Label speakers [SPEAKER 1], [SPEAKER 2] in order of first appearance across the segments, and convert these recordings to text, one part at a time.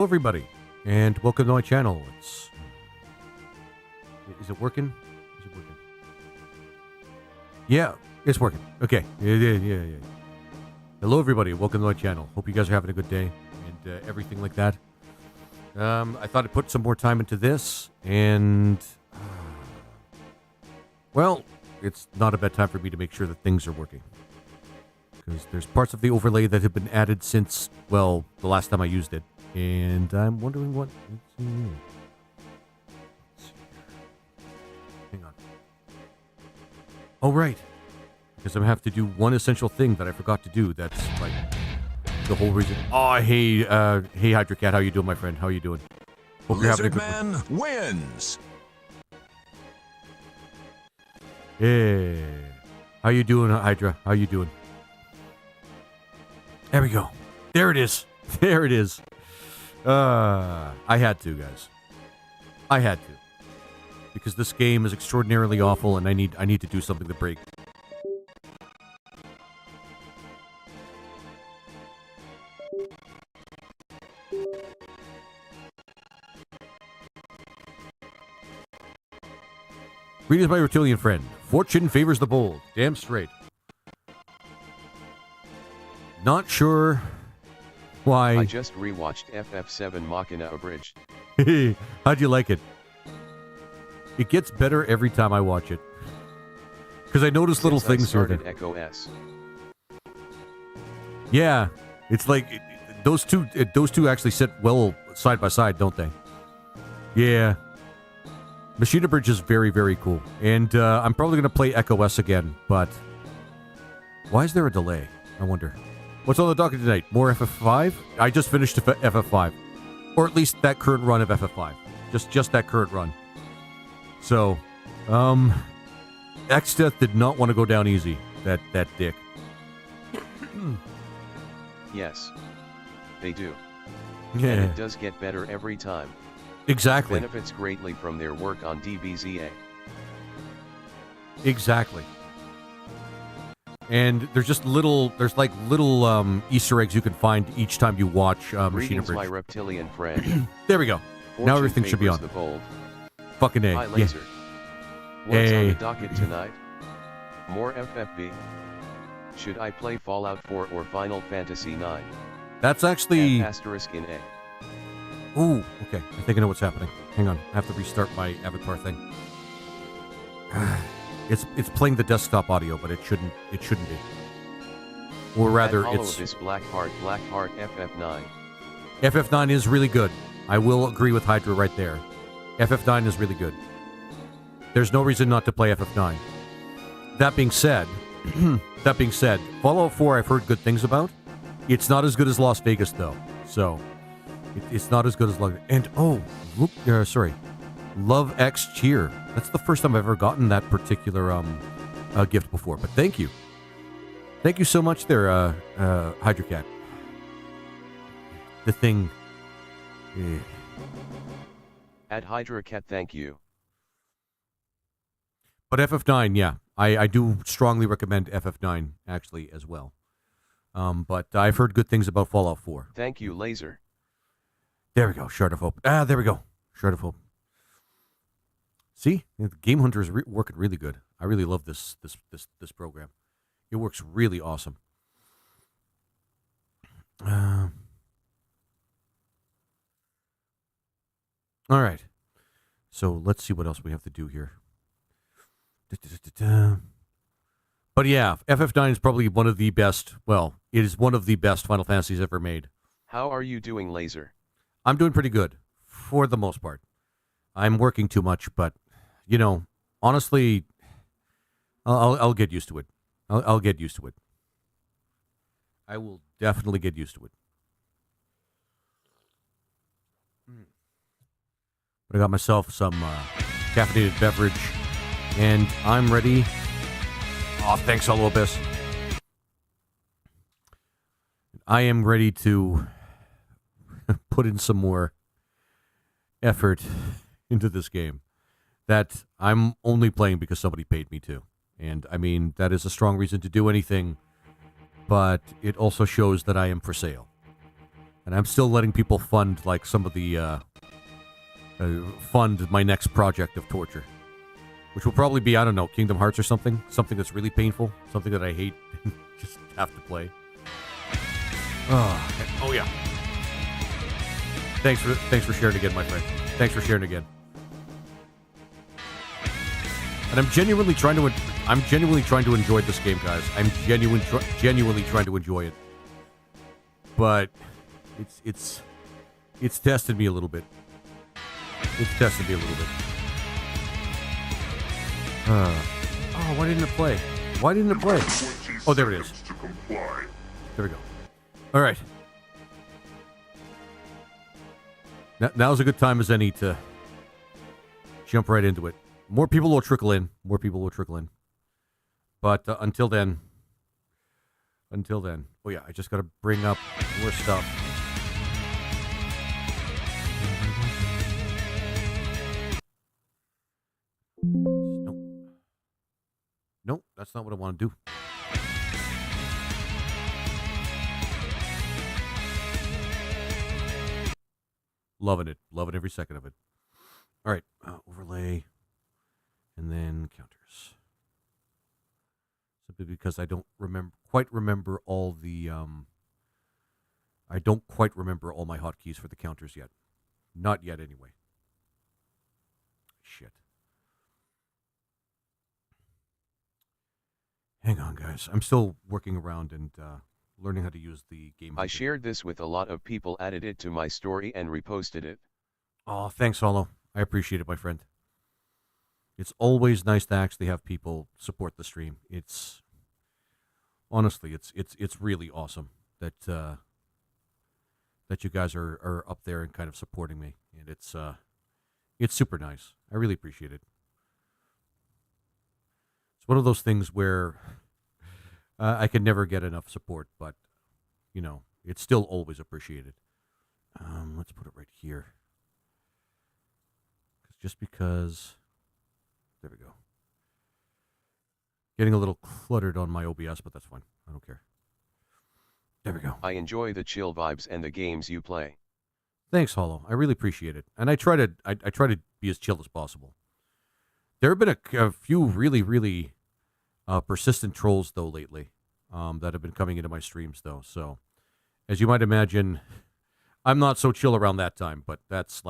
[SPEAKER 1] Hello everybody, and welcome to my channel. Is it working? Is it working? Yeah, it's working. Okay. Yeah. Hello everybody, welcome to my channel. Hope you guys are having a good day and everything like that. I thought I'd put some more time into this, and well, it's not a bad time for me to make sure that things are working. Because there's parts of the overlay that have been added since, well, the last time I used it. And I'm wondering what... Let's see here. Hang on. Oh, right. Because I'm going to have to do one essential thing that I forgot to do. That's, like, the whole reason... Oh, hey, Hydra Cat. How you doing, my friend? How you doing? Hope you're having a good one.
[SPEAKER 2] Lizard Man wins!
[SPEAKER 1] Hey. How you doing, Hydra? How you doing? There we go. There it is. There it is. I had to, guys. I had to. Because this game is extraordinarily awful and I need to do something to break. Greetings, my reptilian friend. Fortune favors the bold. Damn straight. Not sure why.
[SPEAKER 3] I just rewatched FF7 Machina Abridged.
[SPEAKER 1] How'd you like it? It gets better every time I watch it. Because I notice little things here.
[SPEAKER 3] Echo S.
[SPEAKER 1] Yeah, it's like those two actually sit well side by side, don't they? Yeah. Machina Bridge is very, very cool. And I'm probably going to play Echo S again, but why is there a delay? I wonder. What's on the docket tonight? More FF5? I just finished FF5. Or at least that current run of FF5. Just that current run. So, X-Death did not want to go down easy. That dick.
[SPEAKER 3] Yes. They do.
[SPEAKER 1] Yeah.
[SPEAKER 3] And it does get better every time.
[SPEAKER 1] Exactly.
[SPEAKER 3] Benefits greatly from their work on DBZA.
[SPEAKER 1] Exactly. And there's little Easter eggs you can find each time you watch Machina Bridge.
[SPEAKER 3] My reptilian friend.
[SPEAKER 1] There we go.
[SPEAKER 3] Fortune
[SPEAKER 1] now everything should be on.
[SPEAKER 3] The bold.
[SPEAKER 1] Fucking A.
[SPEAKER 3] Hi, Laser.
[SPEAKER 1] Yeah.
[SPEAKER 3] What's
[SPEAKER 1] Hey.
[SPEAKER 3] on the docket tonight? More FFB? Should I play Fallout 4 or Final Fantasy 9?
[SPEAKER 1] That's actually...
[SPEAKER 3] Asterisk in A.
[SPEAKER 1] Ooh, okay. I think I know what's happening. Hang on. I have to restart my avatar thing. It's playing the desktop audio, but it shouldn't be. Or rather, it's...
[SPEAKER 3] this Blackheart FF9.
[SPEAKER 1] FF9 is really good. I will agree with Hydra right there. FF9 is really good. There's no reason not to play FF9. That being said, Fallout 4 I've heard good things about. It's not as good as Las Vegas, though. So, it's not as good as... And, oh, sorry. Love X Cheer. That's the first time I've ever gotten that particular gift before. But thank you. Thank you so much there, Hydra Cat. The thing...
[SPEAKER 3] At Hydra Cat, thank you.
[SPEAKER 1] But FF9, yeah. I do strongly recommend FF9, actually, as well. But I've heard good things about Fallout 4.
[SPEAKER 3] Thank you, Laser.
[SPEAKER 1] There we go. Shard of Hope. Ah, there we go. Shard of Hope. See? The Game Hunter is working really good. I really love this program. It works really awesome. All right. So let's see what else we have to do here. But yeah, FF9 is probably one of the best, well, it is one of the best Final Fantasies ever made.
[SPEAKER 3] How are you doing, Laser?
[SPEAKER 1] I'm doing pretty good, for the most part. I'm working too much, but, you know, honestly, I'll get used to it. I'll get used to it. I will definitely get used to it. But I got myself some caffeinated beverage, and I'm ready. Oh, thanks, Hollow Abyss. I am ready to put in some more effort into this game that I'm only playing because somebody paid me to. And, I mean, that is a strong reason to do anything, but it also shows that I am for sale. And I'm still letting people fund, like, some of the, fund my next project of torture. Which will probably be, I don't know, Kingdom Hearts or something. Something that's really painful. Something that I hate and just have to play. Oh, yeah. Thanks for sharing again, my friend. Thanks for sharing again. And I'm genuinely trying to enjoy this game, guys. I'm genuinely trying to enjoy it. But it's tested me a little bit. It's tested me a little bit. Oh, why didn't it play? Why didn't it play? Oh, there it is. There we go. All right. Now's a good time as any to jump right into it. More people will trickle in. But until then. Oh yeah, I just got to bring up more stuff. Nope, that's not what I want to do. Loving it every second of it. All right, overlay, and then counters. Simply because I don't quite remember all the. I don't quite remember all my hotkeys for the counters yet. Not yet, anyway. Shit. Hang on, guys. I'm still working around and learning how to use the game.
[SPEAKER 3] I shared this with a lot of people, added it to my story, and reposted it.
[SPEAKER 1] Oh, thanks, Hollow. I appreciate it, my friend. It's always nice to actually have people support the stream. It's honestly, it's really awesome that that you guys are up there and kind of supporting me, and it's super nice. I really appreciate it. It's one of those things where I can never get enough support, but you know, it's still always appreciated. Let's put it right here. Just because, there we go. Getting a little cluttered on my OBS, but that's fine. I don't care. There we go.
[SPEAKER 3] I enjoy the chill vibes and the games you play.
[SPEAKER 1] Thanks, Hollow. I really appreciate it, and I try to be as chill as possible. There have been a few really persistent trolls though lately, that have been coming into my streams though. So, as you might imagine, I'm not so chill around that time. But those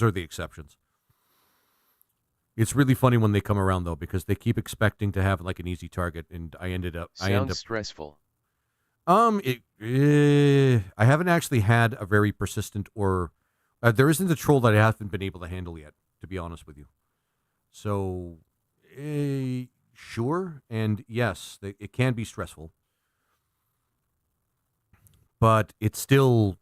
[SPEAKER 1] are the exceptions. It's really funny when they come around though, because they keep expecting to have like an easy target, and I end up
[SPEAKER 3] stressful.
[SPEAKER 1] I haven't actually had a very persistent or there isn't a troll that I haven't been able to handle yet, to be honest with you. So, sure, and yes, it can be stressful, but it's still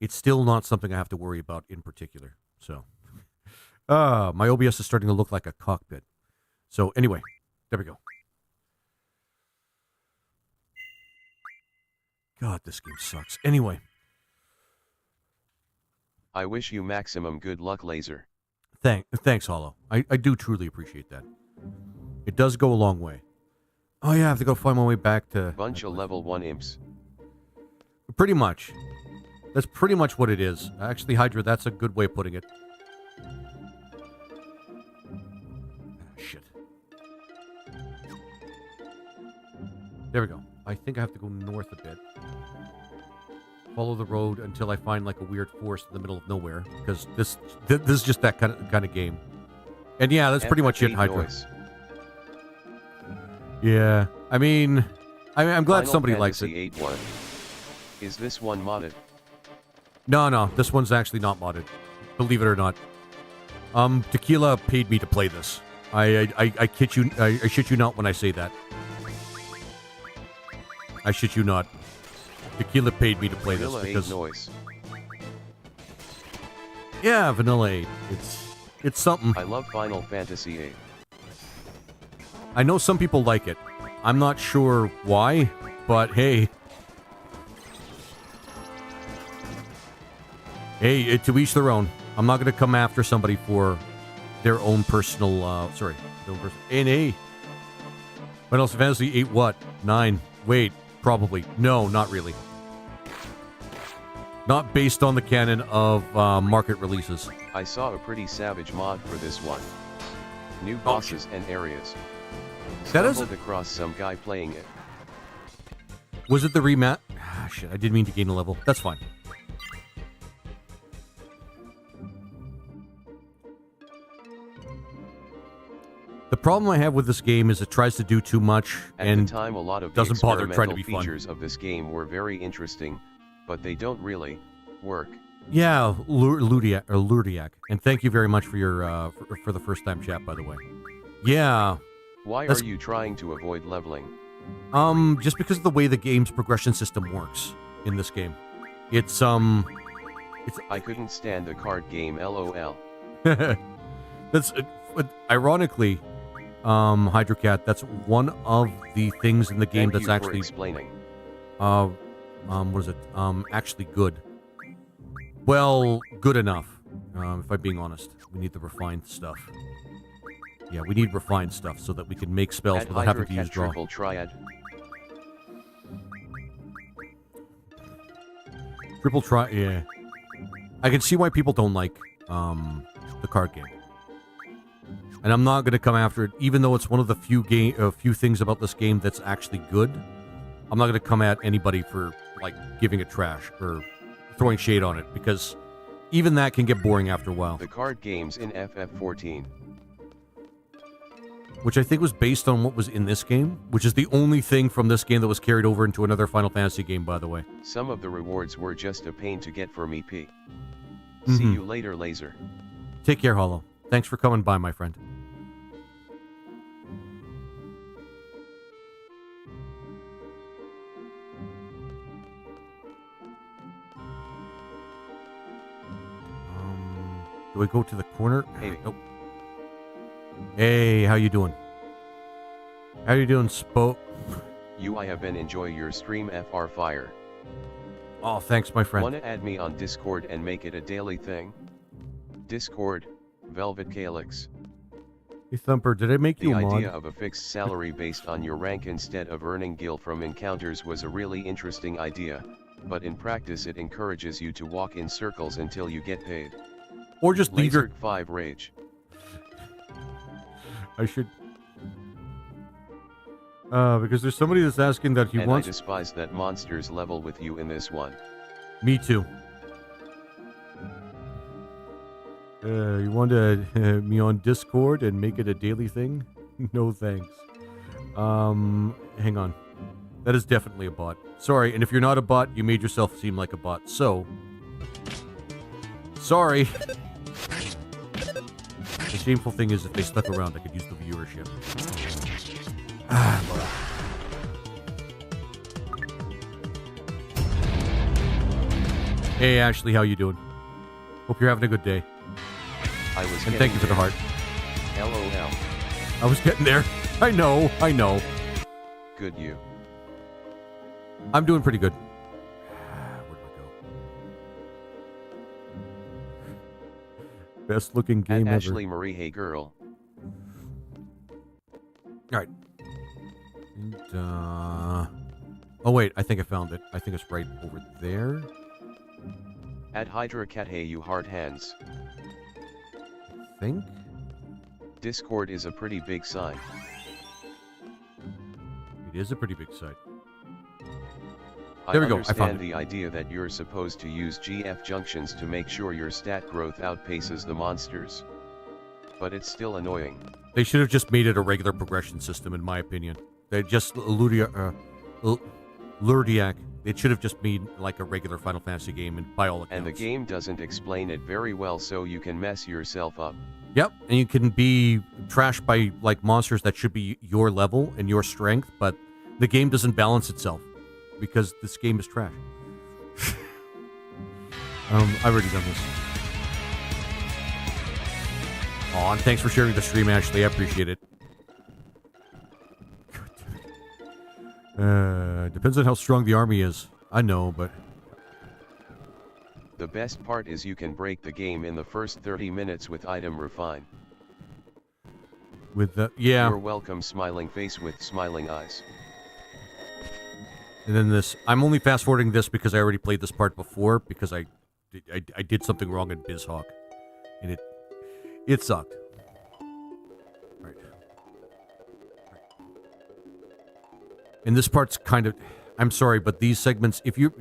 [SPEAKER 1] not something I have to worry about in particular. So, my OBS is starting to look like a cockpit. So anyway, there we go. God, this game sucks. Anyway.
[SPEAKER 3] I wish you maximum good luck, Laser.
[SPEAKER 1] Thanks, Hollow. I do truly appreciate that. It does go a long way. Oh yeah, I have to go find my way back to...
[SPEAKER 3] Bunch of level 1 imps.
[SPEAKER 1] Pretty much. That's pretty much what it is. Actually, Hydra, that's a good way of putting it. Shit. There we go. I think I have to go north a bit. Follow the road until I find like a weird forest in the middle of nowhere, because this is just that kind of game. And yeah, that's pretty much it, Hydra.
[SPEAKER 3] Noise.
[SPEAKER 1] Yeah, I mean, I'm glad
[SPEAKER 3] Final
[SPEAKER 1] somebody
[SPEAKER 3] Fantasy
[SPEAKER 1] likes it.
[SPEAKER 3] 8 one. Is this one modded?
[SPEAKER 1] No, this one's actually not modded. Believe it or not. Tequila paid me to play this. I kid you. I shit you not when I say that. I shit you not. Tequila paid me to play this because
[SPEAKER 3] noise.
[SPEAKER 1] Yeah, Vanilla 8. It's something.
[SPEAKER 3] I love Final Fantasy 8.
[SPEAKER 1] I know some people like it. I'm not sure why, but hey. Hey, to each their own. I'm not going to come after somebody for their own personal, their own personal... NA. Final Fantasy 8 what? 9. Wait. Probably. No, not really. Not based on the canon of market releases.
[SPEAKER 3] I saw a pretty savage mod for this one. New bosses and areas.
[SPEAKER 1] That is...
[SPEAKER 3] Stumbled across some guy playing it.
[SPEAKER 1] Was it the remat? Ah, shit, I didn't mean to gain a level. That's fine. The problem I have with this game is it tries to do too much and
[SPEAKER 3] at the time, a lot of
[SPEAKER 1] doesn't bother trying to be fun.
[SPEAKER 3] Features of this game were very interesting, but they don't really work.
[SPEAKER 1] Yeah, Lurdiak. And thank you very much for your for the first time chat, by the way. Yeah.
[SPEAKER 3] Why are you trying to avoid leveling?
[SPEAKER 1] Just because of the way the game's progression system works in this game. It's
[SPEAKER 3] I couldn't stand the card game, LOL.
[SPEAKER 1] That's ironically, Hydrocat, that's one of the things in the game
[SPEAKER 3] Thank
[SPEAKER 1] that's
[SPEAKER 3] you
[SPEAKER 1] actually
[SPEAKER 3] for explaining.
[SPEAKER 1] What is it? Actually good. Well, good enough. If I'm being honest, we need the refined stuff. Yeah, we need refined stuff so that we can make spells without having to use draw.
[SPEAKER 3] Triple triad.
[SPEAKER 1] Triple try. Yeah, I can see why people don't like the card game. And I'm not going to come after it, even though it's one of the few things about this game that's actually good. I'm not going to come at anybody for like giving it trash or throwing shade on it, because even that can get boring after a while.
[SPEAKER 3] The card games in FF14,
[SPEAKER 1] which I think was based on what was in this game, which is the only thing from this game that was carried over into another Final Fantasy game, by the way.
[SPEAKER 3] Some of the rewards were just a pain to get for me, P. See you later, Laser.
[SPEAKER 1] Take care, Hollow. Thanks for coming by, my friend. Do I go to the corner?
[SPEAKER 3] Hey.
[SPEAKER 1] Nope. Hey, how you doing? How you doing, Spo?
[SPEAKER 3] I have been enjoying your stream, FR Fire.
[SPEAKER 1] Oh, thanks, my friend.
[SPEAKER 3] Wanna add me on Discord and make it a daily thing? Discord, Velvet Calyx.
[SPEAKER 1] Hey, Thumper, did I make you a mod?
[SPEAKER 3] The idea of a fixed salary based on your rank instead of earning gil from encounters was a really interesting idea, but in practice it encourages you to walk in circles until you get paid.
[SPEAKER 1] Or just leave your...
[SPEAKER 3] 5 rage.
[SPEAKER 1] I should... because there's somebody that's asking that he wants...
[SPEAKER 3] I despise that monsters level with you in this one.
[SPEAKER 1] Me too. You want to me on Discord and make it a daily thing? No thanks. Hang on. That is definitely a bot. Sorry, and if you're not a bot, you made yourself seem like a bot, so... Sorry. The shameful thing is if they stuck around, I could use the viewership. Hey Ashley, how you doing? Hope you're having a good day. And thank you for the heart.
[SPEAKER 3] LOL.
[SPEAKER 1] I was getting there. I know.
[SPEAKER 3] Good you.
[SPEAKER 1] I'm doing pretty good. Where do I go? Best looking game ever.
[SPEAKER 3] Ashley Marie, hey girl.
[SPEAKER 1] Alright. And, oh wait, I think I found it. I think it's right over there.
[SPEAKER 3] At Hydra Cat, hey you hard hands.
[SPEAKER 1] I think?
[SPEAKER 3] Discord is a pretty big sign.
[SPEAKER 1] It is a pretty big site.
[SPEAKER 3] There we go, I found it. The idea that you're supposed to use GF junctions to make sure your stat growth outpaces the monsters. But it's still annoying.
[SPEAKER 1] They should have just made it a regular progression system, in my opinion. They just Lurdiak. It should have just made like a regular Final Fantasy game, and by all accounts.
[SPEAKER 3] And the game doesn't explain it very well, so you can mess yourself up.
[SPEAKER 1] Yep, and you can be trashed by like monsters that should be your level and your strength, but the game doesn't balance itself because this game is trash. I've already done this. Aw, and thanks for sharing the stream, Ashley. I appreciate it. Depends on how strong the army is. I know, but...
[SPEAKER 3] The best part is you can break the game in the first 30 minutes with item refine.
[SPEAKER 1] With the... Yeah.
[SPEAKER 3] You're welcome, smiling face with smiling eyes.
[SPEAKER 1] And then this, I'm only fast forwarding this because I already played this part before because I did something wrong in BizHawk, and it sucked. Right. And this part's kind of, I'm sorry, but these segments, if you,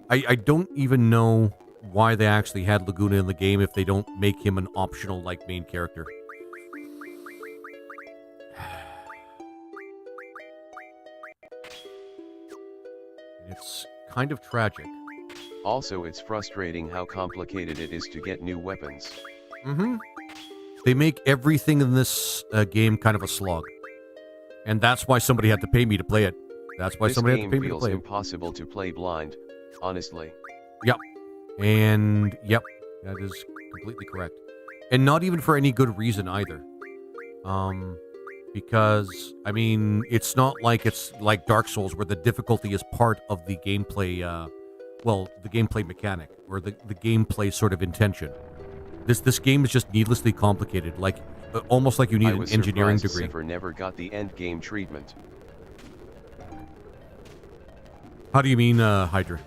[SPEAKER 1] I don't even know why they actually had Laguna in the game if they don't make him an optional like main character. It's kind of tragic.
[SPEAKER 3] Also, it's frustrating how complicated it is to get new weapons.
[SPEAKER 1] Mm-hmm. They make everything in this game kind of a slog. And that's why somebody had to pay me to play it. That's why somebody had to pay me to play it.
[SPEAKER 3] This game feels impossible to play blind, honestly.
[SPEAKER 1] Yep. And, yep, that is completely correct. And not even for any good reason either. Because, I mean, it's not like it's like Dark Souls where the difficulty is part of the gameplay, the gameplay mechanic, or the gameplay sort of intention. This game is just needlessly complicated, like, almost like you need an engineering degree.
[SPEAKER 3] Cipher never got the end game treatment.
[SPEAKER 1] How do you mean, Hydra?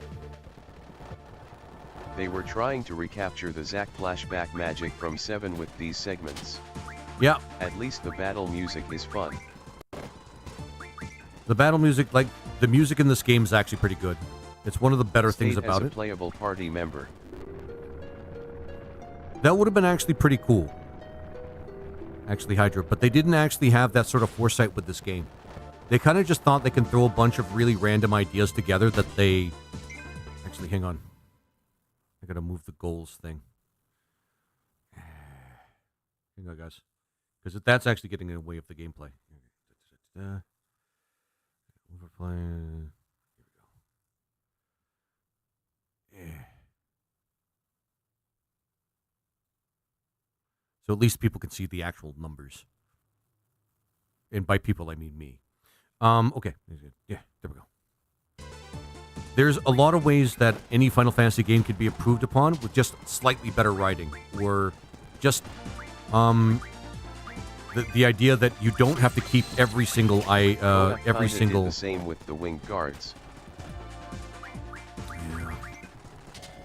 [SPEAKER 3] They were trying to recapture the Zack flashback magic from 7 with these segments.
[SPEAKER 1] Yeah.
[SPEAKER 3] At least the battle music is fun.
[SPEAKER 1] The battle music, like, the music in this game is actually pretty good. It's one of the better things about
[SPEAKER 3] as a
[SPEAKER 1] it.
[SPEAKER 3] Playable party member.
[SPEAKER 1] That would have been actually pretty cool. Actually, Hydra. But they didn't actually have that sort of foresight with this game. They kind of just thought they can throw a bunch of really random ideas together that they... Actually, hang on. I gotta move the goals thing. Hang on, guys. Because that's actually getting in the way of the gameplay. Overplay. Here we go. Yeah. So at least people can see the actual numbers. And by people, I mean me. Okay. Yeah, there we go. There's a lot of ways that any Final Fantasy game could be improved upon with just slightly better writing, or just the idea that you don't have to keep every single
[SPEAKER 3] Did the same with the winged guards.
[SPEAKER 1] Yeah.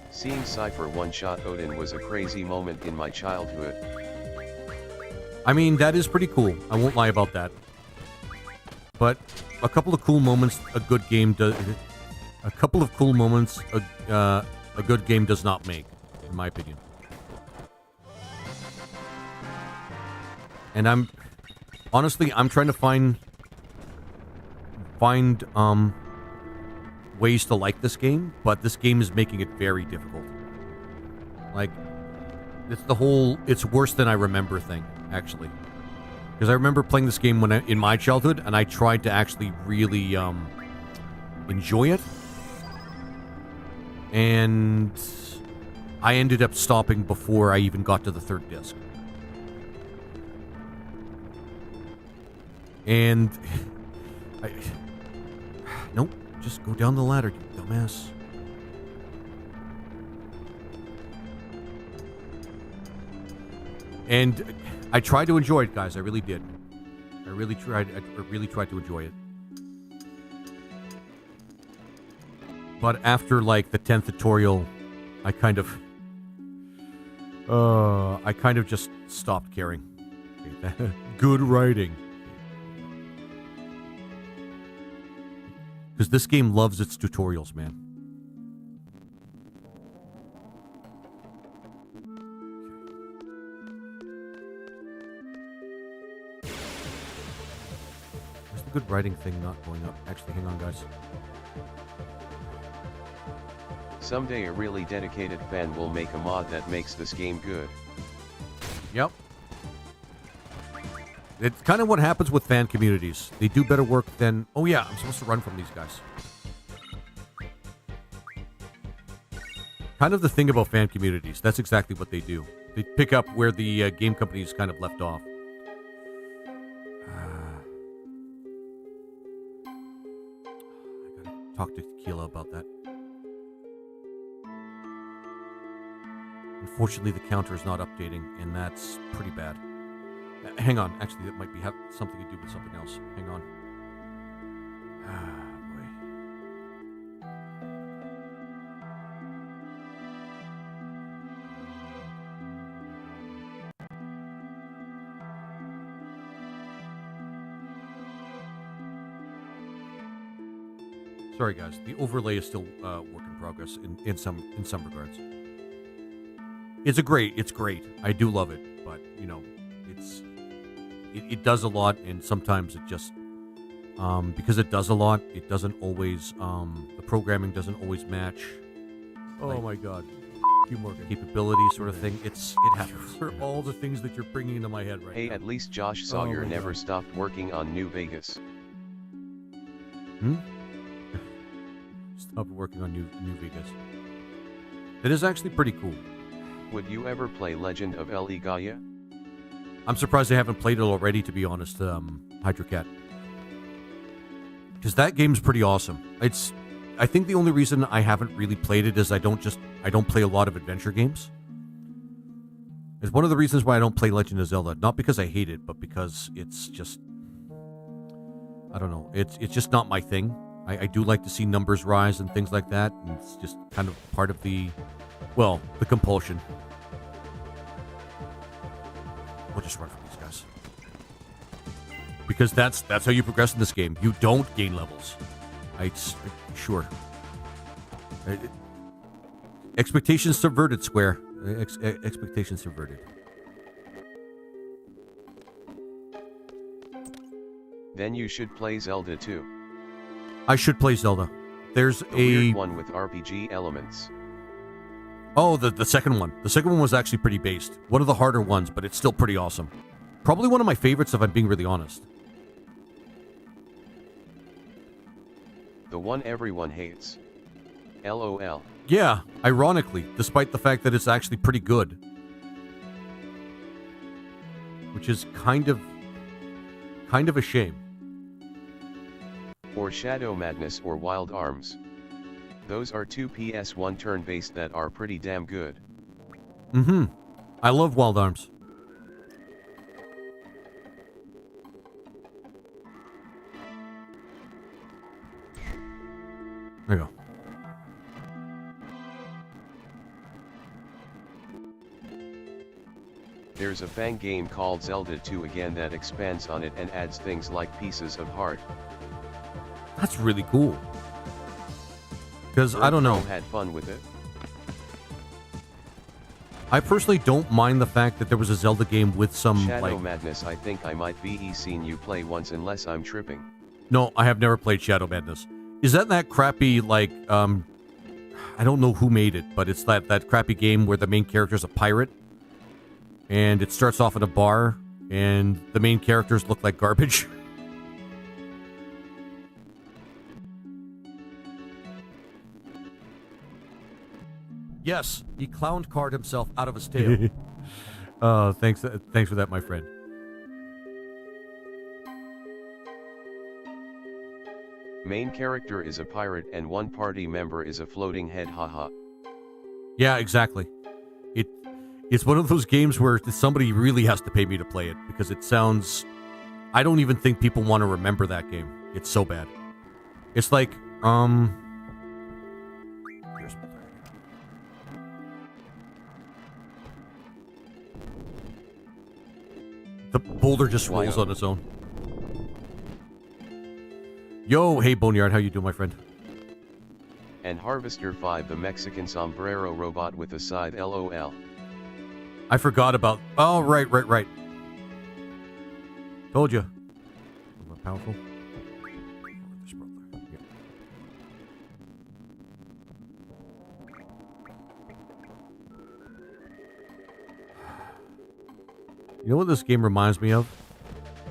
[SPEAKER 3] Seeing Cypher one-shot Odin was a crazy moment in my childhood.
[SPEAKER 1] I mean, that is pretty cool. I won't lie about that. But a couple of cool moments a good game does. A couple of cool moments a good game does not make, in my opinion. And I'm trying to find ways to like this game, but this game is making it very difficult. Like, it's worse than I remember thing, actually. Because I remember playing this game in my childhood, and I tried to actually really enjoy it. And I ended up stopping before I even got to the third disc. And nope, just go down the ladder, you dumbass. And I tried to enjoy it, guys. I really did. I really tried to enjoy it. But after, like, the 10th tutorial, I kind of just stopped caring. Okay, good writing. Because this game loves its tutorials, man. Where's the good writing thing not going up? Actually, hang on, guys.
[SPEAKER 3] Someday a really dedicated fan will make a mod that makes this game good.
[SPEAKER 1] Yep. It's kind of what happens with fan communities. They do better work than... Oh yeah, I'm supposed to run from these guys. Kind of the thing about fan communities. That's exactly what they do. They pick up where the game companies kind of left off. I gotta talk to Tequila about that. Unfortunately, the counter is not updating, and that's pretty bad. Hang on. Actually, that might have something to do with something else. Hang on. Ah, boy. Sorry, guys. The overlay is still work in progress in some regards. It's great. I do love it, but you know, it does a lot, and sometimes it just because it does a lot, it doesn't always the programming doesn't always match. Oh like, my God, you Morgan. Capability sort of thing. It happens for all the things that you're bringing into my head right now.
[SPEAKER 3] Hey, at least Josh Sawyer never stopped working on New Vegas.
[SPEAKER 1] Stop working on New Vegas. It is actually pretty cool.
[SPEAKER 3] Would you ever play Legend of El Gaia?
[SPEAKER 1] I'm surprised they haven't played it already, to be honest, Hydrocat. Because that game's pretty awesome. I think the only reason I haven't really played it is I don't play a lot of adventure games. It's one of the reasons why I don't play Legend of Zelda. Not because I hate it, but because it's just, I don't know. It's just not my thing. I do like to see numbers rise and things like that, and it's just kind of part of the compulsion. We'll just run from these guys. Because that's how you progress in this game. You don't gain levels. Sure. Expectations subverted, Square. Expectations subverted.
[SPEAKER 3] Then you should play Zelda 2.
[SPEAKER 1] I should play Zelda. There's
[SPEAKER 3] a weird one with RPG elements.
[SPEAKER 1] Oh, the second one. The second one was actually pretty based. One of the harder ones, but it's still pretty awesome. Probably one of my favorites, if I'm being really honest.
[SPEAKER 3] The one everyone hates. LOL.
[SPEAKER 1] Yeah, ironically, despite the fact that it's actually pretty good. Which is kind of a shame.
[SPEAKER 3] Or Shadow Madness or Wild Arms. Those are two PS1 turn-based that are pretty damn good.
[SPEAKER 1] I love Wild Arms. There you go.
[SPEAKER 3] There's a Fang game called Zelda 2 again that expands on it and adds things like pieces of heart.
[SPEAKER 1] That's really cool. Because I don't know.
[SPEAKER 3] Had fun with it.
[SPEAKER 1] I personally don't mind the fact that there was a Zelda game with some
[SPEAKER 3] Shadow Madness. I think I might be seen you play once unless I'm tripping.
[SPEAKER 1] No, I have never played Shadow Madness. Is that crappy I don't know who made it, but it's that crappy game where the main character is a pirate, and it starts off in a bar, and the main characters look like garbage. Yes, he clown carred himself out of his tail. Thanks for that, my friend.
[SPEAKER 3] Main character is a pirate and one party member is a floating head, haha.
[SPEAKER 1] Yeah, exactly. It's one of those games where somebody really has to pay me to play it, because it sounds... I don't even think people want to remember that game. It's so bad. It's like, the boulder just rolls on its own. Yo, hey Boneyard, how you doing, my friend?
[SPEAKER 3] And Harvester 5, the Mexican sombrero robot with a scythe, LOL.
[SPEAKER 1] I forgot about... Oh, right. Told you. More powerful. You know what this game reminds me of?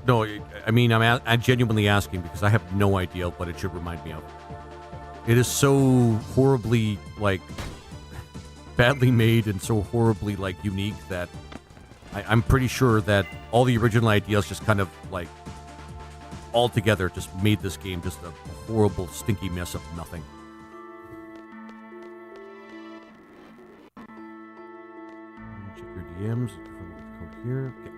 [SPEAKER 1] No, I mean, I'm genuinely asking because I have no idea what it should remind me of. It is so horribly, badly made and so horribly, unique that I'm pretty sure that all the original ideas just kind of, all together just made this game just a horrible, stinky mess of nothing. Check your DMs. Code here. Okay.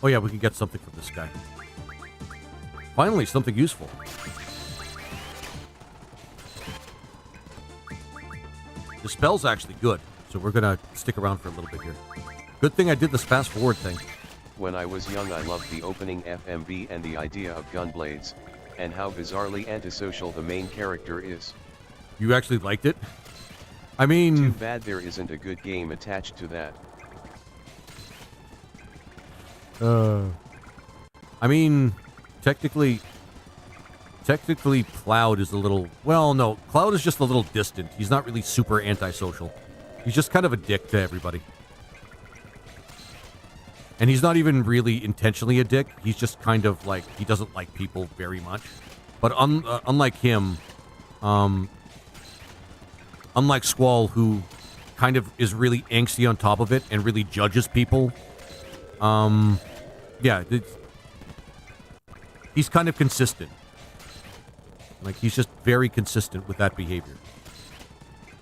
[SPEAKER 1] Oh yeah, we can get something from this guy. Finally, something useful. The spell's actually good, so we're gonna stick around for a little bit here. Good thing I did this fast forward thing.
[SPEAKER 3] When I was young I loved the opening FMV and the idea of gunblades, and how bizarrely antisocial the main character is.
[SPEAKER 1] You actually liked it? I mean...
[SPEAKER 3] Too bad there isn't a good game attached to that.
[SPEAKER 1] I mean, technically Cloud is a little... Well, no, Cloud is just a little distant. He's not really super antisocial. He's just kind of a dick to everybody. And he's not even really intentionally a dick. He's just kind of like, he doesn't like people very much. But unlike him, unlike Squall, who kind of is really angsty on top of it and really judges people, yeah, he's kind of consistent. Like, he's just very consistent with that behavior.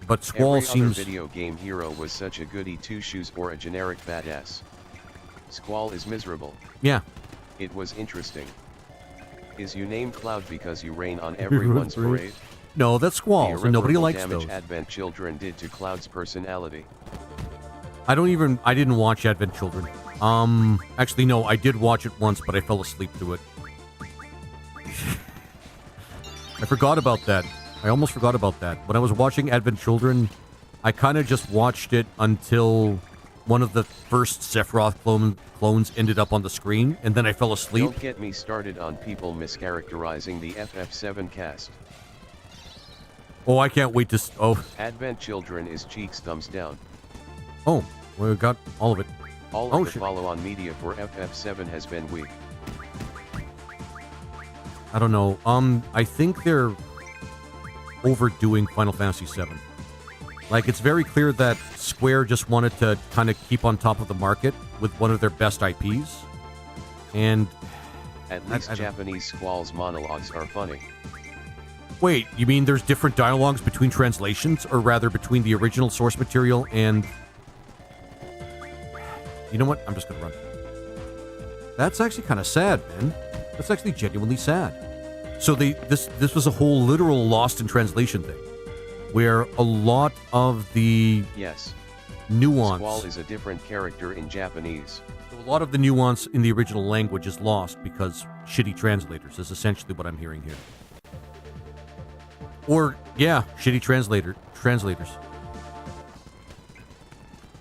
[SPEAKER 1] But Squall
[SPEAKER 3] Every
[SPEAKER 1] seems...
[SPEAKER 3] other video game hero was such a goody two-shoes or a generic badass. Squall is miserable.
[SPEAKER 1] Yeah.
[SPEAKER 3] It was interesting. Is you named Cloud because you rain on everyone's parade?
[SPEAKER 1] No, that's Squalls, and nobody likes
[SPEAKER 3] damage
[SPEAKER 1] those.
[SPEAKER 3] Advent Children did to Cloud's personality.
[SPEAKER 1] I didn't watch Advent Children. Actually, no, I did watch it once, but I fell asleep through it. I forgot about that. I almost forgot about that. When I was watching Advent Children, I kind of just watched it until one of the first Sephiroth clones ended up on the screen, and then I fell asleep.
[SPEAKER 3] Don't get me started on people mischaracterizing the FF7 cast.
[SPEAKER 1] Oh, I can't wait to... Oh.
[SPEAKER 3] Advent Children is cheeks thumbs down.
[SPEAKER 1] Oh, we got all of it.
[SPEAKER 3] All of the follow-on media for FF7 has been weak.
[SPEAKER 1] I don't know. I think they're overdoing Final Fantasy VII. Like, it's very clear that Square just wanted to kind of keep on top of the market with one of their best IPs. And...
[SPEAKER 3] At least Japanese Squall's monologues are funny.
[SPEAKER 1] Wait, you mean there's different dialogues between translations? Or rather, between the original source material and... You know what? I'm just gonna run. That's actually kind of sad, man. That's actually genuinely sad. So this was a whole literal lost in translation thing, where a lot of the nuance...
[SPEAKER 3] Squall is a different character in Japanese.
[SPEAKER 1] So a lot of the nuance in the original language is lost because shitty translators is essentially what I'm hearing here. Or, yeah, shitty translators.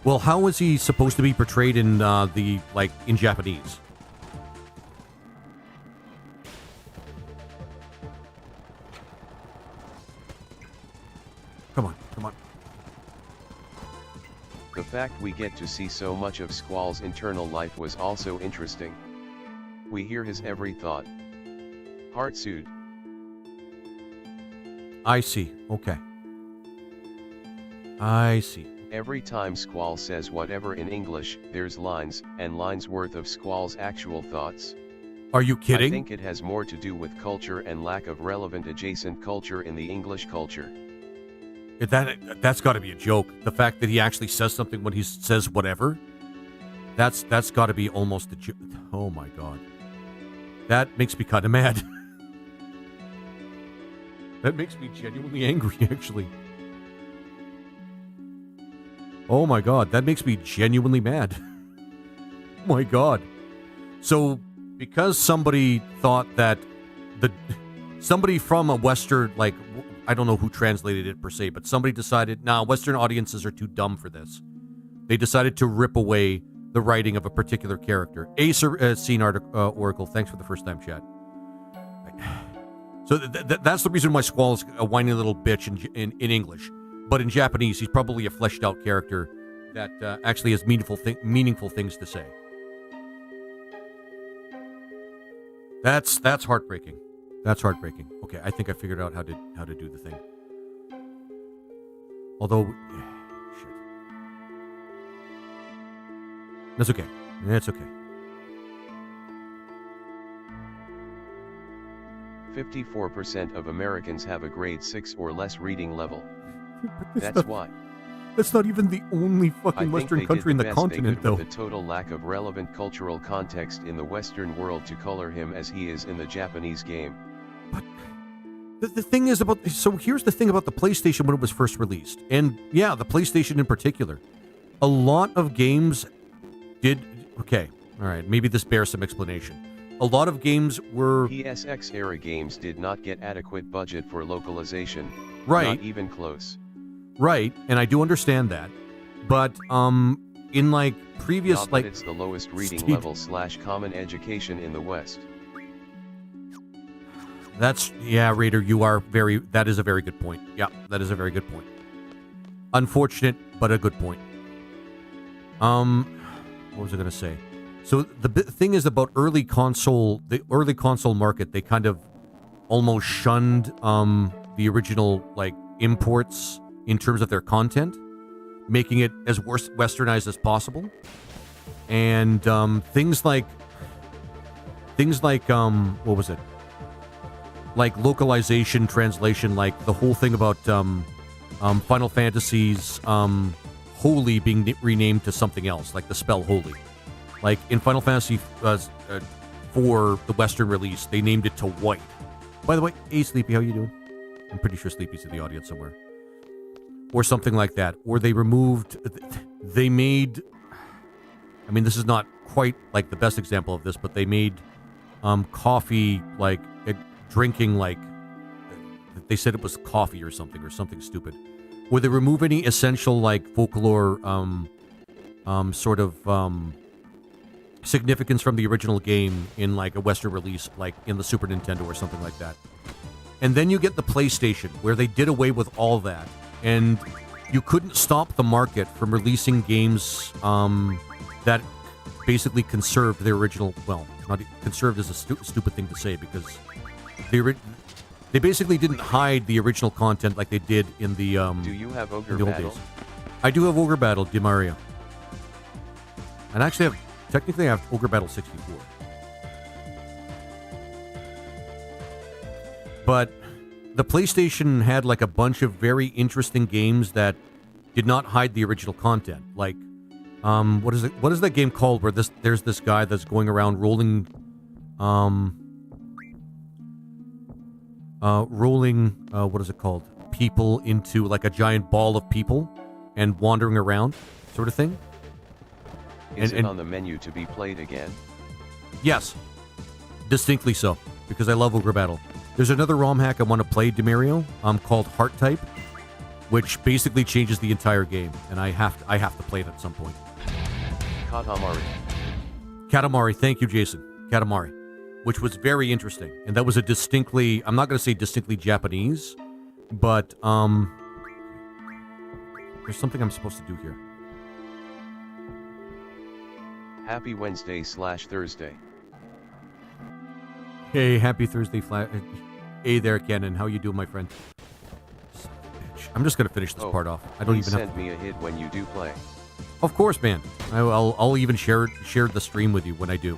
[SPEAKER 1] Well, how is he supposed to be portrayed in in Japanese? Come on.
[SPEAKER 3] The fact we get to see so much of Squall's internal life was also interesting. We hear his every thought. Heartsued.
[SPEAKER 1] I see. Okay. I see.
[SPEAKER 3] Every time Squall says whatever in English, there's lines and lines worth of Squall's actual thoughts.
[SPEAKER 1] Are you kidding?
[SPEAKER 3] I think it has more to do with culture and lack of relevant adjacent culture in the English culture.
[SPEAKER 1] That's got to be a joke. The fact that he actually says something when he says whatever, that's got to be almost a joke. Oh my god. That makes me kind of mad. That makes me genuinely angry, actually. Oh my god, that makes me genuinely mad. Oh my god. So, because somebody thought that somebody from a Western, like, I don't know who translated it per se, but somebody decided, nah, Western audiences are too dumb for this. They decided to rip away the writing of a particular character. Scene Oracle, thanks for the first time chat. So that's the reason why Squall is a whiny little bitch in English. But in Japanese, he's probably a fleshed out character that actually has meaningful things to say. That's heartbreaking. That's heartbreaking. Okay, I think I figured out how to do the thing. Although, shit. That's okay. It's okay.
[SPEAKER 3] 54% of Americans have a grade 6 or less reading level. That's why.
[SPEAKER 1] That's not even the only fucking Western country in the continent, though.
[SPEAKER 3] The total lack of relevant cultural context in the Western world to color him as he is in the Japanese game.
[SPEAKER 1] But the thing is about... So here's the thing about the PlayStation when it was first released. And yeah, the PlayStation in particular. A lot of games did... Okay, All right, maybe this bears some explanation. A lot of games were...
[SPEAKER 3] PSX era games did not get adequate budget for localization.
[SPEAKER 1] Right.
[SPEAKER 3] Not even close.
[SPEAKER 1] Right, and I do understand that. But, in, like, previous,
[SPEAKER 3] but it's the lowest reading level / common education in the West.
[SPEAKER 1] That's... Yeah, Raider, that is a very good point. Yeah, that is a very good point. Unfortunate, but a good point. What was I going to say? So the thing is about the early console market, they kind of almost shunned the original like imports in terms of their content, making it as westernized as possible. And things like what was it? Like localization, translation, like the whole thing about Final Fantasy's Holy being renamed to something else, like the spell Holy. Like in Final Fantasy for the Western release, they named it to White. By the way, hey Sleepy, how you doing? I'm pretty sure Sleepy's in the audience somewhere. Or something like that. Or they made, I mean, this is not quite like the best example of this, but they made coffee like drinking like, they said it was coffee or something stupid. Where they remove any essential like folklore sort of significance from the original game in like a Western release, like in the Super Nintendo or something like that. And then you get the PlayStation, where they did away with all that, and you couldn't stop the market from releasing games that basically conserved their original. Well, not conserved is a stupid thing to say, because they basically didn't hide the original content like they did in the
[SPEAKER 3] Do you have Ogre
[SPEAKER 1] in the old
[SPEAKER 3] Battle?
[SPEAKER 1] days. I do have Ogre Battle, DiMaria. And actually, technically, I have Ogre Battle 64. But the PlayStation had like a bunch of very interesting games that did not hide the original content. Like, what is it? What is that game called where there's this guy that's going around rolling, what is it called? People into like a giant ball of people and wandering around, sort of thing.
[SPEAKER 3] Is it on the menu to be played again?
[SPEAKER 1] Yes, distinctly so, because I love Ogre Battle. There's another ROM hack I want to play, DeMario, called Heart Type, which basically changes the entire game, and I have to play it at some point. Katamari, thank you, Jason. Katamari, which was very interesting, and that was a distinctly, I'm not going to say distinctly Japanese, but there's something I'm supposed to do here.
[SPEAKER 3] Happy Wednesday / Thursday.
[SPEAKER 1] Hey, happy Thursday, Hey there, Cannon. How you doing, my friend? I'm just gonna finish this part off. I don't even have to
[SPEAKER 3] send me a hit when you do play.
[SPEAKER 1] Of course, man. I'll even share the stream with you when I do.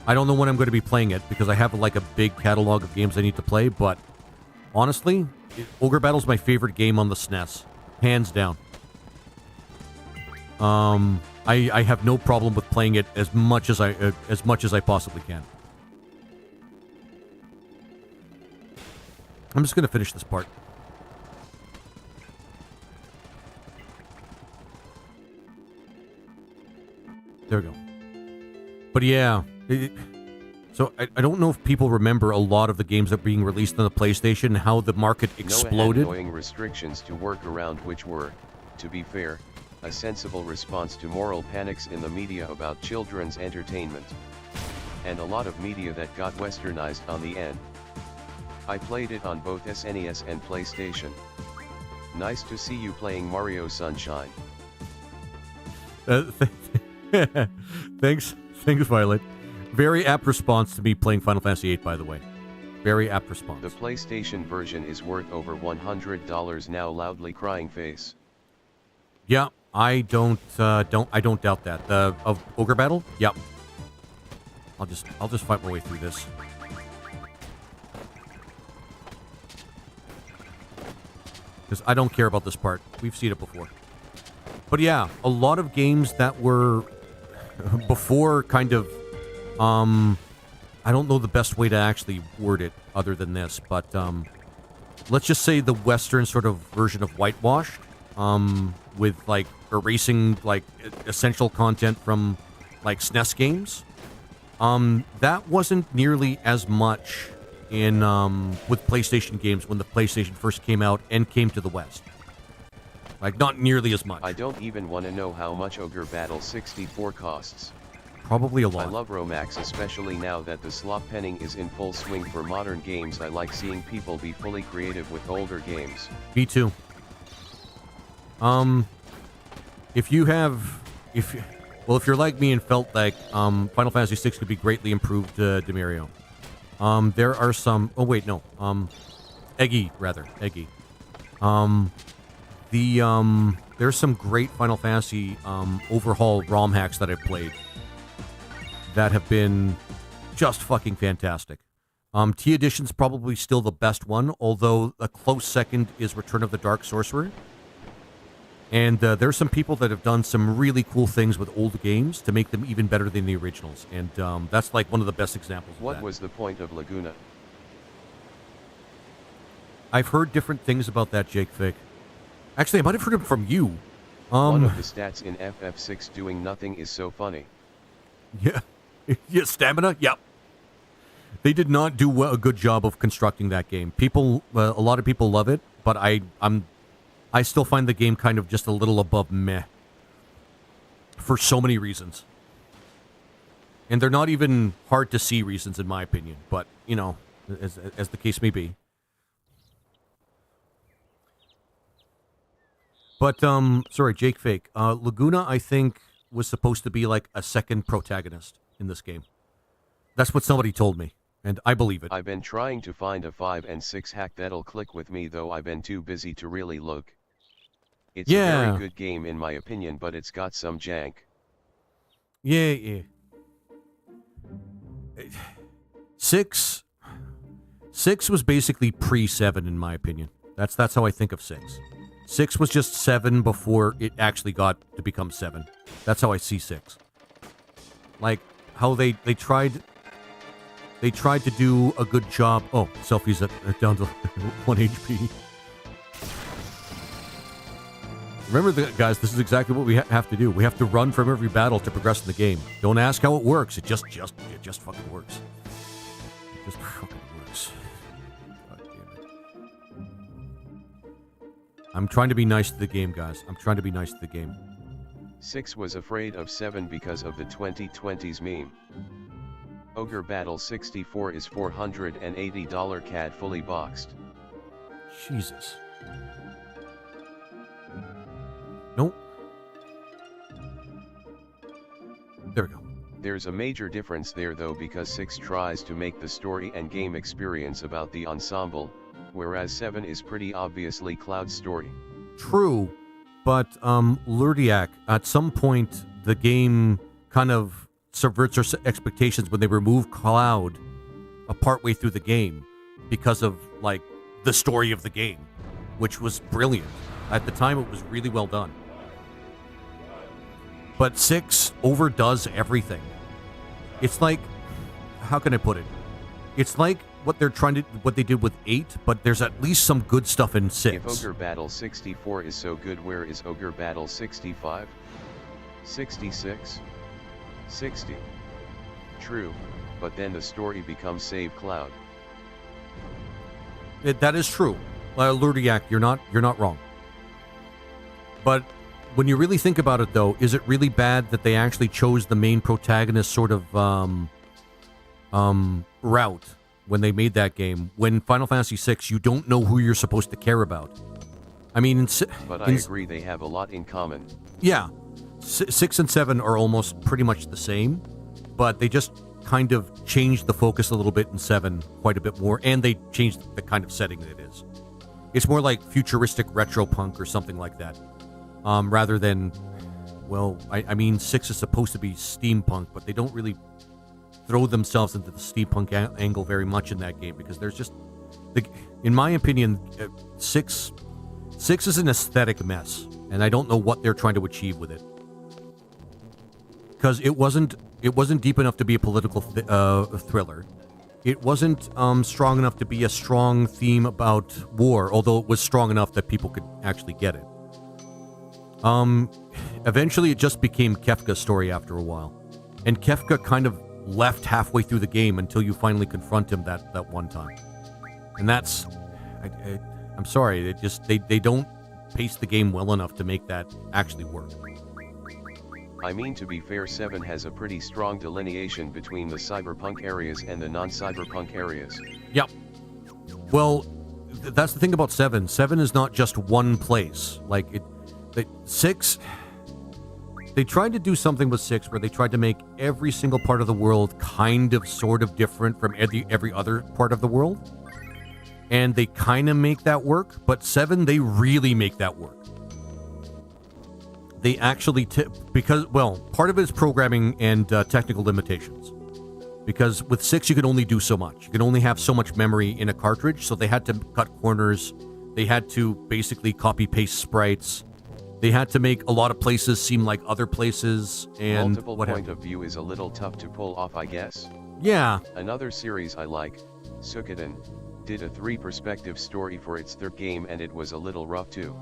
[SPEAKER 1] I don't know when I'm going to be playing it because I have like a big catalog of games I need to play. But honestly, Ogre Battle's my favorite game on the SNES, hands down. I have no problem with playing it as much as I possibly can. I'm just gonna finish this part. There we go. But yeah, so I don't know if people remember a lot of the games that are being released on the PlayStation and how the market exploded.
[SPEAKER 3] No annoying restrictions to work around, which were, to be fair, a sensible response to moral panics in the media about children's entertainment. And a lot of media that got westernized on the end. I played it on both SNES and PlayStation. Nice to see you playing Mario Sunshine.
[SPEAKER 1] Thanks, Violet. Very apt response to me playing Final Fantasy VIII, by the way. Very apt response.
[SPEAKER 3] The PlayStation version is worth over $100 now, loudly crying face.
[SPEAKER 1] Yeah, I don't doubt that. Of Ogre Battle? Yep. I'll just fight my way through this. Because I don't care about this part. We've seen it before. But yeah, a lot of games that were before kind of, I don't know the best way to actually word it other than this, but let's just say the Western sort of version of whitewashed, with like erasing like essential content from like SNES games. That wasn't nearly as much in with PlayStation games when the PlayStation first came out and came to the West. Like, not nearly as much.
[SPEAKER 3] I don't even want to know how much Ogre Battle 64 costs.
[SPEAKER 1] Probably a lot.
[SPEAKER 3] I love Romax, especially now that the slot penning is in full swing for modern games. I like seeing people be fully creative with older games.
[SPEAKER 1] Me too. If you're like me and felt like Final Fantasy VI could be greatly improved, Demirio, there are some. Oh wait, no. Eggy. There's some great Final Fantasy overhaul ROM hacks that I've played that have been just fucking fantastic. T Edition's probably still the best one, although a close second is Return of the Dark Sorcerer. And there's some people that have done some really cool things with old games to make them even better than the originals. And that's like one of the best examples of
[SPEAKER 3] What
[SPEAKER 1] that.
[SPEAKER 3] was the point of Laguna?
[SPEAKER 1] I've heard different things about that, Jake Fick. Actually, I might have heard it from you.
[SPEAKER 3] One of the stats in FF6 doing nothing is so funny.
[SPEAKER 1] Yeah. Yeah, stamina? Yep. They did not do a good job of constructing that game. People, a lot of people love it, but I still find the game kind of just a little above meh. For so many reasons. And they're not even hard to see reasons, in my opinion. But, you know, as the case may be. But, sorry, Jake Fake. Laguna, I think, was supposed to be like a second protagonist in this game. That's what somebody told me, and I believe it.
[SPEAKER 3] I've been trying to find a 5 and 6 hack that'll click with me, though I've been too busy to really look. It's a very good game in my opinion, but it's got some jank.
[SPEAKER 1] Yeah. 6 was basically pre-7 in my opinion. That's how I think of 6. 6 was just 7 before it actually got to become 7. That's how I see 6. Like how they tried to do a good job. Oh, selfies down to 1 HP. Remember, guys, this is exactly what we have to do. We have to run from every battle to progress in the game. Don't ask how it works. It just fucking works. It just fucking works. God damn it. I'm trying to be nice to the game, guys. I'm trying to be nice to the game.
[SPEAKER 3] 6 was afraid of 7 because of the 2020s meme. Ogre Battle 64 is $480 CAD fully boxed.
[SPEAKER 1] Jesus. Nope. There we go.
[SPEAKER 3] There's a major difference there though, because 6 tries to make the story and game experience about the ensemble, whereas 7 is pretty obviously Cloud's story.
[SPEAKER 1] True, but Lurdiak, at some point, the game kind of subverts our expectations when they remove Cloud partway through the game because of, like, the story of the game, which was brilliant. At the time, it was really well done. But 6 overdoes everything. It's like, how can I put it? It's like what they did with 8, but there's at least some good stuff in 6.
[SPEAKER 3] If Ogre Battle 64 is so good, where is Ogre Battle 65? 66? 60? True, but then the story becomes Save Cloud.
[SPEAKER 1] That is true. Lurdiak, you're not wrong. But when you really think about it, though, is it really bad that they actually chose the main protagonist sort of route when they made that game? When Final Fantasy VI, you don't know who you're supposed to care about. I mean,
[SPEAKER 3] but I agree they have a lot in common.
[SPEAKER 1] Yeah, 6 and 7 are almost pretty much the same, but they just kind of changed the focus a little bit in 7 quite a bit more, and they changed the kind of setting that it is. It's more like futuristic retro punk or something like that. Rather than, well, I mean, 6 is supposed to be steampunk, but they don't really throw themselves into the steampunk angle very much in that game, because there's just, in my opinion, 6 is an aesthetic mess, and I don't know what they're trying to achieve with it. Because it wasn't deep enough to be a political thriller. It wasn't strong enough to be a strong theme about war, although it was strong enough that people could actually get it. Eventually it just became Kefka's story after a while. And Kefka kind of left halfway through the game until you finally confront him that one time. And that's, I'm sorry, they don't pace the game well enough to make that actually work.
[SPEAKER 3] I mean, to be fair, 7 has a pretty strong delineation between the cyberpunk areas and the non-cyberpunk areas.
[SPEAKER 1] Yep. Well, that's the thing about 7. 7 is not just one place. Like, 6... They tried to do something with 6 where they tried to make every single part of the world kind of sort of different from every other part of the world. And they kind of make that work, but 7, they really make that work. They actually, because, well, part of it is programming and technical limitations. Because with 6, you can only do so much. You can only have so much memory in a cartridge, so they had to cut corners. They had to basically copy-paste sprites. They had to make a lot of places seem like other places, and
[SPEAKER 3] multiple point of view is a little tough to pull off, I guess.
[SPEAKER 1] Yeah.
[SPEAKER 3] Another series I like, Suikoden, did a 3-perspective story for its 3rd game, and it was a little rough too.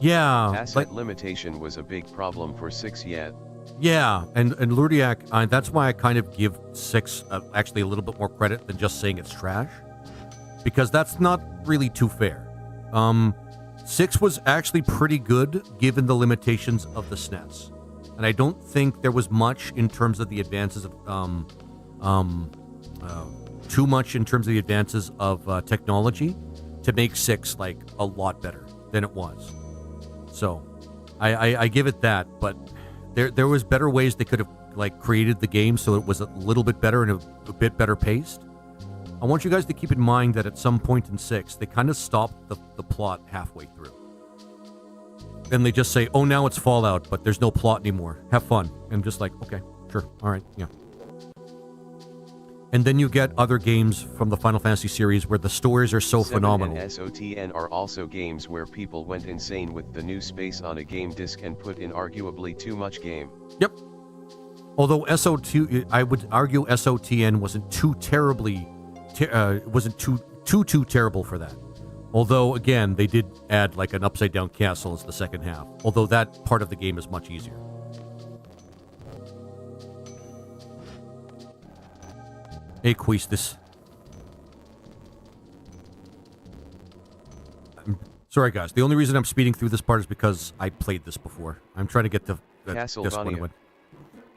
[SPEAKER 1] Yeah.
[SPEAKER 3] Asset limitation was a big problem for 6 yet.
[SPEAKER 1] Yeah, and Lurdiak, that's why I kind of give 6 actually a little bit more credit than just saying it's trash. Because that's not really too fair. 6 was actually pretty good given the limitations of the SNES. And I don't think there was much in terms of the advances of, too much in terms of the advances of technology to make 6, like, a lot better than it was. So, I give it that, but there was better ways they could have, like, created the game so it was a little bit better and a bit better paced. I want you guys to keep in mind that at some point in 6, they kind of stopped the plot halfway through. Then they just say, oh, now it's Fallout, but there's no plot anymore. Have fun. And I'm just like, okay, sure, all right, yeah. And then you get other games from the Final Fantasy series where the stories are so
[SPEAKER 3] 7
[SPEAKER 1] phenomenal.
[SPEAKER 3] And SOTN are also games where people went insane with the new space on a game disc and put in arguably too much game.
[SPEAKER 1] Yep. Although I would argue SOTN wasn't too terribly, wasn't too terrible for that. Although, again, they did add like an upside-down castle as the second half. Although that part of the game is much easier. Hey, Quistis. Sorry, guys. The only reason I'm speeding through this part is because I played this before. I'm trying to get to
[SPEAKER 3] Castlevania.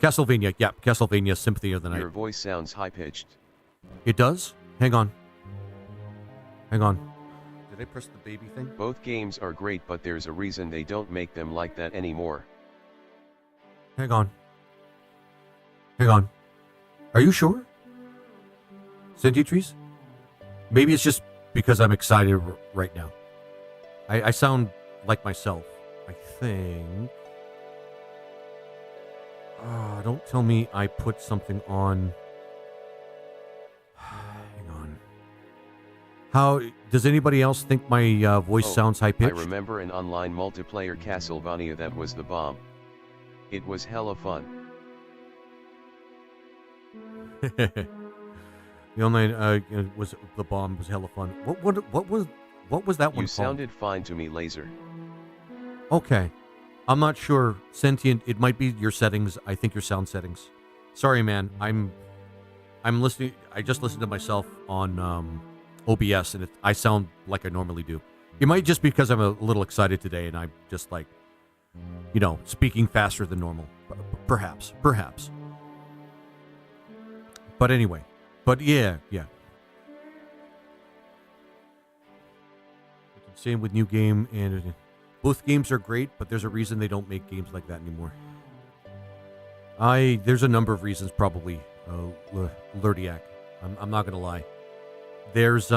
[SPEAKER 1] Castlevania. Yeah, Castlevania Symphony of the Night.
[SPEAKER 3] Your voice sounds high-pitched.
[SPEAKER 1] It does? Hang on. Hang on. Did I press the baby thing?
[SPEAKER 3] Both games are great, but there's a reason they don't make them like that anymore.
[SPEAKER 1] Hang on. Hang on. Are you sure? Sentry-trees? Maybe it's just because I'm excited right now. I sound like myself, I think. Don't tell me I put something on. Hang on. How does anybody else think my voice sounds high-pitched?
[SPEAKER 3] I remember an online multiplayer Castlevania that was the bomb. It was hella fun.
[SPEAKER 1] The online was the bomb was hella fun. What was that one
[SPEAKER 3] You
[SPEAKER 1] called?
[SPEAKER 3] sounded fine to me, Laser.
[SPEAKER 1] Okay. I'm not sure. Sentient, it might be your settings. I think your sound settings. Sorry, man. I'm listening. I just listened to myself on OBS, and I sound like I normally do. It might just be because I'm a little excited today, and I'm just like, speaking faster than normal. Perhaps. But anyway. But yeah. Same with new game, and both games are great, but there's a reason they don't make games like that anymore. There's a number of reasons, probably. Lurdiak. I'm not gonna lie. There's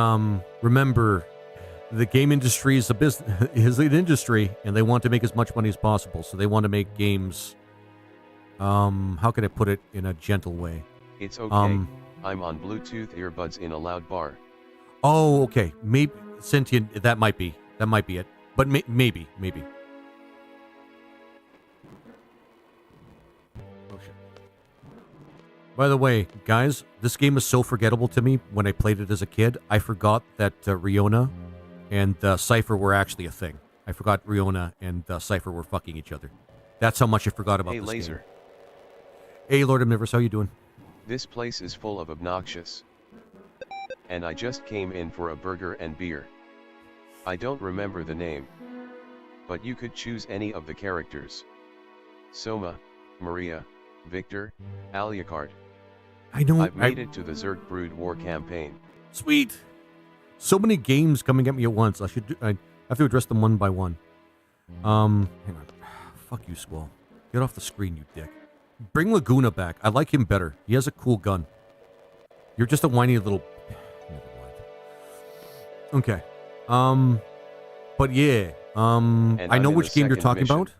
[SPEAKER 1] remember, the game industry is is an industry, and they want to make as much money as possible. So they want to make games. How can I put it in a gentle way?
[SPEAKER 3] It's okay. I'm on Bluetooth earbuds in a loud bar.
[SPEAKER 1] Oh, okay. Maybe Sentient. That might be it. But maybe. Oh shit. By the way, guys, this game is so forgettable to me. When I played it as a kid, I forgot that Riona and Cypher were actually a thing. I forgot Riona and Cypher were fucking each other. That's how much I forgot about this
[SPEAKER 3] Laser.
[SPEAKER 1] game. Hey, Lord Omnivorous, how you doing?
[SPEAKER 3] This place is full of obnoxious. And I just came in for a burger and beer. I don't remember the name. But you could choose any of the characters. Soma, Maria, Victor, Alucard. I've made it to the Zerg Brood War campaign.
[SPEAKER 1] Sweet. So many games coming at me at once. I have to address them one by one. Hang on. Fuck you, Squall. Get off the screen, you dick. Bring Laguna back. I like him better. He has a cool gun. You're just a whiny little... Okay. But yeah. I know which game you're talking about.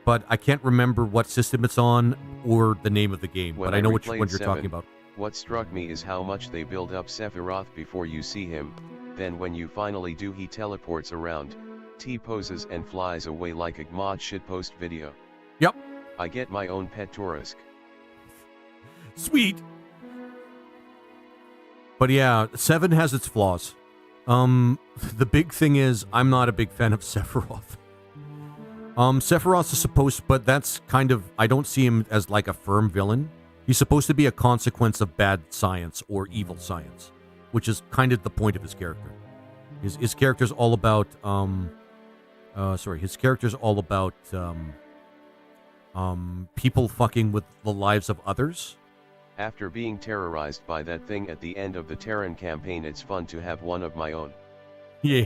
[SPEAKER 1] But I can't remember what system it's on or the name of the game. But I know which one you're talking about.
[SPEAKER 3] What struck me is how much they build up Sephiroth before you see him. Then when you finally do, he teleports around, T-poses and flies away like a mod shitpost video.
[SPEAKER 1] Yep.
[SPEAKER 3] I get my own pet Taurusk.
[SPEAKER 1] Sweet. But yeah, 7 has its flaws. The big thing is, I'm not a big fan of Sephiroth. Sephiroth is supposed, but that's kind of, I don't see him as like a firm villain. He's supposed to be a consequence of bad science or evil science, which is kind of the point of his character. His character's all about, his character's all about, people fucking with the lives of others.
[SPEAKER 3] After being terrorized by that thing at the end of the Terran campaign, it's fun to have one of my own.
[SPEAKER 1] Yeah.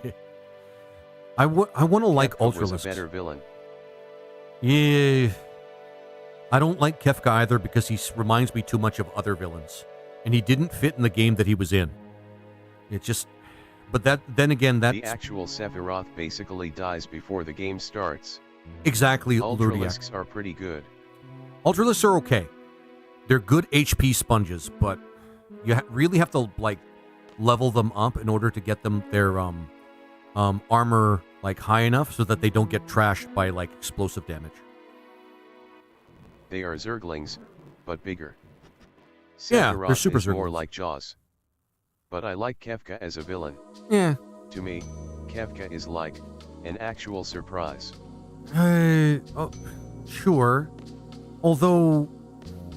[SPEAKER 1] I want to like Ultralisks.
[SPEAKER 3] Was a better villain.
[SPEAKER 1] Yeah. I don't like Kefka either because he reminds me too much of other villains. And he didn't fit in the game that he was in. It just... But then again, that's...
[SPEAKER 3] The actual Sephiroth basically dies before the game starts.
[SPEAKER 1] Exactly,
[SPEAKER 3] Ultralisks are pretty good.
[SPEAKER 1] Ultralisks are okay. They're good HP sponges, but you really have to, like, level them up in order to get them their armor, like, high enough so that they don't get trashed by, like, explosive damage.
[SPEAKER 3] They are Zerglings, but bigger.
[SPEAKER 1] Sephiroth they're super
[SPEAKER 3] is
[SPEAKER 1] Zerglings.
[SPEAKER 3] More like Jaws. But I like Kefka as a villain.
[SPEAKER 1] Yeah.
[SPEAKER 3] To me, Kefka is like an actual surprise.
[SPEAKER 1] Oh, sure. Although,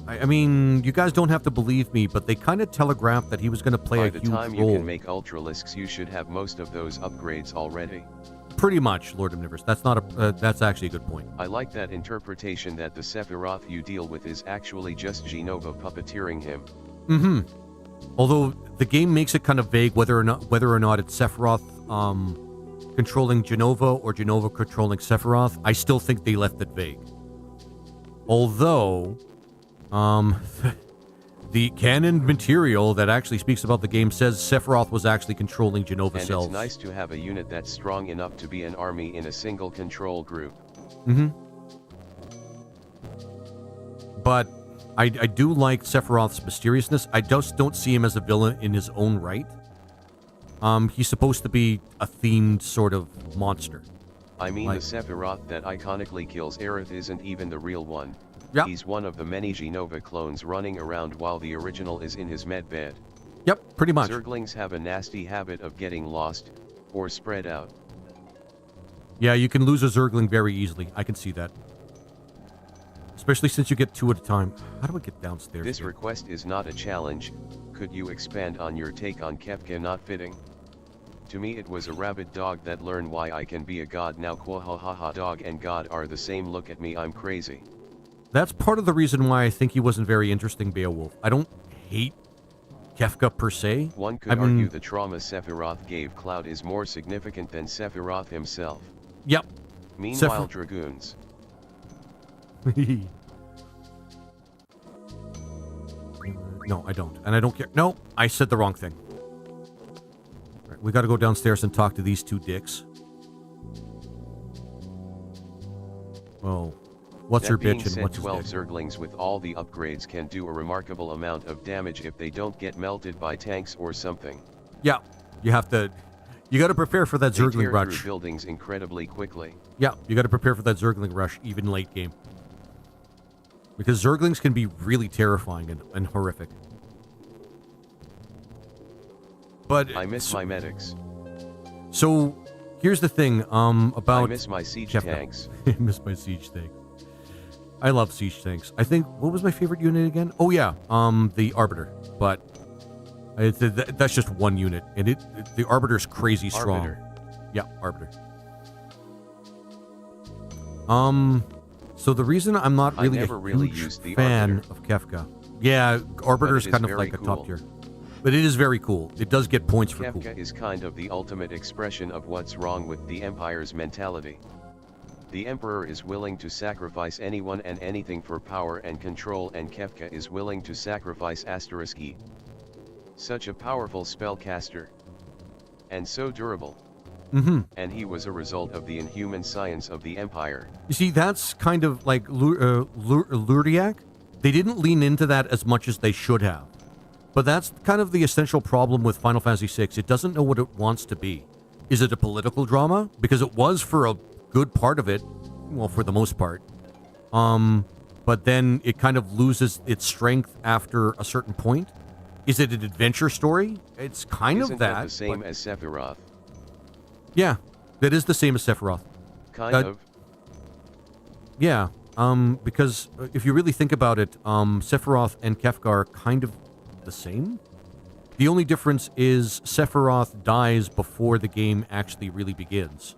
[SPEAKER 1] I mean, you guys don't have to believe me, but they kind of telegraphed that he was going to play a huge role.
[SPEAKER 3] By the time you can make Ultralisks, you should have most of those upgrades already.
[SPEAKER 1] Pretty much, Lord Omnivorous. That's not a. That's actually a good point.
[SPEAKER 3] I like that interpretation that the Sephiroth you deal with is actually just Genova puppeteering him.
[SPEAKER 1] Mm-hmm. Although the game makes it kind of vague whether or not it's Sephiroth controlling Genova or Genova controlling Sephiroth. I still think they left it vague. Although, the canon material that actually speaks about the game says Sephiroth was actually controlling Genova cells.
[SPEAKER 3] And it's nice to have a unit that's strong enough to be an army in a single control group.
[SPEAKER 1] Mm-hmm. But I do like Sephiroth's mysteriousness. I just don't see him as a villain in his own right. He's supposed to be a themed sort of monster.
[SPEAKER 3] I mean, the Sephiroth that iconically kills Aerith isn't even the real one.
[SPEAKER 1] Yep.
[SPEAKER 3] He's one of the many Genova clones running around while the original is in his medbed.
[SPEAKER 1] Yep, pretty much.
[SPEAKER 3] Zerglings have a nasty habit of getting lost, or spread out.
[SPEAKER 1] Yeah, you can lose a Zergling very easily. I can see that. Especially since you get 2 at a time. How do I get downstairs?
[SPEAKER 3] This request is not a challenge. Could you expand on your take on Kefka not fitting? To me it was a rabid dog that learned why I can be a god now. Quahahaha, dog and god are the same. Look at me, I'm crazy.
[SPEAKER 1] That's part of the reason why I think he wasn't very interesting, Beowulf. I don't hate Kefka per se.
[SPEAKER 3] One could argue the trauma Sephiroth gave Cloud is more significant than Sephiroth himself.
[SPEAKER 1] Yep.
[SPEAKER 3] Meanwhile, Dragoons.
[SPEAKER 1] No, I don't. And I don't care. No, I said the wrong thing. Right, we got to go downstairs and talk to these 2 dicks. Well, what's your bitch and what's his
[SPEAKER 3] 12
[SPEAKER 1] dick?
[SPEAKER 3] Zerglings with all the upgrades can do a remarkable amount of damage if they don't get melted by tanks or something.
[SPEAKER 1] Yeah, you have to... You got to prepare for that Zergling
[SPEAKER 3] they tear
[SPEAKER 1] rush.
[SPEAKER 3] Through buildings incredibly quickly.
[SPEAKER 1] Yeah, you got to prepare for that Zergling rush, even late game. Because Zerglings can be really terrifying and horrific. But
[SPEAKER 3] I miss my medics.
[SPEAKER 1] So, here's the thing, about...
[SPEAKER 3] I miss my siege tanks.
[SPEAKER 1] I miss my siege tank. I love siege tanks. I think, what was my favorite unit again? Oh yeah, the Arbiter. But that's just one unit, and the Arbiter's crazy strong.
[SPEAKER 3] Arbiter.
[SPEAKER 1] Yeah, Arbiter. So the reason I'm not really a huge fan of Kefka. Yeah, Arbiter's kind of like a top tier. But it is very cool. It does get points for cool.
[SPEAKER 3] Kefka is kind of the ultimate expression of what's wrong with the Empire's mentality. The Emperor is willing to sacrifice anyone and anything for power and control, and Kefka is willing to sacrifice *E. Such a powerful spellcaster. And so durable.
[SPEAKER 1] Mm-hmm.
[SPEAKER 3] And he was a result of the inhuman science of the Empire.
[SPEAKER 1] You see, that's kind of like Luriak. They didn't lean into that as much as they should have. But that's kind of the essential problem with Final Fantasy VI. It doesn't know what it wants to be. Is it a political drama? Because it was for a good part of it. Well, for the most part. But then it kind of loses its strength after a certain point. Is it an adventure story? It's kind
[SPEAKER 3] Isn't
[SPEAKER 1] of that.
[SPEAKER 3] That the same as Sephiroth?
[SPEAKER 1] Yeah, that is the same as Sephiroth.
[SPEAKER 3] Kind of.
[SPEAKER 1] Yeah, because if you really think about it, Sephiroth and Kefka are kind of the same. The only difference is Sephiroth dies before the game actually really begins.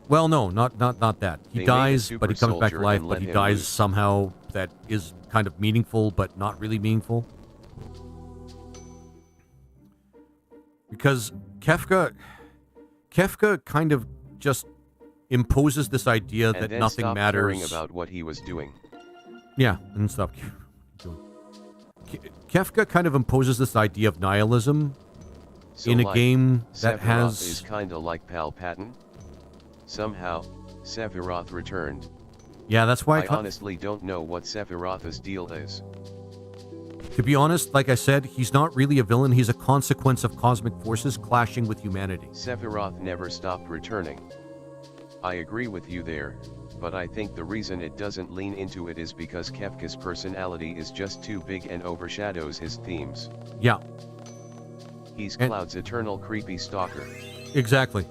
[SPEAKER 1] Well, no, not that. He dies, but he comes back to life, but he dies somehow that is kind of meaningful, but not really meaningful. Because Kefka kind of just imposes this idea that nothing matters.
[SPEAKER 3] Caring about what he was doing.
[SPEAKER 1] Yeah, and stop doing. Kefka kind of imposes this idea of nihilism in a game that
[SPEAKER 3] Sephiroth is kind of like Palpatine. Somehow, Sephiroth returned.
[SPEAKER 1] Yeah, that's why
[SPEAKER 3] I honestly don't know what Sephiroth's deal is.
[SPEAKER 1] To be honest, like I said, he's not really a villain. He's a consequence of cosmic forces clashing with humanity.
[SPEAKER 3] Sephiroth never stopped returning. I agree with you there, but I think the reason it doesn't lean into it is because Kefka's personality is just too big and overshadows his themes.
[SPEAKER 1] Yeah.
[SPEAKER 3] He's Cloud's eternal creepy stalker.
[SPEAKER 1] Exactly.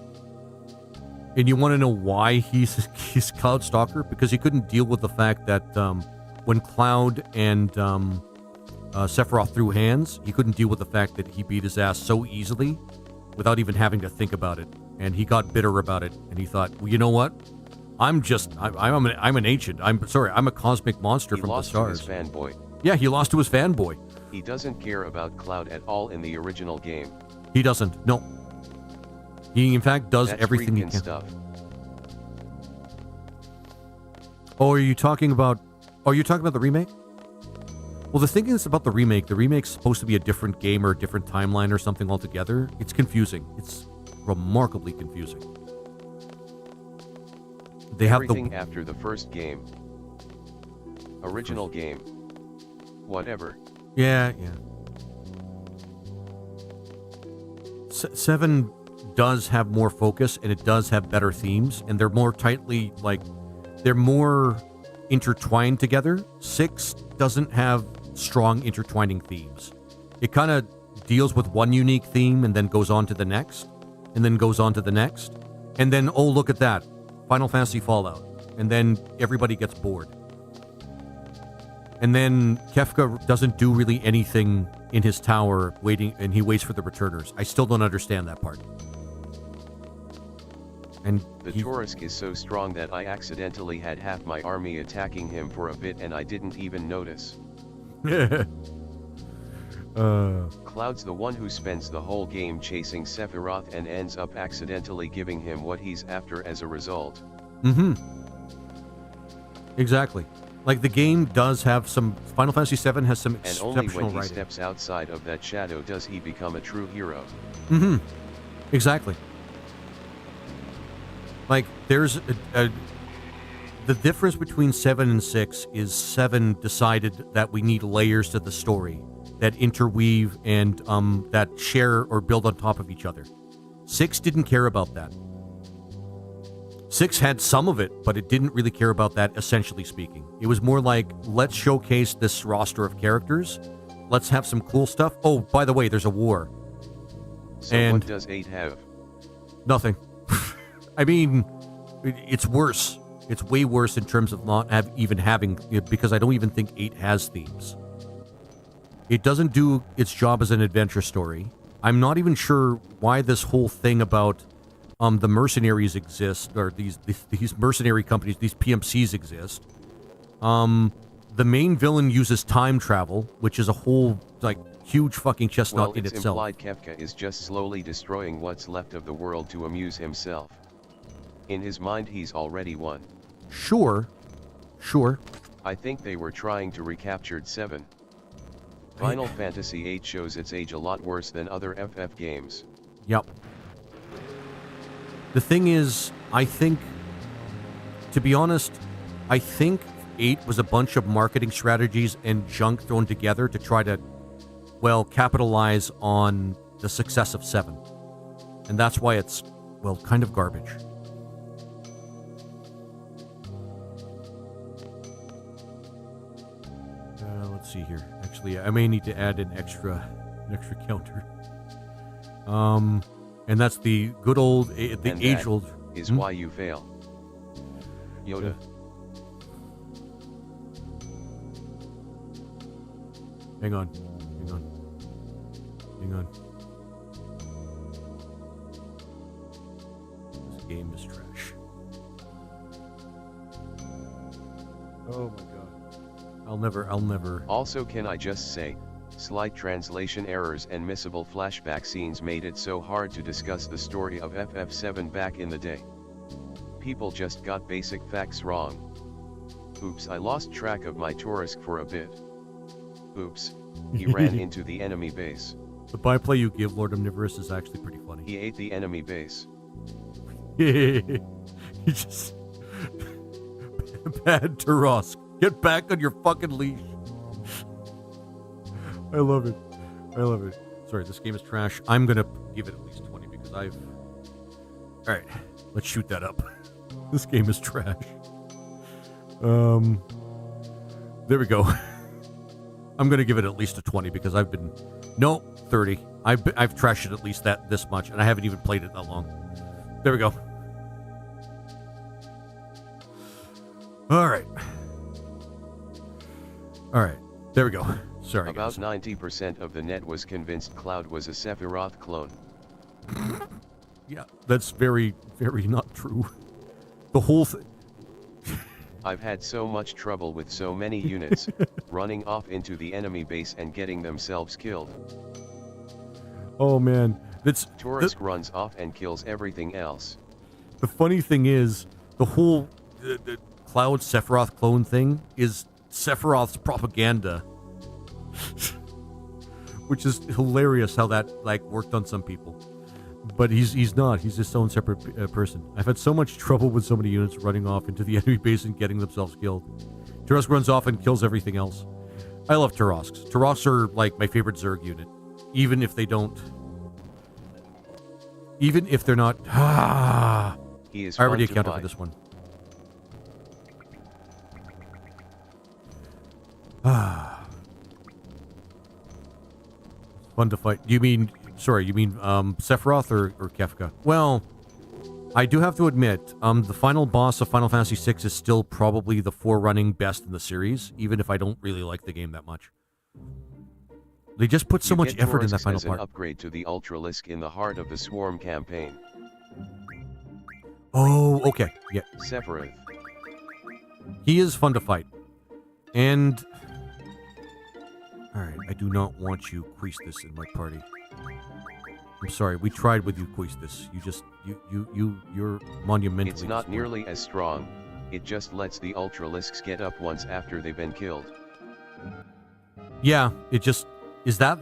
[SPEAKER 1] And you want to know why he's Cloud's stalker? Because he couldn't deal with the fact that when Cloud and Sephiroth threw hands, he couldn't deal with the fact that he beat his ass so easily without even having to think about it. And he got bitter about it. And he thought, well, you know what? I'm an ancient. I'm a cosmic monster from the stars.
[SPEAKER 3] He lost to his fanboy.
[SPEAKER 1] Yeah, he lost to his fanboy.
[SPEAKER 3] He doesn't care about Cloud at all in the original game.
[SPEAKER 1] He doesn't. No. He, in fact, does everything he can.
[SPEAKER 3] Stuff.
[SPEAKER 1] Oh, are you talking about the remake? Well, the thing is about the remake's supposed to be a different game or a different timeline or something altogether. It's confusing. It's remarkably confusing. They
[SPEAKER 3] everything have after the first game. Original game. Whatever.
[SPEAKER 1] Yeah. 7 does have more focus, and it does have better themes, and they're more tightly, they're more intertwined together. 6 doesn't have strong intertwining themes. It kind of deals with one unique theme and then goes on to the next, and then goes on to the next, and then, oh, look at that, Final Fantasy Fallout, and then everybody gets bored. And then Kefka doesn't do really anything in his tower, waiting, and he waits for the returners. I still don't understand that part. And
[SPEAKER 3] the Taurus is so strong that I accidentally had half my army attacking him for a bit and I didn't even notice. Cloud's the one who spends the whole game chasing Sephiroth and ends up accidentally giving him what he's after as a result.
[SPEAKER 1] Mm-hmm. Exactly. Like, the game does have some... Final Fantasy VII has some exceptional writing.
[SPEAKER 3] And only when he steps outside of that shadow does he become a true hero.
[SPEAKER 1] Mm-hmm. Exactly. Like, there's the difference between 7 and 6 is 7 decided that we need layers to the story that interweave and that share or build on top of each other. 6 didn't care about that. 6 had some of it, but it didn't really care about that, essentially speaking. It was more like, let's showcase this roster of characters. Let's have some cool stuff. Oh, by the way, there's a war.
[SPEAKER 3] So
[SPEAKER 1] and
[SPEAKER 3] what does 8 have?
[SPEAKER 1] Nothing. I mean, it's worse. It's way worse in terms of not even having, because I don't even think 8 has themes. It doesn't do its job as an adventure story. I'm not even sure why this whole thing about the mercenaries exist, or these mercenary companies, these PMCs exist. The main villain uses time travel, which is a whole, like, huge fucking chestnut in itself.
[SPEAKER 3] Well, it's implied Kefka is just slowly destroying what's left of the world to amuse himself. In his mind he's already won.
[SPEAKER 1] Sure.
[SPEAKER 3] I think they were trying to recapture 7. Final Fantasy VIII shows its age a lot worse than other FF games.
[SPEAKER 1] Yep. The thing is, I think, to be honest, I think 8 was a bunch of marketing strategies and junk thrown together to try to, well, capitalize on the success of 7. And that's why it's, well, kind of garbage. Let's see here. Actually, I may need to add an extra counter. And that's the good old, the age-old...
[SPEAKER 3] is why you fail. Yoda.
[SPEAKER 1] Hang on. This game is trash. Oh my god. I'll never...
[SPEAKER 3] Also, can I just say, slight translation errors and missable flashback scenes made it so hard to discuss the story of FF7 back in the day. People just got basic facts wrong. Oops, I lost track of my Taurus for a bit. Oops, he ran into the enemy base.
[SPEAKER 1] The byplay you give Lord Omnivorous is actually pretty funny.
[SPEAKER 3] He ate the enemy base.
[SPEAKER 1] He just... Bad Taurus. Get back on your fucking leash. I love it. Sorry, this game is trash. I'm going to give it at least 20 because I've... Alright, let's shoot that up. This game is trash. There we go. I'm going to give it at least a 20 because I've been... No, 30. I've trashed it at least this much, and I haven't even played it that long. There we go. Alright, there we go. Sorry,
[SPEAKER 3] About
[SPEAKER 1] guys.
[SPEAKER 3] 90% of the net was convinced Cloud was a Sephiroth clone.
[SPEAKER 1] Yeah, that's very, very not true. The whole thing...
[SPEAKER 3] I've had so much trouble with so many units, running off into the enemy base and getting themselves killed.
[SPEAKER 1] Oh man,
[SPEAKER 3] Taurus runs off and kills everything else.
[SPEAKER 1] The funny thing is, the whole the Cloud Sephiroth clone thing is Sephiroth's propaganda. Which is hilarious how that worked on some people. But he's not. He's his own separate person. I've had so much trouble with so many units running off into the enemy base and getting themselves killed. Turosk runs off and kills everything else. I love Turosks. Turosks are like my favorite Zerg unit. Even if they don't... Even if they're not...
[SPEAKER 3] He is
[SPEAKER 1] I already
[SPEAKER 3] fun to
[SPEAKER 1] accounted
[SPEAKER 3] fight.
[SPEAKER 1] for this one. Fun to fight. You mean Sephiroth or Kefka? Well, I do have to admit, the final boss of Final Fantasy VI is still probably the forerunning best in the series, even if I don't really like the game that much. They just put so much effort in that final part.
[SPEAKER 3] An upgrade to the Ultralisk in the heart of the Swarm campaign.
[SPEAKER 1] Oh, okay. Yeah.
[SPEAKER 3] Sephiroth.
[SPEAKER 1] He is fun to fight. And... Alright, I do not want you, Queestus, in my party. I'm sorry, we tried with you, Queestus. You're monumentally...
[SPEAKER 3] It's not nearly as strong, it just lets the Ultralisks get up once after they've been killed.
[SPEAKER 1] Yeah, it just... Is that...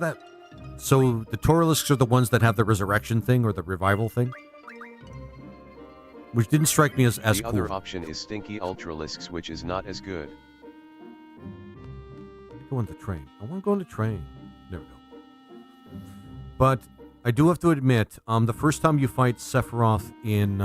[SPEAKER 1] So, the Tauralisks are the ones that have the resurrection thing, or the revival thing? Which didn't strike me as cool.
[SPEAKER 3] The other option is Stinky Ultralisks, which is not as good.
[SPEAKER 1] Go on the train. I want to go on the train. There we go. But I do have to admit, the first time you fight Sephiroth in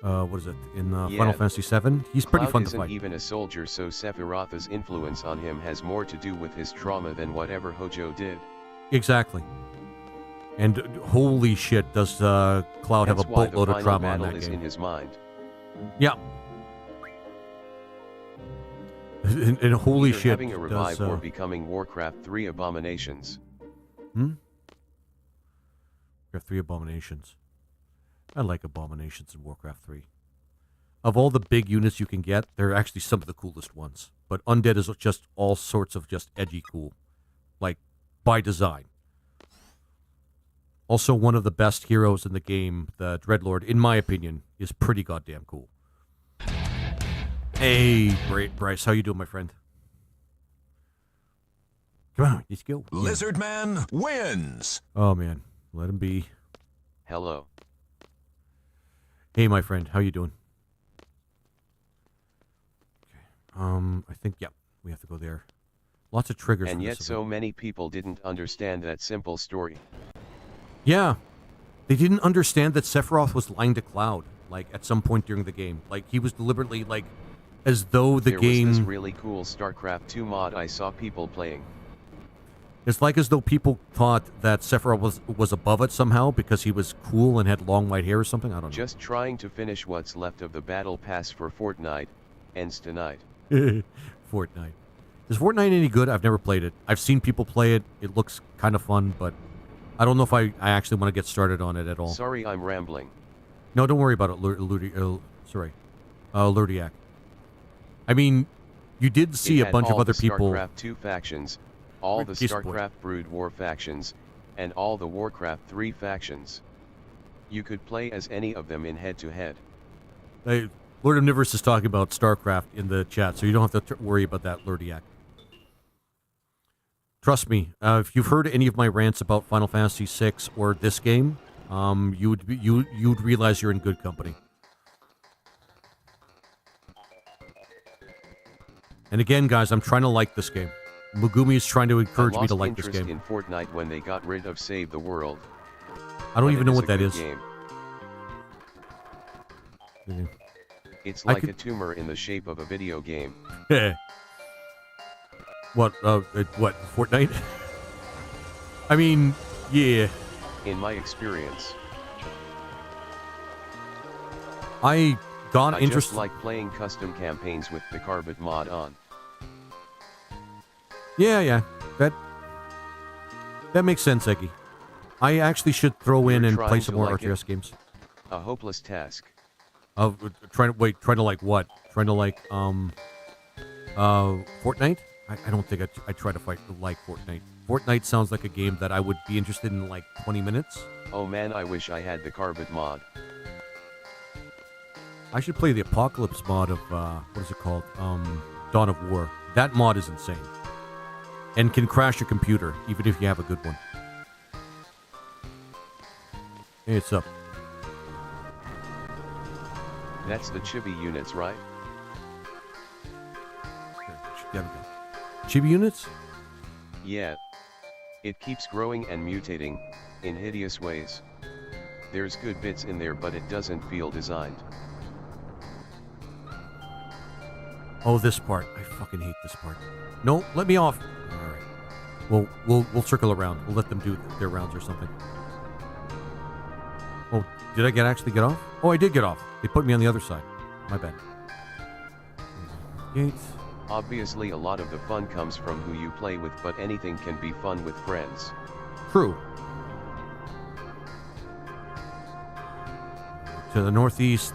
[SPEAKER 1] what is it? In Final Fantasy VII, he's pretty
[SPEAKER 3] Cloud
[SPEAKER 1] fun to
[SPEAKER 3] isn't
[SPEAKER 1] fight.
[SPEAKER 3] even a soldier, so Sephiroth's influence on him has more to do with his trauma than whatever Hojo did.
[SPEAKER 1] Exactly. And holy shit, does Cloud have a boatload of trauma on that
[SPEAKER 3] is
[SPEAKER 1] game.
[SPEAKER 3] in his mind.
[SPEAKER 1] Yeah. And holy
[SPEAKER 3] Either
[SPEAKER 1] shit.
[SPEAKER 3] having a revive or becoming Warcraft 3 abominations.
[SPEAKER 1] We have 3 abominations. I like abominations in Warcraft 3. Of all the big units you can get, they're actually some of the coolest ones. But undead is just all sorts of just edgy cool. Like, by design. Also, one of the best heroes in the game, the Dreadlord, in my opinion, is pretty goddamn cool. Hey, Bryce, how you doing, my friend? Come on, let's go.
[SPEAKER 2] Lizard Man wins.
[SPEAKER 1] Oh, man. Let him be.
[SPEAKER 3] Hello.
[SPEAKER 1] Hey, my friend, how you doing? Okay. I think, yeah, we have to go there. Lots of triggers.
[SPEAKER 3] And yet so many people didn't understand that simple story.
[SPEAKER 1] Yeah. They didn't understand that Sephiroth was lying to Cloud, like, at some point during the game. Like, he was deliberately, like, as though the game...
[SPEAKER 3] There was this really cool StarCraft 2 mod I saw people playing.
[SPEAKER 1] It's like as though people thought that Sephiroth was above it somehow because he was cool and had long white hair or something. I don't know.
[SPEAKER 3] Just trying to finish what's left of the battle pass for Fortnite. Ends tonight.
[SPEAKER 1] Fortnite. Is Fortnite any good? I've never played it. I've seen people play it. It looks kind of fun, but I don't know if I actually want to get started on it at all.
[SPEAKER 3] Sorry, I'm rambling.
[SPEAKER 1] No, don't worry about it, Lurdiak. I mean, you did see a bunch of other people...
[SPEAKER 3] StarCraft 2 factions, all the StarCraft Brood War factions, and all the Warcraft 3 factions. You could play as any of them in head-to-head.
[SPEAKER 1] Lord Omnivorous is talking about StarCraft in the chat, so you don't have to worry about that, Lurdiak. Trust me, if you've heard any of my rants about Final Fantasy VI or this game, you'd realize you're in good company. And again, guys, I'm trying to like this game. Megumi is trying to encourage me to like this game.
[SPEAKER 3] I lost interest in Fortnite when they got rid of Save the World.
[SPEAKER 1] I don't even know what that is.
[SPEAKER 3] Game. It's like a tumor in the shape of a video game.
[SPEAKER 1] What, Fortnite? I mean, yeah.
[SPEAKER 3] In my experience.
[SPEAKER 1] I
[SPEAKER 3] just like playing custom campaigns with the Carbot mod on.
[SPEAKER 1] Yeah. That makes sense, Eggy. I actually should throw in and play some more RTS games.
[SPEAKER 3] A hopeless task.
[SPEAKER 1] Trying to like what? Trying to like Fortnite? I don't think I try to like Fortnite. Fortnite sounds like a game that I would be interested in like 20 minutes.
[SPEAKER 3] Oh man, I wish I had the Carbot mod.
[SPEAKER 1] I should play the Apocalypse mod of, what is it called? Dawn of War. That mod is insane. And can crash your computer, even if you have a good one. Hey, it's up.
[SPEAKER 3] That's the chibi units, right?
[SPEAKER 1] There we go. Chibi units?
[SPEAKER 3] Yeah. It keeps growing and mutating, in hideous ways. There's good bits in there, but it doesn't feel designed.
[SPEAKER 1] Oh, this part. I fucking hate this part. No, let me off. All right. We'll circle around. We'll let them do their rounds or something. Oh, did I actually get off? Oh, I did get off. They put me on the other side. My bad. Gates.
[SPEAKER 3] Obviously, a lot of the fun comes from who you play with, but anything can be fun with friends.
[SPEAKER 1] True. To the northeast.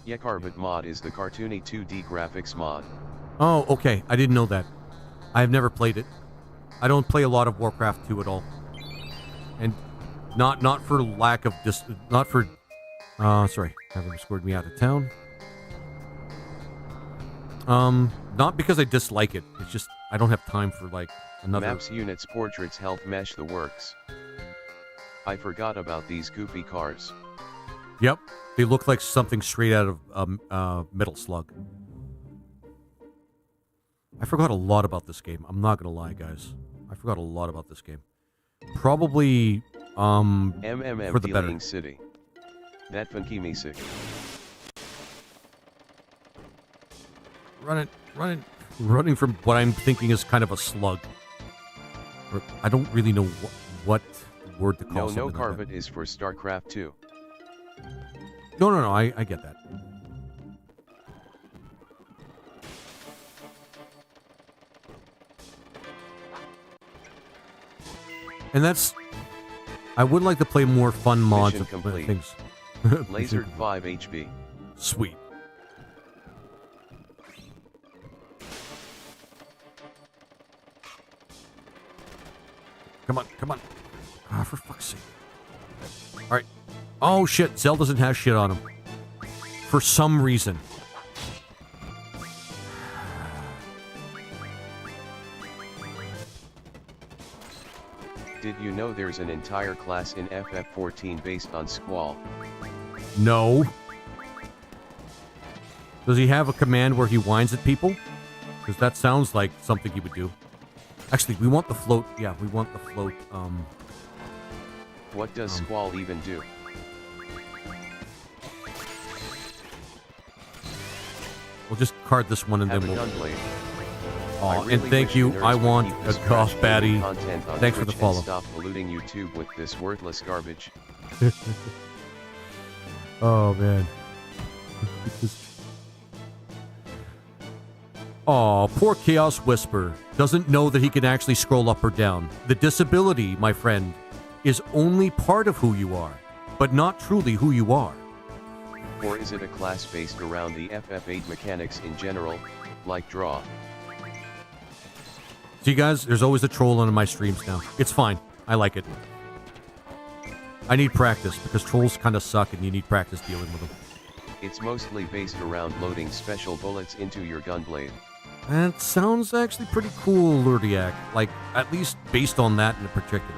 [SPEAKER 3] Yeah, Carbot mod is the cartoony 2D graphics mod.
[SPEAKER 1] Oh, okay. I didn't know that. I have never played it. I don't play a lot of Warcraft 2 at all. And not for lack of sorry, having escorted me out of town. Not because I dislike it. It's just I don't have time for like another.
[SPEAKER 3] Maps, units, portraits, health, mesh, the works. I forgot about these goofy cars.
[SPEAKER 1] Yep, they look like something straight out of Metal Slug. I forgot a lot about this game. I'm not gonna lie, guys. I forgot a lot about this game. Probably for the better.
[SPEAKER 3] City. That funky music.
[SPEAKER 1] Run it, run it. Running from what I'm thinking is kind of a slug. Or, I don't really know what word to call
[SPEAKER 3] No,
[SPEAKER 1] something
[SPEAKER 3] no
[SPEAKER 1] like
[SPEAKER 3] carpet
[SPEAKER 1] that.
[SPEAKER 3] is for StarCraft 2.
[SPEAKER 1] No, I get that. And that's... I would like to play more fun mods
[SPEAKER 3] Mission
[SPEAKER 1] of
[SPEAKER 3] complete.
[SPEAKER 1] things.
[SPEAKER 3] Lasered 5 HB.
[SPEAKER 1] Sweet. Come on, come on. Ah, for fuck's sake. Alright. Oh, shit. Zell doesn't have shit on him. For some reason.
[SPEAKER 3] Did you know there's an entire class in FF14 based on Squall?
[SPEAKER 1] No. Does he have a command where he whines at people? Because that sounds like something he would do. Actually, we want the float. Yeah, we want the float.
[SPEAKER 3] What does Squall even do?
[SPEAKER 1] We'll just card this one and
[SPEAKER 3] Have
[SPEAKER 1] then
[SPEAKER 3] a
[SPEAKER 1] we'll...
[SPEAKER 3] gunblade.
[SPEAKER 1] Oh,
[SPEAKER 3] I
[SPEAKER 1] and
[SPEAKER 3] really
[SPEAKER 1] thank
[SPEAKER 3] wish
[SPEAKER 1] you.
[SPEAKER 3] the nerds
[SPEAKER 1] I
[SPEAKER 3] would
[SPEAKER 1] want
[SPEAKER 3] keep
[SPEAKER 1] a
[SPEAKER 3] this
[SPEAKER 1] golf
[SPEAKER 3] trash
[SPEAKER 1] baddie.
[SPEAKER 3] content on
[SPEAKER 1] Thanks for the
[SPEAKER 3] Twitch
[SPEAKER 1] follow.
[SPEAKER 3] and stop polluting YouTube with this worthless garbage.
[SPEAKER 1] Oh, man. Oh, poor Chaos Whisper doesn't know that he can actually scroll up or down. The disability, my friend, is only part of who you are, but not truly who you are.
[SPEAKER 3] Or is it a class based around the FF8 mechanics in general, like draw?
[SPEAKER 1] See, guys, there's always a troll on my streams now. It's fine. I like it. I need practice, because trolls kind of suck and you need practice dealing with them.
[SPEAKER 3] It's mostly based around loading special bullets into your gunblade.
[SPEAKER 1] That sounds actually pretty cool, Lurdiak. Like, at least based on that in particular.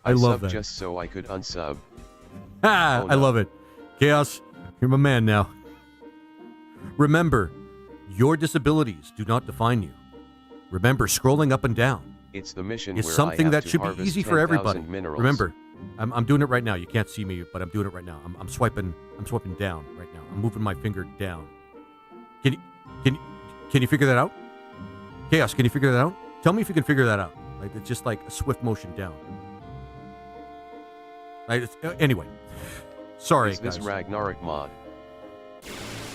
[SPEAKER 1] I love
[SPEAKER 3] subbed
[SPEAKER 1] that.
[SPEAKER 3] just so I could unsub.
[SPEAKER 1] Ah,
[SPEAKER 3] Oh,
[SPEAKER 1] I
[SPEAKER 3] no.
[SPEAKER 1] love it. Chaos, you're my man now. Remember, your disabilities do not define you. Remember, scrolling up and down
[SPEAKER 3] It's the mission
[SPEAKER 1] is
[SPEAKER 3] where I
[SPEAKER 1] something
[SPEAKER 3] have
[SPEAKER 1] that
[SPEAKER 3] to
[SPEAKER 1] should be
[SPEAKER 3] harvest
[SPEAKER 1] easy for
[SPEAKER 3] 10,000
[SPEAKER 1] everybody.
[SPEAKER 3] minerals.
[SPEAKER 1] Remember, I'm doing it right now. You can't see me, but I'm doing it right now. I'm swiping down right now. I'm moving my finger down. Can you figure that out? Chaos, can you figure that out? Tell me if you can figure that out. Like, it's just like a swift motion down. Like, anyway, sorry,
[SPEAKER 3] Is this
[SPEAKER 1] guys.
[SPEAKER 3] Ragnarok mod?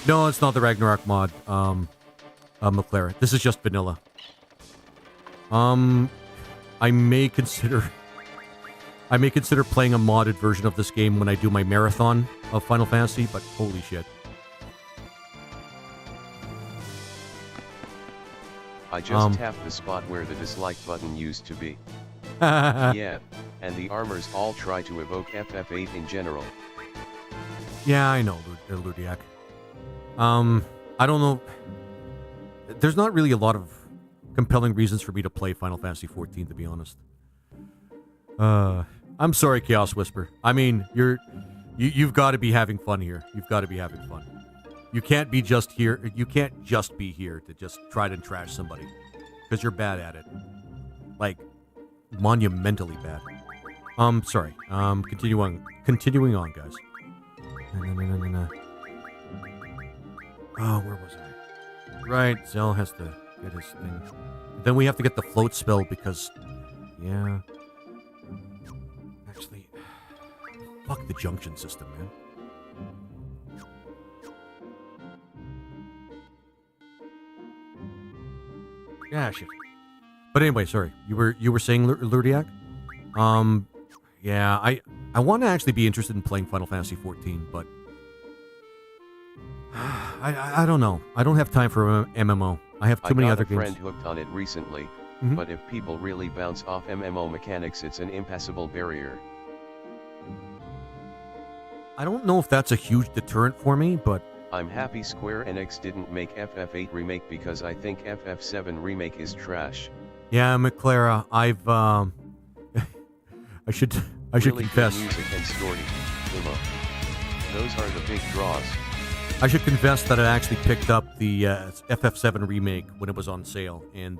[SPEAKER 1] No, it's not the Ragnarok mod, McLaren. This is just vanilla. I may consider playing a modded version of this game when I do my marathon of Final Fantasy, but holy shit.
[SPEAKER 3] I just tapped the spot where the dislike button used to be.
[SPEAKER 1] Yeah,
[SPEAKER 3] Yeah, and the armors all try to evoke FF8 in general.
[SPEAKER 1] I know, Ludiak. I don't know. There's not really a lot of compelling reasons for me to play Final Fantasy XIV, to be honest. I'm sorry, Chaos Whisper. I mean, you've got to be having fun here. You've got to be having fun. You can't be just here. You can't just be here to just try to trash somebody, because you're bad at it. Like, monumentally bad. Sorry. Continuing on, guys. No. Oh, where was I? Right, Zell has to get his thing. Then we have to get the float spell because, yeah. Actually, fuck the junction system, man. Yeah, shit. But anyway, sorry. You were saying, Lurdiak? Yeah, I want to actually be interested in playing Final Fantasy XIV, but I don't know. I don't have time for MMO. I have too many other games.
[SPEAKER 3] I got a friend hooked on it recently, but if people really bounce off MMO mechanics, it's an impassable barrier.
[SPEAKER 1] I don't know if that's a huge deterrent for me, but
[SPEAKER 3] I'm happy Square Enix didn't make FF8 Remake because I think FF7 Remake is trash.
[SPEAKER 1] yeah, McClara, I've I should
[SPEAKER 3] Really
[SPEAKER 1] confess.
[SPEAKER 3] good music and story. Umo. Those are the big draws.
[SPEAKER 1] I should confess that I actually picked up the FF7 remake when it was on sale, and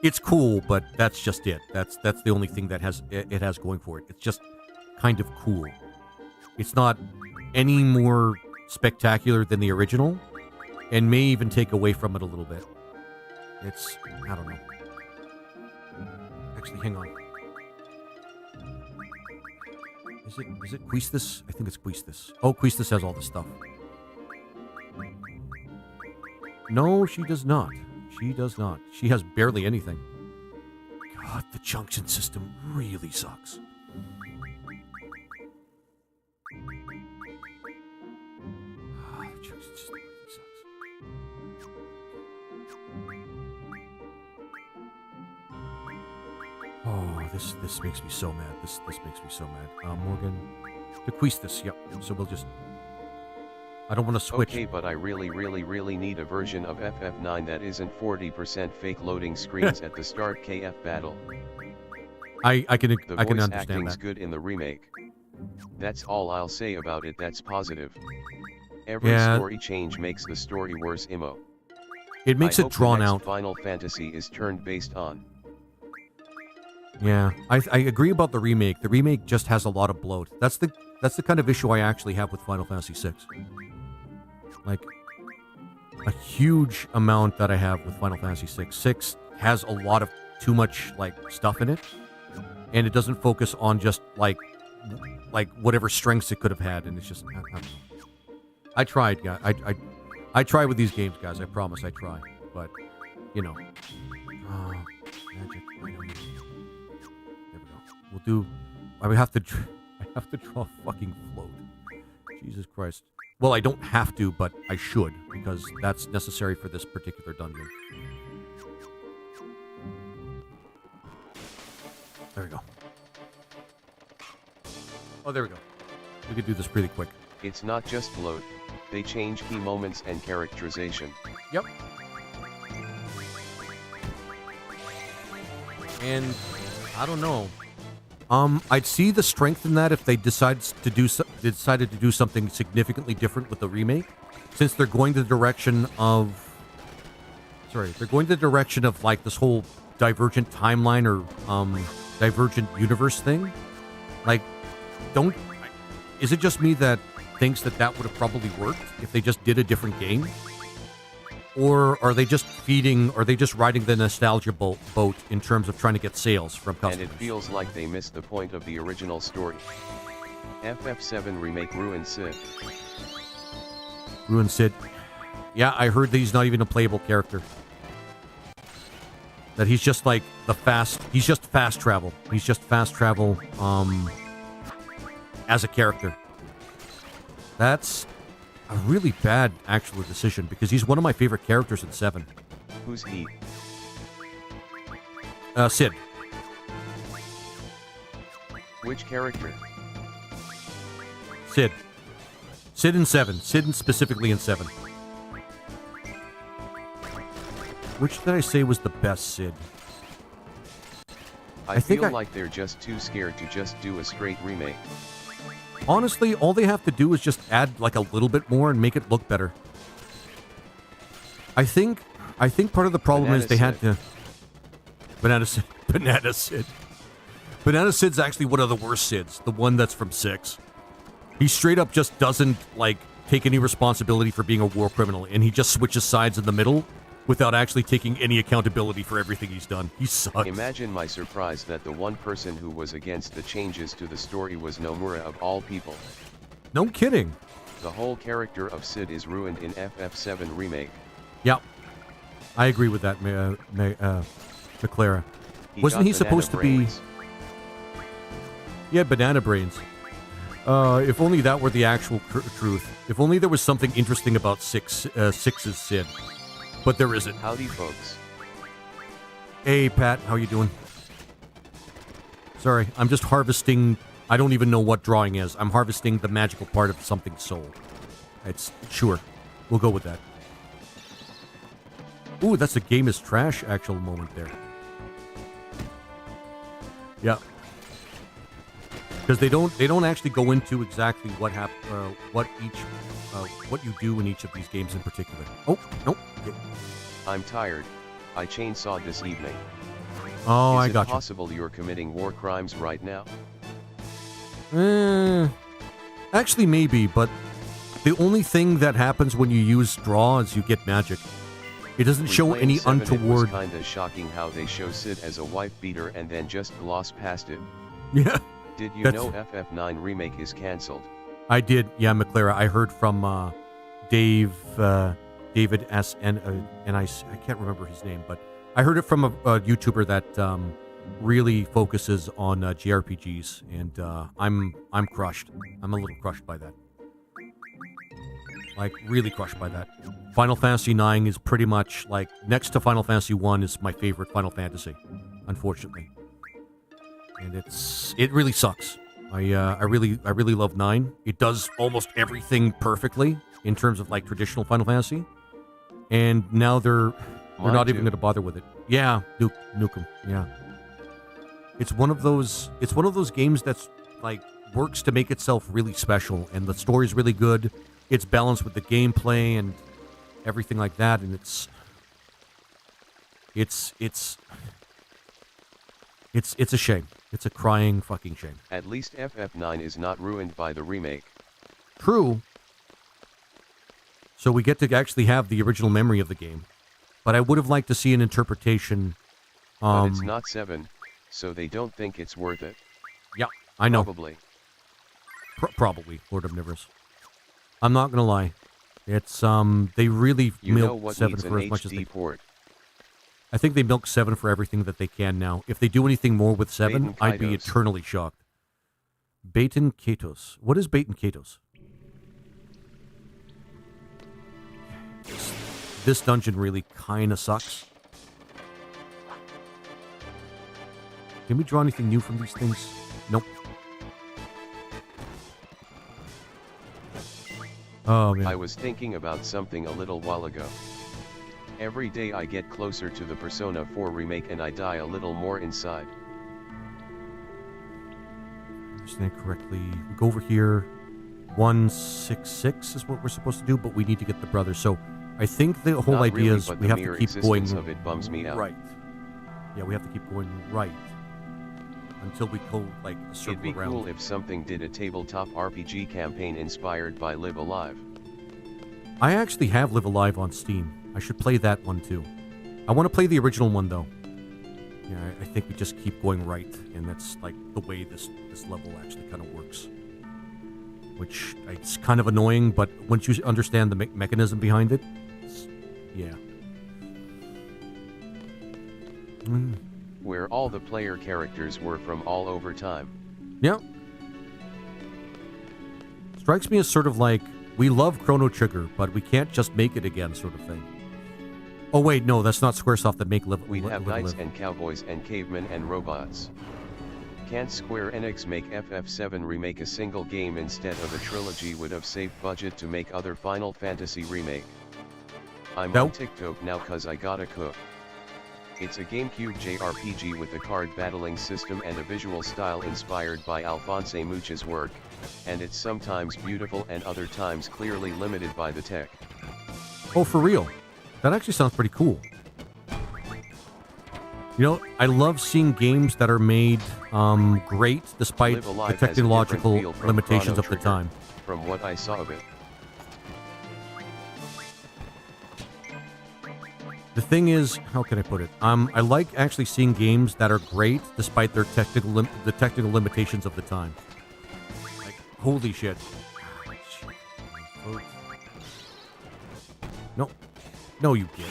[SPEAKER 1] it's cool, but that's just it. That's the only thing that it has going for it. It's just kind of cool. It's not any more spectacular than the original, and may even take away from it a little bit. It's, I don't know. Actually, hang on. Is it Queestus? I think it's Queestus. Oh, Queestus has all this stuff. No, she does not. She does not. She has barely anything. God, the junction system really sucks. The junction system really sucks. Oh, this makes me so mad. This makes me so mad. Morgan, to Queestus. Yep. So we'll just. I don't want to switch.
[SPEAKER 3] Okay, but I really need a version of FF9 that isn't 40% fake loading screens at the start KF battle.
[SPEAKER 1] I can
[SPEAKER 3] The
[SPEAKER 1] I can
[SPEAKER 3] voice
[SPEAKER 1] understand
[SPEAKER 3] acting's
[SPEAKER 1] that.
[SPEAKER 3] good in the remake. That's all I'll say about it. That's positive. Every
[SPEAKER 1] Yeah.
[SPEAKER 3] story change makes the story worse. Imo.
[SPEAKER 1] It makes
[SPEAKER 3] I
[SPEAKER 1] it
[SPEAKER 3] hope the
[SPEAKER 1] drawn
[SPEAKER 3] next
[SPEAKER 1] out.
[SPEAKER 3] Final Fantasy is turned based on.
[SPEAKER 1] Yeah, I agree about the remake. The remake just has a lot of bloat. That's the kind of issue I actually have with Final Fantasy VI. Like, a huge amount that I have with Final Fantasy VI. 6 has a lot of too much, like, stuff in it. And it doesn't focus on just, like whatever strengths it could have had. And it's just, I don't know. I tried, guys. I try with these games, guys. I promise I try. But, you know. Magic item. There we go. We'll do... I have to draw a fucking float. Jesus Christ. Well, I don't have to, but I should, because that's necessary for this particular dungeon. There we go. Oh, there we go. We could do this pretty quick.
[SPEAKER 3] It's not just bloat, they change key moments and characterization.
[SPEAKER 1] Yep. And I don't know. I'd see the strength in that if they decided to do something significantly different with the remake, since they're going the direction of. Sorry, they're going the direction of like this whole divergent timeline or divergent universe thing. Like, is it just me that thinks that would have probably worked if they just did a different game? Or are they just riding the nostalgia boat in terms of trying to get sales from customers?
[SPEAKER 3] And it feels like they missed the point of the original story. FF7 Remake ruined Sid.
[SPEAKER 1] Ruined Sid. Yeah, I heard that he's not even a playable character. That he's just like he's just fast travel. He's just fast travel, as a character. That's a really bad actual decision, because he's one of my favorite characters in 7.
[SPEAKER 3] Who's he?
[SPEAKER 1] Sid.
[SPEAKER 3] Which character?
[SPEAKER 1] Sid. Sid in 7. Sid specifically in 7. Which did I say was the best Sid?
[SPEAKER 3] I feel like they're just too scared to just do a straight remake.
[SPEAKER 1] Honestly, all they have to do is just add like a little bit more and make it look better. I think part of the problem is they had to... Banana Sid. Banana Sid. Banana Sid's actually one of the worst Sids. The one that's from 6. He straight up just doesn't, like, take any responsibility for being a war criminal, and he just switches sides in the middle without actually taking any accountability for everything he's done. He sucks.
[SPEAKER 3] Imagine my surprise that the one person who was against the changes to the story was Nomura of all people.
[SPEAKER 1] No kidding.
[SPEAKER 3] The whole character of Sid is ruined in FF7 Remake.
[SPEAKER 1] Yep. I agree with that, McClara.
[SPEAKER 3] Wasn't he supposed to be...
[SPEAKER 1] He had banana brains. If only that were the actual truth. If only there was something interesting about Six's Sid. But there isn't.
[SPEAKER 3] Howdy, folks.
[SPEAKER 1] Hey, Pat. How you doing? Sorry, I'm just harvesting... I don't even know what drawing is. I'm harvesting the magical part of something soul. It's... Sure. We'll go with that. Ooh, that's a game is trash actual moment there. Yeah. Because they don't actually go into exactly what what you do in each of these games in particular. Oh, nope.
[SPEAKER 3] I'm tired. I chainsawed this evening.
[SPEAKER 1] Oh, I got
[SPEAKER 3] you. Is it possible you're committing war crimes right now?
[SPEAKER 1] Actually, maybe, but The only thing that happens when you use straw is you get magic. It doesn't show
[SPEAKER 3] Replaying
[SPEAKER 1] any
[SPEAKER 3] 7,
[SPEAKER 1] untoward...
[SPEAKER 3] It was kinda shocking how they show Sid as a wife beater and then just gloss past it.
[SPEAKER 1] Yeah.
[SPEAKER 3] Did you know FF9 Remake is cancelled?
[SPEAKER 1] I did, yeah, McClara. I heard from David S. and I can't remember his name, but I heard it from a YouTuber that really focuses on JRPGs, and I'm crushed. I'm a little crushed by that. Like, really crushed by that. Final Fantasy IX is pretty much, like, next to Final Fantasy I is my favorite Final Fantasy, unfortunately. And it really sucks. I really love 9. It does almost everything perfectly in terms of, like, traditional Final Fantasy. And now they're not even going to bother with it. Yeah, nuke them. Yeah. It's one of those games that's, like, works to make itself really special, and the story's really good. It's balanced with the gameplay and everything like that, and it's a shame. It's a crying fucking shame.
[SPEAKER 3] At least FF9 is not ruined by the remake.
[SPEAKER 1] True. So we get to actually have the original memory of the game. But I would have liked to see an interpretation.
[SPEAKER 3] But it's not 7, so they don't think it's worth it.
[SPEAKER 1] Yeah, I know.
[SPEAKER 3] Probably.
[SPEAKER 1] Probably, Lord of Nivers. I'm not gonna lie. It's they really milk 7 for as much as they
[SPEAKER 3] port.
[SPEAKER 1] I think they milk 7 for everything that they can now. If they do anything more with 7, I'd be eternally shocked. Baton Katos. What is Baton Katos? This dungeon really kind of sucks. Can we draw anything new from these things? Nope. Oh, man.
[SPEAKER 3] I was thinking about something a little while ago. Every day I get closer to the Persona 4 remake and I die a little more inside.
[SPEAKER 1] Understand correctly. We go over here. 166 is what we're supposed to do, but we need to get the brother. So I think the whole idea is we have to keep going
[SPEAKER 3] of it bums me out.
[SPEAKER 1] Right. Yeah, we have to keep going right until we go like a circle
[SPEAKER 3] around. It'd be cool if something did a tabletop RPG campaign inspired by Live Alive.
[SPEAKER 1] I actually have Live Alive on Steam. I should play that one too. I want to play the original one though. Yeah, I think we just keep going right, and that's like the way this level actually kind of works. Which it's kind of annoying, but once you understand the mechanism behind it, yeah.
[SPEAKER 3] Where all the player characters were from all over time.
[SPEAKER 1] Yeah. Strikes me as sort of like, we love Chrono Trigger, but we can't just make it again sort of thing. Oh wait, no, that's not Squaresoft that make Live.
[SPEAKER 3] We'd have knights and cowboys and cavemen and robots. Can't Square Enix make FF7 remake a single game instead of a trilogy? Would have saved budget to make other Final Fantasy remake. I'm on TikTok now cause I gotta cook. It's a GameCube JRPG with a card battling system and a visual style inspired by Alphonse Much's work, and it's sometimes beautiful and other times clearly limited by the tech.
[SPEAKER 1] Oh, for real? That actually sounds pretty cool. You know, I love seeing games that are made great despite the technological limitations of the time.
[SPEAKER 3] From what I saw of it.
[SPEAKER 1] The thing is, how can I put it? I like actually seeing games that are great despite their technical limitations of the time. Like, holy shit. No. No, you get.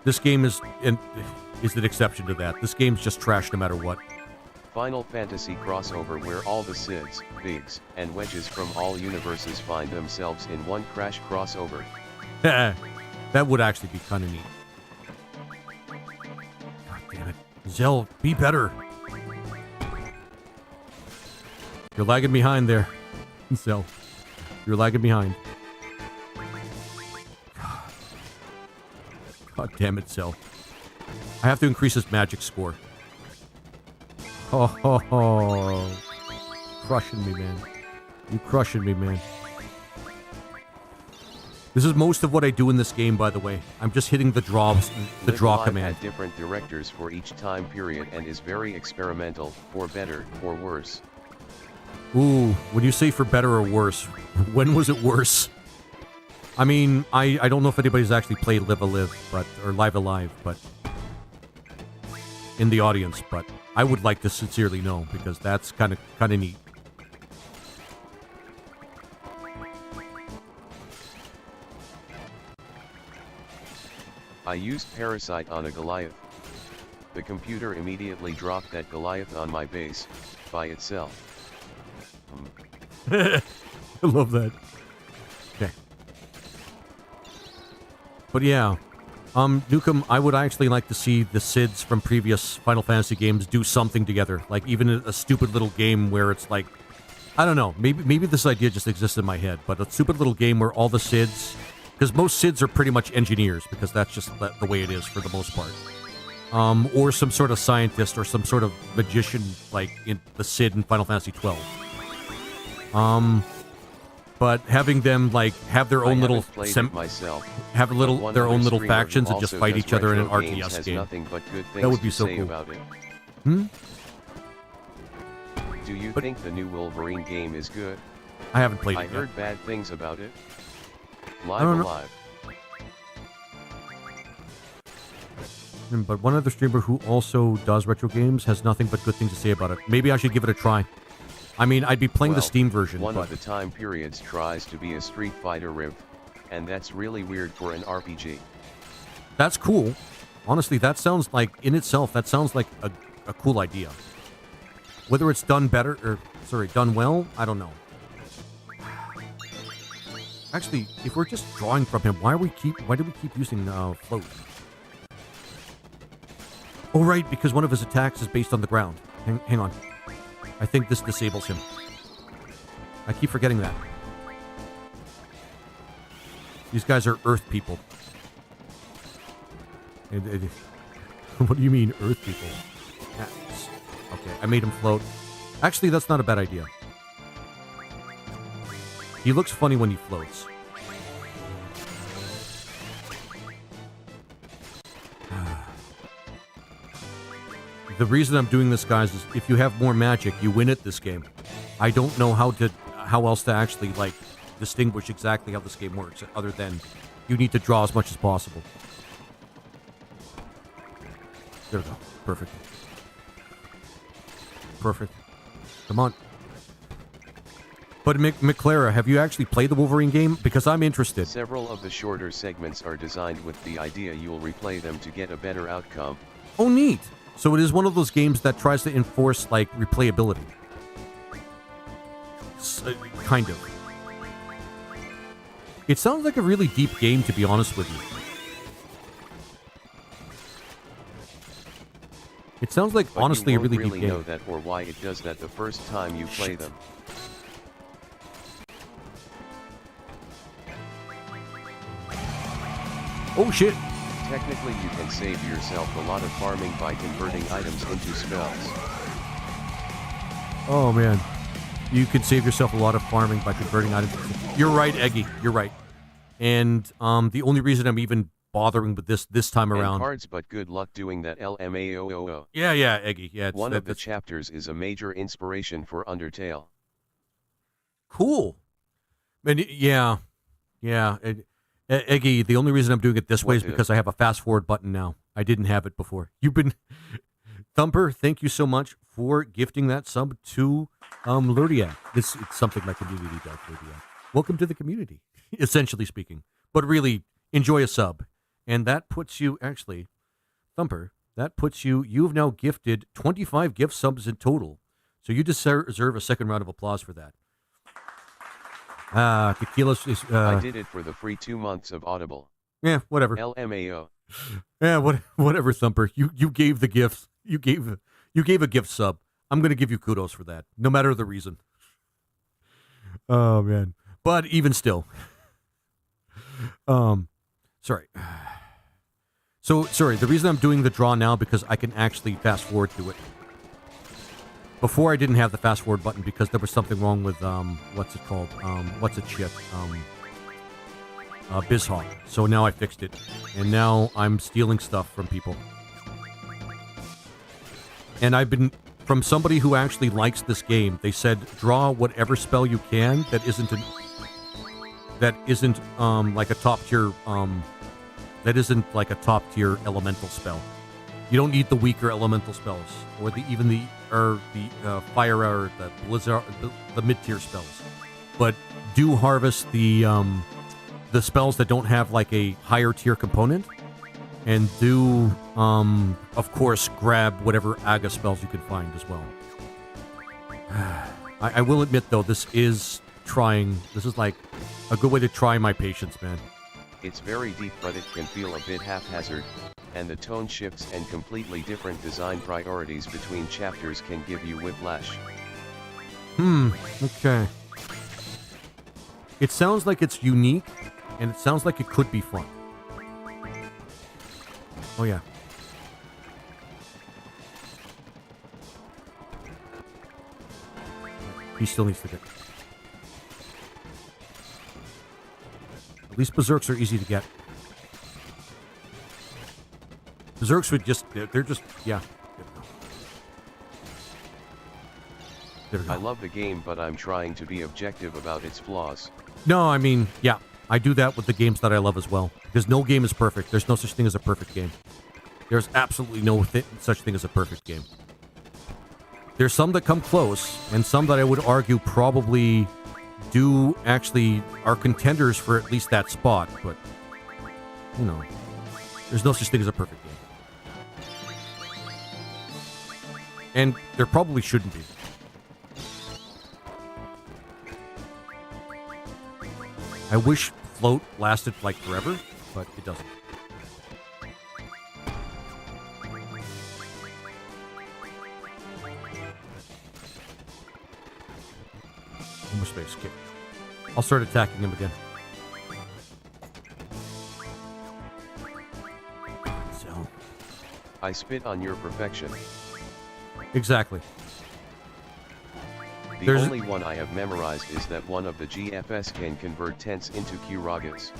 [SPEAKER 1] This game is an exception to that. This game's just trash no matter what.
[SPEAKER 3] Final Fantasy crossover where all the Sids, Bigs, and Wedges from all universes find themselves in one crash crossover.
[SPEAKER 1] That would actually be kind of neat. God damn it. Zell, be better. You're lagging behind there. Zell, you're lagging behind. God damn it, Zell. I have to increase his magic score. Oh, crushing me, man. You crushing me, man. This is most of what I do in this game, by the way. I'm just hitting the draw command.
[SPEAKER 3] Had different directors for each time period and is very experimental, for better, for worse.
[SPEAKER 1] Ooh, when you say for better or worse, when was it worse? I mean, I don't know if anybody's actually played Live Alive, or Live Alive, but in the audience, but I would like to sincerely know because that's kind of neat.
[SPEAKER 3] I used Parasite on a Goliath. The computer immediately dropped that Goliath on my base, by itself.
[SPEAKER 1] I love that. Okay. But yeah, Nukem, I would actually like to see the SIDs from previous Final Fantasy games do something together. Like even a stupid little game where it's like, I don't know, maybe this idea just exists in my head, but a stupid little game where all the SIDs, because most SIDs are pretty much engineers, because that's just the way it is for the most part. Or some sort of scientist or some sort of magician like in the SID in Final Fantasy 12. But having them like have their own little have their own little factions and just fight each other in an RTS game. That would be so cool.
[SPEAKER 3] About it. Do you think the new Wolverine game is good?
[SPEAKER 1] I haven't played it yet.
[SPEAKER 3] I heard bad things about it.
[SPEAKER 1] Live
[SPEAKER 3] Alive.
[SPEAKER 1] But one other streamer who also does retro games has nothing but good things to say about it. Maybe I should give it a try. I mean, I'd be playing the Steam version.
[SPEAKER 3] One of the time periods tries to be a Street Fighter riff, and that's really weird for an RPG.
[SPEAKER 1] That's cool. Honestly, that sounds like, in itself, that sounds like a cool idea. Whether it's done better, or, sorry, done well, I don't know. Actually, if we're just drawing from him, why do we keep using float? Oh, right, because one of his attacks is based on the ground. Hang on. I think this disables him. I keep forgetting that. These guys are Earth people. What do you mean, Earth people? Okay, I made him float. Actually, that's not a bad idea. He looks funny when he floats. The reason I'm doing this, guys, is if you have more magic, you win at this game. I don't know how else to actually, like, distinguish exactly how this game works, other than you need to draw as much as possible. There we go. Perfect. Perfect. Come on. But McClara, have you actually played the Wolverine game? Because I'm interested.
[SPEAKER 3] Several of the shorter segments are designed with the idea you'll replay them to get a better outcome.
[SPEAKER 1] Oh, neat. So it is one of those games that tries to enforce, like, replayability. Kind of. It sounds like a really deep game, to be honest with you. It sounds like,
[SPEAKER 3] but
[SPEAKER 1] honestly,
[SPEAKER 3] you
[SPEAKER 1] a really
[SPEAKER 3] really
[SPEAKER 1] deep game.
[SPEAKER 3] know that or why it does that the first time you play them.
[SPEAKER 1] Oh, shit.
[SPEAKER 3] Technically, you can save yourself a lot of farming by converting items into spells.
[SPEAKER 1] Oh, man. You can save yourself a lot of farming by converting items. You're right, Eggy. You're right. And the only reason I'm even bothering with this time around...
[SPEAKER 3] And cards, but good luck doing that LMAOO.
[SPEAKER 1] Yeah, Eggy. Yeah,
[SPEAKER 3] one of the chapters is a major inspiration for Undertale.
[SPEAKER 1] Cool. And yeah. Eggy, the only reason I'm doing it this way is because I have a fast forward button now. I didn't have it before. You've been... Thumper, thank you so much for gifting that sub to Lurdiak. It's something my community does, Lurdiak. Welcome to the community, essentially speaking. But really, enjoy a sub. And that puts you, actually, Thumper, you've now gifted 25 gift subs in total. So you deserve a second round of applause for that. Tequila is...
[SPEAKER 3] I did it for the free 2 months of Audible.
[SPEAKER 1] Yeah, whatever.
[SPEAKER 3] LMAO.
[SPEAKER 1] Yeah, whatever, Thumper. You gave the gifts. You gave a gift sub. I'm going to give you kudos for that, no matter the reason. Oh, man. But even still. Sorry. So, sorry, the reason I'm doing the draw now because I can actually fast forward to it. Before I didn't have the fast forward button because there was something wrong with, what's it called? What's it shit? BizHawk. So now I fixed it. And now I'm stealing stuff from people. And I've been from somebody who actually likes this game. They said draw whatever spell you can that isn't like a top tier elemental spell. You don't need the weaker elemental spells or the fire or the blizzard, the mid tier spells, but do harvest the spells that don't have like a higher tier component. And do, of course, grab whatever Aga spells you can find as well. I will admit, though, this is trying. This is like a good way to try my patience, man.
[SPEAKER 3] It's very deep, but it can feel a bit haphazard, and the tone shifts and completely different design priorities between chapters can give you whiplash.
[SPEAKER 1] Okay. It sounds like it's unique, and it sounds like it could be fun. Oh, yeah. He still needs to get. At least Berserks are easy to get. Berserks would just, they're just, yeah. There we go.
[SPEAKER 3] I love the game, but I'm trying to be objective about its flaws.
[SPEAKER 1] No, I mean, yeah. I do that with the games that I love as well. Because no game is perfect. There's no such thing as a perfect game. There's absolutely no such thing as a perfect game. There's some that come close, and some that I would argue probably do actually are contenders for at least that spot, but, you know, there's no such thing as a perfect game. And there probably shouldn't be. I wish Float lasted like forever, but it doesn't. More space, kick. I'll start attacking him again. So.
[SPEAKER 3] I spit on your perfection.
[SPEAKER 1] Exactly.
[SPEAKER 3] The only one I have memorized is that one of the GFS can convert tents into Kuragas.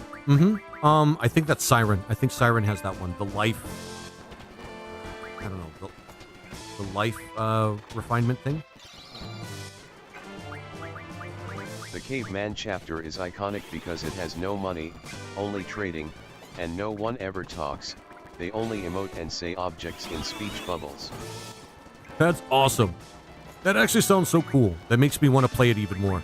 [SPEAKER 1] I think that's Siren. I think Siren has that one. The life... I don't know. The life refinement thing?
[SPEAKER 3] The Caveman chapter is iconic because it has no money, only trading, and no one ever talks. They only emote and say objects in speech bubbles.
[SPEAKER 1] That's awesome. That actually sounds so cool. That makes me want to play it even more.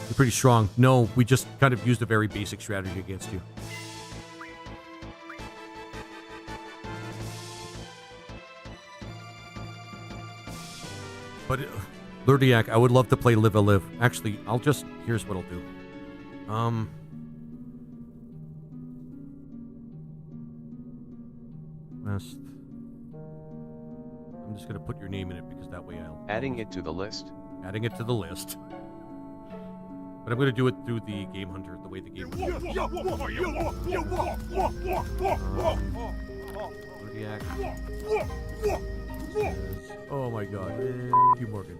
[SPEAKER 1] You're pretty strong. No, we just kind of used a very basic strategy against you. But, Lurdiak, I would love to play Live a Live. Actually, here's what I'll do. West. I'm just gonna put your name in it because that way I'll...
[SPEAKER 3] Adding it to the list.
[SPEAKER 1] Adding it to the list. But I'm gonna do it through the Game Hunter, the way the Game Hunter... Lurdiak. Oh my god. Thank you, Morgan.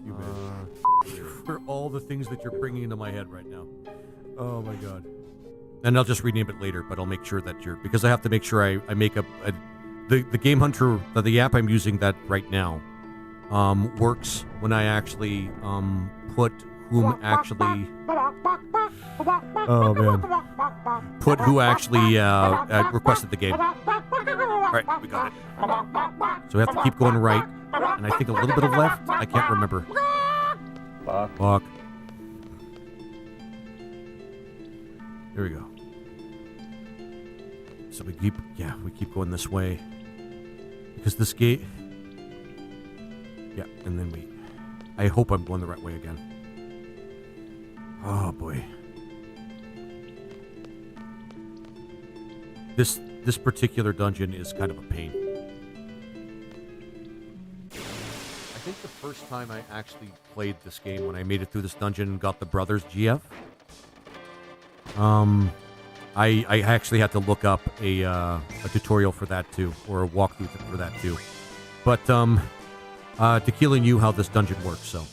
[SPEAKER 1] You man. For all the things that you're bringing into my head right now. Oh my god. And I'll just rename it later, but I'll make sure that because I have to make sure I make the Game Hunter, the app I'm using that right now, works when I actually put whom actually... Oh man. Put who actually requested the game. Alright, we got it. So we have to keep going right, and I think a little bit of left. I can't remember. Fuck. There we go. So we keep going this way. Because this gate... Yeah, and then I hope I'm going the right way again. Oh, boy. This particular dungeon is kind of a pain. I think the first time I actually played this game, when I made it through this dungeon and got the Brothers GF, I actually had to look up a tutorial for that too, or a walkthrough for that too. But Tequila knew how this dungeon works, so.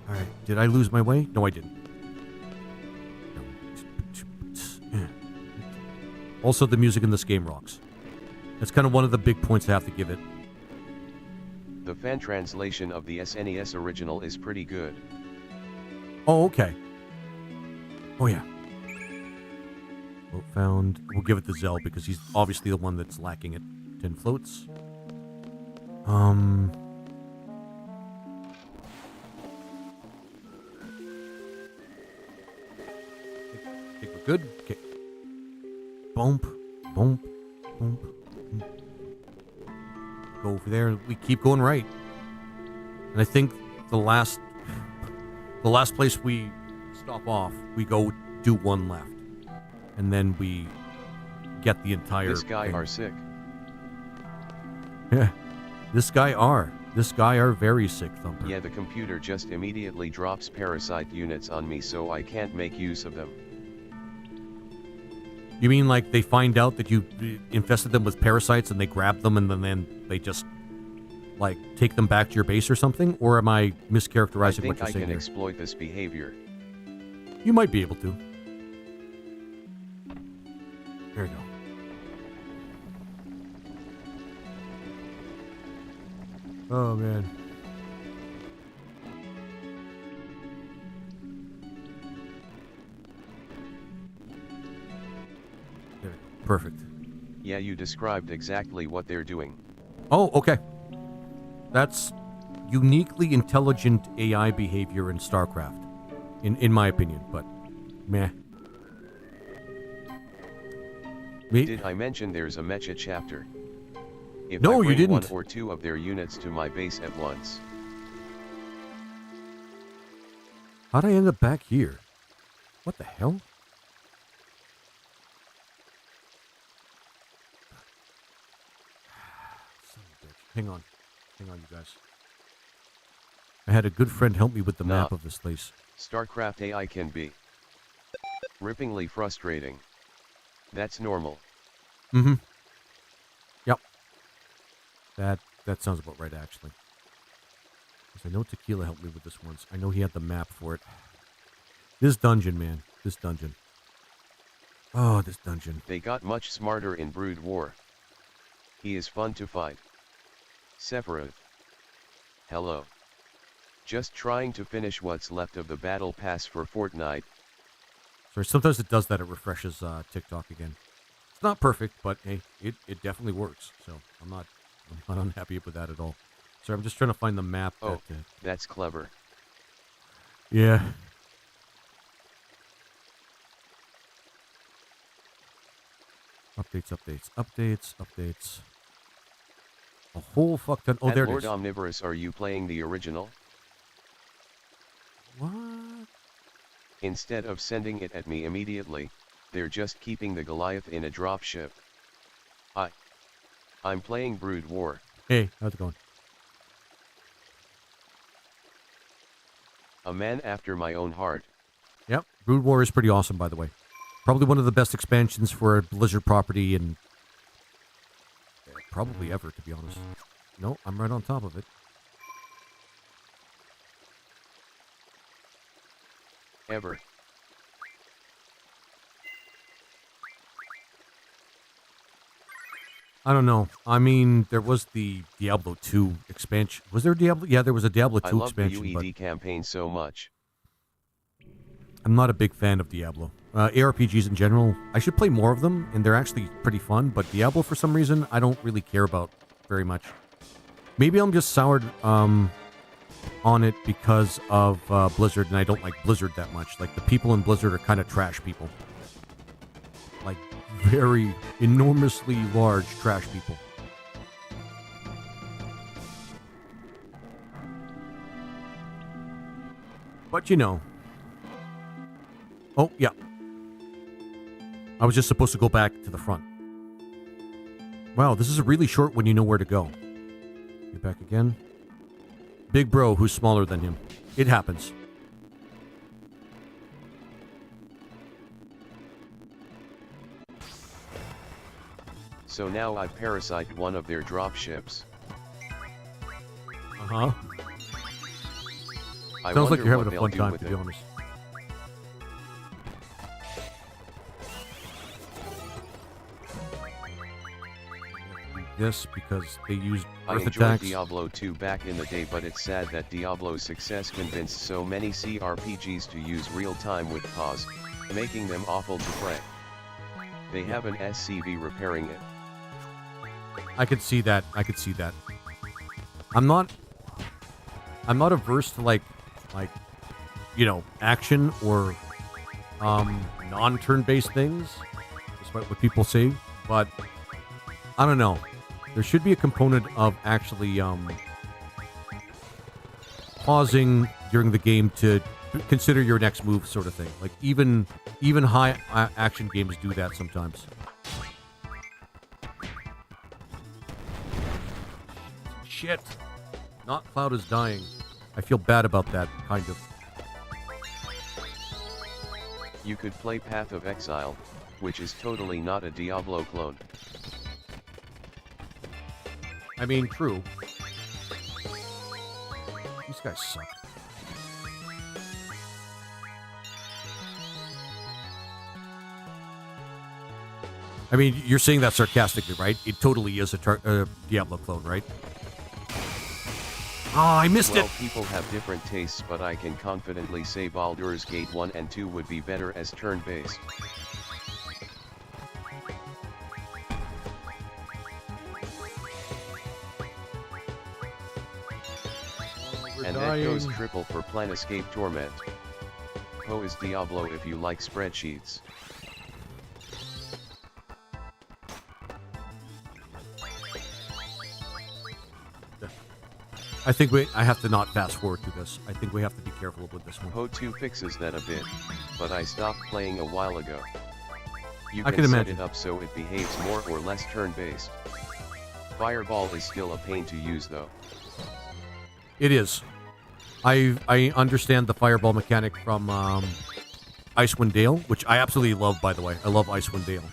[SPEAKER 1] Alright, Did I lose my way? No, I didn't. Also, the music in this game rocks. That's kind of one of the big points I have to give it.
[SPEAKER 3] The fan translation of the SNES original is pretty good.
[SPEAKER 1] Oh, okay. Oh, yeah. Well, found. We'll give it to Zell because he's obviously the one that's lacking it. 10 floats. I think we're good. Okay. Bump, bump, bump. Go over there. We keep going right. And I think the last place we stop off, we go do one left. And then we get the entire
[SPEAKER 3] This guy
[SPEAKER 1] thing.
[SPEAKER 3] are sick.
[SPEAKER 1] Yeah. This guy are very sick, Thumper.
[SPEAKER 3] Yeah, the computer just immediately drops parasite units on me, so I can't make use of them.
[SPEAKER 1] You mean like they find out that you infested them with parasites and they grab them and then they just like take them back to your base or something? Or am I mischaracterizing what you're
[SPEAKER 3] I
[SPEAKER 1] saying
[SPEAKER 3] can
[SPEAKER 1] here?
[SPEAKER 3] exploit this behavior.
[SPEAKER 1] You might be able to. There you go. Oh, man. There we go. Perfect.
[SPEAKER 3] Yeah, you described exactly what they're doing.
[SPEAKER 1] Oh, okay. That's uniquely intelligent AI behavior in StarCraft, in my opinion, but meh.
[SPEAKER 3] Did I mention there's a mecha chapter? If
[SPEAKER 1] No,
[SPEAKER 3] I
[SPEAKER 1] you
[SPEAKER 3] bring
[SPEAKER 1] didn't.
[SPEAKER 3] one or two of their units to my base at once.
[SPEAKER 1] How'd I end up back here? What the hell? Son of a bitch. Hang on, you guys. I had a good friend help me with the map of this place.
[SPEAKER 3] StarCraft AI can be rippingly frustrating. That's normal.
[SPEAKER 1] Mm-hmm. Yep. That sounds about right, actually. Because I know Tequila helped me with this once. I know he had the map for it. This dungeon, man. This dungeon. Oh, this dungeon.
[SPEAKER 3] They got much smarter in Brood War. He is fun to fight. Sephiroth. Hello. Just trying to finish what's left of the battle pass for Fortnite.
[SPEAKER 1] Sorry, sometimes it does that. It refreshes TikTok again. It's not perfect, but hey, it definitely works. So I'm not unhappy with that at all. Sorry, I'm just trying to find the map.
[SPEAKER 3] Oh, that's clever.
[SPEAKER 1] Yeah. Updates. A whole fuck ton. Oh,
[SPEAKER 3] At
[SPEAKER 1] there
[SPEAKER 3] Lord
[SPEAKER 1] it is.
[SPEAKER 3] Omnivorous, are you playing the original?
[SPEAKER 1] What?
[SPEAKER 3] Instead of sending it at me immediately, they're just keeping the Goliath in a dropship. I'm playing Brood War.
[SPEAKER 1] Hey, how's it going?
[SPEAKER 3] A man after my own heart.
[SPEAKER 1] Yep, Brood War is pretty awesome, by the way. Probably one of the best expansions for a Blizzard property and probably ever, to be honest. No, I'm right on top of it.
[SPEAKER 3] Ever.
[SPEAKER 1] I don't know. I mean, there was the Diablo 2 expansion. Was there a Diablo? Yeah, there was a Diablo 2
[SPEAKER 3] I love
[SPEAKER 1] expansion.
[SPEAKER 3] the UED campaign so much.
[SPEAKER 1] I'm not a big fan of Diablo. ARPGs in general, I should play more of them, and they're actually pretty fun, but Diablo, for some reason, I don't really care about very much. Maybe I'm just soured on it because of Blizzard, and I don't like Blizzard that much. Like, the people in Blizzard are kind of trash people. Like, very enormously large trash people. But, you know. Oh, yeah. I was just supposed to go back to the front. Wow, this is really short when you know where to go. Get back again. Big bro who's smaller than him. It happens.
[SPEAKER 3] So now I've parasite one of their dropships.
[SPEAKER 1] Uh-huh.
[SPEAKER 3] I
[SPEAKER 1] Sounds like
[SPEAKER 3] wonder
[SPEAKER 1] you're
[SPEAKER 3] what
[SPEAKER 1] having a fun
[SPEAKER 3] they'll do
[SPEAKER 1] time,
[SPEAKER 3] with
[SPEAKER 1] to be
[SPEAKER 3] it.
[SPEAKER 1] honest. Yes, because they used
[SPEAKER 3] I
[SPEAKER 1] earth
[SPEAKER 3] enjoyed
[SPEAKER 1] attacks.
[SPEAKER 3] Diablo 2 back in the day, but it's sad that Diablo's success convinced so many CRPGs to use real-time with pause, making them awful to play. They have an SCV repairing it.
[SPEAKER 1] I could see that. I could see that. I'm not averse to like, action or non-turn-based things, despite what people say. But I don't know. There should be a component of actually pausing during the game to consider your next move, sort of thing. Like even high action games do that sometimes. Shit. Not Cloud is dying. I feel bad about that, kind of.
[SPEAKER 3] You could play Path of Exile, which is totally not a Diablo clone.
[SPEAKER 1] I mean, true. These guys suck. I mean, you're saying that sarcastically, right? It totally is a Diablo clone, right? Oh, I missed
[SPEAKER 3] Well,
[SPEAKER 1] it!
[SPEAKER 3] people have different tastes, but I can confidently say Baldur's Gate 1 and 2 would be better as turn-based. And that goes triple for Planescape Torment. Poe is Diablo if you like spreadsheets.
[SPEAKER 1] I think I have to not fast forward to this. I think we have to be careful with this one.
[SPEAKER 3] Poe 2 fixes that a bit, but I stopped playing a while ago. You
[SPEAKER 1] I
[SPEAKER 3] can
[SPEAKER 1] can
[SPEAKER 3] set
[SPEAKER 1] imagine.
[SPEAKER 3] it up so it behaves more or less turn-based. Fireball is still a pain to use though.
[SPEAKER 1] It is. I understand the fireball mechanic from Icewind Dale, which I absolutely love, by the way. I love Icewind Dale.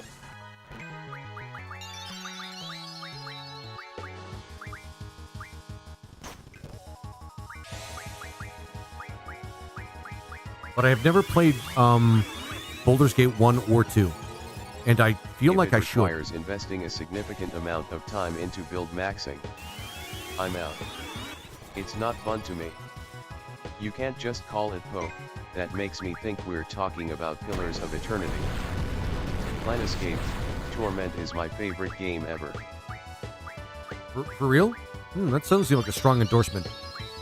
[SPEAKER 1] But I have never played Baldur's Gate 1 or 2. And I feel
[SPEAKER 3] If
[SPEAKER 1] like
[SPEAKER 3] it
[SPEAKER 1] I should.
[SPEAKER 3] requires investing a significant amount of time into build maxing, I'm out. It's not fun to me. You can't just call it Poe, that makes me think we're talking about Pillars of Eternity. Planescape Torment is my favorite game ever.
[SPEAKER 1] For real? That sounds like a strong endorsement.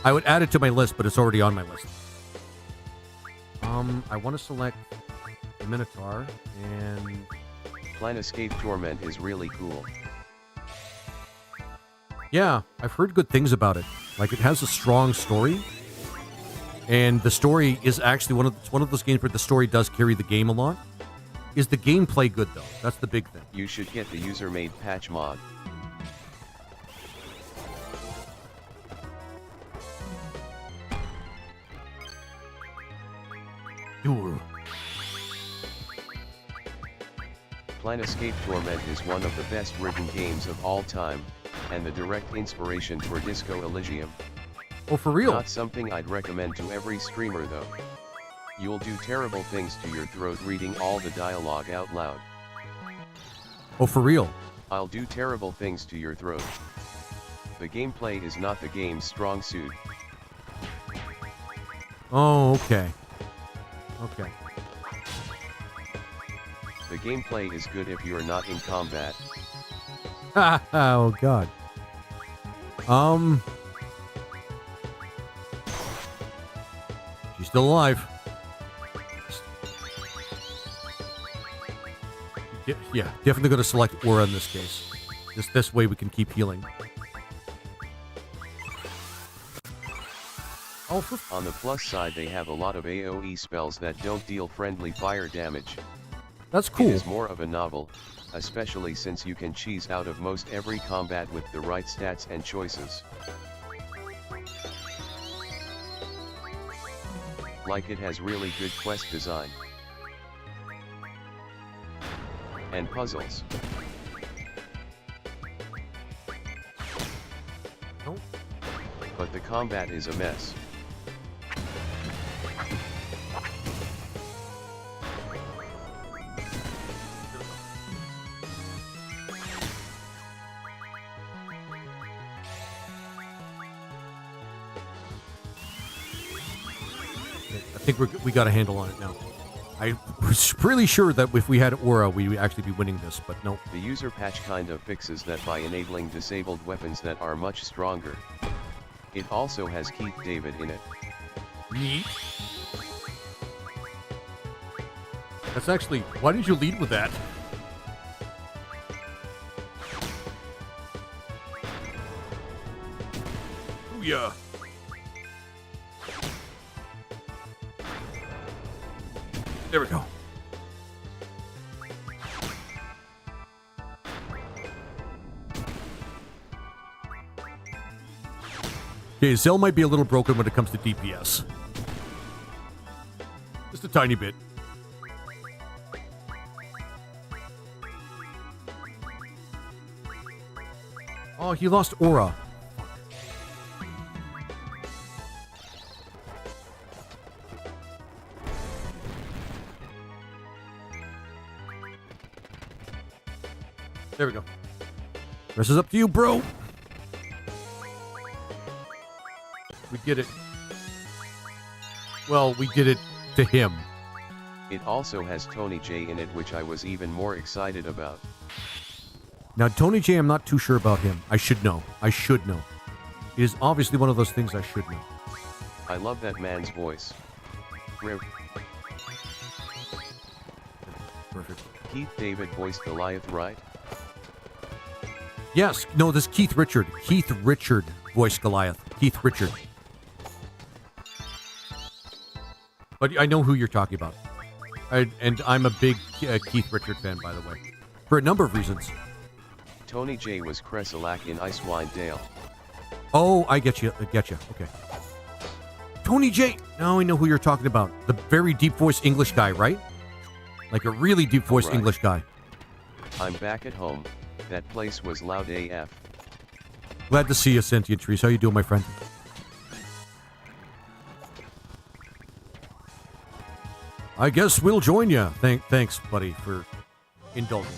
[SPEAKER 1] I would add it to my list, but it's already on my list. I want to select the Minotaur, and
[SPEAKER 3] Planescape Torment is really cool.
[SPEAKER 1] yeah, I've heard good things about it. Like, it has a strong story, and the story is actually it's one of those games where the story does carry the game a lot. Is the gameplay good, though? That's the big thing.
[SPEAKER 3] You should get the user-made patch mod.
[SPEAKER 1] Dude.
[SPEAKER 3] Planescape Torment is one of the best written games of all time, and the direct inspiration for Disco Elysium.
[SPEAKER 1] Oh, for real?
[SPEAKER 3] Not something I'd recommend to every streamer though. You'll do terrible things to your throat reading all the dialogue out loud.
[SPEAKER 1] Oh, for real?
[SPEAKER 3] I'll do terrible things to your throat. The gameplay is not the game's strong suit.
[SPEAKER 1] Oh, okay. Okay.
[SPEAKER 3] The gameplay is good if you're not in combat.
[SPEAKER 1] Oh, God. She's still alive. Yeah, definitely going to select Aura in this case. Just this way we can keep healing. Oh,
[SPEAKER 3] On the plus side, they have a lot of AoE spells that don't deal friendly fire damage.
[SPEAKER 1] that's cool.
[SPEAKER 3] It is more of a novel, especially since you can cheese out of most every combat with the right stats and choices. Like, it has really good quest design. And puzzles.
[SPEAKER 1] Nope.
[SPEAKER 3] But the combat is a mess.
[SPEAKER 1] think we got a handle on it now. I was pretty sure that if we had Aura, we'd actually be winning this, but no.
[SPEAKER 3] The user patch kind of fixes that by enabling disabled weapons that are much stronger. It also has Keith David in it.
[SPEAKER 1] Neat. That's actually... Why did you lead with that? Oh, yeah. There we go. Okay, Zell might be a little broken when it comes to DPS. Just a tiny bit. Oh, he lost Aura. There we go. Rest is up to you, bro. We get it. Well, we did it to him.
[SPEAKER 3] It also has Tony J in it, which I was even more excited about.
[SPEAKER 1] Now, Tony J, I'm not too sure about him. I should know. I should know. It is obviously one of those things I should know.
[SPEAKER 3] I love that man's voice.
[SPEAKER 1] Perfect.
[SPEAKER 3] Keith David voiced Goliath, right?
[SPEAKER 1] Yes. No, this Keith Richard. Keith Richard voiced Goliath. Keith Richard. But I know who you're talking about. And I'm a big Keith Richard fan, by the way. For a number of reasons.
[SPEAKER 3] Tony J was Kresilak in Icewind Dale.
[SPEAKER 1] Oh, I get you. I get you. Okay. Tony J. Now I know who you're talking about. The very deep voice English guy, right? Like a really deep voice
[SPEAKER 3] Right.
[SPEAKER 1] English guy.
[SPEAKER 3] I'm back at home. That place was loud AF.
[SPEAKER 1] Glad to see you, Sentient Trees. How you doing, my friend? I guess we'll join you. Thanks, buddy, for indulging.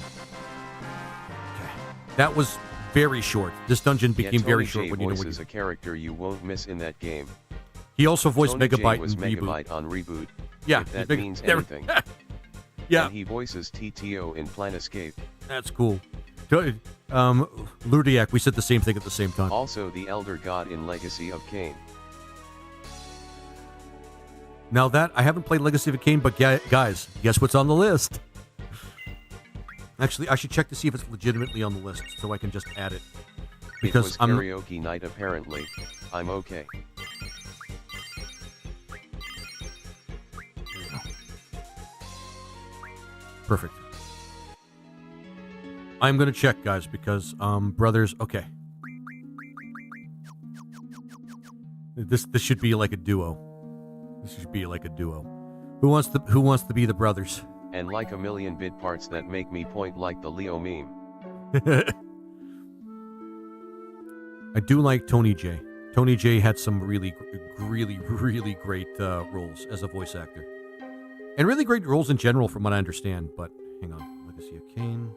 [SPEAKER 1] Okay. That was very short. This dungeon became very short when you know what
[SPEAKER 3] voices a character you won't miss in that game.
[SPEAKER 1] He also voiced
[SPEAKER 3] Tony J
[SPEAKER 1] Megabyte
[SPEAKER 3] was
[SPEAKER 1] in Reboot.
[SPEAKER 3] Megabyte on Reboot.
[SPEAKER 1] Yeah,
[SPEAKER 3] if that
[SPEAKER 1] Meg-
[SPEAKER 3] means
[SPEAKER 1] there-
[SPEAKER 3] anything.
[SPEAKER 1] Yeah,
[SPEAKER 3] And he voices TTO in Planescape.
[SPEAKER 1] that's cool. Ludiac, we said the same thing at the same time.
[SPEAKER 3] Also the Elder God in Legacy of Kain.
[SPEAKER 1] Now that, I haven't played Legacy of Kain, but guys, guess what's on the list? Actually, I should check to see if it's legitimately on the list, so I can just add it. Because
[SPEAKER 3] it was karaoke night apparently. I'm okay.
[SPEAKER 1] Perfect. I'm gonna check, guys, because brothers. Okay, this should be like a duo. This should be like a duo. Who wants to be the brothers?
[SPEAKER 3] And like a million bit parts that make me point like the Leo meme.
[SPEAKER 1] I do like Tony J. Tony J had some really great roles as a voice actor, and really great roles in general, from what I understand. But hang on, Legacy of Kain.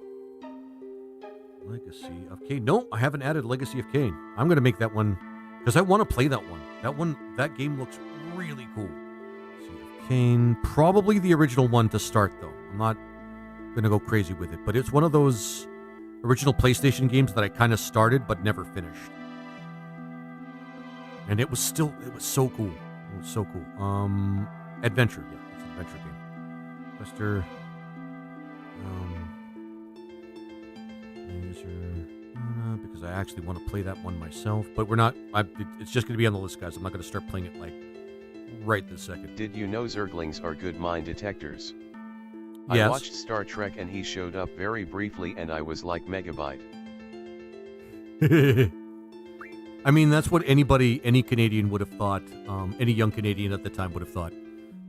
[SPEAKER 1] Legacy of Kain. No, I haven't added Legacy of Kain. I'm gonna make that one because I want to play that one. That game looks really cool. Legacy of Kain, probably the original one to start though. I'm not gonna go crazy with it, but it's one of those original PlayStation games that I kind of started but never finished. And it was so cool. It was so cool. Adventure, yeah, it's an adventure game. Wester, because I actually want to play that one myself, but we're not. It's just going to be on the list, guys. I'm not going to start playing it like right this second.
[SPEAKER 3] Did you know Zerglings are good mine detectors?
[SPEAKER 1] Yes.
[SPEAKER 3] I watched Star Trek and he showed up very briefly and I was like Megabyte.
[SPEAKER 1] I mean, that's what any Canadian would have thought. Any young Canadian at the time would have thought,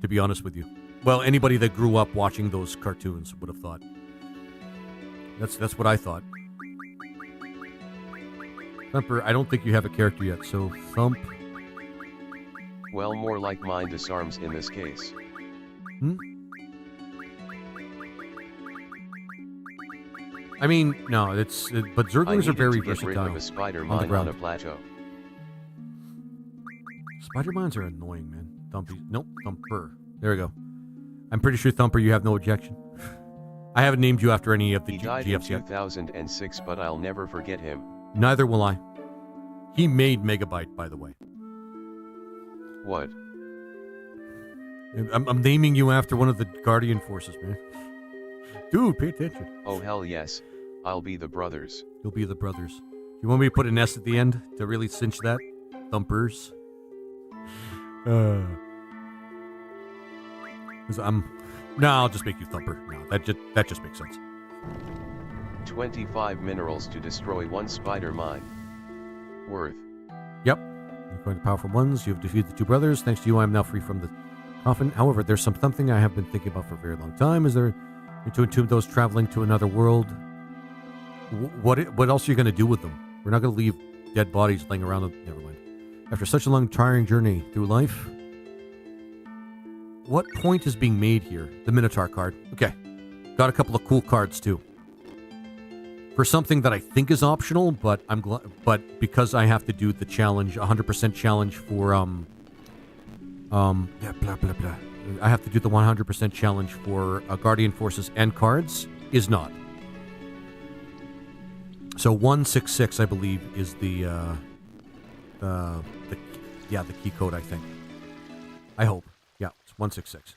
[SPEAKER 1] to be honest with you. Well, anybody that grew up watching those cartoons would have thought. That's what I thought. Thumper, I don't think you have a character yet, so Thump.
[SPEAKER 3] Well, more like mine disarms in this case.
[SPEAKER 1] I mean, no, but Zerglings are very
[SPEAKER 3] I needed to get rid
[SPEAKER 1] versatile.
[SPEAKER 3] of a spider
[SPEAKER 1] on the
[SPEAKER 3] mine on
[SPEAKER 1] ground.
[SPEAKER 3] a plateau.
[SPEAKER 1] Spider mines are annoying, man. Thumpy. Nope, Thumper. There we go. I'm pretty sure, Thumper, you have no objection. I haven't named you after any of the
[SPEAKER 3] He died in
[SPEAKER 1] GFs yet.
[SPEAKER 3] 2006, but I'll never forget him.
[SPEAKER 1] Neither will I. He made Megabyte, by the way.
[SPEAKER 3] What?
[SPEAKER 1] I'm naming you after one of the Guardian Forces, man. Dude, pay attention.
[SPEAKER 3] Oh hell yes, I'll be the brothers.
[SPEAKER 1] You'll be the brothers. You want me to put an S at the end to really cinch that? Thumpers. 'Cause no, I'll just make you Thumper. No, that just makes sense.
[SPEAKER 3] 25 minerals to destroy 1 spider mine. Worth.
[SPEAKER 1] Yep. You're going to powerful ones. You have defeated the 2 brothers. Thanks to you, I am now free from the coffin. However, there's something I have been thinking about for a very long time. Is there to entomb those traveling to another world? What else are you going to do with them? We're not going to leave dead bodies laying around. Never mind. After such a long, tiring journey through life, what point is being made here? The Minotaur card. Okay. Got a couple of cool cards, too. For something that I think is optional, but I'm glad. But because I have to do the challenge, 100% challenge for yeah, blah blah blah. I have to do the 100% challenge for Guardian Forces and cards. Is not. So 166, I believe, is the key code. I think. I hope. Yeah, it's 166.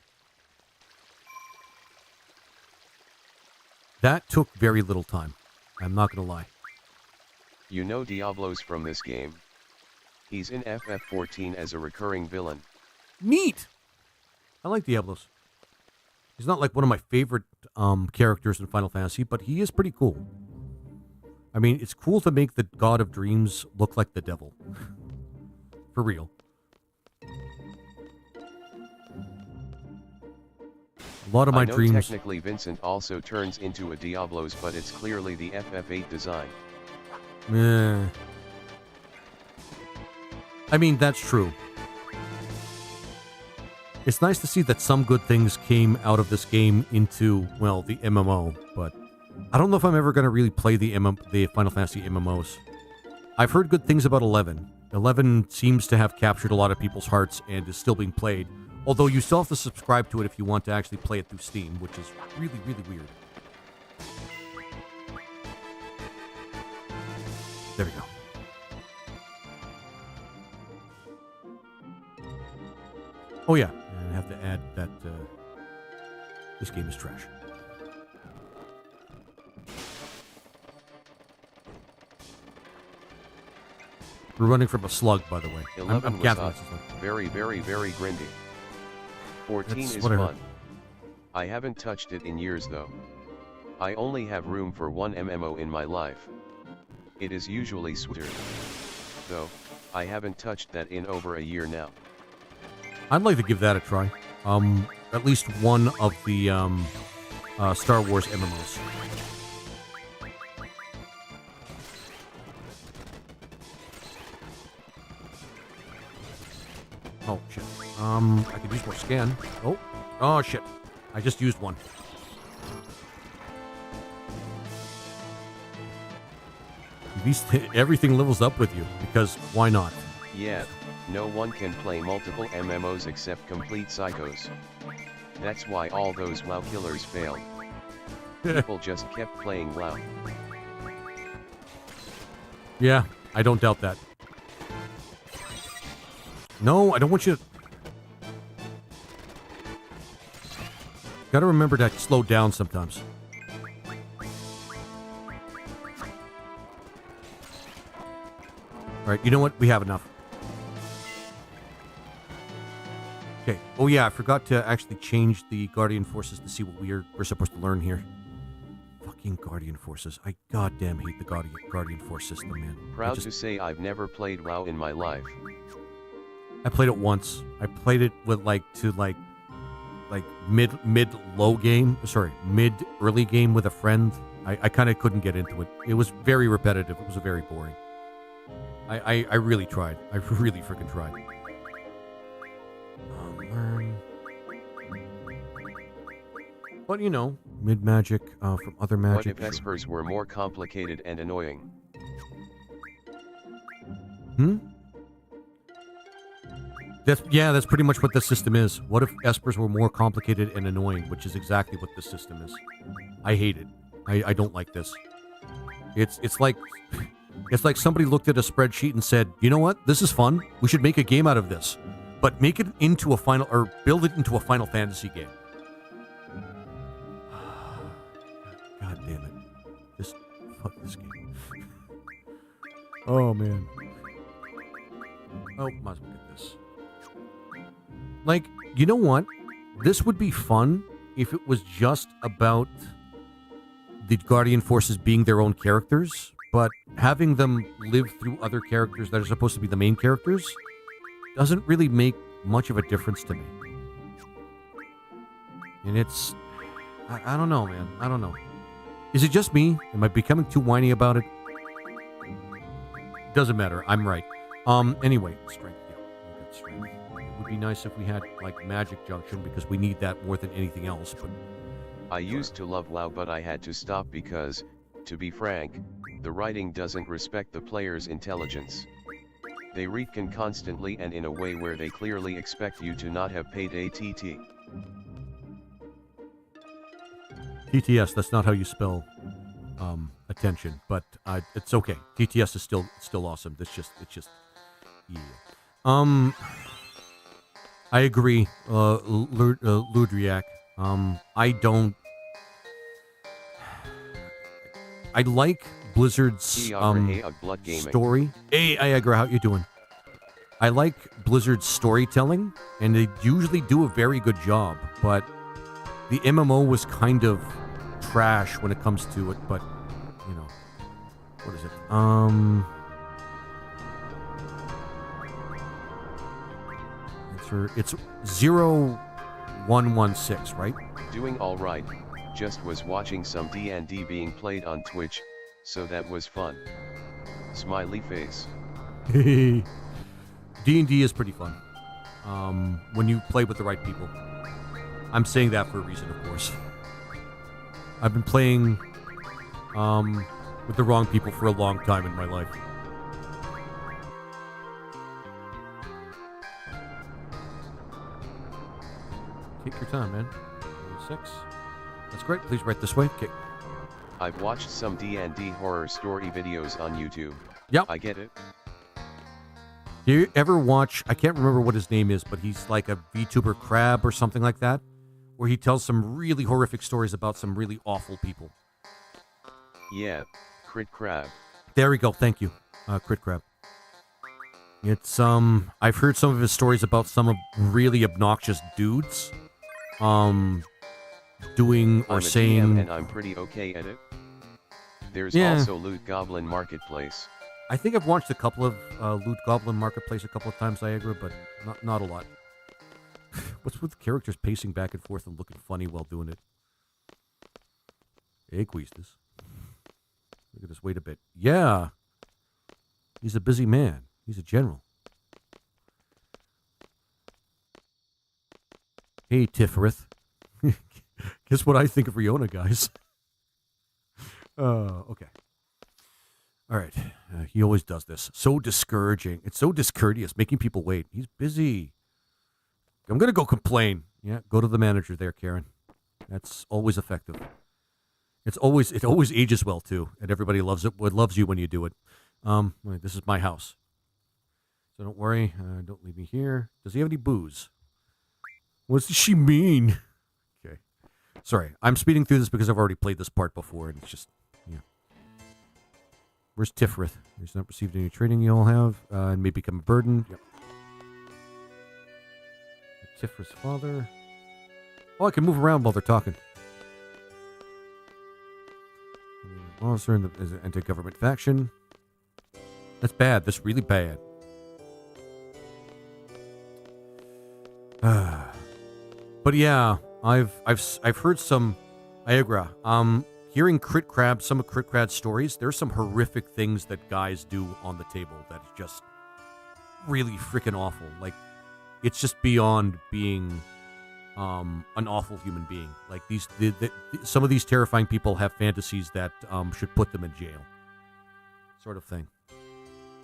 [SPEAKER 1] That took very little time. I'm not gonna lie.
[SPEAKER 3] You know Diablo's from this game. He's in FF14 as a recurring villain.
[SPEAKER 1] Neat! I like Diablos. He's not like one of my favorite characters in Final Fantasy, but he is pretty cool. I mean, it's cool to make the God of Dreams look like the devil. For real. A lot of my dreams...
[SPEAKER 3] Technically Vincent also turns into a Diablos, but it's clearly the FF8 design.
[SPEAKER 1] I mean, that's true. It's nice to see that some good things came out of this game into, well, the MMO, but I don't know if I'm ever going to really play the Final Fantasy MMOs. I've heard good things about 11. 11 seems to have captured a lot of people's hearts and is still being played. Although you still have to subscribe to it if you want to actually play it through Steam, which is really, really weird. There we go. Oh yeah, and I have to add that this game is trash. We're running from a slug, by the way.
[SPEAKER 3] 11
[SPEAKER 1] I'm
[SPEAKER 3] was
[SPEAKER 1] gathering
[SPEAKER 3] hot.
[SPEAKER 1] it's a slug.
[SPEAKER 3] Very, very, very grindy. 14
[SPEAKER 1] That's
[SPEAKER 3] is
[SPEAKER 1] what I heard.
[SPEAKER 3] fun. I haven't touched it in years though. I only have room for 1 MMO in my life. It is usually sweeter. Though, I haven't touched that in over a year now.
[SPEAKER 1] I'd like to give that a try. At least one of the Star Wars MMOs. Oh shit. I could use more scan. Oh shit. I just used one. At least everything levels up with you, because why not?
[SPEAKER 3] Yeah, no one can play multiple MMOs except complete psychos. That's why all those WoW killers failed. People just kept playing WoW.
[SPEAKER 1] Yeah, I don't doubt that. No, I don't want you to... Gotta remember to slow down sometimes. Alright, you know what? We have enough. Okay. Oh yeah, I forgot to actually change the Guardian Forces to see what we're supposed to learn here. Fucking Guardian Forces. I goddamn hate the Guardian Force system, man.
[SPEAKER 3] Proud to say I've never played WoW in my life.
[SPEAKER 1] I played it once. I played it with like mid-low game. Sorry, mid-early game with a friend. I kind of couldn't get into it. It was very repetitive. It was very boring. I really tried. I really freaking tried. Learn. But you know, mid-magic from other magic.
[SPEAKER 3] What if espers were more complicated and annoying?
[SPEAKER 1] That's pretty much what this system is. What if espers were more complicated and annoying, which is exactly what this system is. I hate it. I don't like this. It's like somebody looked at a spreadsheet and said, you know what? This is fun. We should make a game out of this. But make it into a final, or build it into a Final Fantasy game. God damn it. Just fuck this game. Oh, man. Oh, might as well get this. Like, you know what? This would be fun if it was just about the Guardian Forces being their own characters, but having them live through other characters that are supposed to be the main characters doesn't really make much of a difference to me. And it's... I don't know, man. I don't know. Is it just me? Am I becoming too whiny about it? Doesn't matter. I'm right. Anyway, strength. Yeah, we got strength. It would be nice if we had, like, Magic Junction, because we need that more than anything else, but...
[SPEAKER 3] I used to love WoW, but I had to stop because, to be frank, the writing doesn't respect the player's intelligence. They retcon constantly and in a way where they clearly expect you to not have paid ATT.
[SPEAKER 1] TTS, that's not how you spell attention, but it's okay. TTS is still awesome. It's just yeah. I agree, Ludriak. I like Blizzard's story. Hey, Iagra, how you doing? I like Blizzard's storytelling, and they usually do a very good job, but the MMO was kind of trash when it comes to it, but, you know, what is it? It's 0116, right?
[SPEAKER 3] Doing alright, just was watching some D&D being played on Twitch, so that was fun. Smiley face.
[SPEAKER 1] D&D is pretty fun. When you play with the right people. I'm saying that for a reason, of course. I've been playing with the wrong people for a long time in my life. Take your time, man. 6. That's great. Please right this way. Okay.
[SPEAKER 3] I've watched some D&D horror story videos on YouTube.
[SPEAKER 1] Yep.
[SPEAKER 3] I get it.
[SPEAKER 1] Do you ever watch, I can't remember what his name is, but he's like a VTuber Crab or something like that, where he tells some really horrific stories about some really awful people.
[SPEAKER 3] Yeah, Crit Crab.
[SPEAKER 1] There we go. Thank you, Crit Crab. It's, I've heard some of his stories about some of really obnoxious dudes, doing or
[SPEAKER 3] I'm a
[SPEAKER 1] saying...
[SPEAKER 3] DM and I'm pretty okay at it. There's also Loot Goblin Marketplace.
[SPEAKER 1] I think I've watched a couple of Loot Goblin Marketplace a couple of times, Niagara, but not a lot. What's with the characters pacing back and forth and looking funny while doing it? Equistas. Look at this. Wait a bit. Yeah. He's a busy man. He's a general. Hey, Tiffereth. Guess what I think of Riona, guys. Okay. All right. He always does this. So discouraging. It's so discourteous, making people wait. He's busy. I'm going to go complain. Yeah, go to the manager there, Karen. That's always effective. It always ages well, too, and everybody loves it. Loves you when you do it. This is my house. So don't worry. Don't leave me here. Does he have any booze? What does she mean? Okay. Sorry. I'm speeding through this because I've already played this part before, and it's just, yeah. Where's Tiffereth? He's not received any training you all have, and may become a burden. Yep. Tiffereth's father. Oh, I can move around while they're talking. Officer in the anti-government faction. That's bad. That's really bad. But yeah, I've heard some Iagra. Hearing Crit Crab, some of Crit Crab's stories, there's some horrific things that guys do on the table that is just really freaking awful. Like, it's just beyond being an awful human being. Like, some of these terrifying people have fantasies that should put them in jail. Sort of thing.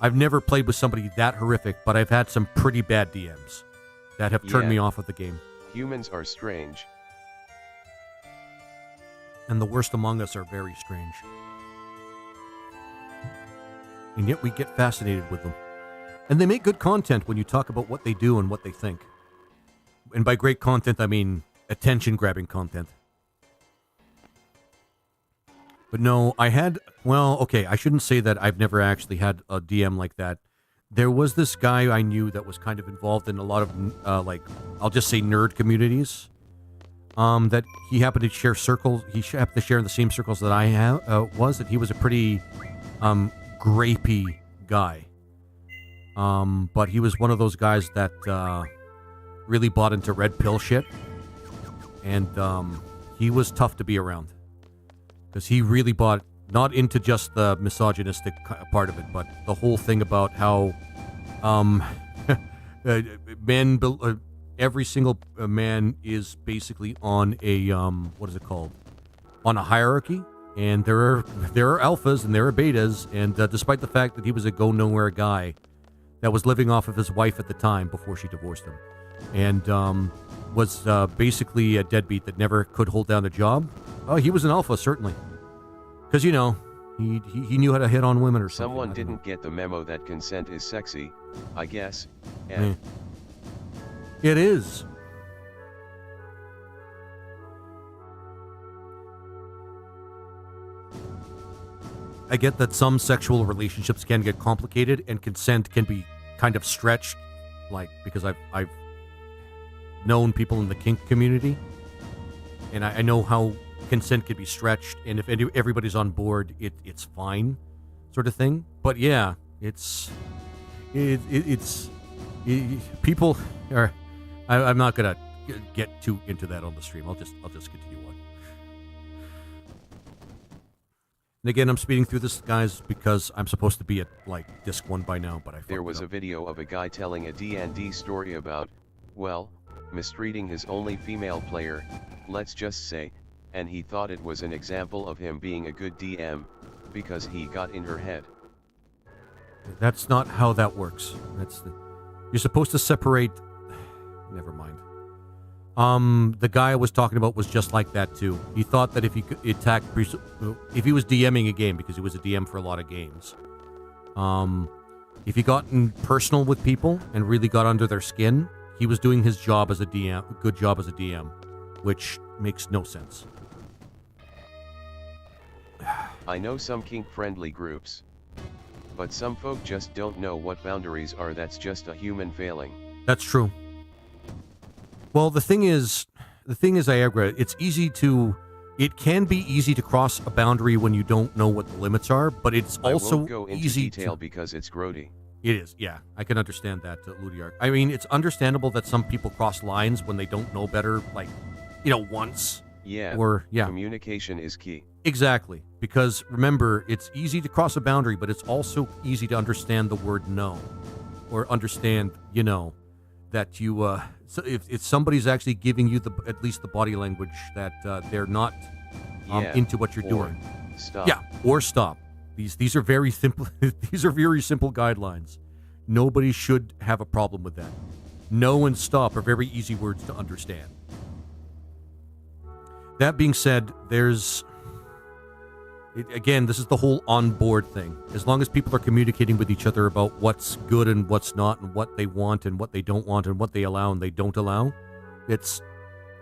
[SPEAKER 1] I've never played with somebody that horrific, but I've had some pretty bad DMs that have turned me off of the game.
[SPEAKER 3] Humans are strange.
[SPEAKER 1] And the worst among us are very strange. And yet we get fascinated with them. And they make good content when you talk about what they do and what they think. And by great content, I mean attention-grabbing content. But no, I shouldn't say that I've never actually had a DM like that. There was this guy I knew that was kind of involved in a lot of, I'll just say nerd communities. That he happened to share circles, he happened to share in the same circles that I that he was a pretty, grapey guy. But he was one of those guys that, really bought into red pill shit. And, he was tough to be around. Because he really bought not into just the misogynistic part of it, but the whole thing about how every single man is basically on a what is it called? On a hierarchy, and there are alphas and there are betas, and despite the fact that he was a go nowhere guy that was living off of his wife at the time before she divorced him, and was basically a deadbeat that never could hold down a job. Oh, he was an alpha, certainly. Because, he knew how to hit on women or something.
[SPEAKER 3] Someone didn't get the memo that consent is sexy, I guess, and...
[SPEAKER 1] It is. I get that some sexual relationships can get complicated and consent can be kind of stretched, because I've known people in the kink community, and I know how consent can be stretched, and if everybody's on board, it's fine, sort of thing. But yeah, people are. I'm not gonna get too into that on the stream. I'll just continue on. And again, I'm speeding through this, guys, because I'm supposed to be at disc 1 by now. But
[SPEAKER 3] there was a video of a guy telling a D&D story about, mistreating his only female player, let's just say, and he thought it was an example of him being a good DM, because he got in her head.
[SPEAKER 1] That's not how that works. You're supposed to separate. Never mind. The guy I was talking about was just like that too. He thought that if he could attack, if he was DMing a game, because he was a DM for a lot of games, if he got in personal with people and really got under their skin, he was doing his job as a DM, good job as a DM, which makes no sense.
[SPEAKER 3] I know some kink-friendly groups, but some folk just don't know what boundaries are. That's just a human failing.
[SPEAKER 1] That's true. Well, the thing is, Iagra, it can be easy to cross a boundary when you don't know what the limits are, but it's also
[SPEAKER 3] I won't go into
[SPEAKER 1] easy
[SPEAKER 3] detail because it's grody.
[SPEAKER 1] It is, yeah. I can understand that, Ludiark. I mean, it's understandable that some people cross lines when they don't know better, once.
[SPEAKER 3] Yeah,
[SPEAKER 1] yeah.
[SPEAKER 3] Communication is key. Exactly.
[SPEAKER 1] Because, remember, it's easy to cross a boundary, but it's also easy to understand the word no. Or understand, that you, so if somebody's actually giving you at least the body language that they're not into what you're doing.
[SPEAKER 3] Stop.
[SPEAKER 1] Yeah, or stop. These are very simple. These are very simple guidelines. Nobody should have a problem with that. No and stop are very easy words to understand. That being said, again, this is the whole on-board thing. As long as people are communicating with each other about what's good and what's not, and what they want and what they don't want, and what they allow and they don't allow, it's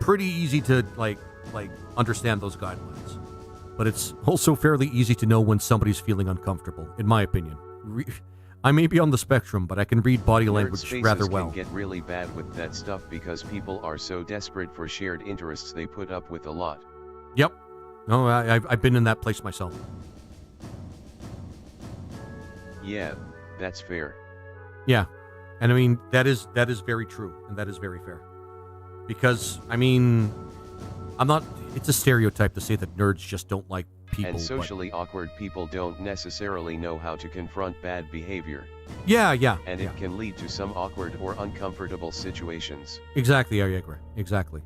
[SPEAKER 1] pretty easy to understand those guidelines. But it's also fairly easy to know when somebody's feeling uncomfortable, in my opinion. I may be on the spectrum, but I can read body language rather well.
[SPEAKER 3] Can get really bad with that stuff because people are so desperate for shared interests they put up with a lot.
[SPEAKER 1] Yep. No, I've been in that place myself.
[SPEAKER 3] Yeah, that's fair.
[SPEAKER 1] Yeah, and I mean that is very true, and that is very fair. Because I mean, it's a stereotype to say that nerds just don't like people.
[SPEAKER 3] And socially awkward people don't necessarily know how to confront bad behavior.
[SPEAKER 1] Yeah.
[SPEAKER 3] And it can lead to some awkward or uncomfortable situations.
[SPEAKER 1] Exactly, I agree. Exactly.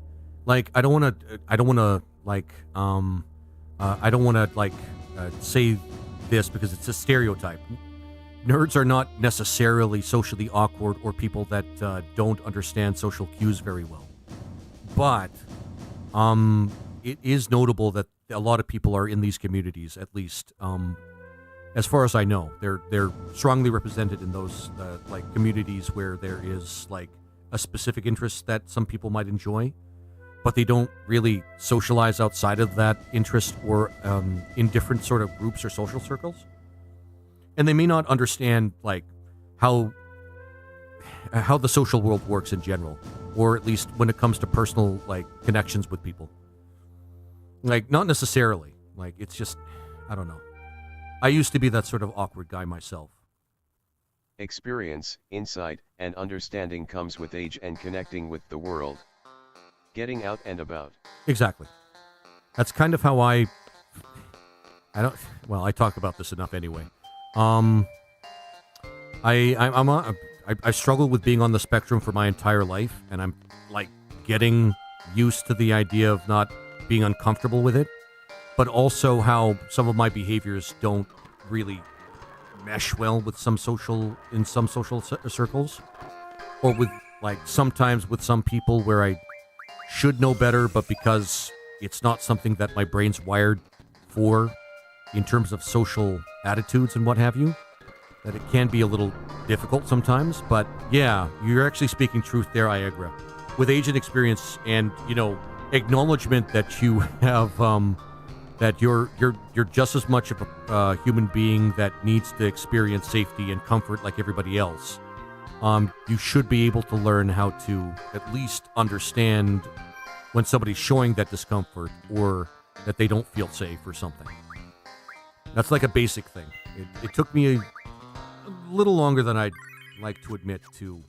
[SPEAKER 1] I don't want to say this because it's a stereotype. nerds are not necessarily socially awkward or people that don't understand social cues very well. But it is notable that a lot of people are in these communities, at least as far as I know. They're strongly represented in those like communities where there is like a specific interest that some people might enjoy, but they don't really socialize outside of that interest or in different sort of groups or social circles. And they may not understand like how the social world works in general, or at least when it comes to personal like connections with people. Like, not necessarily. Like, it's just, I don't know. I used to be that sort of awkward guy myself.
[SPEAKER 3] Experience, insight, and understanding comes with age and connecting with the world. Getting out and about.
[SPEAKER 1] Exactly. That's kind of how I talk about this enough anyway. I struggled with being on the spectrum for my entire life, and I'm like getting used to the idea of not being uncomfortable with it, but also how some of my behaviors don't really mesh well with some social circles, or with like sometimes with some people where I should know better, but because it's not something that my brain's wired for in terms of social attitudes and what have you, that it can be a little difficult sometimes. But yeah, you're actually speaking truth there, I agree. With age and experience and, acknowledgement that you have, that you're just as much of a human being that needs to experience safety and comfort like everybody else. You should be able to learn how to at least understand when somebody's showing that discomfort or that they don't feel safe or something. That's like a basic thing. It took me a little longer than I'd like to admit to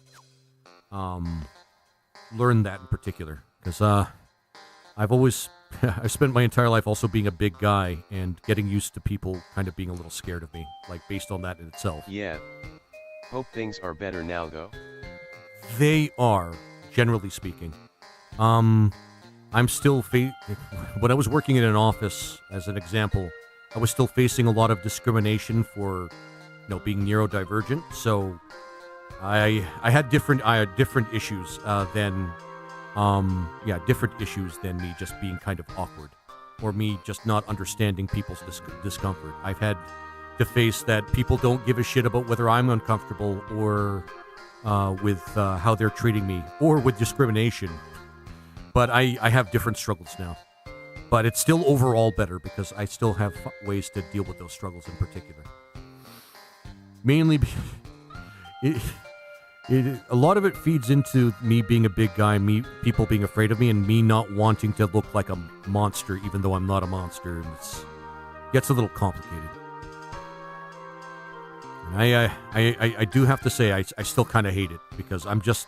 [SPEAKER 1] learn that in particular, because I've spent my entire life also being a big guy and getting used to people kind of being a little scared of me, like based on that in itself.
[SPEAKER 3] Yeah. Hope things are better now, though.
[SPEAKER 1] They are, generally speaking. I'm still when I was working in an office, as an example, I was still facing a lot of discrimination for, being neurodivergent. So I had different issues different issues than me just being kind of awkward, or me just not understanding people's discomfort. I've had to face that people don't give a shit about whether I'm uncomfortable or with how they're treating me, or with discrimination. But I have different struggles now. But it's still overall better because I still have ways to deal with those struggles in particular. Mainly, a lot of it feeds into me being a big guy, people being afraid of me, and me not wanting to look like a monster, even though I'm not a monster. And it gets a little complicated. And I do have to say I still kind of hate it because I just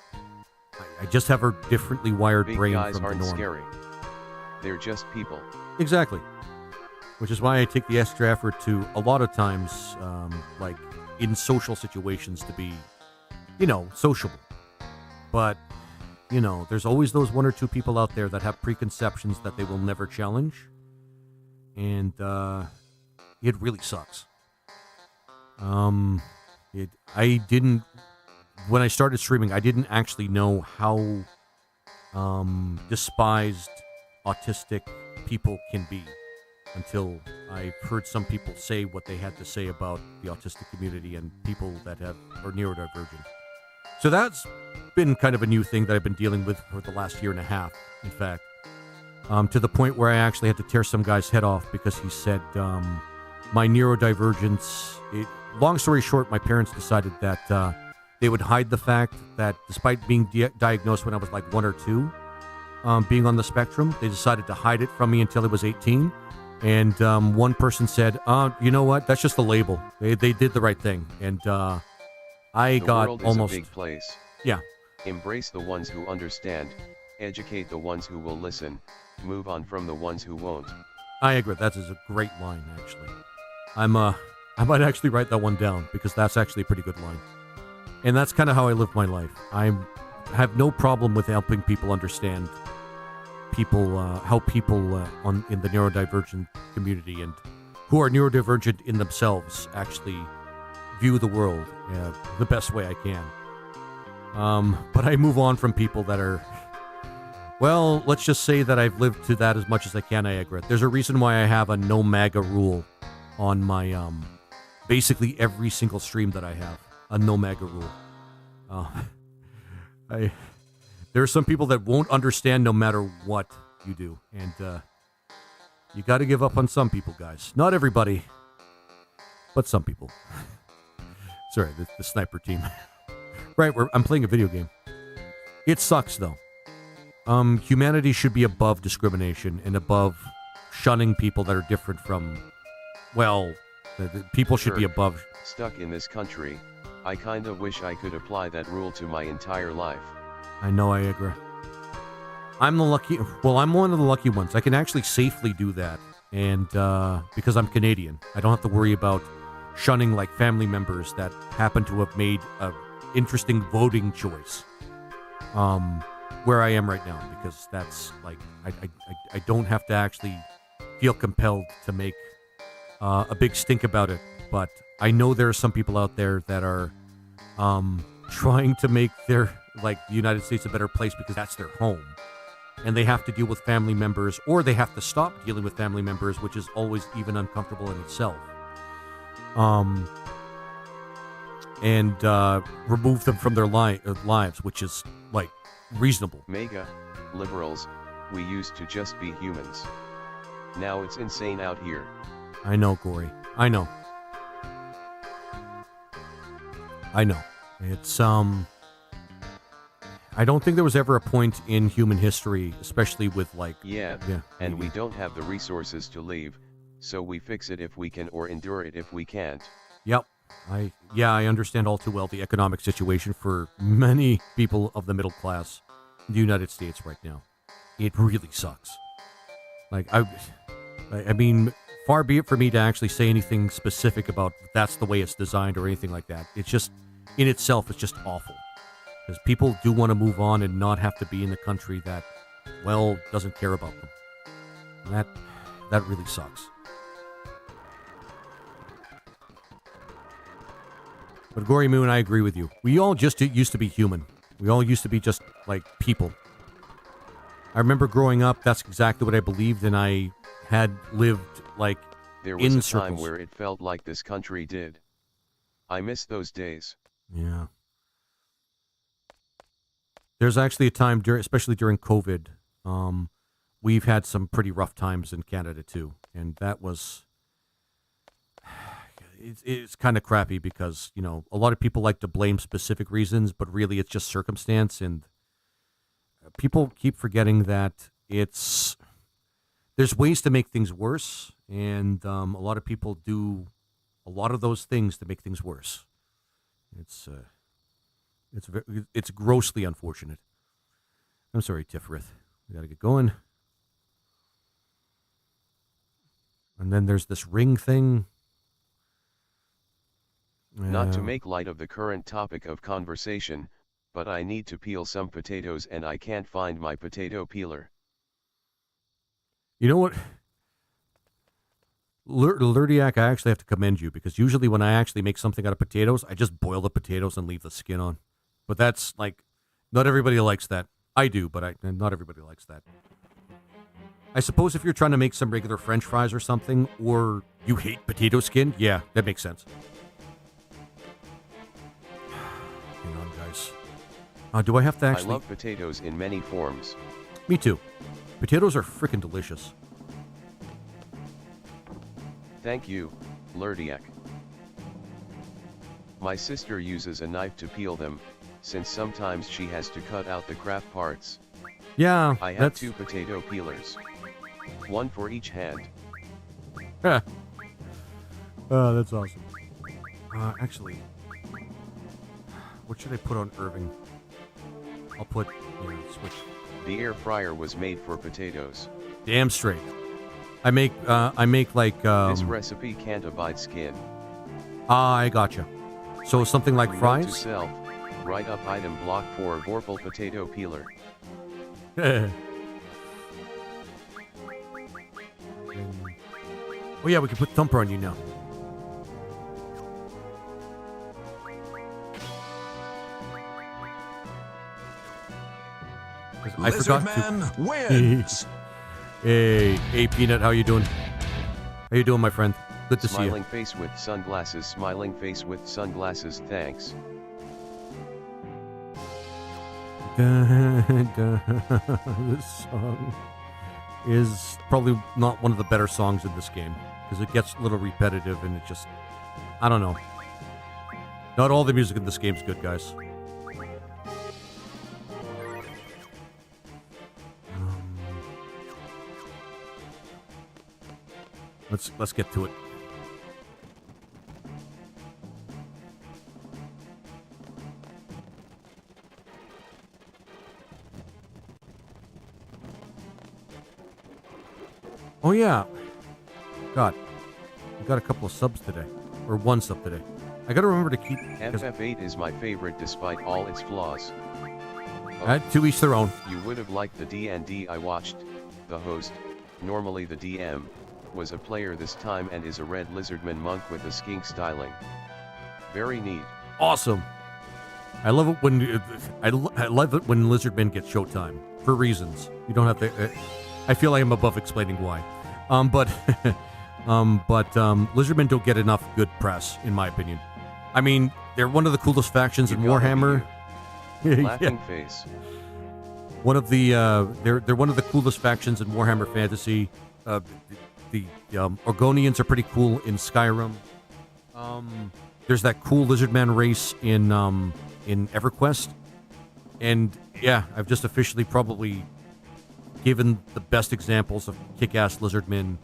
[SPEAKER 1] have a differently wired
[SPEAKER 3] Big
[SPEAKER 1] brain
[SPEAKER 3] guys
[SPEAKER 1] from the
[SPEAKER 3] aren't
[SPEAKER 1] norm.
[SPEAKER 3] scary. They're just people.
[SPEAKER 1] Exactly. Which is why I take the extra effort to, a lot of times, like in social situations, to be, sociable. But, there's always those one or two people out there that have preconceptions that they will never challenge. And it really sucks. When I started streaming, I didn't actually know how despised autistic people can be until I heard some people say what they had to say about the autistic community and people that are neurodivergent. So that's been kind of a new thing that I've been dealing with for the last year and a half, in fact, to the point where I actually had to tear some guy's head off because he said my neurodivergence. Long story short, my parents decided that they would hide the fact that despite being diagnosed when I was like 1 or 2, being on the spectrum, they decided to hide it from me until I was 18. And one person said, you know what? That's just a label. They did the right thing. And I got almost...
[SPEAKER 3] The world is a big place.
[SPEAKER 1] Yeah.
[SPEAKER 3] Embrace the ones who understand, educate the ones who will listen, move on from the ones who won't.
[SPEAKER 1] I agree. That is a great line, actually. I might actually write that one down because that's actually a pretty good line. And that's kind of how I live my life. I have no problem with helping people understand how people in the neurodivergent community and who are neurodivergent in themselves actually view the world the best way I can. But I move on from people that are, well, let's just say that I've lived to that as much as I can, Niagara. There's a reason why I have a no MAGA rule on my, basically every single stream that I have. A no MAGA rule. There are some people that won't understand no matter what you do. And you got to give up on some people, guys. Not everybody, but some people. Sorry, the sniper team. Right, I'm playing a video game. It sucks, though. Humanity should be above discrimination and above shunning people that are different from, well, the people should be above.
[SPEAKER 3] Stuck in this country, I kinda wish I could apply that rule to my entire life.
[SPEAKER 1] I know, I agree. I'm one of the lucky ones. I can actually safely do that. And because I'm Canadian, I don't have to worry about shunning like family members that happen to have made a interesting voting choice. Where I am right now, because that's like I don't have to actually feel compelled to make a big stink about it. But I know there are some people out there that are trying to make the United States a better place because that's their home. And they have to deal with family members, or they have to stop dealing with family members, which is always even uncomfortable in itself. And remove them from their lives, which is, like, reasonable.
[SPEAKER 3] Mega liberals, we used to just be humans. Now it's insane out here.
[SPEAKER 1] I know, Gory. I know. It's, I don't think there was ever a point in human history, especially with, like...
[SPEAKER 3] Yeah, and we don't have the resources to leave, so we fix it if we can or endure it if we can't.
[SPEAKER 1] Yep. I understand all too well the economic situation for many people of the middle class in the United States right now. It really sucks. Like, I mean, far be it for me to actually say anything specific about that's the way it's designed or anything like that. It's just, in itself, it's just awful. Because people do want to move on and not have to be in the country that, well, doesn't care about them. And that really sucks. But Gory Moon, I agree with you. We all just used to be human. We all used to be just, like, people. I remember growing up, that's exactly what I believed, and I had lived, like,
[SPEAKER 3] there was
[SPEAKER 1] in
[SPEAKER 3] a
[SPEAKER 1] circles.
[SPEAKER 3] time where it felt like this country did. I miss those days.
[SPEAKER 1] Yeah. There's actually a time, especially during COVID, we've had some pretty rough times in Canada, too. And that was... It's kind of crappy because, you know, a lot of people like to blame specific reasons, but really it's just circumstance. And people keep forgetting that there's ways to make things worse. And a lot of people do a lot of those things to make things worse. It's grossly unfortunate. I'm sorry, Tifrith. We got to get going. And then there's this ring thing.
[SPEAKER 3] Not to make light of the current topic of conversation, but I need to peel some potatoes and I can't find my potato peeler.
[SPEAKER 1] You know what? Lurdiak, I actually have to commend you, because usually when I actually make something out of potatoes, I just boil the potatoes and leave the skin on. But that's, like, not everybody likes that. I do, but not everybody likes that. I suppose if you're trying to make some regular French fries or something, or you hate potato skin, yeah, that makes sense. Hang on, guys. Do I have to actually...
[SPEAKER 3] I love potatoes in many forms.
[SPEAKER 1] Me too. Potatoes are freaking delicious.
[SPEAKER 3] Thank you, Lurdiak. My sister uses a knife to peel them, since sometimes she has to cut out the crap parts.
[SPEAKER 1] Yeah,
[SPEAKER 3] I have 2 potato peelers. 1 for each hand.
[SPEAKER 1] Oh, that's awesome. Actually, what should I put on Irving? I'll put, switch.
[SPEAKER 3] The air fryer was made for potatoes.
[SPEAKER 1] Damn straight. I make like,
[SPEAKER 3] This recipe can't abide skin.
[SPEAKER 1] I gotcha. So something like
[SPEAKER 3] Note
[SPEAKER 1] fries?
[SPEAKER 3] to self, write up item block for Vorpal potato peeler.
[SPEAKER 1] Oh yeah, we can put Thumper on you now. I forgot
[SPEAKER 2] Lizardman
[SPEAKER 1] to.
[SPEAKER 2] wins.
[SPEAKER 1] Hey, Peanut, how you doing? How you doing, my friend? Good to
[SPEAKER 3] Smiling
[SPEAKER 1] see you.
[SPEAKER 3] face with sunglasses, smiling face with sunglasses, thanks.
[SPEAKER 1] This song is probably not one of the better songs in this game because it gets a little repetitive and it just, I don't know. Not all the music in this game is good, guys. Let's get to it. Oh yeah. God. We got a couple of subs today. Or one sub today. I gotta remember to keep...
[SPEAKER 3] FF8 is my favorite despite all its flaws.
[SPEAKER 1] To each their own.
[SPEAKER 3] You would have liked the D&D I watched. The host, normally the DM, was a player this time and is a red lizardman monk with a skink styling. Very neat.
[SPEAKER 1] Awesome. I love it when I love it when lizardmen get showtime for reasons. You don't have to. I feel like I'm above explaining why. But lizardmen don't get enough good press, in my opinion. I mean, they're one of the coolest factions in Warhammer.
[SPEAKER 3] Laughing face.
[SPEAKER 1] One of the they're one of the coolest factions in Warhammer Fantasy. The Orgonians are pretty cool in Skyrim. There's that cool lizardman race in EverQuest, and yeah, I've just officially probably given the best examples of kick-ass lizardmen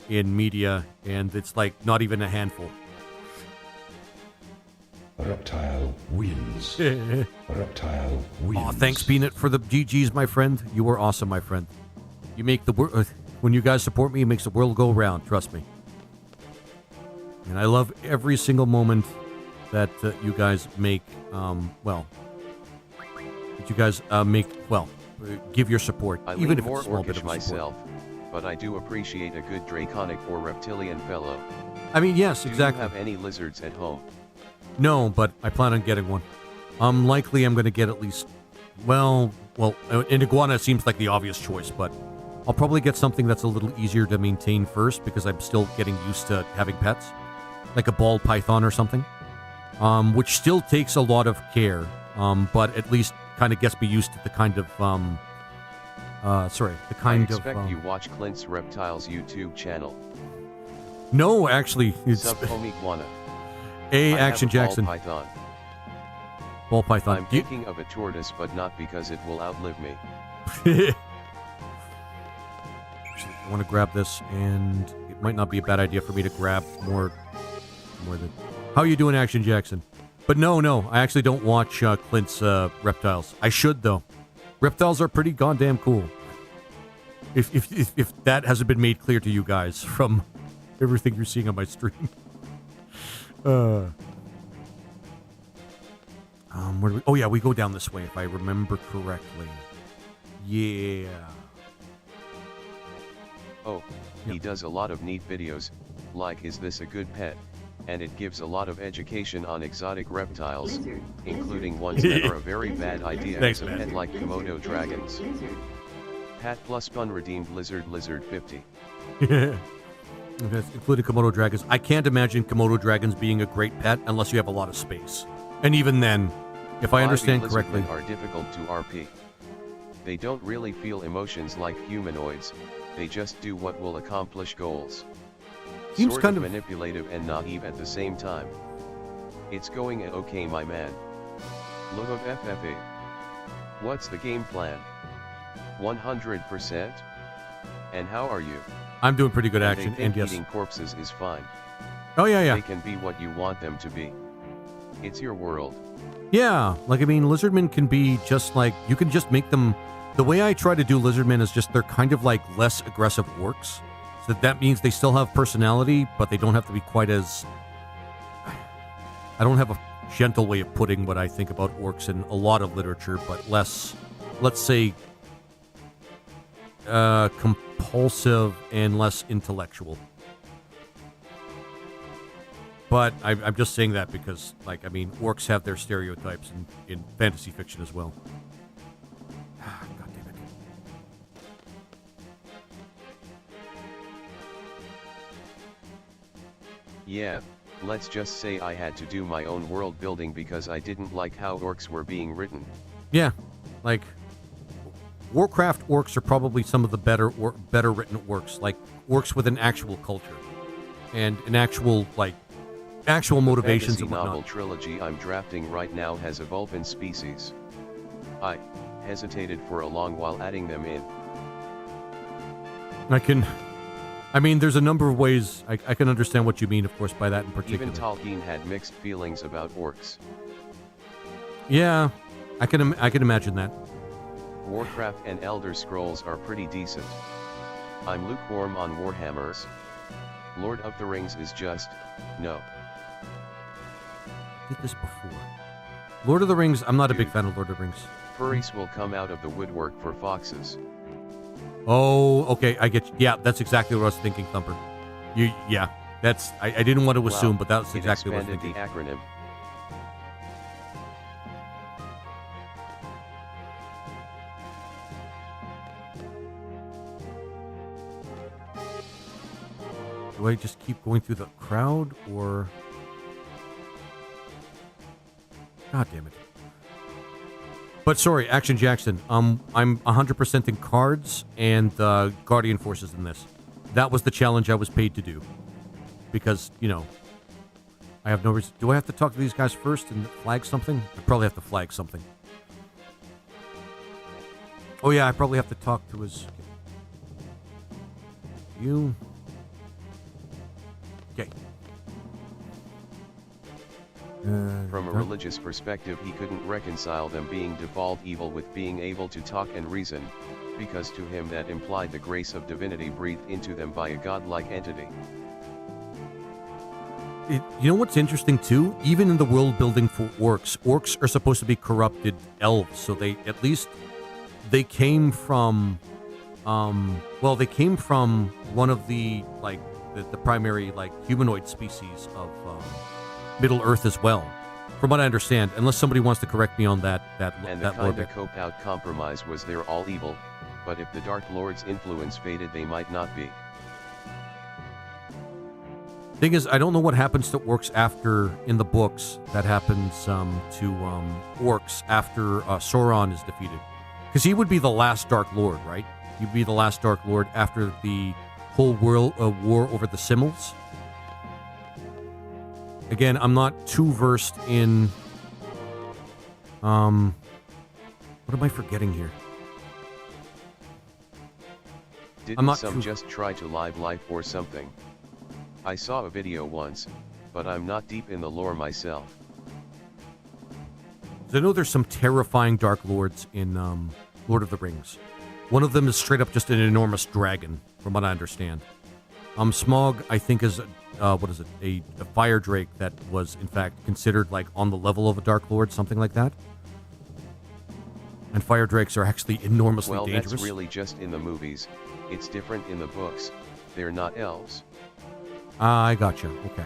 [SPEAKER 1] in media, and it's like not even a handful.
[SPEAKER 4] Reptile wins. Reptile wins.
[SPEAKER 1] Aw, thanks, Peanut, for the GGs, my friend. You were awesome, my friend. You make the world... When you guys support me, it makes the world go round, trust me. And I love every single moment that you guys make, give your support.
[SPEAKER 3] I
[SPEAKER 1] even
[SPEAKER 3] lean
[SPEAKER 1] if
[SPEAKER 3] more
[SPEAKER 1] it's a small bit
[SPEAKER 3] orcish
[SPEAKER 1] of a support.
[SPEAKER 3] myself, but I do appreciate a good draconic or reptilian fellow.
[SPEAKER 1] I mean, yes, exactly.
[SPEAKER 3] Do you have any lizards at home?
[SPEAKER 1] No, but I plan on getting one. Likely I'm going to get at least, an iguana seems like the obvious choice, but I'll probably get something that's a little easier to maintain first because I'm still getting used to having pets, like a ball python or something, which still takes a lot of care, but at least kind of gets me used to the kind of,
[SPEAKER 3] I expect you watch Clint's Reptiles YouTube channel.
[SPEAKER 1] No, actually, it's
[SPEAKER 3] Sub-home iguana.
[SPEAKER 1] Action Jackson.
[SPEAKER 3] Ball python.
[SPEAKER 1] Ball python.
[SPEAKER 3] I'm thinking of a tortoise, but not because it will outlive me.
[SPEAKER 1] I want to grab this, and it might not be a bad idea for me to grab more than... How you doing, Action Jackson? But no, I actually don't watch Clint's Reptiles. I should, though. Reptiles are pretty goddamn cool. If that hasn't been made clear to you guys from everything you're seeing on my stream. Where do we... Oh, yeah, we go down this way, if I remember correctly. Yeah.
[SPEAKER 3] Oh, he does a lot of neat videos, like Is This a Good Pet? And it gives a lot of education on exotic reptiles, including ones that are a very bad idea
[SPEAKER 1] Thanks,
[SPEAKER 3] as a
[SPEAKER 1] man.
[SPEAKER 3] pet like Komodo dragons. Pat plus fun redeemed lizard 50.
[SPEAKER 1] Including Komodo dragons. I can't imagine Komodo dragons being a great pet unless you have a lot of space. And even then, if I understand correctly...
[SPEAKER 3] Lizardmen are difficult to RP. They don't really feel emotions like humanoids, they just do what will accomplish goals.
[SPEAKER 1] Seems
[SPEAKER 3] Sort
[SPEAKER 1] kind
[SPEAKER 3] of
[SPEAKER 1] of
[SPEAKER 3] manipulative and naive at the same time. It's going okay, my man. Love of FF8. What's the game plan? 100%? And how are you?
[SPEAKER 1] I'm doing pretty good,
[SPEAKER 3] And
[SPEAKER 1] Action,
[SPEAKER 3] they think
[SPEAKER 1] and yes.
[SPEAKER 3] eating corpses is fine.
[SPEAKER 1] Oh, yeah.
[SPEAKER 3] They can be what you want them to be. It's your world.
[SPEAKER 1] Yeah, like, I mean, lizardmen can be just like, you can just make them... The way I try to do lizardmen is just they're kind of like less aggressive orcs. So that means they still have personality, but they don't have to be quite as... I don't have a gentle way of putting what I think about orcs in a lot of literature, but less, let's say, compulsive and less intellectual. But I'm just saying that because, like, I mean, orcs have their stereotypes in fantasy fiction as well. God damn it.
[SPEAKER 3] Yeah, let's just say I had to do my own world building because I didn't like how orcs were being written.
[SPEAKER 1] Yeah, like Warcraft orcs are probably some of the better written orcs, like orcs with an actual culture and an actual motivations
[SPEAKER 3] The
[SPEAKER 1] and
[SPEAKER 3] fantasy novel
[SPEAKER 1] whatnot.
[SPEAKER 3] trilogy I'm drafting right now has a Vulpin species. I hesitated for a long while adding them in.
[SPEAKER 1] There's a number of ways I can understand what you mean, of course, by that in particular.
[SPEAKER 3] Even Tolkien had mixed feelings about orcs.
[SPEAKER 1] Yeah, I can imagine that.
[SPEAKER 3] Warcraft and Elder Scrolls are pretty decent. I'm lukewarm on Warhammers. Lord of the Rings is just, no.
[SPEAKER 1] I did this before. Lord of the Rings, I'm not a big fan of Lord of the Rings.
[SPEAKER 3] Furries will come out of the woodwork for foxes.
[SPEAKER 1] Oh, okay, I get you. Yeah, that's exactly what I was thinking, Thumper. I didn't want to assume, but that's exactly what I was
[SPEAKER 3] expanded
[SPEAKER 1] thinking.
[SPEAKER 3] the acronym.
[SPEAKER 1] Do I just keep going through the crowd, or... God damn it. But sorry, Action Jackson, I'm 100% in cards and Guardian Forces in this. That was the challenge I was paid to do. Because, I have no reason... Do I have to talk to these guys first and flag something? I probably have to flag something. Oh yeah, I probably have to talk to his... You... Okay.
[SPEAKER 3] From a religious perspective, he couldn't reconcile them being default evil with being able to talk and reason, because to him that implied the grace of divinity breathed into them by a godlike entity.
[SPEAKER 1] You know what's interesting too? Even in the world building for orcs are supposed to be corrupted elves, so they came from, they came from one of the the primary humanoid species of Middle Earth as well, from what I understand. Unless somebody wants to correct me on that.
[SPEAKER 3] And the kinda cope-out compromise was they're all evil, but if the Dark Lord's influence faded, they might not be.
[SPEAKER 1] Thing is, I don't know what happens to orcs after in the books. That happens to orcs after Sauron is defeated, because he would be the last Dark Lord, right? He'd be the last Dark Lord after the whole world war over the Simmels. Again, I'm not too versed in... What am I forgetting here?
[SPEAKER 3] Didn't some just try to live life or something? I saw a video once, but I'm not deep in the lore myself.
[SPEAKER 1] I know there's some terrifying Dark Lords in Lord of the Rings. One of them is straight up just an enormous dragon, from what I understand. Smaug, I think, is a fire drake that was in fact considered on the level of a Dark Lord, something like that. And fire drakes are actually enormously dangerous.
[SPEAKER 3] Well, that's really just in the movies. It's different in the books. They're not elves.
[SPEAKER 1] I gotcha. Okay.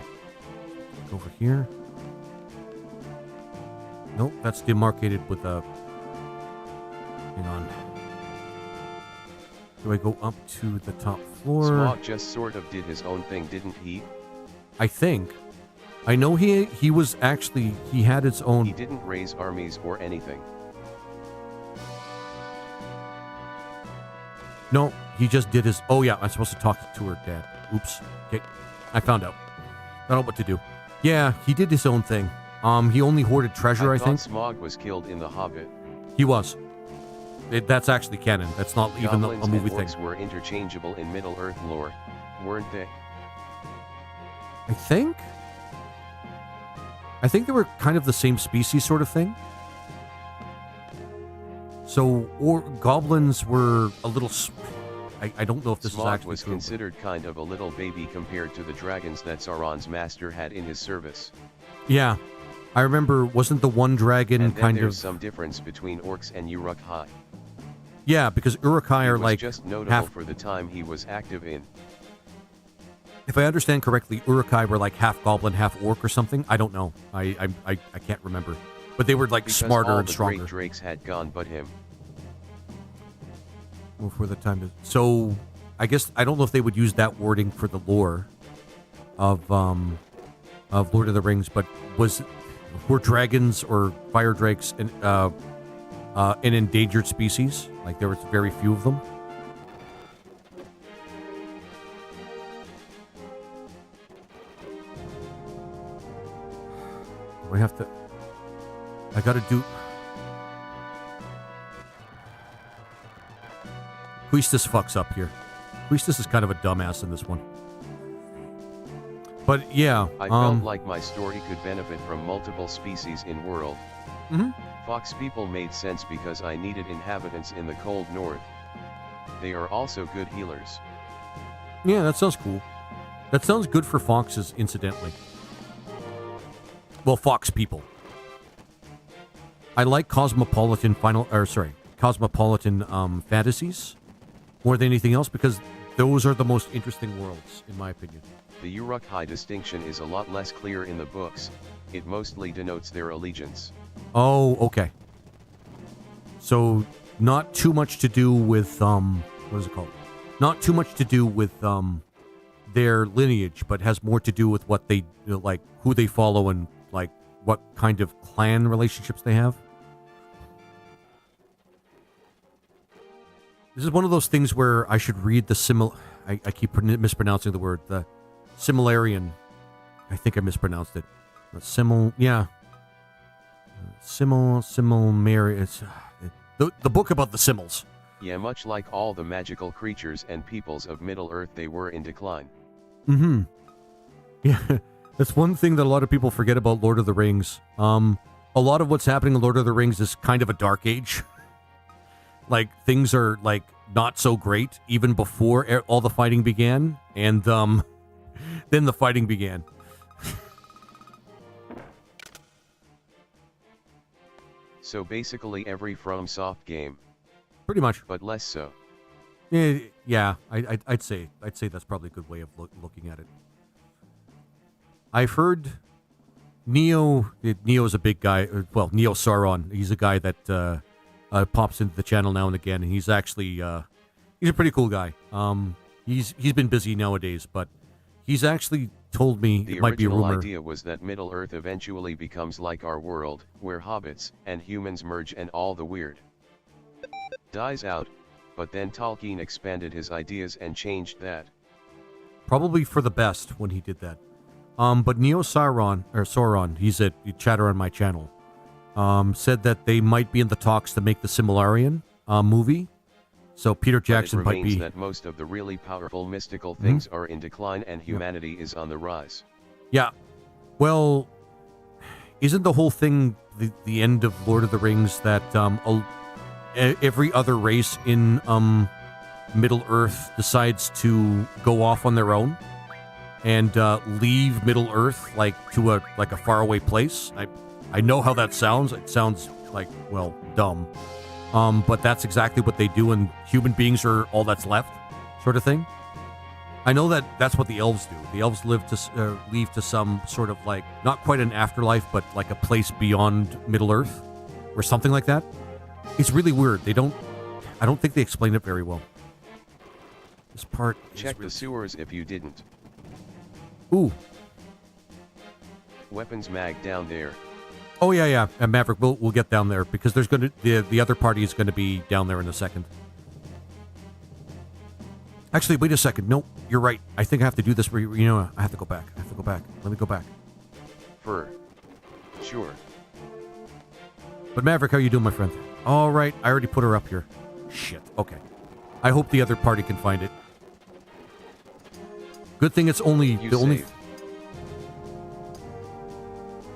[SPEAKER 1] Go over here. Nope, that's demarcated with a... Hang on. Do I go up to the top floor?
[SPEAKER 3] Smaug just sort of did his own thing, didn't he?
[SPEAKER 1] I think. I know he was actually... He had his own...
[SPEAKER 3] He didn't raise armies or anything.
[SPEAKER 1] No, he just did his... Oh yeah, I'm supposed to talk to her dad. Oops. Okay, I found out. I don't know what to do. Yeah, he did his own thing. He only hoarded treasure, I think.
[SPEAKER 3] Smaug was killed in The Hobbit.
[SPEAKER 1] He was. That's actually canon. That's not even a movie thing.
[SPEAKER 3] Goblins were interchangeable in Middle-earth lore, weren't they?
[SPEAKER 1] I think they were kind of the same species sort of thing. So, goblins were a little... I don't know if this is actually
[SPEAKER 3] was
[SPEAKER 1] true.
[SPEAKER 3] Considered kind of a little baby compared to the dragons that Sauron's master had in his service.
[SPEAKER 1] Yeah. I remember, wasn't the one dragon
[SPEAKER 3] and
[SPEAKER 1] kind
[SPEAKER 3] there's
[SPEAKER 1] of...
[SPEAKER 3] some difference between orcs and Uruk-hai.
[SPEAKER 1] Yeah, because Uruk-hai are
[SPEAKER 3] like just notable for the time he was active in.
[SPEAKER 1] If I understand correctly, Uruk-hai were like half goblin, half orc or something. I don't know. I can't remember. But they were because smarter and stronger.
[SPEAKER 3] Great drakes had gone but him.
[SPEAKER 1] Well, for the time to... So, I guess I don't know if they would use that wording for the lore of of Lord of the Rings, but were dragons or fire drakes an endangered species? Like there was very few of them. We have to. I gotta do. Quistis fucks up here. Quistis is kind of a dumbass in this one. But yeah,
[SPEAKER 3] I felt like my story could benefit from multiple species in world. Fox people made sense because I needed inhabitants in the cold north. They are also good healers.
[SPEAKER 1] Yeah, that sounds cool. That sounds good for foxes, incidentally. Well, fox people. I like cosmopolitan fantasies more than anything else because those are the most interesting worlds, in my opinion.
[SPEAKER 3] The Uruk-hai distinction is a lot less clear in the books. It mostly denotes their allegiance.
[SPEAKER 1] Oh, okay. So, not too much to do with, what is it called? Not too much to do with, their lineage, but has more to do with what they, like, who they follow and, like, what kind of clan relationships they have. This is one of those things where I should read the I keep mispronouncing the word. The Similarian. I think I mispronounced it. Yeah. It's the book about the Simmels.
[SPEAKER 3] Yeah, much like all the magical creatures and peoples of Middle-earth, they were in decline.
[SPEAKER 1] Yeah, that's one thing that a lot of people forget about Lord of the Rings. A lot of what's happening in Lord of the Rings is kind of a dark age. Like, things are, like, not so great even before all the fighting began, and, then the fighting began.
[SPEAKER 3] So basically every FromSoft game.
[SPEAKER 1] Pretty much.
[SPEAKER 3] But less so.
[SPEAKER 1] Yeah, I'd say that's probably a good way of looking at it. I've heard Neo's a big guy. Well, Neo Sauron. He's a guy that pops into the channel now and again, and he's actually he's a pretty cool guy. He's been busy nowadays, but he's actually told me it might be a rumor.
[SPEAKER 3] The original idea was that Middle-earth eventually becomes like our world, where hobbits and humans merge and all the weird dies out, but then Tolkien expanded his ideas and changed that.
[SPEAKER 1] Probably for the best when he did that. But Neo Sauron, he's a chatter on my channel, said that they might be in the talks to make the Similarian movie. So Peter Jackson
[SPEAKER 3] but it
[SPEAKER 1] might be.
[SPEAKER 3] That most of the really powerful mystical things are in decline and humanity is on the rise.
[SPEAKER 1] Yeah. Well, isn't the whole thing the end of Lord of the Rings that every other race in Middle Earth decides to go off on their own and leave Middle Earth to a faraway place? I know how that sounds. It sounds like, well, dumb. But that's exactly what they do, and human beings are all that's left, sort of thing. I know that's what the elves do. The elves leave to some sort of not quite an afterlife, but like a place beyond Middle Earth, or something like that. It's really weird. I don't think they explain it very well. This part.
[SPEAKER 3] Check the sewers if you didn't.
[SPEAKER 1] Ooh.
[SPEAKER 3] Weapons mag down there.
[SPEAKER 1] Oh yeah. And Maverick, we'll get down there because there's the other party is going to be down there in a second. Actually, wait a second. No, you're right. I think I have to do this. I have to go back. Let me go back.
[SPEAKER 3] Sure.
[SPEAKER 1] But Maverick, how you doing, my friend? All right, I already put her up here. Shit. Okay. I hope the other party can find it. Good thing it's only only.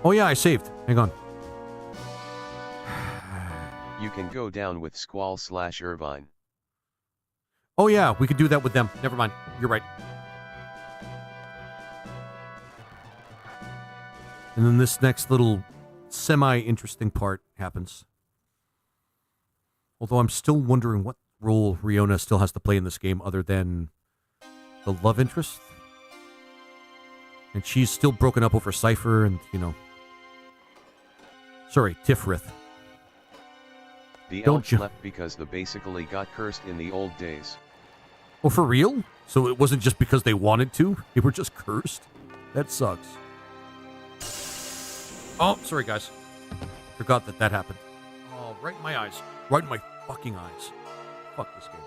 [SPEAKER 1] Oh yeah, I saved. Hang on.
[SPEAKER 3] You can go down with Squall/Irvine.
[SPEAKER 1] Oh yeah, we could do that with them. Never mind. You're right. And then this next little semi-interesting part happens. Although I'm still wondering what role Riona still has to play in this game other than the love interest. And she's still broken up over Cypher and, Sorry, Tifrith.
[SPEAKER 3] The elves left because they basically got cursed in the old days.
[SPEAKER 1] Oh, for real? So it wasn't just because they wanted to? They were just cursed? That sucks. Oh, sorry, guys. Forgot that happened. Oh, right in my eyes. Right in my fucking eyes. Fuck this game.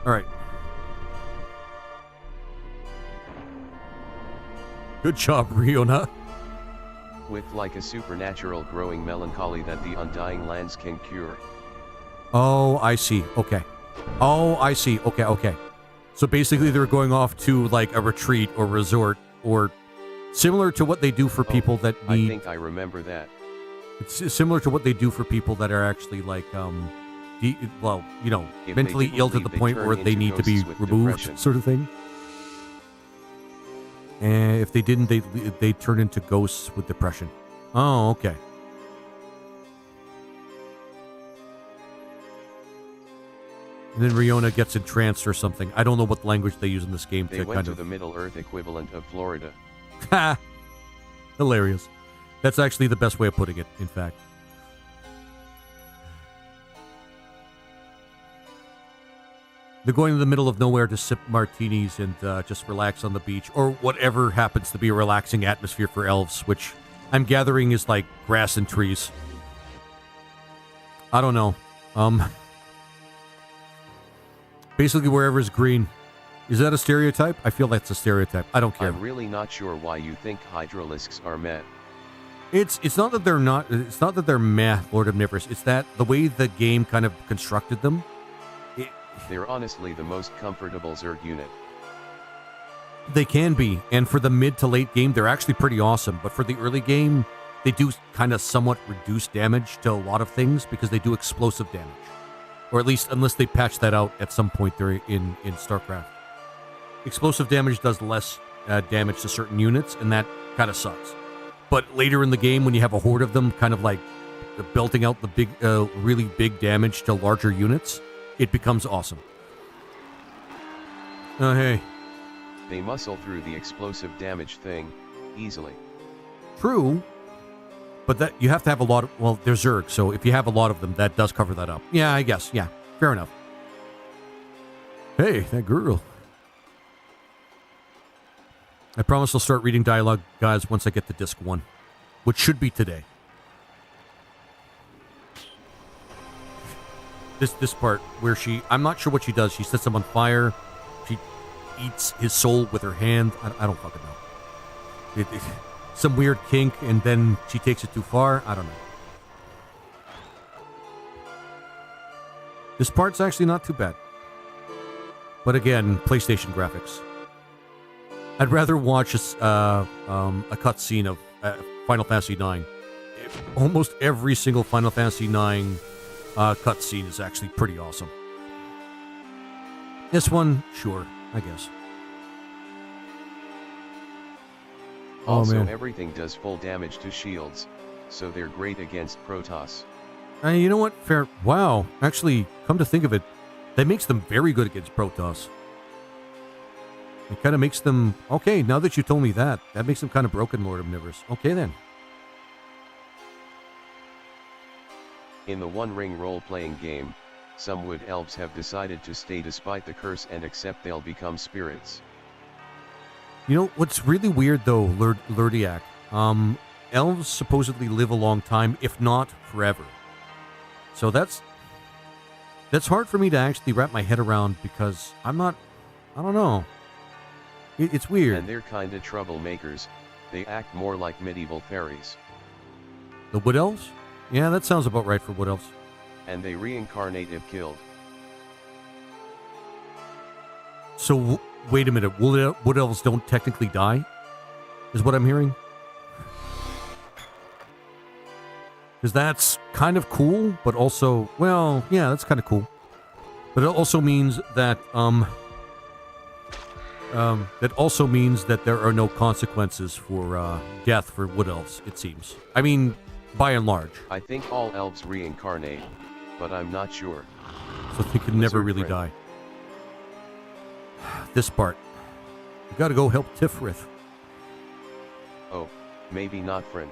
[SPEAKER 1] All right. Good job, Riona.
[SPEAKER 3] With like a supernatural growing melancholy that the undying lands can cure.
[SPEAKER 1] Oh, I see. Okay. Oh, I see. Okay. So basically they're going off to like a retreat or resort or similar to what they do for people that need...
[SPEAKER 3] I think I remember that.
[SPEAKER 1] It's similar to what they do for people that are actually like,
[SPEAKER 3] If
[SPEAKER 1] mentally
[SPEAKER 3] they
[SPEAKER 1] ill to the
[SPEAKER 3] believe they
[SPEAKER 1] point
[SPEAKER 3] turn
[SPEAKER 1] where they
[SPEAKER 3] into
[SPEAKER 1] need to be
[SPEAKER 3] ghosts with
[SPEAKER 1] removed,
[SPEAKER 3] depression.
[SPEAKER 1] sort of thing. And if they didn't, they turn into ghosts with depression. Oh, okay. And then Riona gets entranced or something. I don't know what language they use in this game
[SPEAKER 3] They
[SPEAKER 1] to
[SPEAKER 3] went
[SPEAKER 1] kind
[SPEAKER 3] to
[SPEAKER 1] of...
[SPEAKER 3] the Middle Earth equivalent of Florida.
[SPEAKER 1] Ha! Hilarious. That's actually the best way of putting it, in fact. They're going to the middle of nowhere to sip martinis and just relax on the beach, or whatever happens to be a relaxing atmosphere for elves, which I'm gathering is like grass and trees. I don't know. Basically wherever is green. Is that a stereotype? I feel that's a stereotype. I don't care.
[SPEAKER 3] I'm really not sure why you think hydralisks are meh.
[SPEAKER 1] It's not that they're not. It's not that they're meh, Lord Omnivorous. It's that the way the game kind of constructed them.
[SPEAKER 3] They're honestly the most comfortable Zerg unit.
[SPEAKER 1] They can be, and for the mid to late game, they're actually pretty awesome. But for the early game, they do kind of somewhat reduce damage to a lot of things because they do explosive damage, or at least unless they patch that out at some point there in StarCraft. Explosive damage does less damage to certain units, and that kind of sucks. But later in the game, when you have a horde of them, kind of like belting out the big, really big damage to larger units, it becomes awesome. Oh, hey.
[SPEAKER 3] They muscle through the explosive damage thing easily.
[SPEAKER 1] True. But that you have to have a lot of... Well, they're Zerg, so if you have a lot of them, that does cover that up. Yeah, I guess. Yeah, fair enough. Hey, that girl. I promise I'll start reading dialogue, guys, once I get to disc 1. Which should be today. This part where she... I'm not sure what she does. She sets him on fire. She eats his soul with her hand. I don't fucking know. Some weird kink, and then she takes it too far. I don't know. This part's actually not too bad. But again, PlayStation graphics. I'd rather watch a cutscene of Final Fantasy IX. Almost every single Final Fantasy IX cutscene is actually pretty awesome. This one, sure, I guess.
[SPEAKER 3] Also,
[SPEAKER 1] oh, man.
[SPEAKER 3] Everything does full damage to shields, so they're great against Protoss.
[SPEAKER 1] You know what? Fair. Wow. Actually, come to think of it, that makes them very good against Protoss. It kind of makes them... Okay, now that you told me that makes them kind of broken, Lord Omnivorous. Okay, then.
[SPEAKER 3] In the One Ring role-playing game, some wood elves have decided to stay despite the curse and accept they'll become spirits.
[SPEAKER 1] You know, what's really weird, though, Lurdiak, elves supposedly live a long time, if not forever. So that's hard for me to actually wrap my head around because I don't know. It's weird.
[SPEAKER 3] And they're kinda troublemakers, they act more like medieval fairies.
[SPEAKER 1] The Wood Elves? Yeah, that sounds about right for Wood Elves.
[SPEAKER 3] And they reincarnate if killed.
[SPEAKER 1] So, wait a minute, Wood Elves don't technically die? Is what I'm hearing? Because that's kind of cool, but also, well, yeah, that's kind of cool. But it also means that, there are no consequences for, death for Wood Elves, it seems. I mean, by and large.
[SPEAKER 3] I think all elves reincarnate, but I'm not sure.
[SPEAKER 1] So they can never really die. This part. We gotta go help Tifrith.
[SPEAKER 3] Oh, maybe not friend.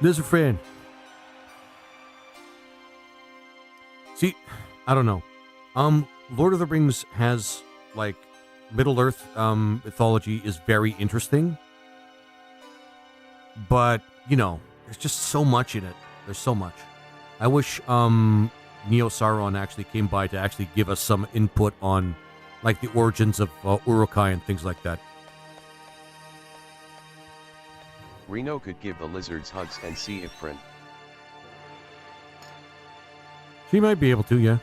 [SPEAKER 1] There's a friend. See, I don't know. Lord of the Rings has, like, Middle-earth mythology is very interesting. But, you know, there's just so much in it. There's so much. I wish Neo Sauron actually came by to actually give us some input on, like, the origins of Uruk-hai and things like that.
[SPEAKER 3] Reno could give the lizards hugs and see if Prin.
[SPEAKER 1] She might be able to, yeah.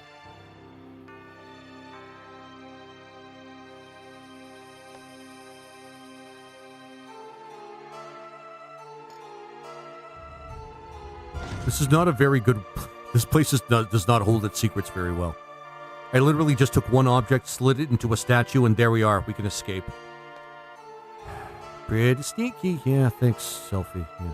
[SPEAKER 1] This is not a very good... This place does not hold its secrets very well. I literally just took one object, slid it into a statue, and there we are. We can escape. Pretty sneaky. Yeah, thanks, Selfie. Yeah.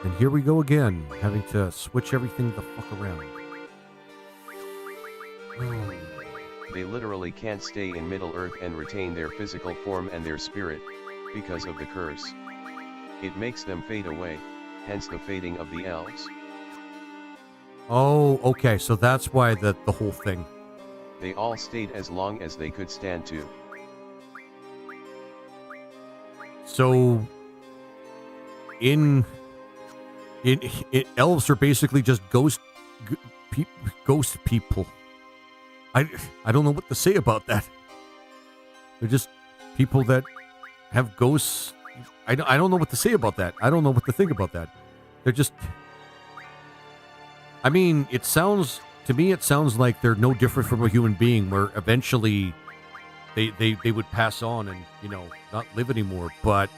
[SPEAKER 1] And here we go again, having to switch everything the fuck around.
[SPEAKER 3] They literally can't stay in Middle-earth and retain their physical form and their spirit, because of the curse. It makes them fade away, hence the fading of the elves.
[SPEAKER 1] Oh, okay, so that's why the whole thing.
[SPEAKER 3] They all stayed as long as they could stand to.
[SPEAKER 1] So, in elves are basically just ghost people. I don't know what to say about that. They're just people that have ghosts. I don't know what to say about that. I don't know what to think about that. They're just... I mean, to me it sounds like they're no different from a human being, where eventually they would pass on and, you know, not live anymore. But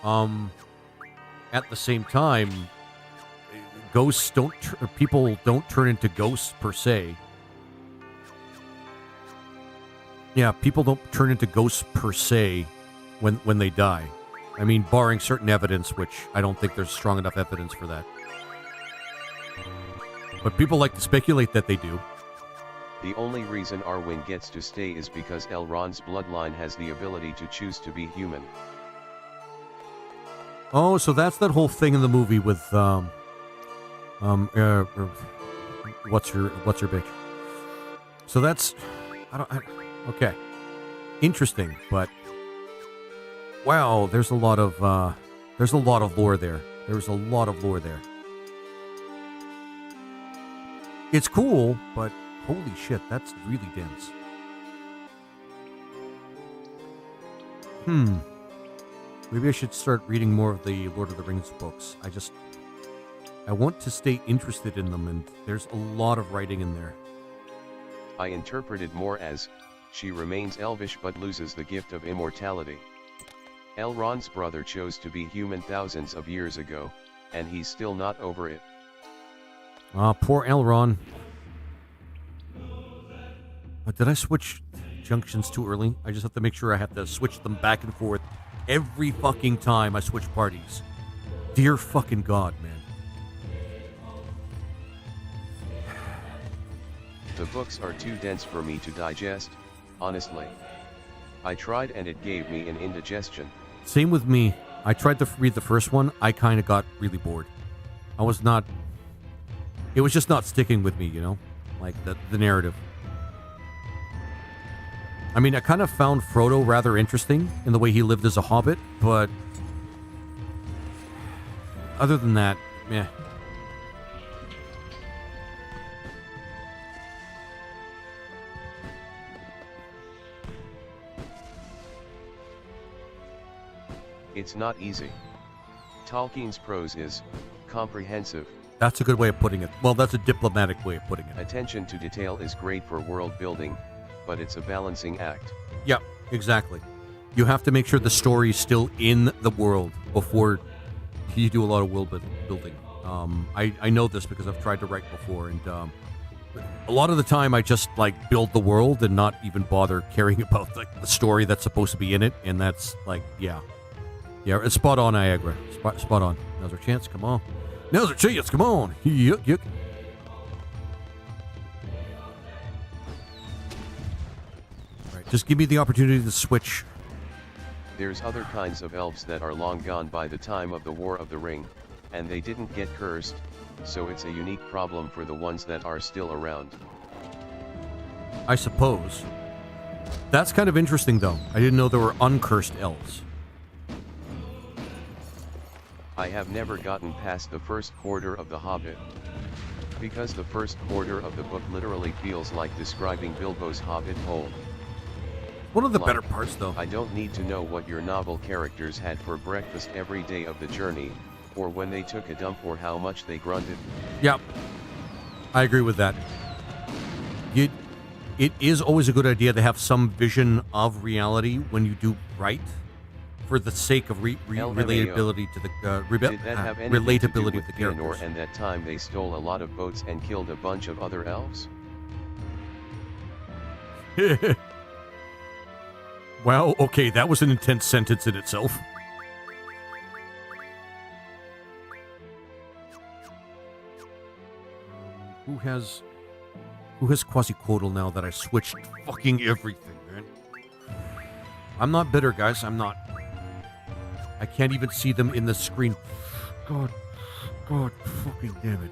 [SPEAKER 1] at the same time, people don't turn into ghosts per se. Yeah, people don't turn into ghosts per se when they die. I mean, barring certain evidence, which I don't think there's strong enough evidence for that. But people like to speculate that they do.
[SPEAKER 3] The only reason Arwen gets to stay is because Elrond's bloodline has the ability to choose to be human.
[SPEAKER 1] Oh, so that's that whole thing in the movie with what's her bitch? So that's okay, interesting, but wow, there's a lot of lore there. There's a lot of lore there. It's cool, but holy shit, that's really dense. Maybe I should start reading more of the Lord of the Rings books. I want to stay interested in them, and there's a lot of writing in there.
[SPEAKER 3] I interpreted more as, she remains elvish but loses the gift of immortality. Elrond's brother chose to be human thousands of years ago, and he's still not over it.
[SPEAKER 1] Poor Elrond. Did I switch junctions too early? I just have to make sure I have to switch them back and forth every fucking time I switch parties. Dear fucking God, man.
[SPEAKER 3] The books are too dense for me to digest, honestly. I tried and it gave me an indigestion.
[SPEAKER 1] Same with me. I tried to read the first one. I kind of got really bored. It was just not sticking with me, you know? Like, the narrative. I mean, I kind of found Frodo rather interesting in the way he lived as a hobbit, but other than that, meh.
[SPEAKER 3] It's not easy. Tolkien's prose is comprehensive.
[SPEAKER 1] That's a good way of putting it. Well, that's a diplomatic way of putting it.
[SPEAKER 3] Attention to detail is great for world building, but it's a balancing act.
[SPEAKER 1] Yeah, exactly. You have to make sure the story is still in the world before you do a lot of world building. I know this because I've tried to write before, and a lot of the time I just like build the world and not even bother caring about the story that's supposed to be in it, and that's like, yeah, it's spot on, Niagara. Spot on. Now's our chance. Come on. Now's our chance. Come on. Yuck. Right. Just give me the opportunity to switch.
[SPEAKER 3] There's other kinds of elves that are long gone by the time of the War of the Ring, and they didn't get cursed, so it's a unique problem for the ones that are still around.
[SPEAKER 1] I suppose. That's kind of interesting, though. I didn't know there were uncursed elves.
[SPEAKER 3] I have never gotten past the first quarter of The Hobbit. Because the first quarter of the book literally feels like describing Bilbo's hobbit hole.
[SPEAKER 1] One of the
[SPEAKER 3] Like,
[SPEAKER 1] better parts, though.
[SPEAKER 3] I don't need to know what your novel characters had for breakfast every day of the journey, or when they took a dump, or how much they grunted.
[SPEAKER 1] Yep. I agree with that. It is always a good idea to have some vision of reality when you do write, for the sake of relatability to the
[SPEAKER 3] Did that have anything to do
[SPEAKER 1] relatability
[SPEAKER 3] with
[SPEAKER 1] of the
[SPEAKER 3] Fëanor
[SPEAKER 1] characters.
[SPEAKER 3] and that time they stole a lot of boats and killed a bunch of other elves?
[SPEAKER 1] Well, okay, that was an intense sentence in itself. Who has Quasiquotl now that I switched fucking everything, man? I'm not bitter, guys. I'm not. I can't even see them in the screen. God fucking damn it.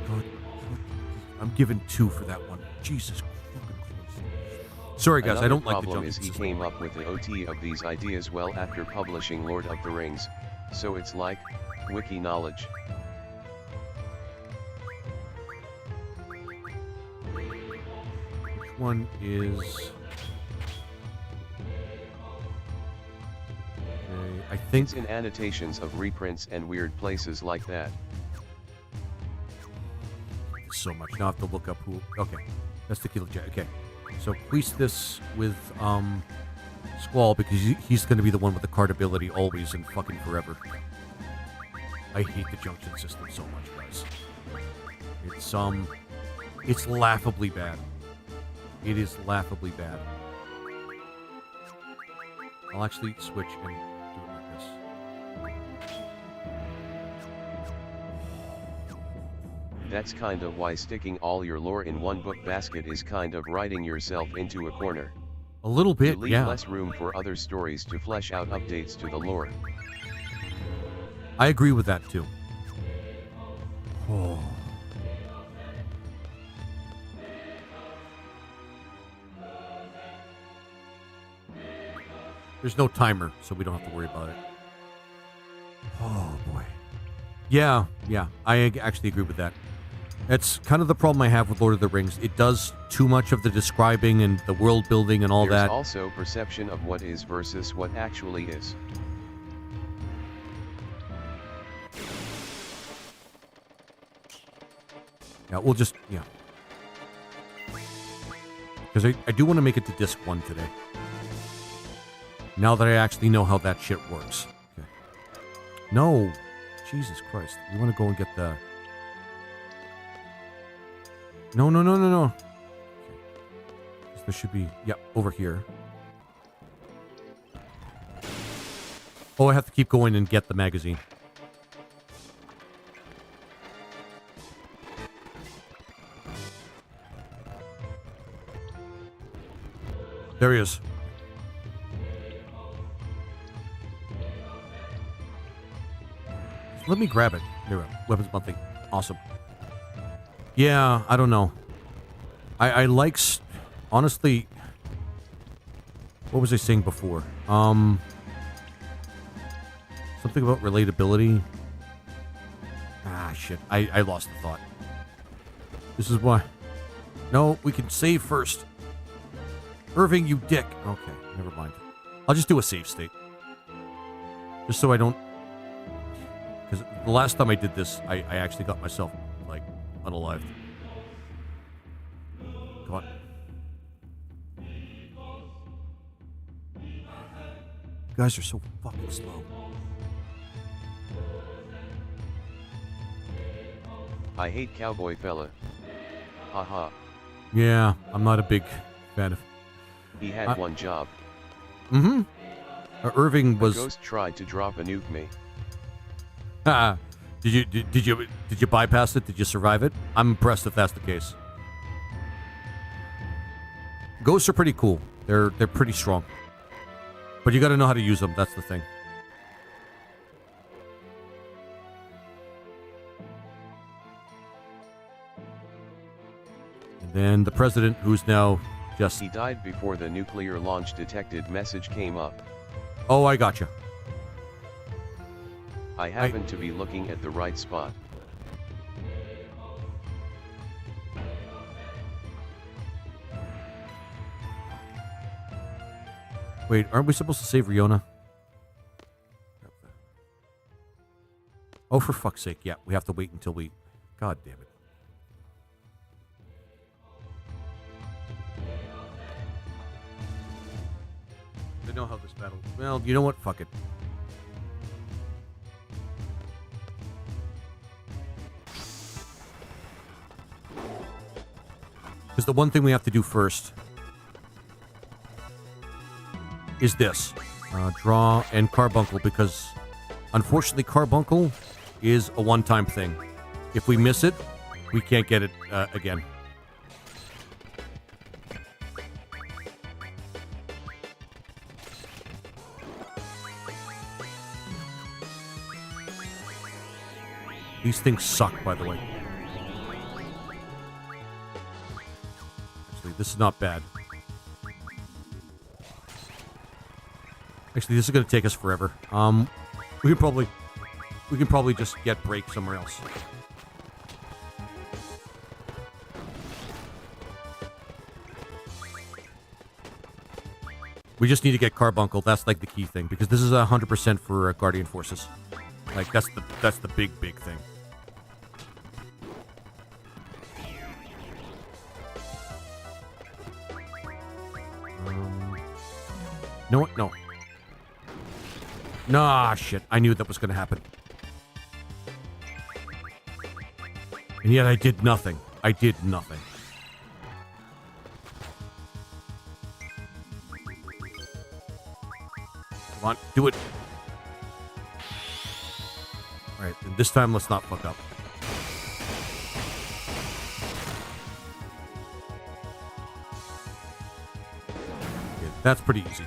[SPEAKER 1] God. I'm giving 2 for that one. Jesus fucking Christ. Sorry, guys.
[SPEAKER 3] Another
[SPEAKER 1] I don't like the
[SPEAKER 3] problem
[SPEAKER 1] jumping
[SPEAKER 3] is he
[SPEAKER 1] system.
[SPEAKER 3] came up with the OT of these ideas well after publishing Lord of the Rings, so it's like wiki knowledge.
[SPEAKER 1] Which one is... Okay, I think...
[SPEAKER 3] It's in annotations of reprints and weird places like that.
[SPEAKER 1] So much. Now I have to look up who... Okay. That's the Killer Jet. Okay. So queeze this with Squall, because he's going to be the one with the card ability always and fucking forever. I hate the junction system so much, guys. It's laughably bad. It is laughably bad. I'll actually switch and do it like this.
[SPEAKER 3] That's kinda why sticking all your lore in one book basket is kind of writing yourself into a corner.
[SPEAKER 1] A little bit,
[SPEAKER 3] You leave
[SPEAKER 1] yeah.
[SPEAKER 3] less room for other stories to flesh out updates to the lore.
[SPEAKER 1] I agree with that, too. Oh. There's no timer, so we don't have to worry about it. Oh, boy. Yeah, I actually agree with that. That's kind of the problem I have with Lord of the Rings. It does too much of the describing and the world building and all
[SPEAKER 3] There's
[SPEAKER 1] that.
[SPEAKER 3] also perception of what is versus what actually is.
[SPEAKER 1] Yeah, we'll just, yeah. Because I do want to make it to disc 1 today. Now that I actually know how that shit works. Okay. No! Jesus Christ. We want to go and get the... No. Okay. This should be, yeah, over here. Oh, I have to keep going and get the magazine. There he is. Let me grab it. There we go. Weapons monthly. Awesome. Yeah, I don't know. I like... Honestly... What was I saying before? Something about relatability. Ah, shit. I lost the thought. This is why... No, we can save first. Irving, you dick. Okay, never mind. I'll just do a save state. Just so I don't... Because the last time I did this, I actually got myself, like, unalived. Come on. You guys are so fucking slow.
[SPEAKER 3] I hate cowboy fella. Haha.
[SPEAKER 1] Yeah, I'm not a big fan of...
[SPEAKER 3] He had one job.
[SPEAKER 1] Mm-hmm. Irving
[SPEAKER 3] A
[SPEAKER 1] was...
[SPEAKER 3] ghost tried to drop a nuke me.
[SPEAKER 1] Did you bypass it? Did you survive it? I'm impressed if that's the case. Ghosts are pretty cool. They're pretty strong. But you got to know how to use them. That's the thing. Then the president, who's now just...
[SPEAKER 3] He died before the nuclear launch detected message came up.
[SPEAKER 1] Oh, I gotcha.
[SPEAKER 3] I happen to be looking at the right spot.
[SPEAKER 1] Wait, aren't we supposed to save Riona? Oh, for fuck's sake. Yeah, we have to wait until we... God damn it. I know how this battle... Well, you know what? Fuck it. Because the one thing we have to do first is this. Draw and carbuncle, because unfortunately carbuncle is a one-time thing. If we miss it, we can't get it again. These things suck, by the way. Actually, this is not bad. Actually, this is going to take us forever. We can probably just get break somewhere else. We just need to get carbuncle. That's like the key thing, because this is 100% for Guardian Forces. Like that's the big thing. No, what? No. Nah, shit. I knew that was going to happen. And yet I did nothing. I did nothing. Come on, do it. Alright, and this time let's not fuck up. Yeah, that's pretty easy.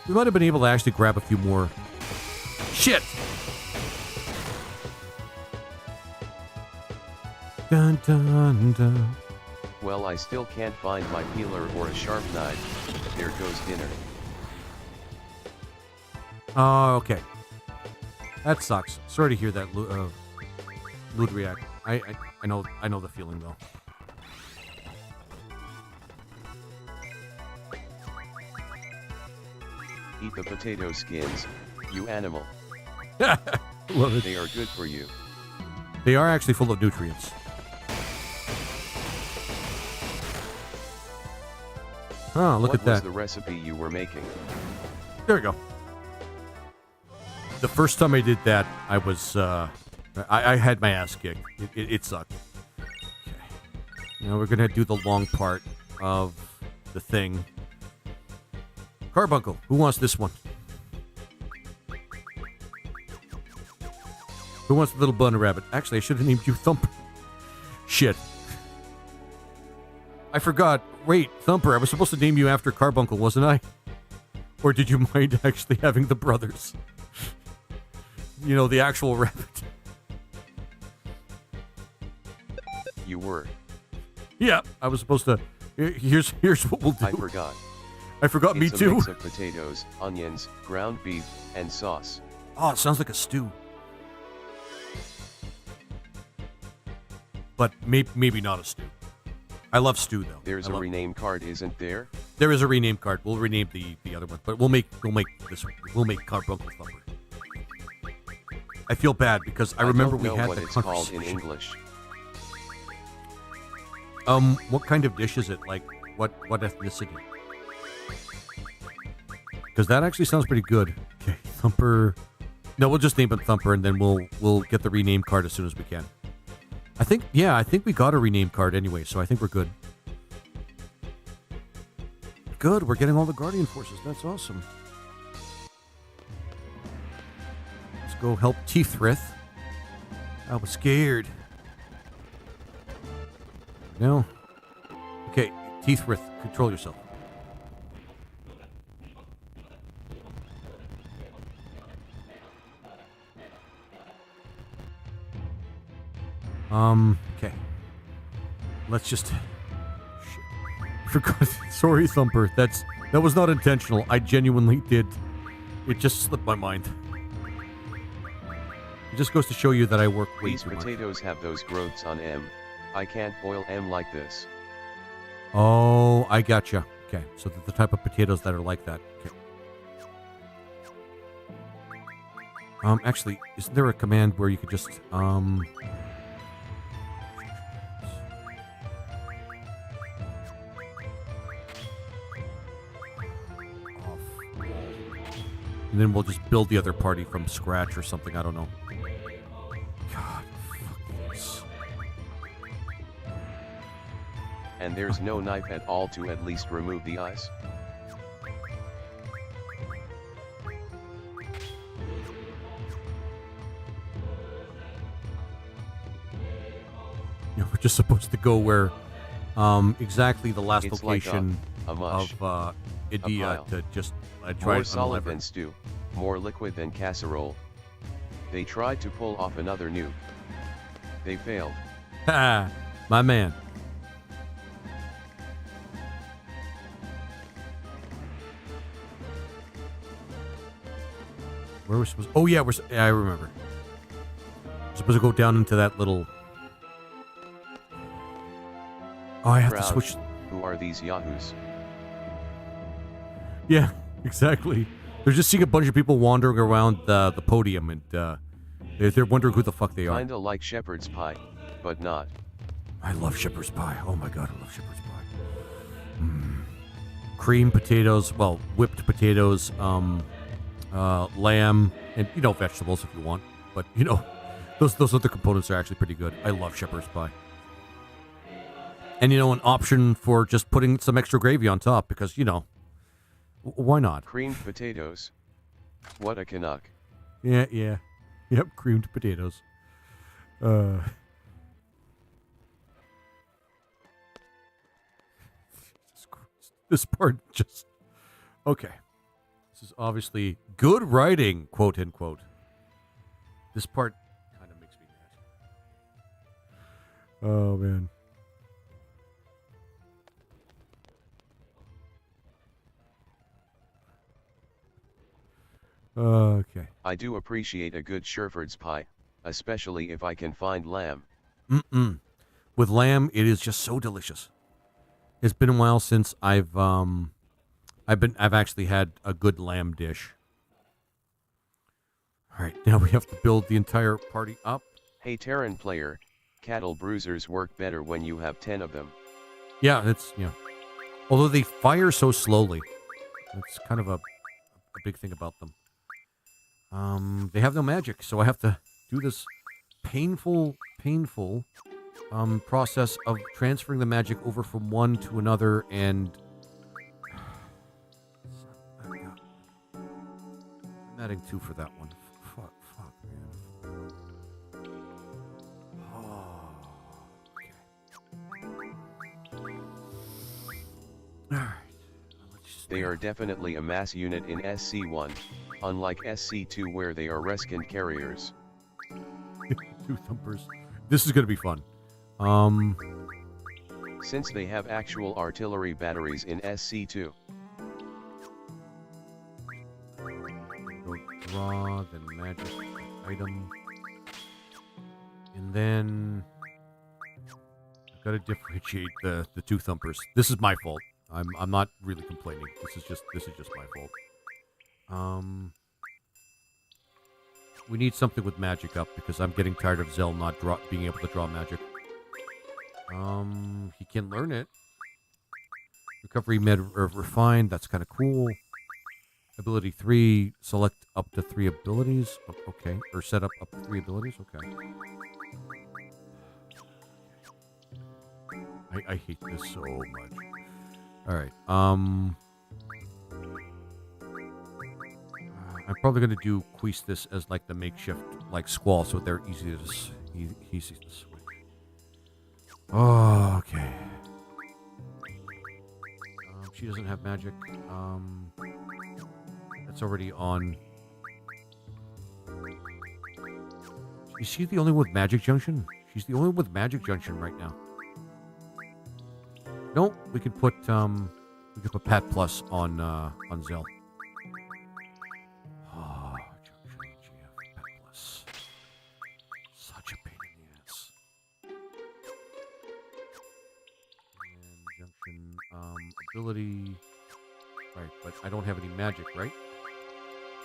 [SPEAKER 1] We might have been able to actually grab a few more. Shit! Dun, dun, dun.
[SPEAKER 3] Well, I still can't find my peeler or a sharp knife. There goes dinner.
[SPEAKER 1] Oh, okay. That sucks. Sorry to hear that, Ludriak. I know the feeling though.
[SPEAKER 3] Eat the potato skins, you animal.
[SPEAKER 1] Love it.
[SPEAKER 3] They are good for you.
[SPEAKER 1] They are actually full of nutrients. Oh, look at that.
[SPEAKER 3] What was the recipe you were making?
[SPEAKER 1] There we go. The first time I did that, I was, I had my ass kicked. It sucked. Okay. Now we're gonna do the long part of the thing. Carbuncle, who wants this one? Who wants the little bunny rabbit? Actually, I should have named you Thumper. Shit. I forgot. Wait, Thumper, I was supposed to name you after Carbuncle, wasn't I? Or did you mind actually having the brothers? You know, the actual rabbit.
[SPEAKER 3] You were.
[SPEAKER 1] Yeah, I was supposed to. Here's what we'll do.
[SPEAKER 3] I forgot.
[SPEAKER 1] I forgot, me
[SPEAKER 3] It's a
[SPEAKER 1] too.
[SPEAKER 3] mix of potatoes, onions, ground beef, and sauce.
[SPEAKER 1] Oh, it sounds like a stew. But maybe not a stew. I love stew though.
[SPEAKER 3] There's a rename card, isn't there?
[SPEAKER 1] There is a rename card. We'll rename the other one, but we'll make this one. We'll make Carbuncle Thumper. I feel bad because I remember we had
[SPEAKER 3] what
[SPEAKER 1] the
[SPEAKER 3] it's called
[SPEAKER 1] conversation.
[SPEAKER 3] in English.
[SPEAKER 1] What kind of dish is it? Like what ethnicity? Because that actually sounds pretty good. Okay, Thumper. No, we'll just name it Thumper, and then we'll get the rename card as soon as we can. I think we got a rename card anyway, so I think we're good. Good, we're getting all the Guardian Forces. That's awesome. Let's go help Teethrith. I was scared. No. Okay, Teethrith, control yourself. Okay. Let's just... Shit. Forgot. Sorry, Thumper. That was not intentional. I genuinely did. It just slipped my mind. It just goes to show you that I work way
[SPEAKER 3] These
[SPEAKER 1] too much.
[SPEAKER 3] potatoes have those growths on M. I can't boil M like this.
[SPEAKER 1] Oh, I gotcha. Okay, so the type of potatoes that are like that. Okay. Actually, isn't there a command where you could just, And then we'll just build the other party from scratch or something, I don't know. God, fuck this.
[SPEAKER 3] And there's no knife at all to at least remove the eyes.
[SPEAKER 1] You know, we're just supposed to go where exactly the last
[SPEAKER 3] It's
[SPEAKER 1] location
[SPEAKER 3] like a mush,
[SPEAKER 1] of Idea to just try
[SPEAKER 3] more
[SPEAKER 1] it
[SPEAKER 3] solid
[SPEAKER 1] unlevered.
[SPEAKER 3] than stew, more liquid than casserole. They tried to pull off another nuke. They failed.
[SPEAKER 1] Ha! My man. Where was supposed? Oh yeah, I remember. We're supposed to go down into that little. Oh, I have to
[SPEAKER 3] Crowd.
[SPEAKER 1] switch.
[SPEAKER 3] Who are these yahoos?
[SPEAKER 1] Yeah, exactly. They're just seeing a bunch of people wandering around the podium, and they're wondering who the fuck they are.
[SPEAKER 3] Kinda like shepherd's pie, but not.
[SPEAKER 1] I love shepherd's pie. Oh my god, I love shepherd's pie. Cream potatoes, well, whipped potatoes, lamb, and vegetables if you want. But those other components are actually pretty good. I love shepherd's pie. And an option for just putting some extra gravy on top because why not?
[SPEAKER 3] Creamed potatoes. What a Canuck.
[SPEAKER 1] Yeah. Yep, creamed potatoes. Jesus Christ. This part just... Okay. This is obviously good writing, quote unquote. This part kind of makes me mad. Oh, man. Okay.
[SPEAKER 3] I do appreciate a good shepherd's pie, especially if I can find lamb.
[SPEAKER 1] With lamb, it is just so delicious. It's been a while since I've actually had a good lamb dish. All right, now we have to build the entire party up.
[SPEAKER 3] Hey Terran player, cattle bruisers work better when you have 10 of them.
[SPEAKER 1] Yeah. Although they fire so slowly, it's kind of a big thing about them. They have no magic, so I have to do this painful process of transferring the magic over from one to another, and I'm adding 2 for that one. Fuck, man. Oh, okay. All right.
[SPEAKER 3] They are definitely a mass unit in SC1, unlike SC2 where they are reskin carriers.
[SPEAKER 1] 2 thumpers. This is going to be fun.
[SPEAKER 3] Since they have actual artillery batteries in SC2.
[SPEAKER 1] Go draw, then magic item. And then I've got to differentiate the 2 thumpers. This is my fault. I'm not really complaining. This is just my fault. We need something with magic up because I'm getting tired of Zell not being able to draw magic. He can learn it. Recovery refined. That's kind of cool. Ability 3. Select up to 3 abilities. Okay. Or set up to 3 abilities. Okay. I hate this so much. All right. I'm probably going to do Queese this as like the makeshift like squall, so they're easy to switch. Oh, okay. She doesn't have magic. That's already on. Is she the only one with magic junction? She's the only one with Magic Junction right now. No, we could put Pat Plus on Zell. Oh, Junction GF Pat Plus. Such a pain in the ass. And Junction ability. Right, but I don't have any magic, right?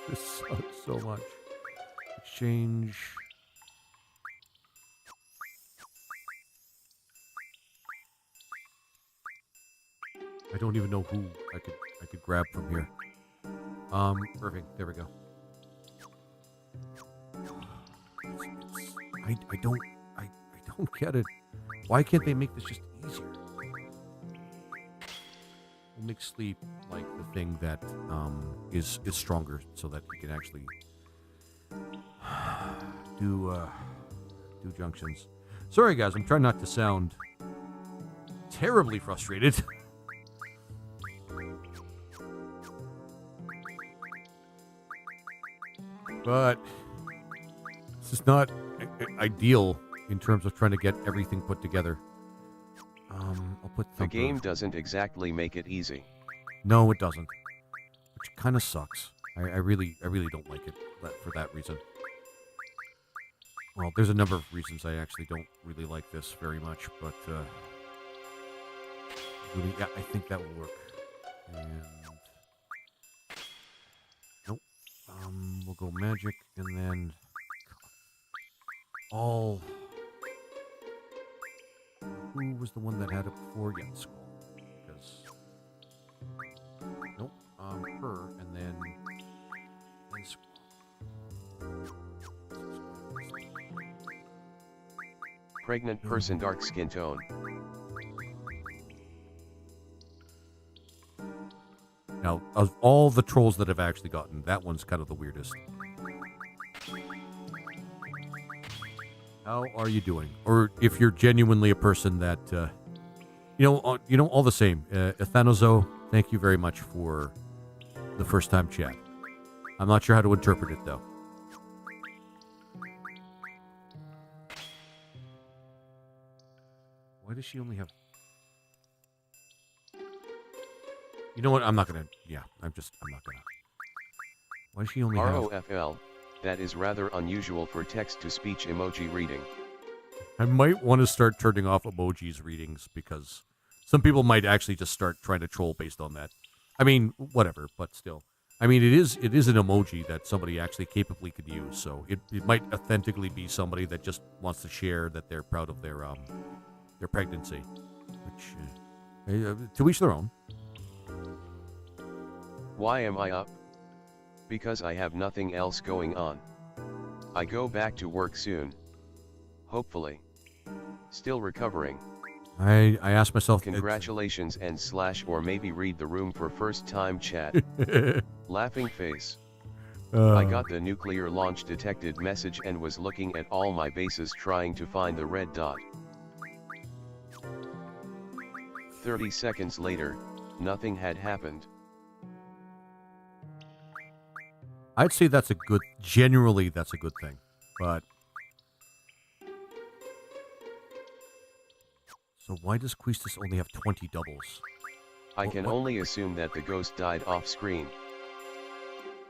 [SPEAKER 1] This sucks so much. Exchange. I don't even know who I could grab from here. Perfect. There we go. I don't get it. Why can't they make this just easier? We'll make sleep like the thing that is stronger, so that you can actually do junctions. Sorry, guys. I'm trying not to sound terribly frustrated. But this is not ideal in terms of trying to get everything put together. I'll put
[SPEAKER 3] the game doesn't exactly make it easy.
[SPEAKER 1] No, it doesn't. Which kind of sucks. I really don't like it for that reason. Well, there's a number of reasons I actually don't really like this very much, but really, yeah, I think that will work. And nope. We'll go magic, and then all. Who was the one that had it before? Yeah, Skull. Because nope. Her, and then Skull.
[SPEAKER 3] Pregnant person, dark skin tone.
[SPEAKER 1] Now, of all the trolls that I've actually gotten, that one's kind of the weirdest. How are you doing? Or if you're genuinely a person that, all the same. Athanozo, thank you very much for the first time chat. I'm not sure how to interpret it, though. Why does she only have... You know what? I'm not going to... Yeah, I'm not going to... Why does she only have...
[SPEAKER 3] ROFL, that is rather unusual for text-to-speech emoji reading.
[SPEAKER 1] I might want to start turning off emojis readings, because some people might actually just start trying to troll based on that. I mean, whatever, but still. I mean, it is an emoji that somebody actually capably could use, so it might authentically be somebody that just wants to share that they're proud of their pregnancy, which to each their own.
[SPEAKER 3] Why am I up? Because I have nothing else going on. I go back to work soon. Hopefully. Still recovering.
[SPEAKER 1] I asked myself...
[SPEAKER 3] Congratulations and / or maybe read the room for first time chat. Laughing face. I got the nuclear launch detected message and was looking at all my bases trying to find the red dot. 30 seconds later, nothing had happened.
[SPEAKER 1] I'd say that's a good... Generally, that's a good thing. But... So why does Quistis only have 20 doubles?
[SPEAKER 3] I can only assume that the ghost died off screen.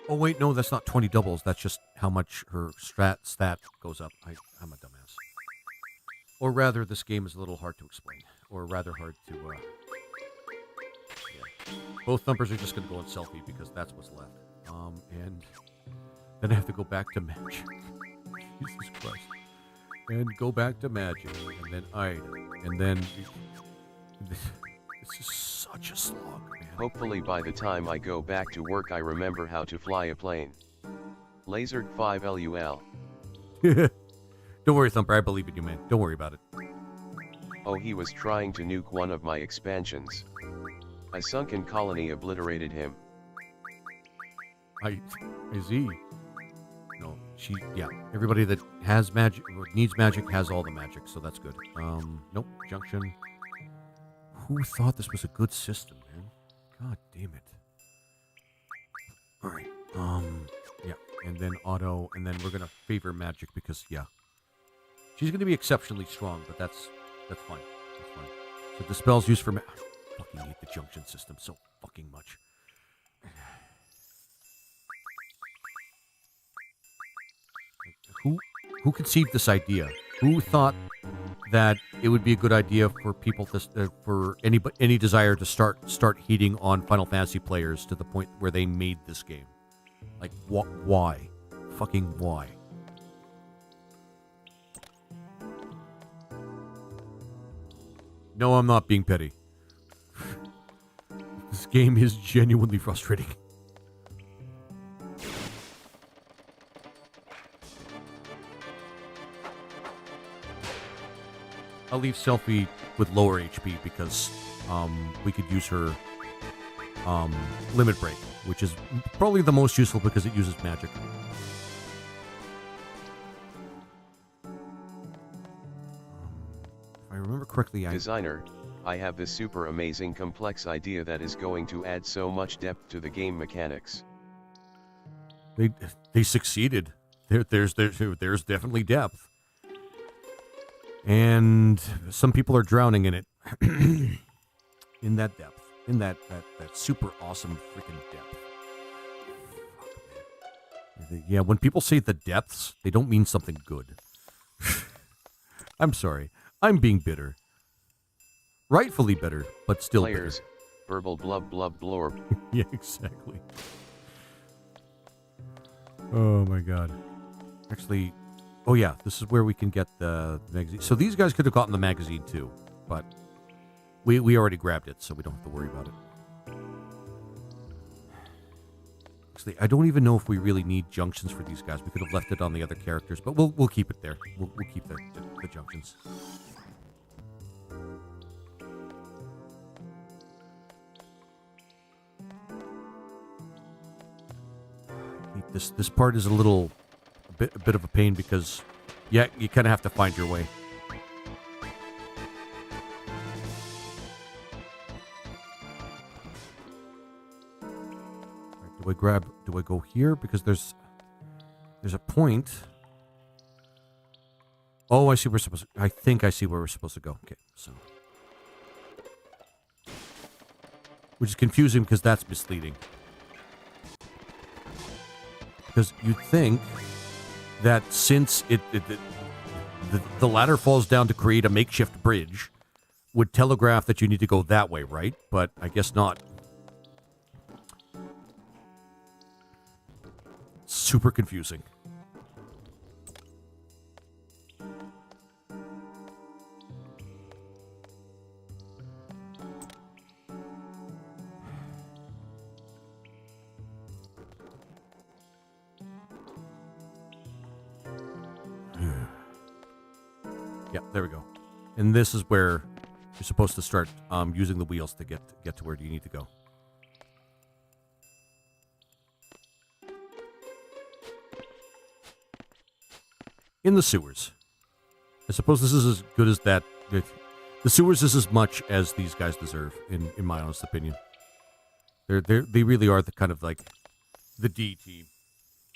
[SPEAKER 1] Oh wait, no, that's not 20 doubles. That's just how much her stat goes up. I'm a dumbass. Or rather, this game is a little hard to explain. Or rather hard to... Yeah. Both thumpers are just going to go on selfie because that's what's left. And then I have to go back to magic. Jesus Christ. And go back to magic. And then item. And then... This is such a slog, man.
[SPEAKER 3] Hopefully by the time I go back to work I remember how to fly a plane. Lasered 5 LUL.
[SPEAKER 1] Don't worry, Thumper. I believe in you, man. Don't worry about it.
[SPEAKER 3] Oh, he was trying to nuke one of my expansions. A sunken colony obliterated him.
[SPEAKER 1] Is he? No, yeah. Everybody that has magic, or needs magic, has all the magic, so that's good. Nope. Junction. Who thought this was a good system, man? God damn it. Alright. Yeah. And then auto, and then we're gonna favor magic because, yeah. She's going to be exceptionally strong, but that's fine. That's fine. So the spell's used for... I fucking hate the junction system so fucking much. Who conceived this idea? Who thought that it would be a good idea for people to for any desire to start heating on Final Fantasy players to the point where they made this game? Like, why? Fucking why? No, I'm not being petty. This game is genuinely frustrating. I'll leave Selphie with lower HP because we could use her Limit Break, which is probably the most useful because it uses magic. If I remember correctly,
[SPEAKER 3] Designer, I have this super amazing complex idea that is going to add so much depth to the game mechanics.
[SPEAKER 1] They succeeded. There's definitely depth. And some people are drowning in it. In that depth. In that super awesome freaking depth. Fuck, man. Yeah, when people say the depths, they don't mean something good. I'm sorry. I'm being bitter. Rightfully bitter, but still
[SPEAKER 3] Players,
[SPEAKER 1] bitter.
[SPEAKER 3] burble blub blub blorb.
[SPEAKER 1] Yeah, exactly. Oh my god. Actually... Oh yeah, this is where we can get the magazine. So these guys could have gotten the magazine too, but we already grabbed it, so we don't have to worry about it. Actually, I don't even know if we really need junctions for these guys. We could have left it on the other characters, but we'll keep it there. We'll keep the junctions. This part is a bit of a pain because, yeah, you kind of have to find your way. Right, do I go here? Because there's a point. Oh, I see where we're supposed to, I think I see where we're supposed to go. Okay, so. Which is confusing because that's misleading. Because you'd think that since the ladder falls down to create a makeshift bridge, would telegraph that you need to go that way, right? But I guess not. Super confusing. Yeah, there we go. And this is where you're supposed to start using the wheels to get to where you need to go. In the sewers. I suppose this is as good as that. The sewers is as much as these guys deserve, in my honest opinion. They really are the kind of like the D team,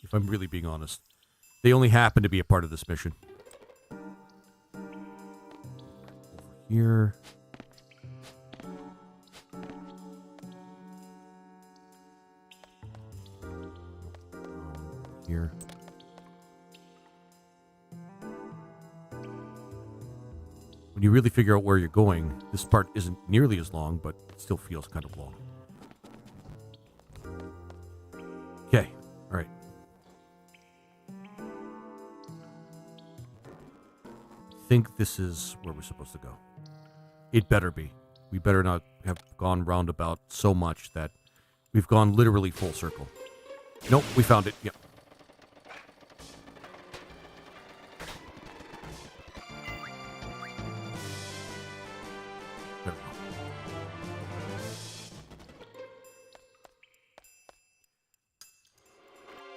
[SPEAKER 1] if I'm really being honest. They only happen to be a part of this mission. Over here. Here. When you really figure out where you're going, this part isn't nearly as long, but it still feels kind of long. Okay, all right. I think this is where we're supposed to go. It better be. We better not have gone roundabout so much that we've gone literally full circle. Nope, we found it. Yep. There we go.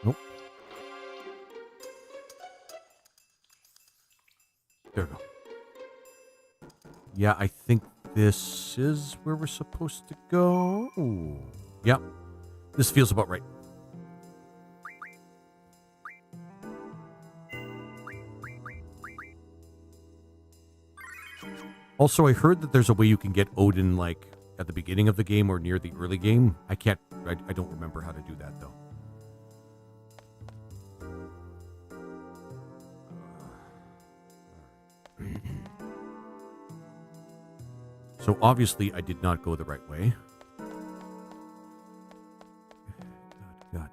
[SPEAKER 1] Nope. There we go. Yeah, I think this is where we're supposed to go. Ooh. Yep. This feels about right. Also, I heard that there's a way you can get Odin, like, at the beginning of the game or near the early game. I don't remember how to do that, though. So, obviously, I did not go the right way. God damn it.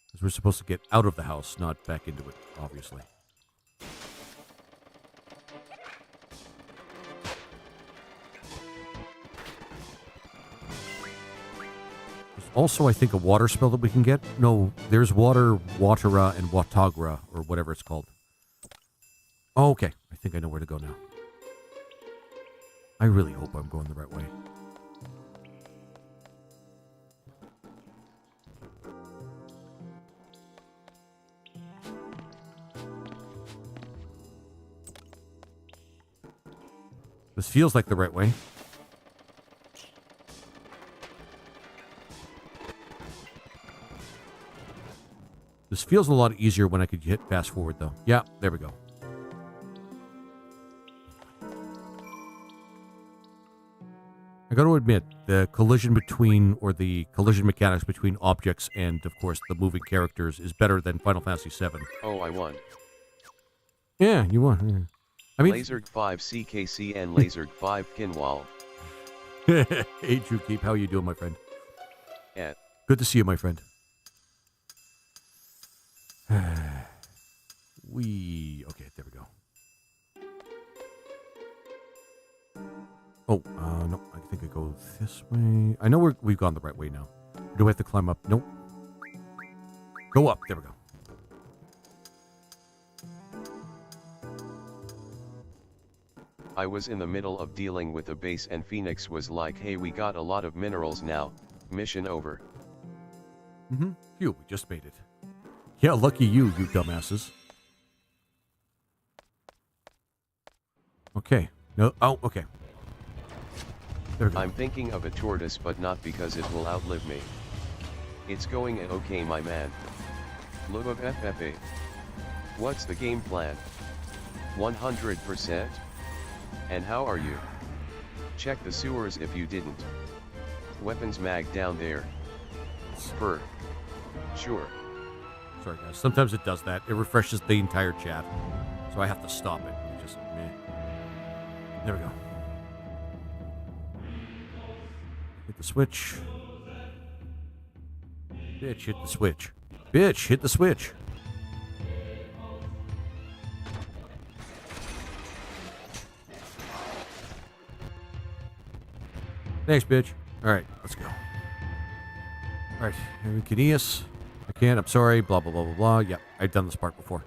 [SPEAKER 1] Because we're supposed to get out of the house, not back into it, obviously. There's also, I think, a water spell that we can get. No, there's water, Watera, and Watagra, or whatever it's called. Oh, okay. I think I know where to go now. I really hope I'm going the right way. This feels like the right way. This feels a lot easier when I could hit fast forward, though. Yeah, there we go. I got to admit, the collision between, or the collision mechanics between objects and, of course, the moving characters is better than Final Fantasy VII.
[SPEAKER 3] Oh, I won.
[SPEAKER 1] Yeah, you won. Yeah. I mean,
[SPEAKER 3] Lasered 5 CKC and Lasered 5 Kinwall.
[SPEAKER 1] Hey, Drew Keep, how you doing, my friend?
[SPEAKER 3] Eh.
[SPEAKER 1] Good to see you, my friend. Okay, there we go. Oh, no, I think I go this way. I know we've gone the right way now. Or do I have to climb up? Nope. Go up. There we go.
[SPEAKER 3] I was in the middle of dealing with a base and Phoenix was like, hey, we got a lot of minerals now, mission over.
[SPEAKER 1] Mm-hmm. Phew, we just made it. Yeah, lucky you dumbasses. Okay. No, oh, okay. There we go.
[SPEAKER 3] I'm thinking of a tortoise but not because it will outlive me. It's going okay, my man. Look of FFA. What's the game plan? 100%? And how are you? Check the sewers if you didn't. Weapons mag down there. Spur. Sure.
[SPEAKER 1] Sorry, guys. Sometimes it does that. It refreshes the entire chat. So I have to stop it. It just, meh. There we go. Hit the switch. Bitch, hit the switch. Bitch, hit the switch. Thanks, bitch. Alright, let's go. Alright, Canius. I can't, I'm sorry, blah, blah, blah, blah, blah. Yep, I've done this part before.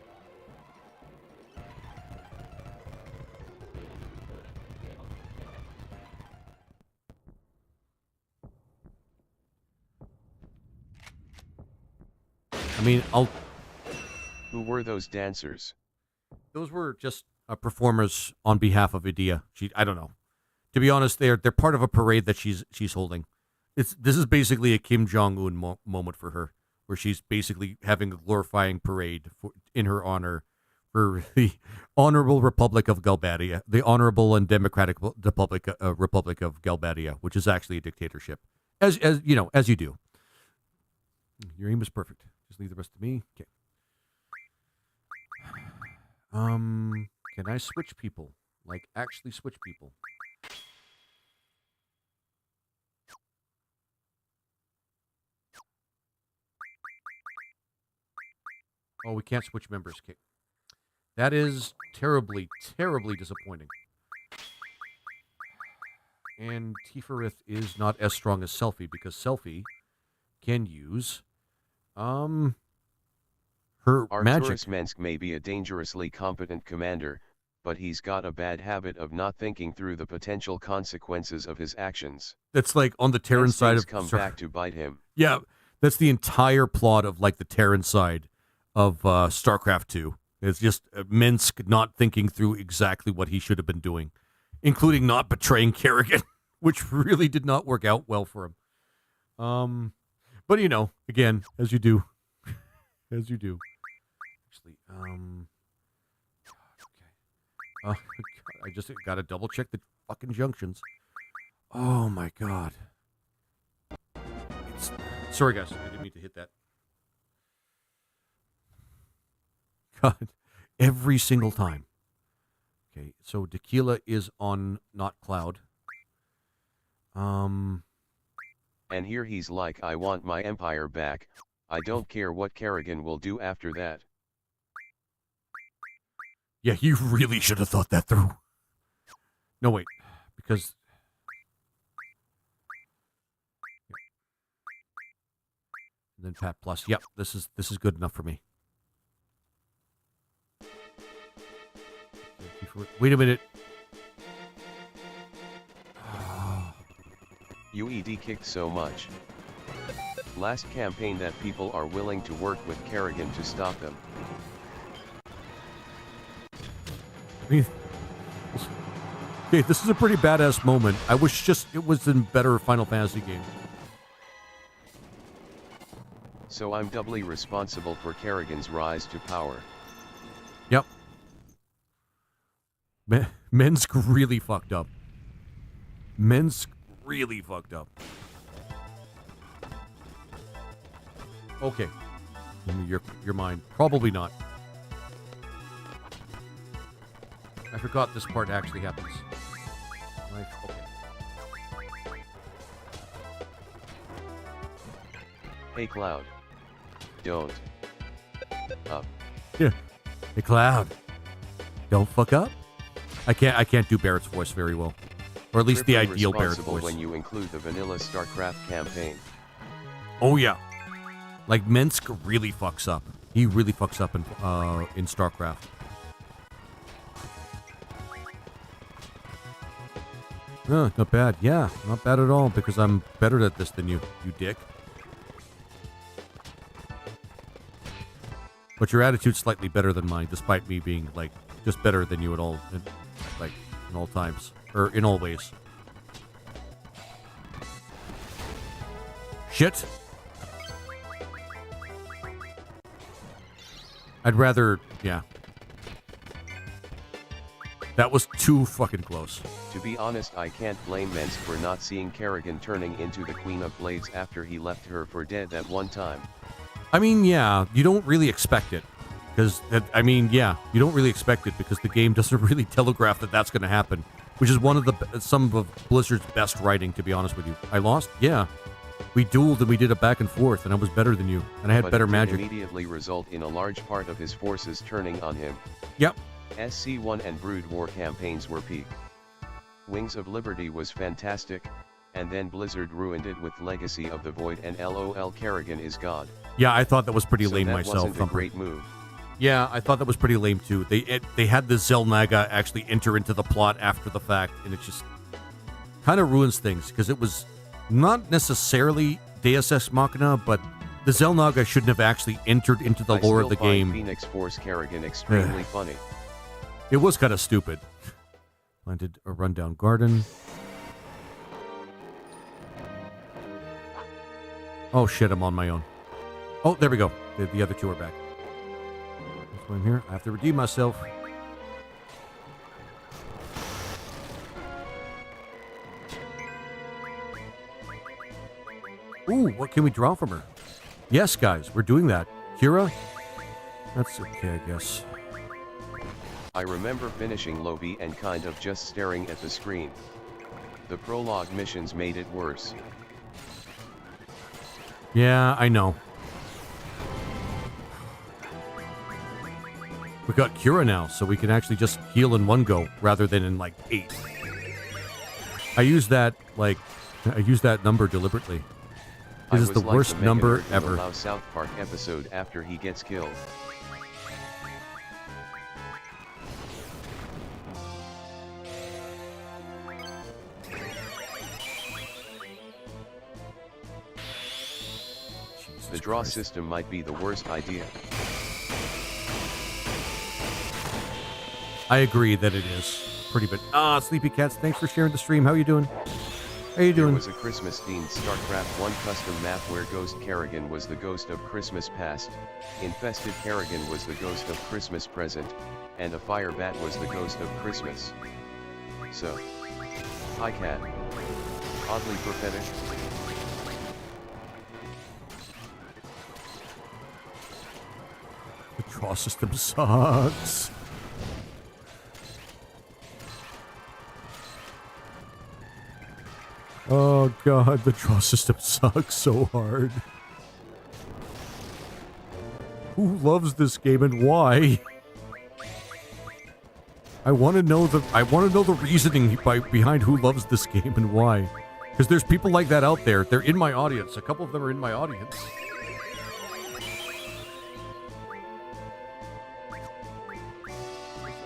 [SPEAKER 1] I mean,
[SPEAKER 3] Who were those dancers?
[SPEAKER 1] those were just performers on behalf of Idea. I don't know. To be honest, they're part of a parade that she's holding. This is basically a Kim Jong-un moment for her, where she's basically having a glorifying parade in her honor for the Honorable Republic of Galbadia, the Honorable and Democratic Republic of Galbadia, which is actually a dictatorship, as you know, as you do. Your aim is perfect. Just leave the rest to me. Okay. Can I switch people? Like, actually switch people? Oh, we can't switch members. Okay. That is terribly, terribly disappointing. And Tifereth is not as strong as Selfie, because Selfie can use her magic.
[SPEAKER 3] Arturus Mensk may be a dangerously competent commander, but he's got a bad habit of not thinking through the potential consequences of his actions.
[SPEAKER 1] That's like on the Terran side of
[SPEAKER 3] come back to bite him.
[SPEAKER 1] Yeah, that's the entire plot of like the Terran side of StarCraft 2. It's just Minsk not thinking through exactly what he should have been doing, including not betraying Kerrigan, which really did not work out well for him. But you know, again, as you do, actually. Okay. I just got to double check the fucking junctions. Oh my god. Sorry guys, I didn't mean to hit that. God, every single time. Okay, so Tequila is on not Cloud.
[SPEAKER 3] And here he's like, I want my empire back. I don't care what Kerrigan will do after that.
[SPEAKER 1] Yeah, you really should have thought that through. No, wait, because... And then Pat Plus. Yep, this is good enough for me. Wait a minute.
[SPEAKER 3] UED kicked so much. Last campaign that people are willing to work with Kerrigan to stop them.
[SPEAKER 1] Okay, this is a pretty badass moment. I wish it was in better Final Fantasy game.
[SPEAKER 3] So I'm doubly responsible for Kerrigan's rise to power.
[SPEAKER 1] Yep. Men's really fucked up. Men's really fucked up. Okay. Your mind. Probably not. I forgot this part actually happens. Like, okay.
[SPEAKER 3] Hey Cloud. Don't. Up.
[SPEAKER 1] Yeah. Hey Cloud. Don't fuck up. I can't do Barrett's voice very well. Or at least the ideal Barrett's voice.
[SPEAKER 3] When you include the vanilla StarCraft campaign.
[SPEAKER 1] Oh yeah. Like Minsk really fucks up. He really fucks up in StarCraft. Not bad. Yeah, not bad at all, because I'm better at this than you dick. But your attitude's slightly better than mine, despite me being, like, just better than you at all, in all times. Or in all ways. Shit. I'd rather, yeah. That was too fucking close.
[SPEAKER 3] To be honest, I can't blame Minsk for not seeing Kerrigan turning into the Queen of Blades after he left her for dead that one time.
[SPEAKER 1] I mean, yeah, you don't really expect it. Because, you don't really expect it because the game doesn't really telegraph that that's going to happen. Which is some of Blizzard's best writing, to be honest with you. I lost? Yeah. We dueled and we did a back and forth, and I was better than you. And I had better magic.
[SPEAKER 3] Immediately result in a large part of his forces turning on him.
[SPEAKER 1] Yep.
[SPEAKER 3] SC1 and Brood War campaigns were peak. Wings of Liberty was fantastic, and then Blizzard ruined it with Legacy of the Void and LOL Kerrigan is God.
[SPEAKER 1] Yeah, I thought that was pretty lame myself.
[SPEAKER 3] Wasn't a great move.
[SPEAKER 1] Yeah, I thought that was pretty lame too. They had the Zelnaga actually enter into the plot after the fact, and it just kind of ruins things, because it was not necessarily Deus Ex Machina, but the Zelnaga shouldn't have actually entered into the lore of the game.
[SPEAKER 3] Phoenix Force Kerrigan extremely funny.
[SPEAKER 1] It was kind of stupid. Planted a rundown garden. Oh shit, I'm on my own. Oh, there we go. The other two are back. This one here. I have to redeem myself. Ooh, what can we draw from her? Yes, guys, we're doing that. Kira? That's okay, I guess.
[SPEAKER 3] I remember finishing Lobby and kind of just staring at the screen. The prologue missions made it worse.
[SPEAKER 1] Yeah, I know. We got Kira now, so we can actually just heal in one go, rather than in, like, 8. I use that number deliberately. This is the worst number ever.
[SPEAKER 3] South Park episode after he gets killed. The draw system might be the worst idea.
[SPEAKER 1] I agree that it is. Pretty bad. Sleepy Cats, thanks for sharing the stream. How you doing? How you
[SPEAKER 3] There
[SPEAKER 1] doing?
[SPEAKER 3] was a Christmas-themed StarCraft 1 custom map where Ghost Kerrigan was the ghost of Christmas past, Infested Kerrigan was the ghost of Christmas present, and a Firebat was the ghost of Christmas. So, hi cat. Oddly prophetic.
[SPEAKER 1] The draw system sucks. Oh god, the draw system sucks so hard. Who loves this game and why? I want to know the reasoning behind who loves this game and why. Because there's people like that out there. They're in my audience. A couple of them are in my audience.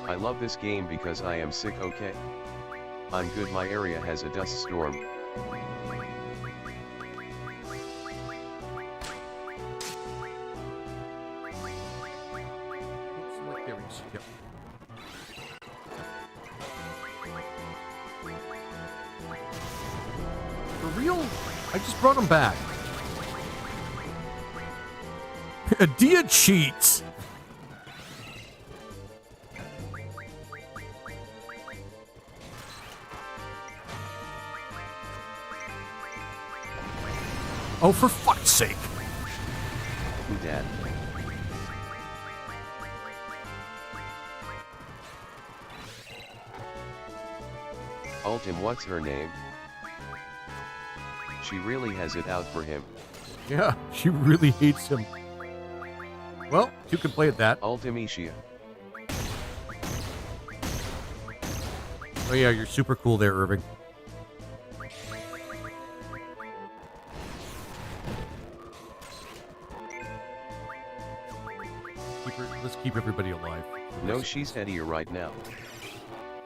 [SPEAKER 3] I love this game because I am sick, okay? I'm good, my area has a dust storm.
[SPEAKER 1] Yep. For real? I just brought him back. Adia cheats. Oh, for fuck's sake.
[SPEAKER 3] Who dat? Ultim, what's her name? She really has it out for him.
[SPEAKER 1] Yeah, she really hates him. Well, you can play at that.
[SPEAKER 3] Ultimecia.
[SPEAKER 1] Oh yeah, you're super cool there, Irving. Let's keep everybody alive.
[SPEAKER 3] No, she's Eddie right now.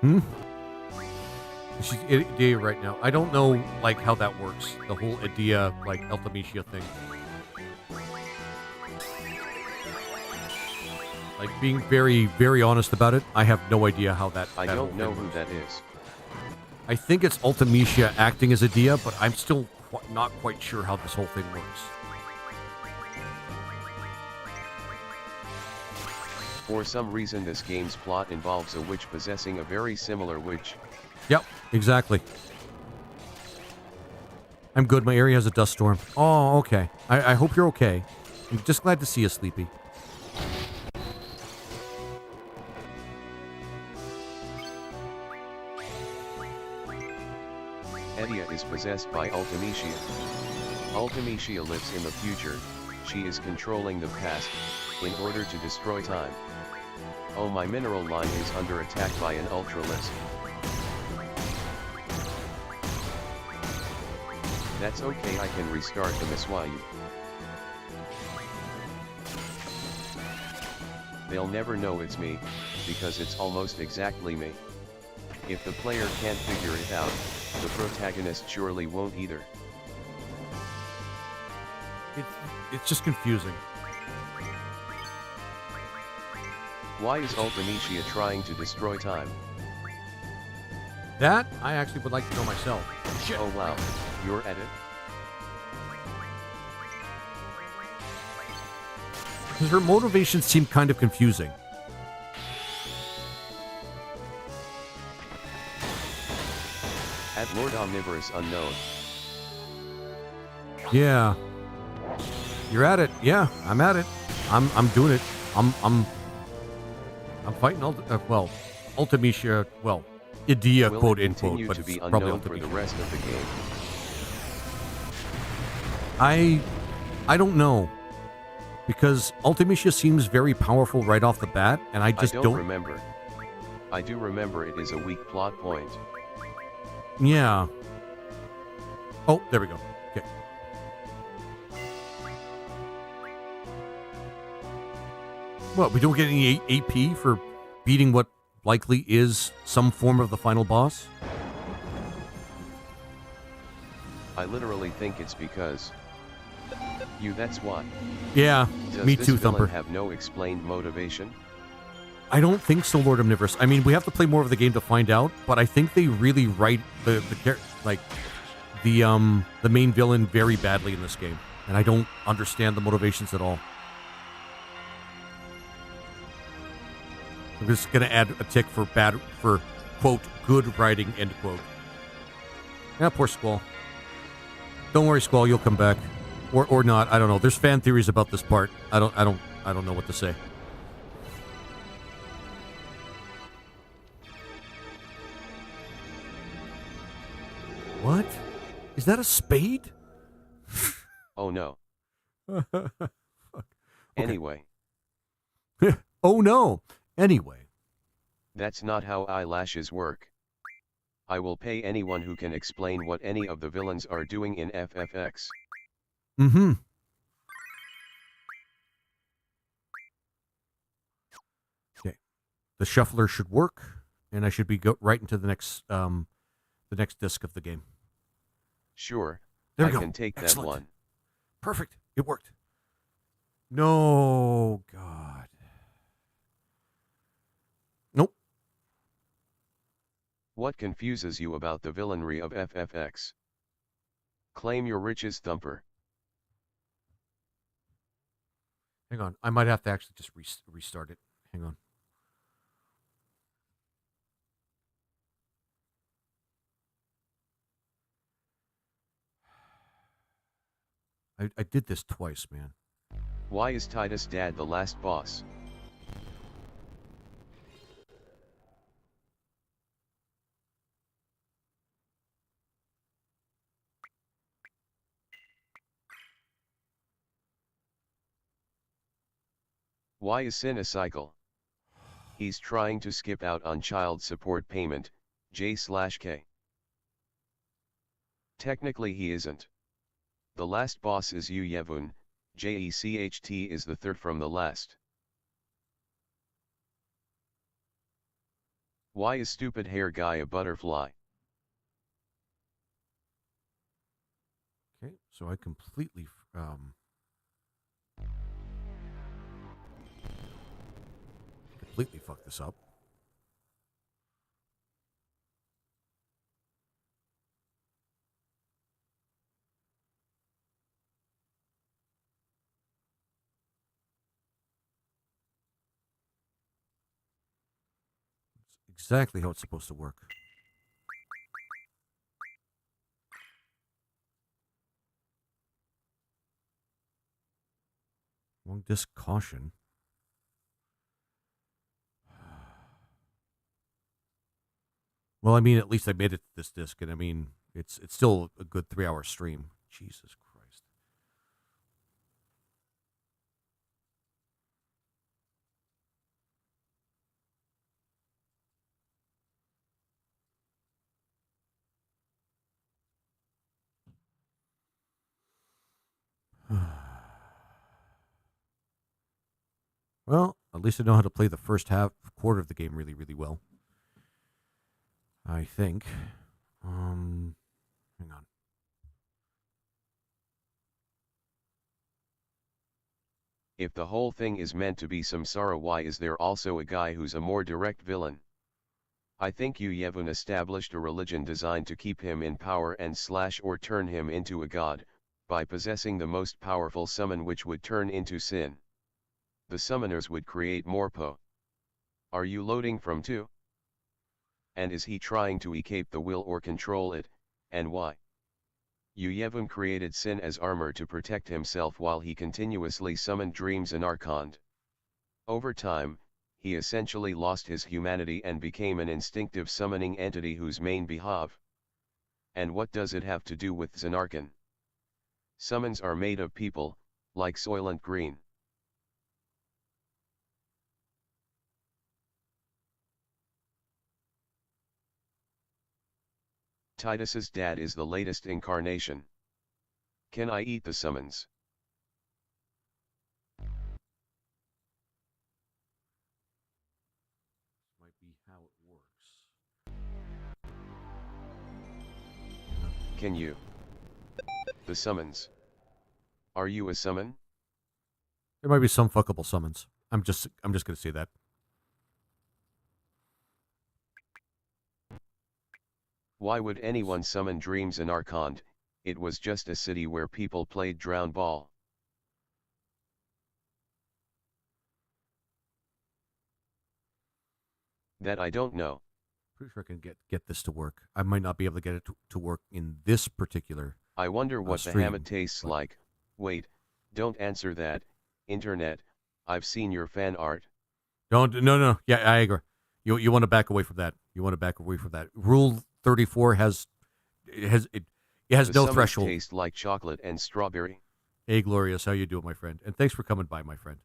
[SPEAKER 1] Hmm? She's Adia right now. I don't know, like, how that works. The whole Adia, like, Ultimecia thing. Like, being very, very honest about it, I have no idea how that
[SPEAKER 3] I
[SPEAKER 1] that
[SPEAKER 3] don't
[SPEAKER 1] whole
[SPEAKER 3] know
[SPEAKER 1] thing
[SPEAKER 3] who
[SPEAKER 1] works.
[SPEAKER 3] that is.
[SPEAKER 1] I think it's Ultimecia acting as Adia, but I'm still not quite sure how this whole thing works.
[SPEAKER 3] For some reason this game's plot involves a witch possessing a very similar witch.
[SPEAKER 1] Yep, exactly. I'm good. My area has a dust storm. Oh, okay. I hope you're okay. I'm just glad to see you, Sleepy.
[SPEAKER 3] Edia is possessed by Ultimecia. Ultimecia lives in the future, she is controlling the past, in order to destroy time. Oh, my mineral line is under attack by an Ultralisk. That's okay, I can restart the Miswayu. They'll never know it's me, because it's almost exactly me. If the player can't figure it out, the protagonist surely won't either.
[SPEAKER 1] It's just confusing.
[SPEAKER 3] Why is Ultimecia trying to destroy time?
[SPEAKER 1] That, I actually would like to know myself. Shit.
[SPEAKER 3] Oh wow, you're at it?
[SPEAKER 1] Because her motivations seem kind of confusing.
[SPEAKER 3] At Lord Omnivorous Unknown.
[SPEAKER 1] Yeah. You're at it. Yeah, I'm at it. I'm doing it. I'm fighting Ultimecia, well, Adia,
[SPEAKER 3] Will
[SPEAKER 1] quote
[SPEAKER 3] it
[SPEAKER 1] unquote,
[SPEAKER 3] continue
[SPEAKER 1] but
[SPEAKER 3] to be
[SPEAKER 1] it's probably
[SPEAKER 3] unknown for the
[SPEAKER 1] Ultimecia.
[SPEAKER 3] rest of the game?
[SPEAKER 1] I don't know. Because Ultimecia seems very powerful right off the bat, and I just
[SPEAKER 3] don't remember. I do remember it is a weak plot point.
[SPEAKER 1] Yeah. Oh, there we go. Okay. What, we don't get any AP for beating what likely is some form of the final boss?
[SPEAKER 3] I literally think it's because that's why.
[SPEAKER 1] Yeah,
[SPEAKER 3] Does
[SPEAKER 1] me
[SPEAKER 3] this
[SPEAKER 1] too,
[SPEAKER 3] villain
[SPEAKER 1] Thumper.
[SPEAKER 3] have no explained motivation?
[SPEAKER 1] I don't think so, Lord Omnivorous. I mean, we have to play more of the game to find out, but I think they really write the the main villain very badly in this game, and I don't understand the motivations at all. I'm just gonna add a tick for quote good writing, end quote. Yeah, poor Squall. Don't worry, Squall, you'll come back, or not. I don't know. There's fan theories about this part. I don't know what to say. What? Is that a spade?
[SPEAKER 3] Oh no.
[SPEAKER 1] Fuck.
[SPEAKER 3] Anyway,
[SPEAKER 1] Oh no. Anyway.
[SPEAKER 3] that's not how eyelashes work. I will pay anyone who can explain what any of the villains are doing in FFX.
[SPEAKER 1] Mm-hmm. Okay. The shuffler should work, and I should be right into the next disc of the game.
[SPEAKER 3] Sure,
[SPEAKER 1] There
[SPEAKER 3] I
[SPEAKER 1] we go.
[SPEAKER 3] can take
[SPEAKER 1] Excellent.
[SPEAKER 3] that one.
[SPEAKER 1] Perfect. It worked. No, God. Nope.
[SPEAKER 3] What confuses you about the villainry of FFX? Claim your riches, Thumper.
[SPEAKER 1] Hang on. I might have to actually just restart it. Hang on. I did this twice, man.
[SPEAKER 3] Why is Titus' dad the last boss? Why is Sin a cycle? He's trying to skip out on child support payment, J/K. Technically he isn't. The last boss is Yu Yevun, Jecht is the third from the last. Why is stupid hair guy a butterfly?
[SPEAKER 1] Okay, so I completely fucked this up. It's exactly how it's supposed to work. Long disc caution. Well, I mean, at least I made it to this disc, and I mean, it's still a good 3-hour stream. Jesus Christ. Well, at least I know how to play the first quarter of the game really, really well. I think. Hang on.
[SPEAKER 3] If the whole thing is meant to be samsara, why is there also a guy who's a more direct villain? I think Yu Yevun established a religion designed to keep him in power and or turn him into a god, by possessing the most powerful summon which would turn into sin. The summoners would create more po. Are you loading from 2? And is he trying to escape the will or control it, and why? Yu Yevun created sin as armor to protect himself while he continuously summoned dreams and Archond. Over time, he essentially lost his humanity and became an instinctive summoning entity whose main behav. And what does it have to do with Xanarkhan? Summons are made of people, like Soylent Green. Titus's dad is the latest incarnation. Can I eat the summons?
[SPEAKER 1] Might be how it works.
[SPEAKER 3] Can you? The summons. Are you a summon?
[SPEAKER 1] There might be some fuckable summons. I'm just gonna say that.
[SPEAKER 3] Why would anyone summon dreams and Archond, it was just a city where people played drown ball. That I don't know.
[SPEAKER 1] Pretty sure I can get this to work. I might not be able to get it to work in this particular.
[SPEAKER 3] I wonder what the
[SPEAKER 1] stream,
[SPEAKER 3] hammock tastes
[SPEAKER 1] but-
[SPEAKER 3] like. Wait, don't answer that. Internet, I've seen your fan art.
[SPEAKER 1] No. Yeah, I agree. You want to back away from that. You want to back away from that. Rule 34 has it has
[SPEAKER 3] The
[SPEAKER 1] no
[SPEAKER 3] summers
[SPEAKER 1] threshold.
[SPEAKER 3] taste like chocolate and strawberry.
[SPEAKER 1] Hey, Glorious, how you doing, my friend? And thanks for coming by, my friend.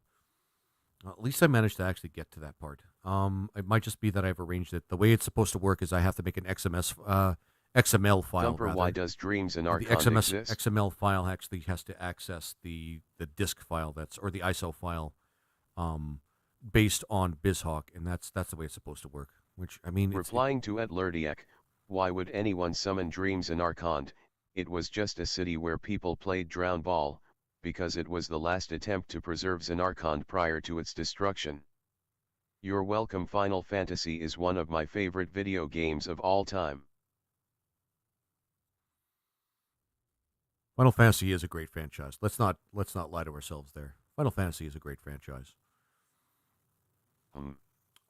[SPEAKER 1] At least I managed to actually get to that part. It might just be that I've arranged it. The way it's supposed to work is I have to make an XML file.
[SPEAKER 3] Thumper, why does Dreams and
[SPEAKER 1] The
[SPEAKER 3] Archon exist?
[SPEAKER 1] XML file actually has to access the disk file or the ISO file, based on BizHawk, and that's the way it's supposed to work. Which I mean,
[SPEAKER 3] Replying to Lerdiak, why would anyone summon Dreams and Archon? It was just a city where people played drown ball, because it was the last attempt to preserve Xenarchon prior to its destruction. You're welcome. Final Fantasy is one of my favorite video games of all time.
[SPEAKER 1] Final Fantasy is a great franchise. Let's not lie to ourselves there. Final Fantasy is a great franchise.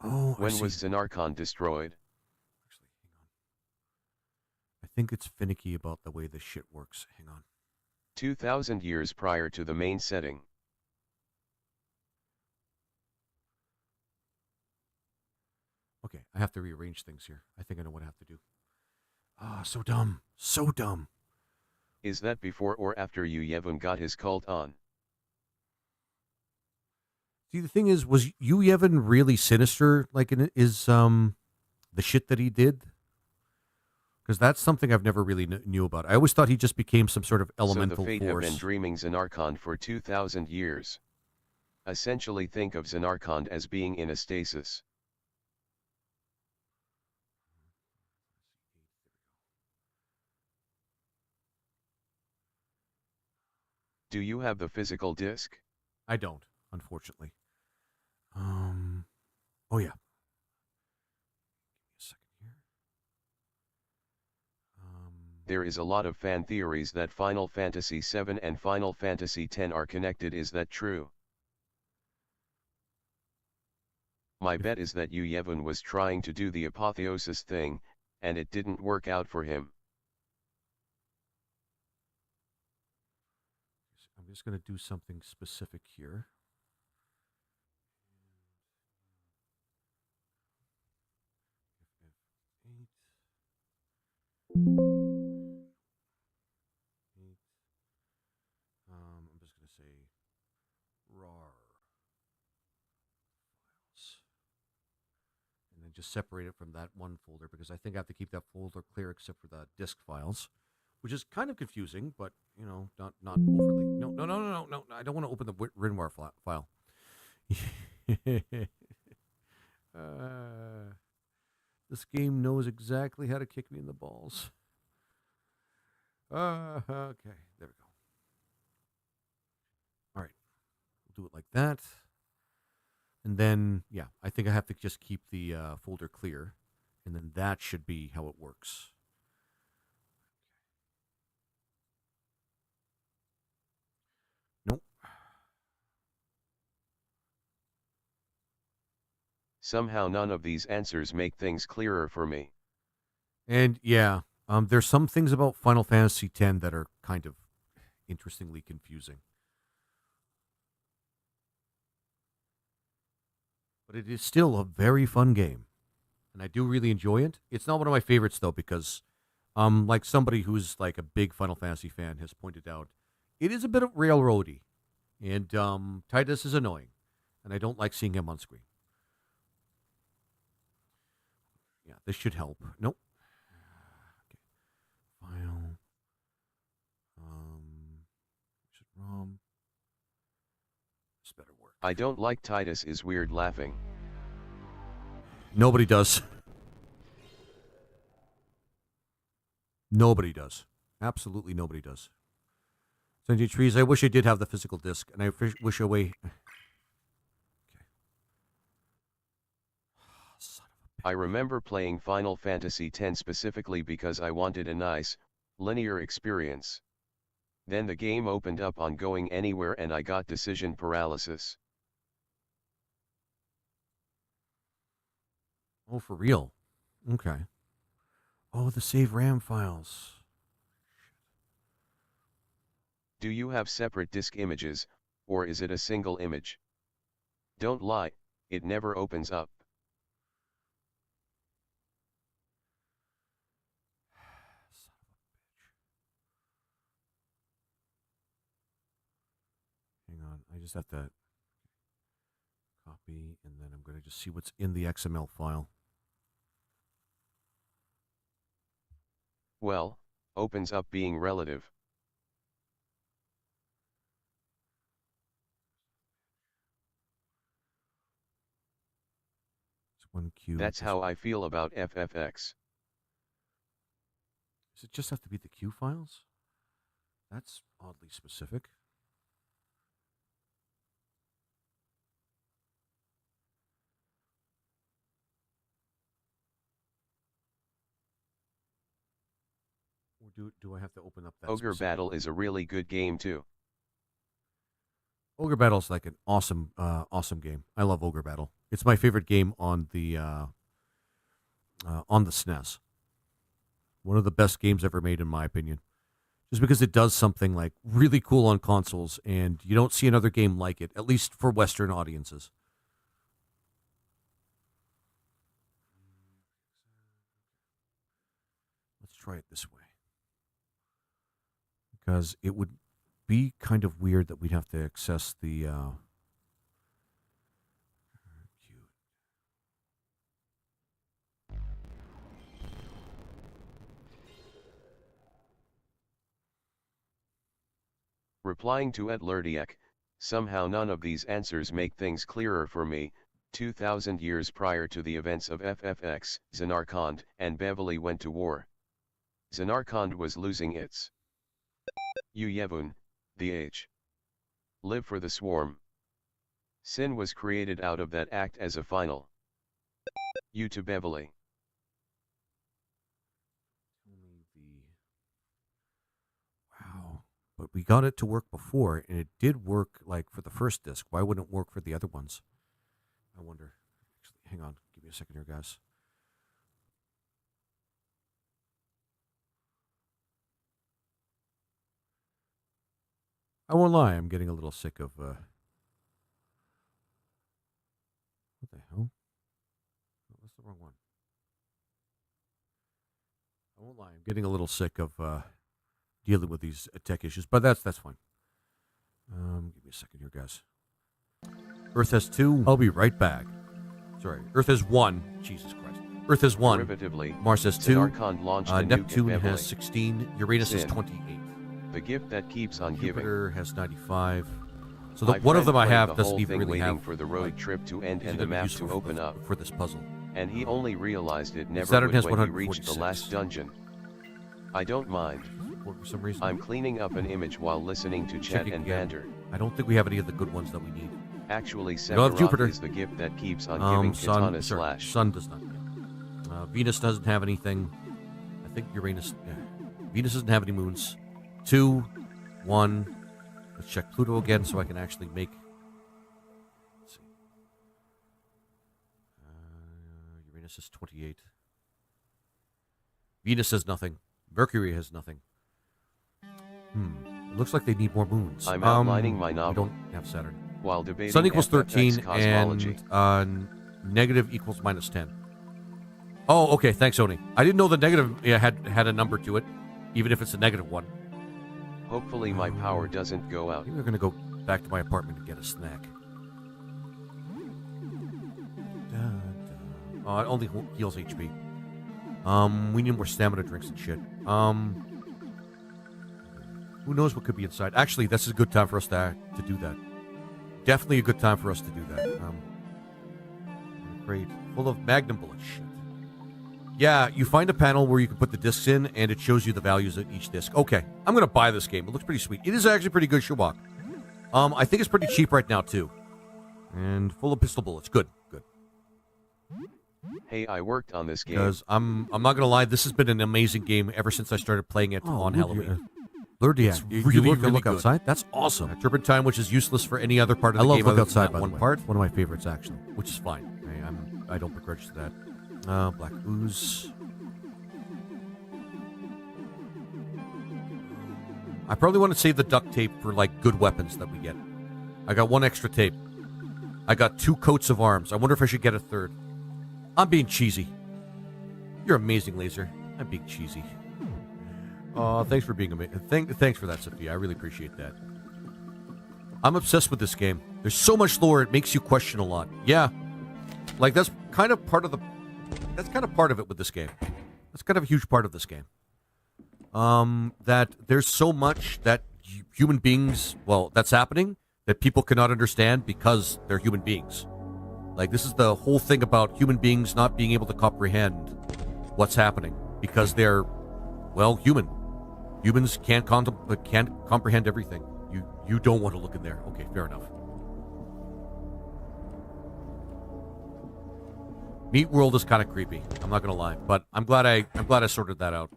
[SPEAKER 1] Oh,
[SPEAKER 3] when was Xenarchon destroyed?
[SPEAKER 1] Actually, hang on. I think it's finicky about the way this shit works. Hang on.
[SPEAKER 3] 2,000 years prior to the main setting.
[SPEAKER 1] Okay, I have to rearrange things here. I think I know what I have to do. Ah, so dumb. So dumb.
[SPEAKER 3] Is that before or after Yevon got his cult on?
[SPEAKER 1] See, the thing is, was Yevon really sinister? Like, is the shit that he did? Because that's something I've never really knew about. I always thought he just became some sort of elemental
[SPEAKER 3] so the Fate
[SPEAKER 1] force.
[SPEAKER 3] have been dreaming Xenarchon for 2,000 years. Essentially, think of Xenarchon as being in a stasis. Do you have the physical disc?
[SPEAKER 1] I don't, unfortunately. Oh yeah. Give me a second here.
[SPEAKER 3] There is a lot of fan theories that Final Fantasy VII and Final Fantasy X are connected. Is that true? My bet is that Yevon was trying to do the apotheosis thing, and it didn't work out for him.
[SPEAKER 1] I'm just going to do something specific here. I'm just going to say RAR files. And then just separate it from that one folder, because I think I have to keep that folder clear except for the disk files, which is kind of confusing, but, you know, not overly. No. I don't want to open the Rinwar file. This game knows exactly how to kick me in the balls. Okay, there we go. All right, we'll do it like that. And then, yeah, I think I have to just keep the folder clear, and then that should be how it works. Nope.
[SPEAKER 3] Somehow none of these answers make things clearer for me.
[SPEAKER 1] And yeah, there's some things about Final Fantasy X that are kind of interestingly confusing. But it is still a very fun game, and I do really enjoy it. It's not one of my favorites though, because like somebody who's like a big Final Fantasy fan has pointed out, it is a bit of railroady, and Titus is annoying, and I don't like seeing him on screen. Yeah, this should help. Nope. Okay. File. Should ROM. This better work.
[SPEAKER 3] I don't like Titus is weird laughing.
[SPEAKER 1] Nobody does. Nobody does. Absolutely nobody does. Sanjay Trees, I wish I did have the physical disc, and I wish away. Okay. Son of a bitch.
[SPEAKER 3] I remember playing Final Fantasy X specifically because I wanted a nice, Linear experience. Then the game opened up on going anywhere and I got decision paralysis.
[SPEAKER 1] Oh, for real? Okay. Oh, the save RAM files.
[SPEAKER 3] Do you have separate disk images, or is it a single image? Don't lie, it never opens up.
[SPEAKER 1] Hang on, I just have to copy, and then I'm going to just see what's in the XML file.
[SPEAKER 3] Well, opens up being relative.
[SPEAKER 1] It's 1Q.
[SPEAKER 3] That's how I feel about FFX.
[SPEAKER 1] Does it just have to be the Q files? That's oddly specific. Or do I have to open up that
[SPEAKER 3] Ogre
[SPEAKER 1] specific
[SPEAKER 3] Battle
[SPEAKER 1] one?
[SPEAKER 3] is a really good game too.
[SPEAKER 1] Ogre Battle's like an awesome game. I love Ogre Battle. It's my favorite game on the SNES. One of the best games ever made, in my opinion. Just because it does something like really cool on consoles, and you don't see another game like it, at least for Western audiences. Let's try it this way. Because it would be kind of weird that we'd have to access the
[SPEAKER 3] Replying to Lerdiak, somehow none of these answers make things clearer for me. 2,000 years prior to the events of FFX, Zanarkand and Beverly went to war. Zanarkand was losing its Uyevun, the H. Live for the swarm. Sin was created out of that act as a final. U to Beverly.
[SPEAKER 1] Wow. But we got it to work before, and it did work like for the first disc. Why wouldn't it work for the other ones? I wonder. Actually, hang on. Give me a second here, guys. I won't lie. I'm getting a little sick of... What the hell? That's the wrong one. I won't lie. I'm getting a little sick of dealing with these tech issues, but that's fine. Give me a second here, guys. Earth has 2. I'll be right back. Sorry, Earth has 1. Jesus Christ. Earth has 1.
[SPEAKER 3] Derivatively,
[SPEAKER 1] Mars has 2.
[SPEAKER 3] Zanarkand launched a nuke at
[SPEAKER 1] Neptune
[SPEAKER 3] Beverly.
[SPEAKER 1] has 16. Uranus has
[SPEAKER 3] Sin.
[SPEAKER 1] 28.
[SPEAKER 3] The gift that keeps on giving.
[SPEAKER 1] Jupiter has 95. So
[SPEAKER 3] My
[SPEAKER 1] one of
[SPEAKER 3] friend
[SPEAKER 1] them I
[SPEAKER 3] played
[SPEAKER 1] have
[SPEAKER 3] the
[SPEAKER 1] doesn't
[SPEAKER 3] whole
[SPEAKER 1] even
[SPEAKER 3] thing
[SPEAKER 1] really
[SPEAKER 3] waiting
[SPEAKER 1] have
[SPEAKER 3] for the road
[SPEAKER 1] like,
[SPEAKER 3] trip to end
[SPEAKER 1] is
[SPEAKER 3] and
[SPEAKER 1] gonna
[SPEAKER 3] the
[SPEAKER 1] be
[SPEAKER 3] map
[SPEAKER 1] useful
[SPEAKER 3] to open up.
[SPEAKER 1] for this puzzle.
[SPEAKER 3] And he only realized it never
[SPEAKER 1] Saturn
[SPEAKER 3] would
[SPEAKER 1] has
[SPEAKER 3] when he reached the
[SPEAKER 1] 146.
[SPEAKER 3] last dungeon. I don't mind.
[SPEAKER 1] For some reason,
[SPEAKER 3] I'm cleaning up an image while listening to chat
[SPEAKER 1] Checking
[SPEAKER 3] and
[SPEAKER 1] again.
[SPEAKER 3] banter.
[SPEAKER 1] I don't think we have any of the good ones that we need.
[SPEAKER 3] Actually,
[SPEAKER 1] don't have Jupiter.
[SPEAKER 3] Sephiroth is the gift that keeps on giving Katana slash.
[SPEAKER 1] Sun does not. Venus doesn't have anything. I think Uranus. Yeah. Venus doesn't have any moons. 2, 1. Let's check Pluto again so I can actually make. Let's see. Uranus has 28. Venus has nothing. Mercury has nothing. It looks like they need more moons.
[SPEAKER 3] I'm outlining my
[SPEAKER 1] We
[SPEAKER 3] novel.
[SPEAKER 1] don't have Saturn.
[SPEAKER 3] While debating
[SPEAKER 1] Sun equals
[SPEAKER 3] FFX
[SPEAKER 1] 13
[SPEAKER 3] cosmology.
[SPEAKER 1] and negative equals minus 10. Oh, okay. Thanks, Oni. I didn't know the negative had a number to it, even if it's a negative one.
[SPEAKER 3] Hopefully my power doesn't go out.
[SPEAKER 1] I think we're going to go back to my apartment and get a snack. Oh, it only heals HP. We need more stamina drinks and shit. Who knows what could be inside? Actually, this is a good time for us to do that. Definitely a good time for us to do that. Crate full of magnum bullets. Shit. Yeah, you find a panel where you can put the discs in, and it shows you the values of each disc. Okay, I'm going to buy this game. It looks pretty sweet. It is actually pretty good, Shubak. I think it's pretty cheap right now, too. And full of pistol bullets. Good, good.
[SPEAKER 3] Hey, I worked on this game.
[SPEAKER 1] Because I'm not gonna lie, this has been an amazing game ever since I started playing it on Halloween. Lord, yeah, you look
[SPEAKER 5] good.
[SPEAKER 1] outside. That's awesome. Turpentine, which is useless for any other part of the game. I love look outside. By one part, one of my favorites actually, which is fine. I don't begrudge that. Black ooze. I probably want to save the duct tape for like good weapons that we get. I got 1 extra tape. I got 2 coats of arms. I wonder if I should get a 3rd. I'm being cheesy. You're amazing, Laser. I'm being cheesy. Thanks for being amazing. Thanks for that, Sophia. I really appreciate that. I'm obsessed with this game. There's so much lore, it makes you question a lot. Yeah. Like, that's kind of part of it with this game. That's kind of a huge part of this game. That there's so much that human beings, well, that's happening, that people cannot understand because they're human beings. Like, this is the whole thing about human beings not being able to comprehend what's happening because they're, well, human. Humans can't comprehend everything. You don't want to look in there. Okay, fair enough. Meat World is kind of creepy. I'm not gonna lie, but I'm glad I sorted that out.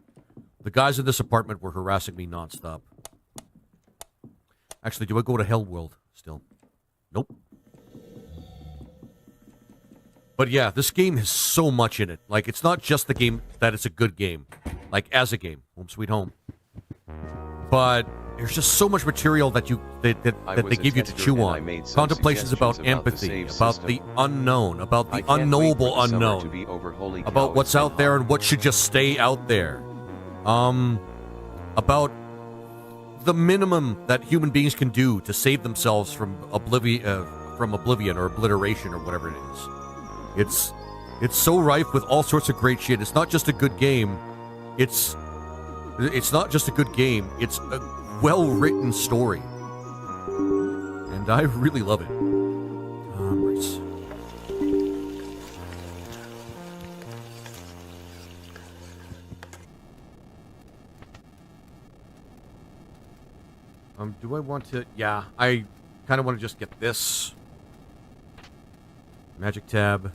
[SPEAKER 1] The guys in this apartment were harassing me nonstop. Actually, do I go to Hell World still? Nope. But yeah, this game has so much in it. Like, it's not just the game that it's a good game. Like, as a game. Home Sweet Home. But there's just so much material that they give you to chew on. Contemplations about empathy, about the unknown, about the unknowable unknown, about what's out there and what should just stay out there. About the minimum that human beings can do to save themselves from oblivion or obliteration or whatever it is. It's so rife with all sorts of great shit. It's not just a good game. It's not just a good game. It's a well-written story. And I really love it. Right. Do I want to... Yeah, I kind of want to just get this. Magic tab.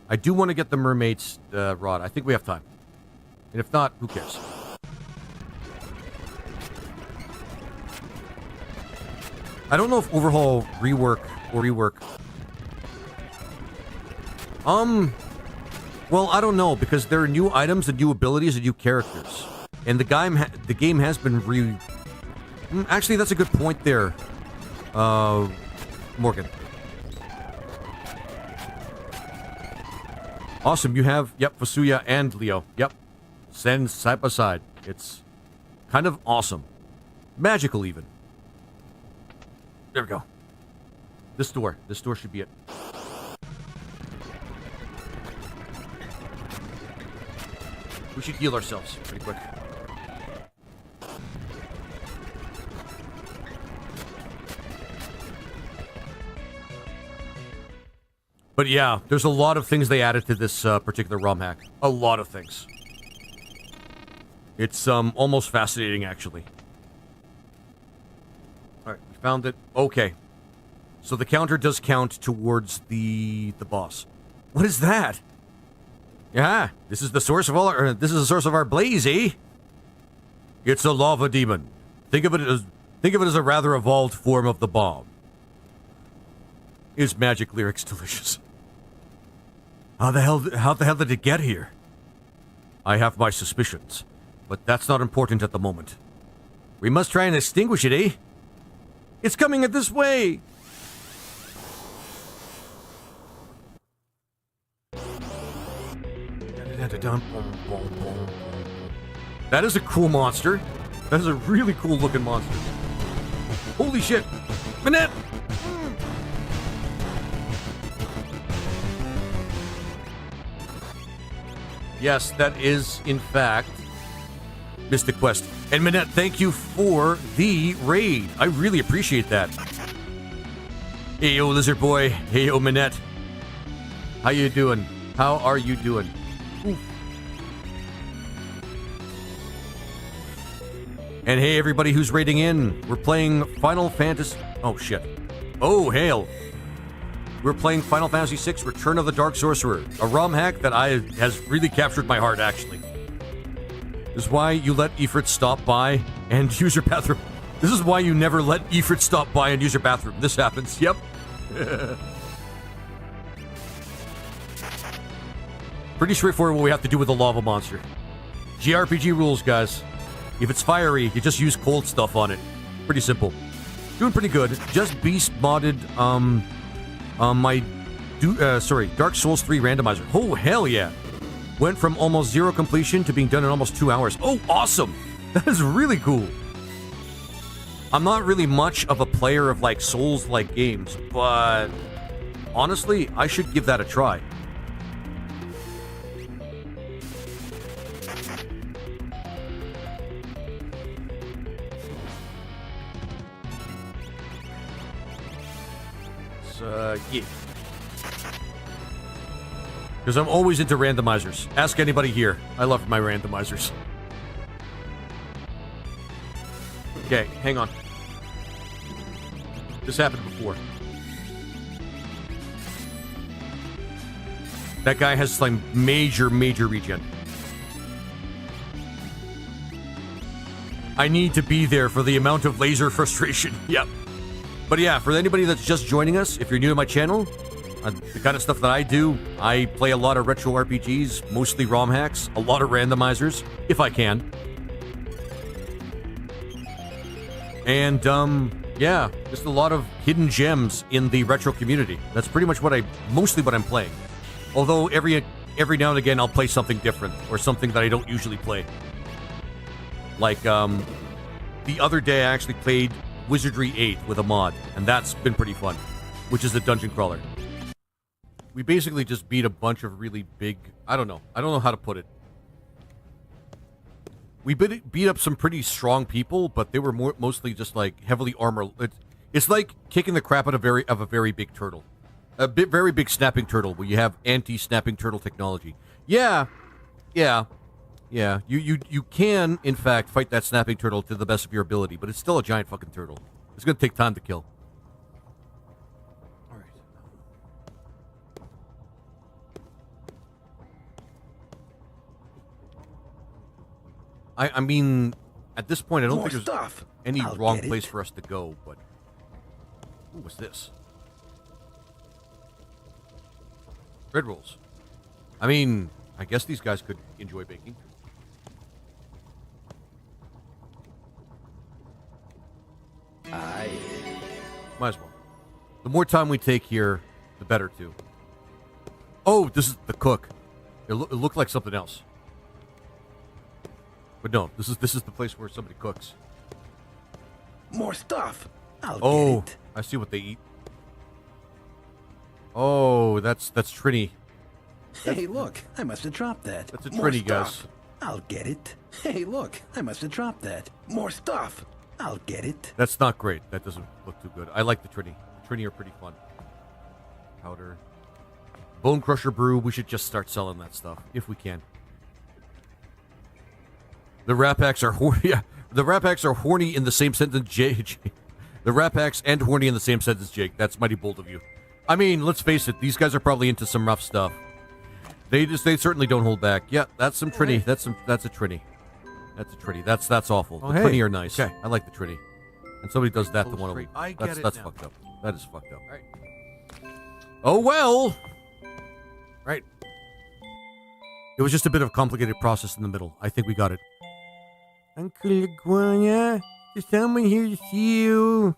[SPEAKER 1] I do want to get the mermaid's rod. I think we have time. And if not, who cares? I don't know if overhaul, rework. Well, I don't know, because there are new items and new abilities and new characters. And the game has been actually, that's a good point there, Morgan. Awesome, you have, yep, Fusuya and Leo. Yep. Stand side by side. It's kind of awesome. Magical, even. There we go. This door should be it. We should heal ourselves pretty quick. But yeah, there's a lot of things they added to this particular ROM hack. A lot of things. It's almost fascinating, actually. Alright, we found it. Okay. So the counter does count towards the boss. What is that? Yeah, this is the source of our blaze, eh? It's a lava demon. Think of it as a rather evolved form of the bomb. Is magic lyrics delicious? How the hell did it get here? I have my suspicions, but that's not important at the moment. We must try and extinguish it, eh? It's coming at this way! That is a cool monster. That is a really cool looking monster. Holy shit! Manette! Yes, that is, in fact, Mystic Quest. And Manette, thank you for the raid. I really appreciate that. Hey, yo, Lizard Boy. Hey, yo, Manette. How you doing? How are you doing? Oof. And hey, everybody who's raiding in. We're playing Final Fantasy... Oh, shit. Oh, hail. We're playing Final Fantasy VI Return of the Dark Sorcerer, a ROM hack that has really captured my heart, actually. This is why you let Ifrit stop by and use your bathroom. This is why you never let Ifrit stop by and use your bathroom. This happens. Yep. Pretty straightforward what we have to do with the lava monster. JRPG rules, guys. If it's fiery, you just use cold stuff on it. Pretty simple. Doing pretty good. Just beast modded Dark Souls 3 randomizer. Oh, hell yeah. Went from almost zero completion to being done in almost 2 hours. Oh, awesome. That is really cool. I'm not really much of a player of like Souls-like games, but honestly, I should give that a try. Yeah. Because I'm always into randomizers. Ask anybody here. I love my randomizers. Okay, hang on. This happened before. That guy has like major regen. I need to be there for the amount of laser frustration. Yep. But yeah, for anybody that's just joining us, if you're new to my channel, the kind of stuff that I do, I play a lot of retro RPGs, mostly ROM hacks, a lot of randomizers, if I can. And, yeah, just a lot of hidden gems in the retro community. That's pretty much mostly what I'm playing. Although every now and again I'll play something different, or something that I don't usually play. Like, the other day I actually played Wizardry 8 with a mod, and that's been pretty fun, which is a dungeon crawler. We basically just beat a bunch of really big... I don't know how to put it. We beat up some pretty strong people, but they were mostly just like heavily armored. It's like kicking the crap out of a very big turtle. Very big snapping turtle, where you have anti-snapping turtle technology. Yeah. You can, in fact, fight that snapping turtle to the best of your ability, but it's still a giant fucking turtle. It's gonna take time to kill. Alright. I mean, at this point, I don't think there's any wrong place for us to go, but... Ooh, what's this? Bread rolls. I mean, I guess these guys could enjoy baking. Might as well. The more time we take here, the better, too. Oh, this is the cook. It looked like something else. But no, this is the place where somebody cooks.
[SPEAKER 5] More stuff. I'll
[SPEAKER 1] get
[SPEAKER 5] it.
[SPEAKER 1] I see what they eat. Oh, that's Trini.
[SPEAKER 5] Hey, look, I must have dropped that.
[SPEAKER 1] That's a Trini, guys.
[SPEAKER 5] I'll get it. Hey, look, I must have dropped that. More stuff. I'll get it.
[SPEAKER 1] That's not great. That doesn't look too good. I like the Trini. The Trini are pretty fun. Powder. Bone Crusher Brew. We should just start selling that stuff, if we can. The Rat Packs are horny. Yeah, the Rat Packs are horny in the same sentence, Jake. The Rat Packs and horny in the same sentence, Jake. That's mighty bold of you. I mean, let's face it. These guys are probably into some rough stuff. They certainly don't hold back. Yeah, that's some Trini. That's a Trini. That's a Trini. That's awful.
[SPEAKER 6] Oh,
[SPEAKER 1] the
[SPEAKER 6] hey.
[SPEAKER 1] Trini are nice.
[SPEAKER 6] Okay.
[SPEAKER 1] I like the Trini. And somebody does that to one of them.
[SPEAKER 6] I get
[SPEAKER 1] That's
[SPEAKER 6] now.
[SPEAKER 1] fucked up. That is fucked up. All right. Oh well. Right. It was just a bit of a complicated process in the middle. I think we got it. Uncle Iguana, is someone here to see you?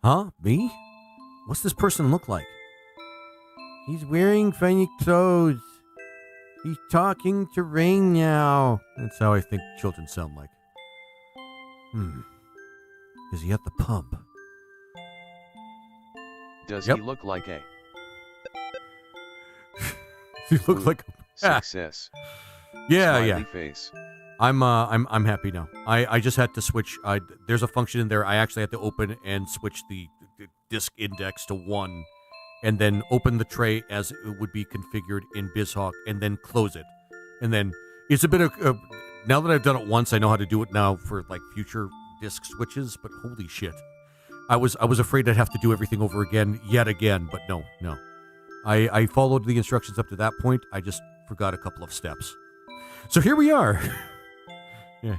[SPEAKER 1] Huh? Me? What's this person look like? He's wearing funny clothes. He's talking to Rain now. That's how I think children sound like. Is he at the pub?
[SPEAKER 3] Does
[SPEAKER 1] Yep.
[SPEAKER 3] he look like a
[SPEAKER 1] He looks like
[SPEAKER 3] success?
[SPEAKER 1] Yeah,
[SPEAKER 3] Smiley
[SPEAKER 1] yeah.
[SPEAKER 3] face.
[SPEAKER 1] I'm happy now. I just had to switch. There's a function in there. I actually had to open and switch the disk index to 1, and then open the tray as it would be configured in BizHawk, and then close it. And then it's a bit of now that I've done it once, I know how to do it now for like future disk switches. But holy shit, I was afraid I'd have to do everything over again yet again, but no. I followed the instructions up to that point. I just forgot a couple of steps. So here we are. Yeah.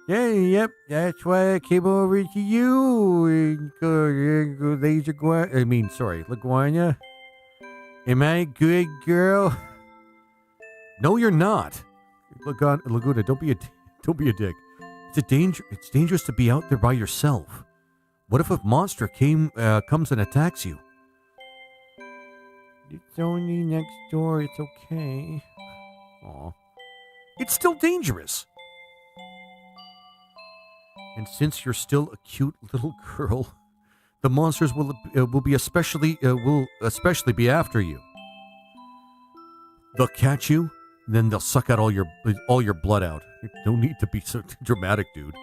[SPEAKER 1] Yeah, yep. That's why I came over to you. LaGuardia. Am I a good girl? No, you're not. Laguna, don't be a dick. It's dangerous to be out there by yourself. What if a monster comes and attacks you? It's only next door. It's okay. Aw. It's still dangerous. And since you're still a cute little girl, the monsters will especially be after you. They'll catch you, then they'll suck out all your blood out. No need to be so dramatic, dude.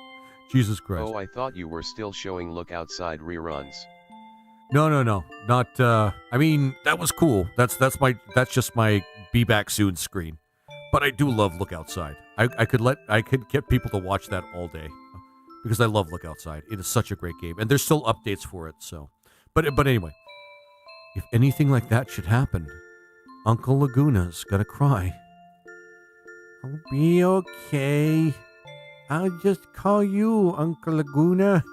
[SPEAKER 1] Jesus Christ.
[SPEAKER 3] Oh, I thought you were still showing Look Outside reruns.
[SPEAKER 1] No. Not I mean, that was cool. That's just my Be Back Soon screen. But I do love Look Outside. I could get people to watch that all day. Because I love Look Outside. It is such a great game. And there's still updates for it, so. But anyway. If anything like that should happen, Uncle Laguna's gonna cry. I'll be okay. I'll just call you Uncle Laguna.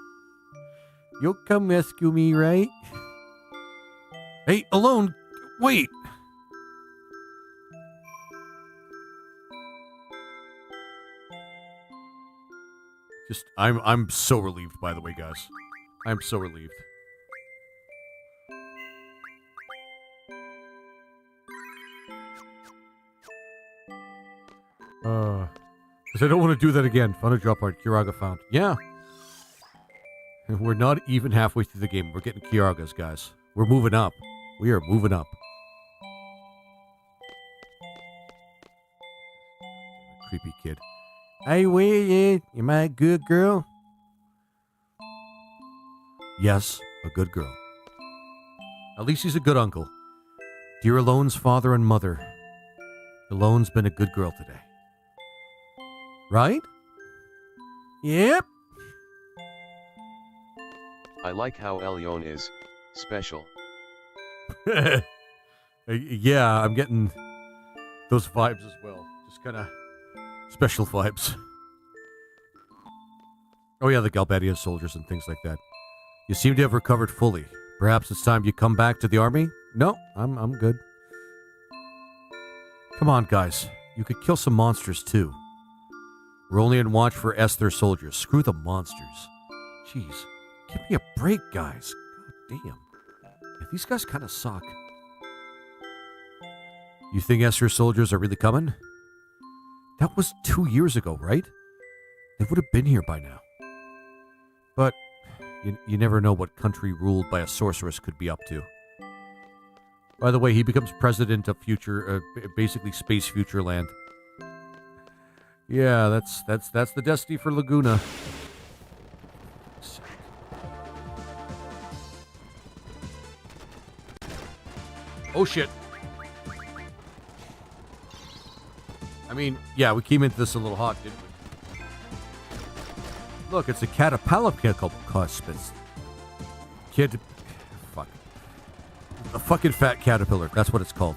[SPEAKER 1] You'll come rescue me, right? Hey, Alone, wait. I'm so relieved, by the way, guys. I'm so relieved. Because I don't want to do that again. Found a drop art. Kiraga found. Yeah. And we're not even halfway through the game. We're getting Kiragas, guys. We're moving up. We are moving up. Creepy kid. Hey, wait, am I a good girl? Yes, a good girl. At least he's a good uncle. Dear Alone's father and mother, Alone's been a good girl today. Right? Yep.
[SPEAKER 3] I like how Elion is special.
[SPEAKER 1] Yeah, I'm getting those vibes as well. Just kind of special vibes. Oh yeah, the Galbadia soldiers and things like that. You seem to have recovered fully. Perhaps it's time you come back to the army? No, I'm good. Come on, guys. You could kill some monsters too. We're only on watch for Esther soldiers. Screw the monsters. Jeez. Give me a break, guys. God damn. Yeah, these guys kind of suck. You think Esther soldiers are really coming? That was 2 years ago, right? They would have been here by now. But you never know what country ruled by a sorceress could be up to. By the way, he becomes president of basically space future land. Yeah, that's the destiny for Laguna. Oh shit. I mean, yeah, we came into this a little hot, didn't we? Look, it's a caterpillar-cuspis. Fuck. A fucking fat caterpillar. That's what it's called.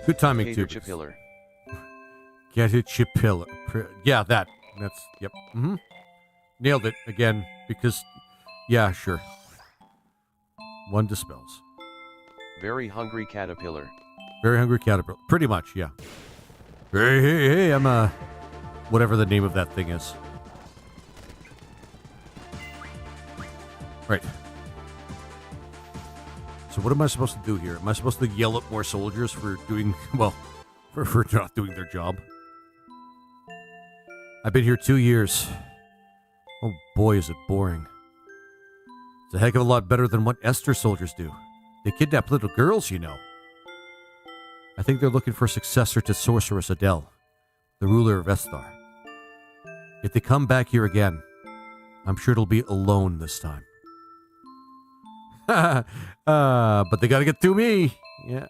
[SPEAKER 1] Good timing, too.
[SPEAKER 3] Caterpillar.
[SPEAKER 1] Caterpillar. Yeah, that. That's, yep. Mm-hmm. Nailed it again, because, yeah, sure. One dispels.
[SPEAKER 3] Very hungry caterpillar.
[SPEAKER 1] Very hungry caterpillar. Pretty much, yeah. Hey, I'm whatever the name of that thing is. Right. So what am I supposed to do here? Am I supposed to yell at more soldiers for doing, well, for not doing their job? I've been here 2 years. Oh boy, is it boring. It's a heck of a lot better than what Esther soldiers do. They kidnap little girls, you know. I think they're looking for a successor to Sorceress Adele, the ruler of Esthar. If they come back here again, I'm sure it'll be alone this time. But they gotta get through me. Yeah.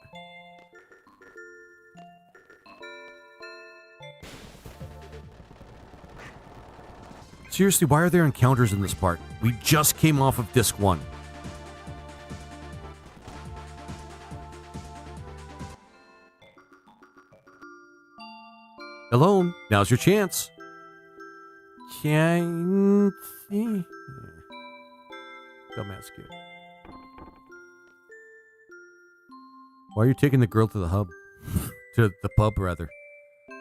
[SPEAKER 1] Seriously, why are there encounters in this part? We just came off of disc 1. Alone, now's your chance. Can't see. Dumbass kid. Why are you taking the girl to the hub? To the pub, rather.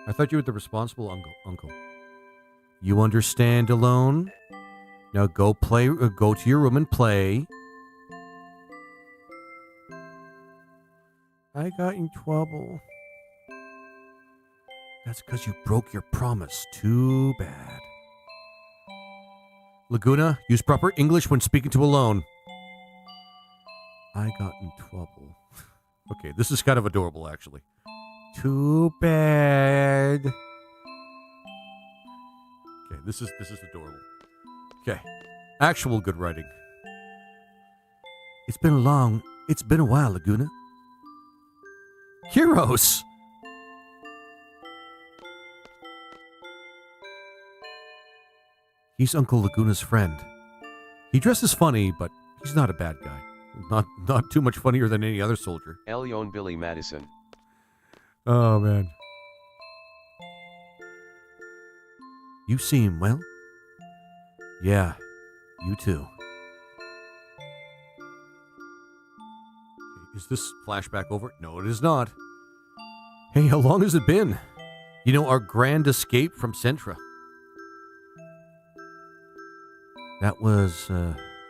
[SPEAKER 1] I thought you were the responsible uncle. You understand, Alone? Now go play. Go to your room and play. I got in trouble. That's because you broke your promise. Too bad. Laguna, use proper English when speaking to Alone. I got in trouble. Okay, this is kind of adorable, actually. Too bad. Okay, this is adorable. Okay, actual good writing. It's been a while, Laguna. Heroes! He's Uncle Laguna's friend. He dresses funny, but he's not a bad guy. Not too much funnier than any other soldier.
[SPEAKER 3] Elion Billy Madison.
[SPEAKER 1] Oh, man. You seem well? Yeah, you too. Is this flashback over? No, it is not. Hey, how long has it been? You know, our grand escape from Centra. That was,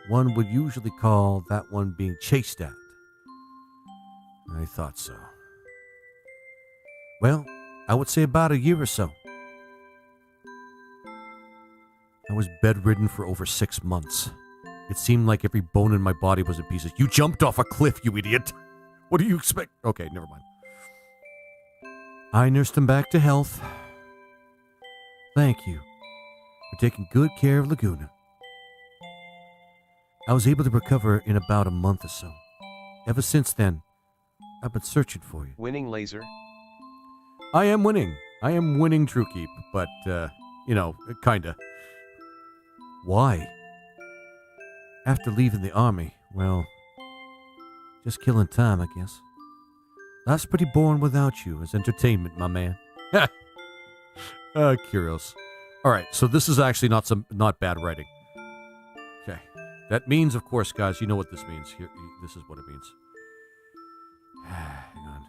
[SPEAKER 1] one would usually call that one being chased at. I thought so. Well, I would say about a year or so. I was bedridden for over 6 months. It seemed like every bone in my body was in pieces. You jumped off a cliff, you idiot! What do you expect? Okay, never mind. I nursed him back to health. Thank you for taking good care of Laguna. I was able to recover in about a month or so. Ever since then, I've been searching for you.
[SPEAKER 3] Winning laser.
[SPEAKER 1] I am winning. I am winning, Truekeep, but, kinda. Why? After leaving the army, well, just killing time, I guess. Life's pretty boring without you as entertainment, my man. Curious. All right, so this is actually not bad writing. Okay. That means, of course, guys, you know what this means. Here, this is what it means. Hang on.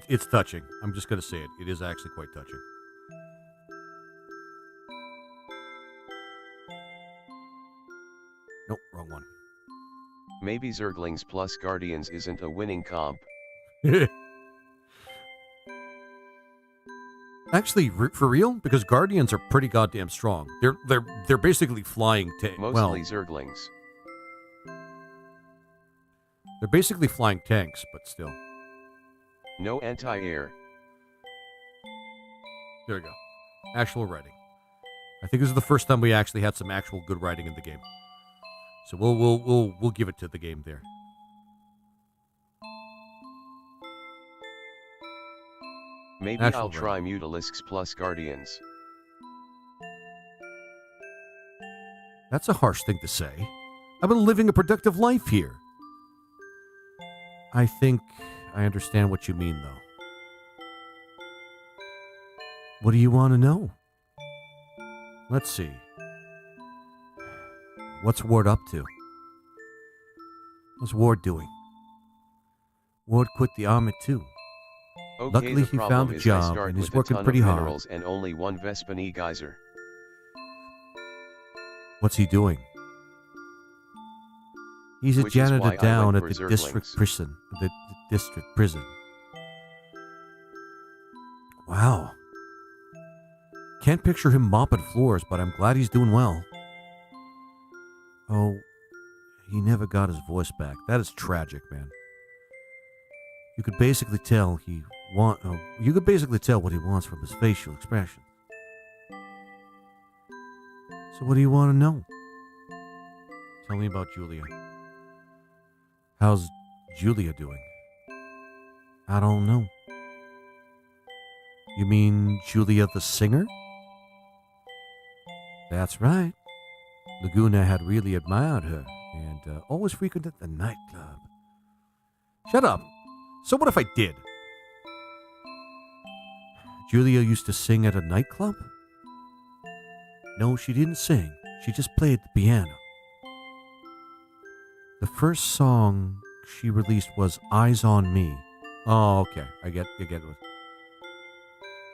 [SPEAKER 1] It's touching. I'm just gonna say it. It is actually quite touching. Nope, wrong one.
[SPEAKER 3] Maybe Zerglings plus Guardians isn't a winning comp.
[SPEAKER 1] Actually, for real, because Guardians are pretty goddamn strong. They're basically flying tanks.
[SPEAKER 3] Mostly Zerglings.
[SPEAKER 1] They're basically flying tanks, but still.
[SPEAKER 3] No anti-air.
[SPEAKER 1] There we go. Actual writing. I think this is the first time we actually had some actual good writing in the game. So we'll give it to the game there.
[SPEAKER 3] Maybe
[SPEAKER 1] Actual
[SPEAKER 3] I'll try Mutalisks plus Guardians.
[SPEAKER 1] That's a harsh thing to say. I've been living a productive life here. I think I understand what you mean, though. What do you want to know? Let's see. What's Ward up to? What's Ward doing? Ward quit the army, too.
[SPEAKER 3] Okay,
[SPEAKER 1] Luckily, he found a job, and he's working pretty hard.
[SPEAKER 3] And only one Vespani geyser.
[SPEAKER 1] What's he doing? He's a janitor down at the district prison. The district prison. Wow. Can't picture him mopping floors, but I'm glad he's doing well. Oh, he never got his voice back. That is tragic, man. You could basically tell what he wants from his facial expression. So what do you want to know? Tell me about Julia. How's Julia doing? I don't know. You mean Julia the singer? That's right. Laguna had really admired her and always frequented the nightclub. Shut up. So what if I did? Julia used to sing at a nightclub? No, she didn't sing. She just played the piano. The first song she released was Eyes on Me. Oh, okay. I get it.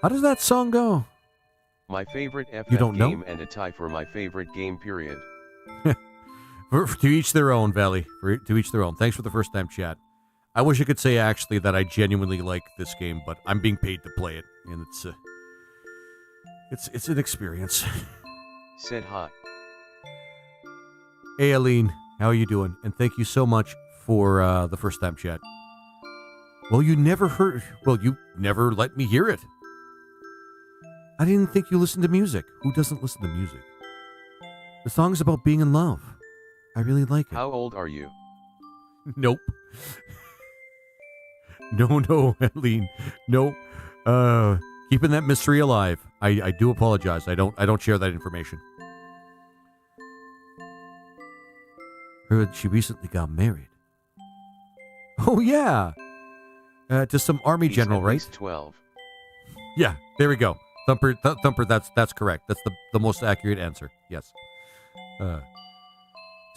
[SPEAKER 1] How does that song go?
[SPEAKER 3] My favorite FF
[SPEAKER 1] You don't know?
[SPEAKER 3] game and a tie for my favorite game period.
[SPEAKER 1] To each their own, Valley. To each their own. Thanks for the first time chat. I wish I could say actually that I genuinely like this game, but I'm being paid to play it, and it's an experience.
[SPEAKER 3] Said hi.
[SPEAKER 1] Hey, Aline, how are you doing? And thank you so much for the first time chat. Well, you never let me hear it. I didn't think you listened to music. Who doesn't listen to music? The song's about being in love. I really like it.
[SPEAKER 3] How old are you?
[SPEAKER 1] Nope. No, Aline. No. Keeping that mystery alive. I do apologize. I don't share that information. Heard she recently got married. Oh yeah. To some army
[SPEAKER 3] He's
[SPEAKER 1] general,
[SPEAKER 3] at
[SPEAKER 1] right?
[SPEAKER 3] least 12.
[SPEAKER 1] Yeah, there we go. Thumper, that's correct. That's the most accurate answer. Yes. To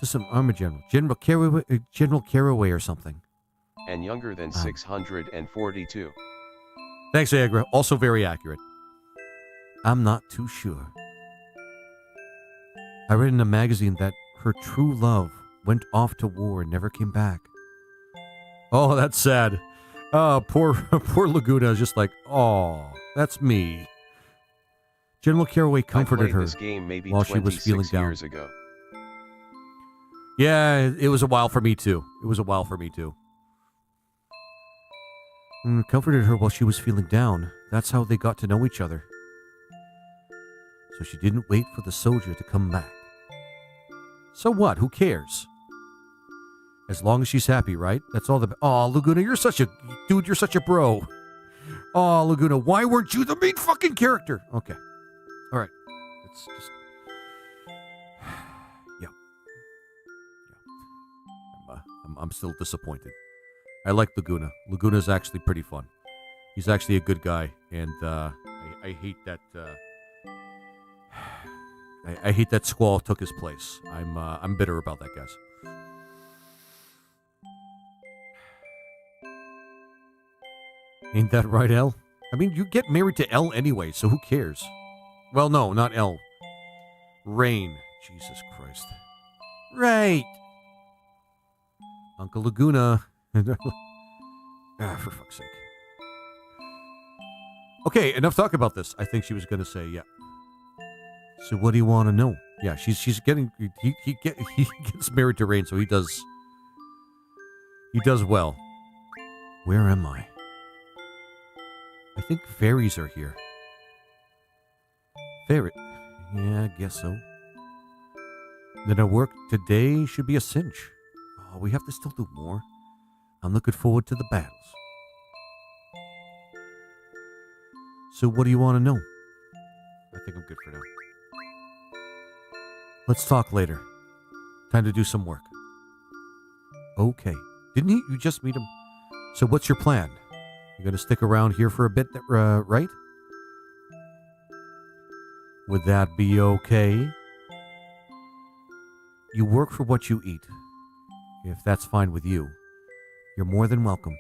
[SPEAKER 1] some army general. General Caraway or something.
[SPEAKER 3] And younger than 642.
[SPEAKER 1] Thanks, Agra. Also very accurate. I'm not too sure. I read in a magazine that her true love went off to war and never came back. Oh, that's sad. Oh, poor Laguna is just like, oh, that's me. General Caraway comforted her
[SPEAKER 3] this game maybe
[SPEAKER 1] while she was feeling down.
[SPEAKER 3] years ago.
[SPEAKER 1] Yeah, it was a while for me too. Comforted her while she was feeling down. That's how they got to know each other. So she didn't wait for the soldier to come back. So what? Who cares? As long as she's happy, right? That's all the... Oh, Laguna, you're such a... Dude, you're such a bro. Oh, Laguna, why weren't you the main fucking character? Okay. All right. It's just... Yeah. I'm still disappointed. I like Laguna. Laguna's actually pretty fun. He's actually a good guy, and I hate that... I hate that Squall took his place. I'm bitter about that, guys. Ain't that right, Elle? I mean, you get married to Elle anyway, so who cares? Well, no, not Elle. Rain. Jesus Christ. Right. Uncle Laguna. For fuck's sake. Okay, enough talk about this. I think she was going to say, yeah. So what do you want to know? Yeah, she's getting... He gets married to Rain, so he does well. Where am I? I think fairies are here. Fairy? Yeah, I guess so. Then our work today should be a cinch. Oh, we have to still do more. I'm looking forward to the battles. So what do you want to know? I think I'm good for now. Let's talk later. Time to do some work. Okay. Didn't you just meet him? So what's your plan? You're going to stick around here for a bit, right? Would that be okay? You work for what you eat. If that's fine with you, you're more than welcome.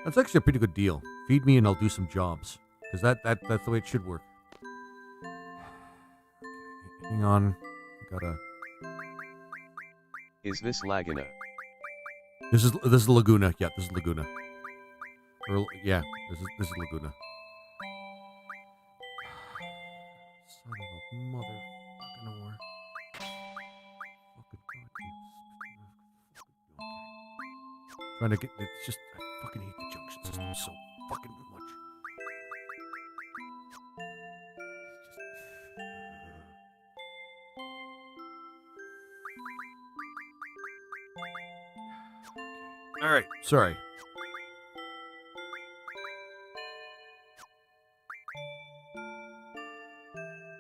[SPEAKER 1] That's actually a pretty good deal. Feed me and I'll do some jobs. Because that's the way it should work. Hang on. Gotta...
[SPEAKER 3] Is this Laguna?
[SPEAKER 1] This is Laguna. Yeah, this is Laguna. Yeah, this is Laguna. Son of a motherfucking whore. Fucking goddamn. Trying to get... It's just... I fucking hate the junction system so fucking much. It's just... All right, sorry.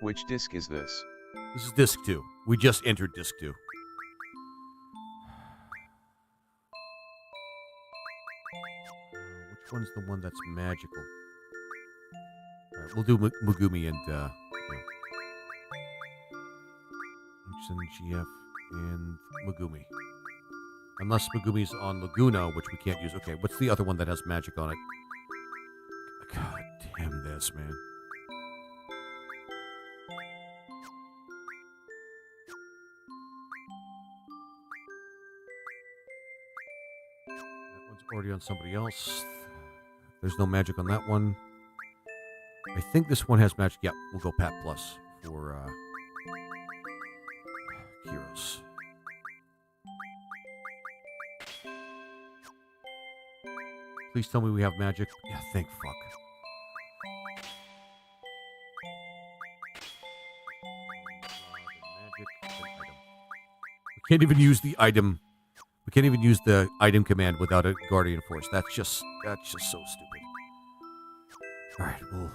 [SPEAKER 3] Which disc is this?
[SPEAKER 1] This is disc 2. We just entered disc 2. Which one's the one that's magical? All right, we'll do Megumi and GF and Megumi. Unless Megumi's on Laguna, which we can't use. Okay, what's the other one that has magic on it? God damn this, man. That one's already on somebody else. There's no magic on that one. I think this one has magic. Yeah, we'll go Pat Plus for Heroes. Please tell me we have magic. Yeah, thank fuck. We can't even use the item. We can't even use the item command without a Guardian Force. That's just so stupid. All right, well.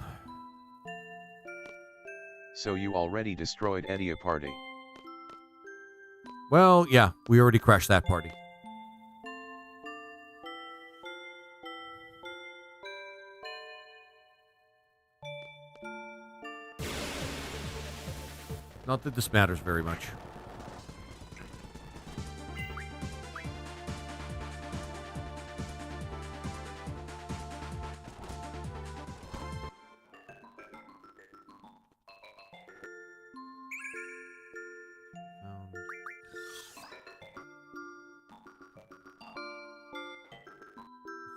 [SPEAKER 3] So you already destroyed Edia party.
[SPEAKER 1] Well, yeah, we already crashed that party. Not that this matters very much.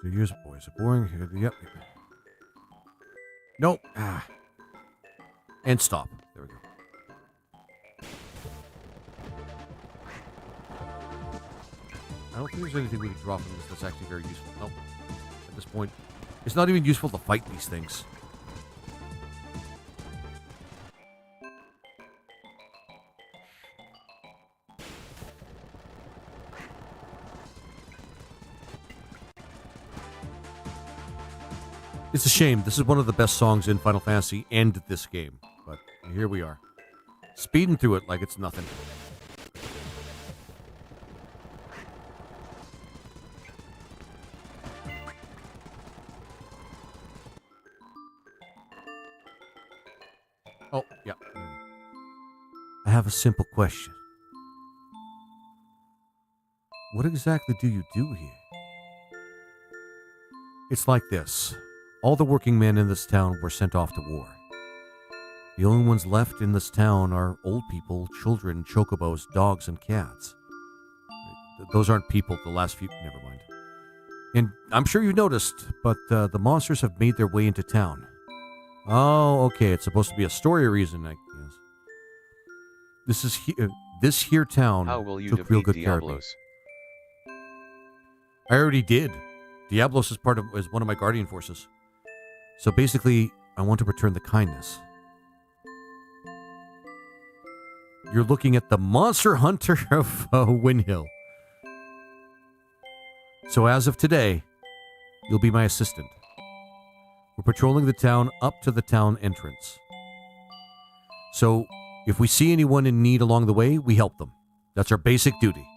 [SPEAKER 1] So here's boys. Boring. Yep. Nope. Ah. And stop. There we go. I don't think there's anything we can draw from this that's actually very useful. Nope. At this point, it's not even useful to fight these things. It's a shame. This is one of the best songs in Final Fantasy and this game. But here we are. Speeding through it like it's nothing. Oh, yeah. I have a simple question. What exactly do you do here? It's like this. All the working men in this town were sent off to war. The only ones left in this town are old people, children, chocobos, dogs, and cats. Those aren't people, the last few... Never mind. And I'm sure you noticed, but the monsters have made their way into town. Oh, okay, it's supposed to be a story reason, I guess. This here town
[SPEAKER 3] How will you
[SPEAKER 1] took real good care of me.
[SPEAKER 3] Diablos?
[SPEAKER 1] I already did. Diablos is one of my Guardian Forces. So basically, I want to return the kindness. You're looking at the Monster Hunter of Windhill. So as of today, you'll be my assistant. We're patrolling the town up to the town entrance. So if we see anyone in need along the way, we help them. That's our basic duty.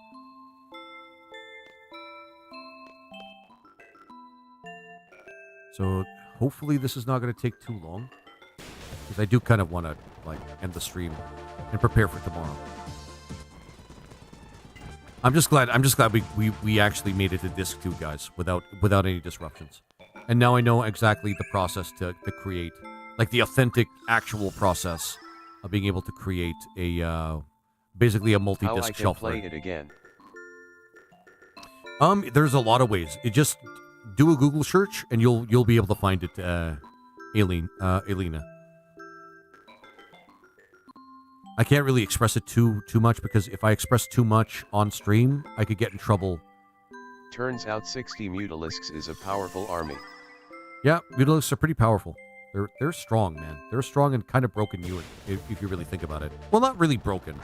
[SPEAKER 1] So hopefully this is not going to take too long, because I do kind of want to end the stream and prepare for tomorrow. I'm just glad we actually made it to disc 2, guys, without any disruptions. And now I know exactly the process to create, the authentic, actual process of being able to create a basically a multi-disc shelf.
[SPEAKER 3] How I can play it again?
[SPEAKER 1] There's a lot of ways. It just do a Google search and you'll be able to find it, Elena. I can't really express it too much, because if I express too much on stream, I could get in trouble.
[SPEAKER 3] Turns out 60 Mutalisks is a powerful army.
[SPEAKER 1] Yeah, Mutalisks are pretty powerful. They're strong, man. They're strong and kind of broken if you really think about it. Well, not really broken.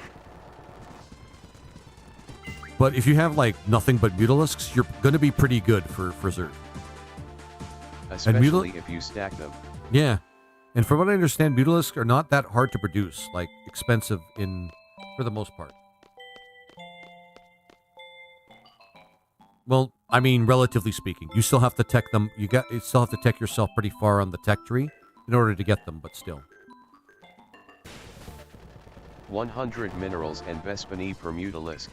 [SPEAKER 1] But if you have, like, nothing but Mutalisks, you're going to be pretty good for Zerg.
[SPEAKER 3] Especially if you stack them.
[SPEAKER 1] Yeah. And from what I understand, Mutalisks are not that hard to produce. Like, expensive for the most part. Well, I mean, relatively speaking. You still have to tech them. You still have to tech yourself pretty far on the tech tree in order to get them, but still.
[SPEAKER 3] 100 minerals and Vespene per Mutalisk.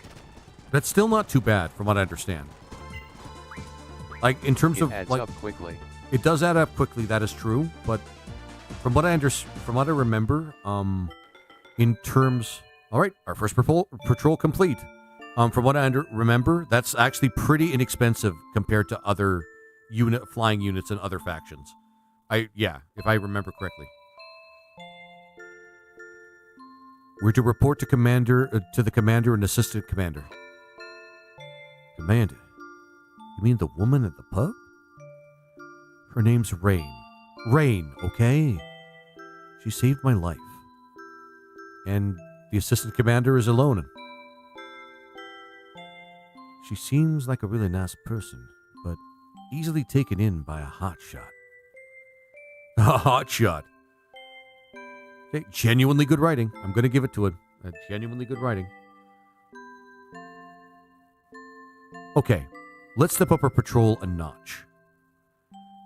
[SPEAKER 1] That's still not too bad, from what I understand. Like, in terms
[SPEAKER 3] It
[SPEAKER 1] of,
[SPEAKER 3] adds
[SPEAKER 1] like,
[SPEAKER 3] up quickly.
[SPEAKER 1] it does add up quickly, that is true, but from what I remember, in terms... Alright, our first patrol complete. From what I remember, that's actually pretty inexpensive compared to other flying units and other factions. If I remember correctly. We're to report to the commander and assistant commander. Commander? You mean the woman at the pub? Her name's Rain. Rain, okay? She saved my life. And the assistant commander is Elonan. She seems like a really nice person, but easily taken in by a hotshot. A hotshot. Okay, genuinely good writing. I'm going to give it to it. Genuinely good writing. Okay, let's step up our patrol a notch.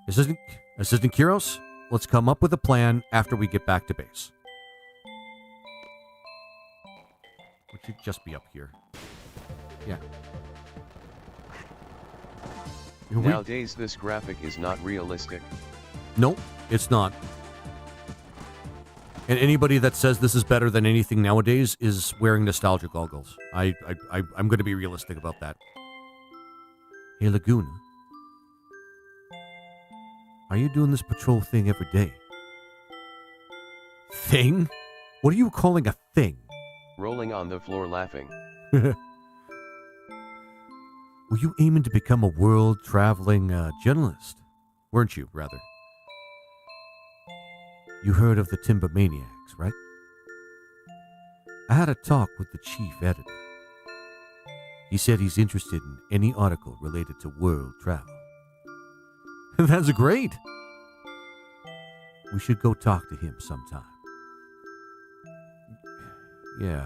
[SPEAKER 1] Assistant Kyros, let's come up with a plan after we get back to base. Which should just be up here. Yeah.
[SPEAKER 3] Nowadays this graphic is not realistic.
[SPEAKER 1] Nope, it's not. And anybody that says this is better than anything nowadays is wearing nostalgia goggles. I'm going to be realistic about that. Hey, Laguna. Are you doing this patrol thing every day? Thing? What are you calling a thing?
[SPEAKER 3] Rolling on the floor laughing.
[SPEAKER 1] Were you aiming to become a world-traveling journalist? Weren't you, rather? You heard of the Timber Maniacs, right? I had a talk with the chief editor. He said he's interested in any article related to world travel. That's great! We should go talk to him sometime. Yeah.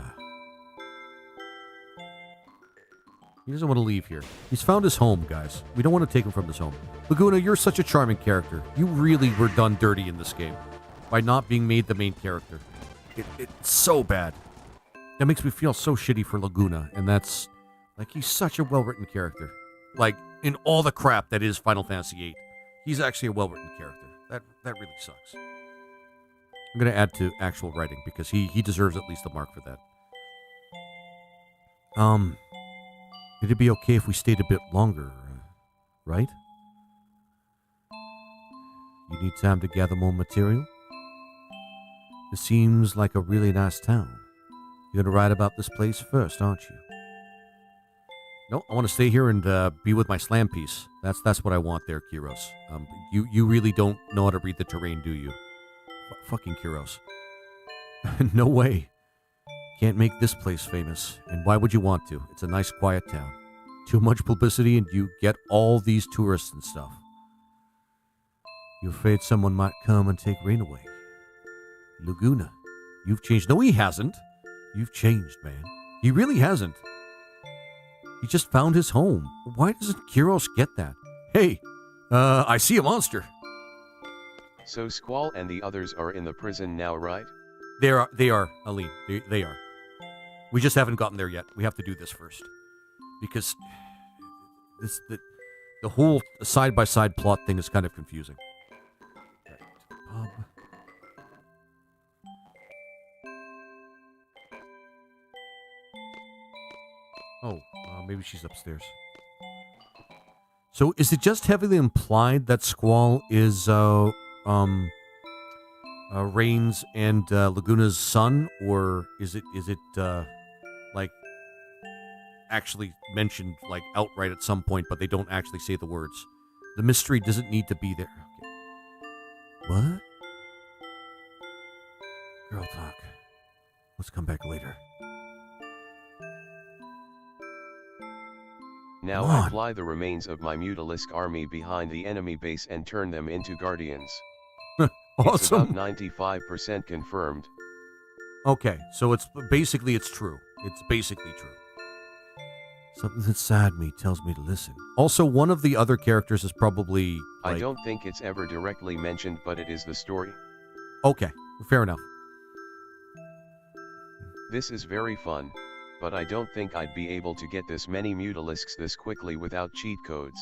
[SPEAKER 1] He doesn't want to leave here. He's found his home, guys. We don't want to take him from his home. Laguna, you're such a charming character. You really were done dirty in this game by not being made the main character. It's so bad. That makes me feel so shitty for Laguna, and that's... Like, he's such a well-written character. Like, in all the crap that is Final Fantasy VIII, he's actually a well-written character. That really sucks. I'm going to add to actual writing, because he deserves at least a mark for that. It'd be okay if we stayed a bit longer, right? You need time to gather more material? It seems like a really nice town. You're going to write about this place first, aren't you? No, I want to stay here and be with my slam piece. That's what I want there, Kyros. You really don't know how to read the terrain, do you? Fucking Kyros. No way. Can't make this place famous. And why would you want to? It's a nice, quiet town. Too much publicity and you get all these tourists and stuff. You're afraid someone might come and take Rain away. Laguna, you've changed. No, he hasn't. You've changed, man. He really hasn't. He just found his home. Why doesn't Kyros get that? Hey, I see a monster.
[SPEAKER 3] So Squall and the others are in the prison now, right?
[SPEAKER 1] They are, Aline. They are. We just haven't gotten there yet. We have to do this first. Because the whole side-by-side plot thing is kind of confusing. Pub. Oh, maybe she's upstairs. So is it just heavily implied that Squall is Rain's and Laguna's son, or is it like actually mentioned like outright at some point, but they don't actually say the words? The mystery doesn't need to be there. Okay. What? Girl talk. Let's come back later.
[SPEAKER 3] Now
[SPEAKER 1] Come
[SPEAKER 3] I
[SPEAKER 1] on.
[SPEAKER 3] fly the remains of my Mutalisk army behind the enemy base and turn them into guardians. It's about
[SPEAKER 1] Awesome.
[SPEAKER 3] 95% confirmed.
[SPEAKER 1] Okay, so it's basically it's true. It's basically true. Something inside me tells me to listen. Also, one of the other characters is probably like,
[SPEAKER 3] I don't think it's ever directly mentioned, but it is the story.
[SPEAKER 1] okay, fair enough.
[SPEAKER 3] This is very fun, but I don't think I'd be able to get this many Mutalisks this quickly without cheat codes.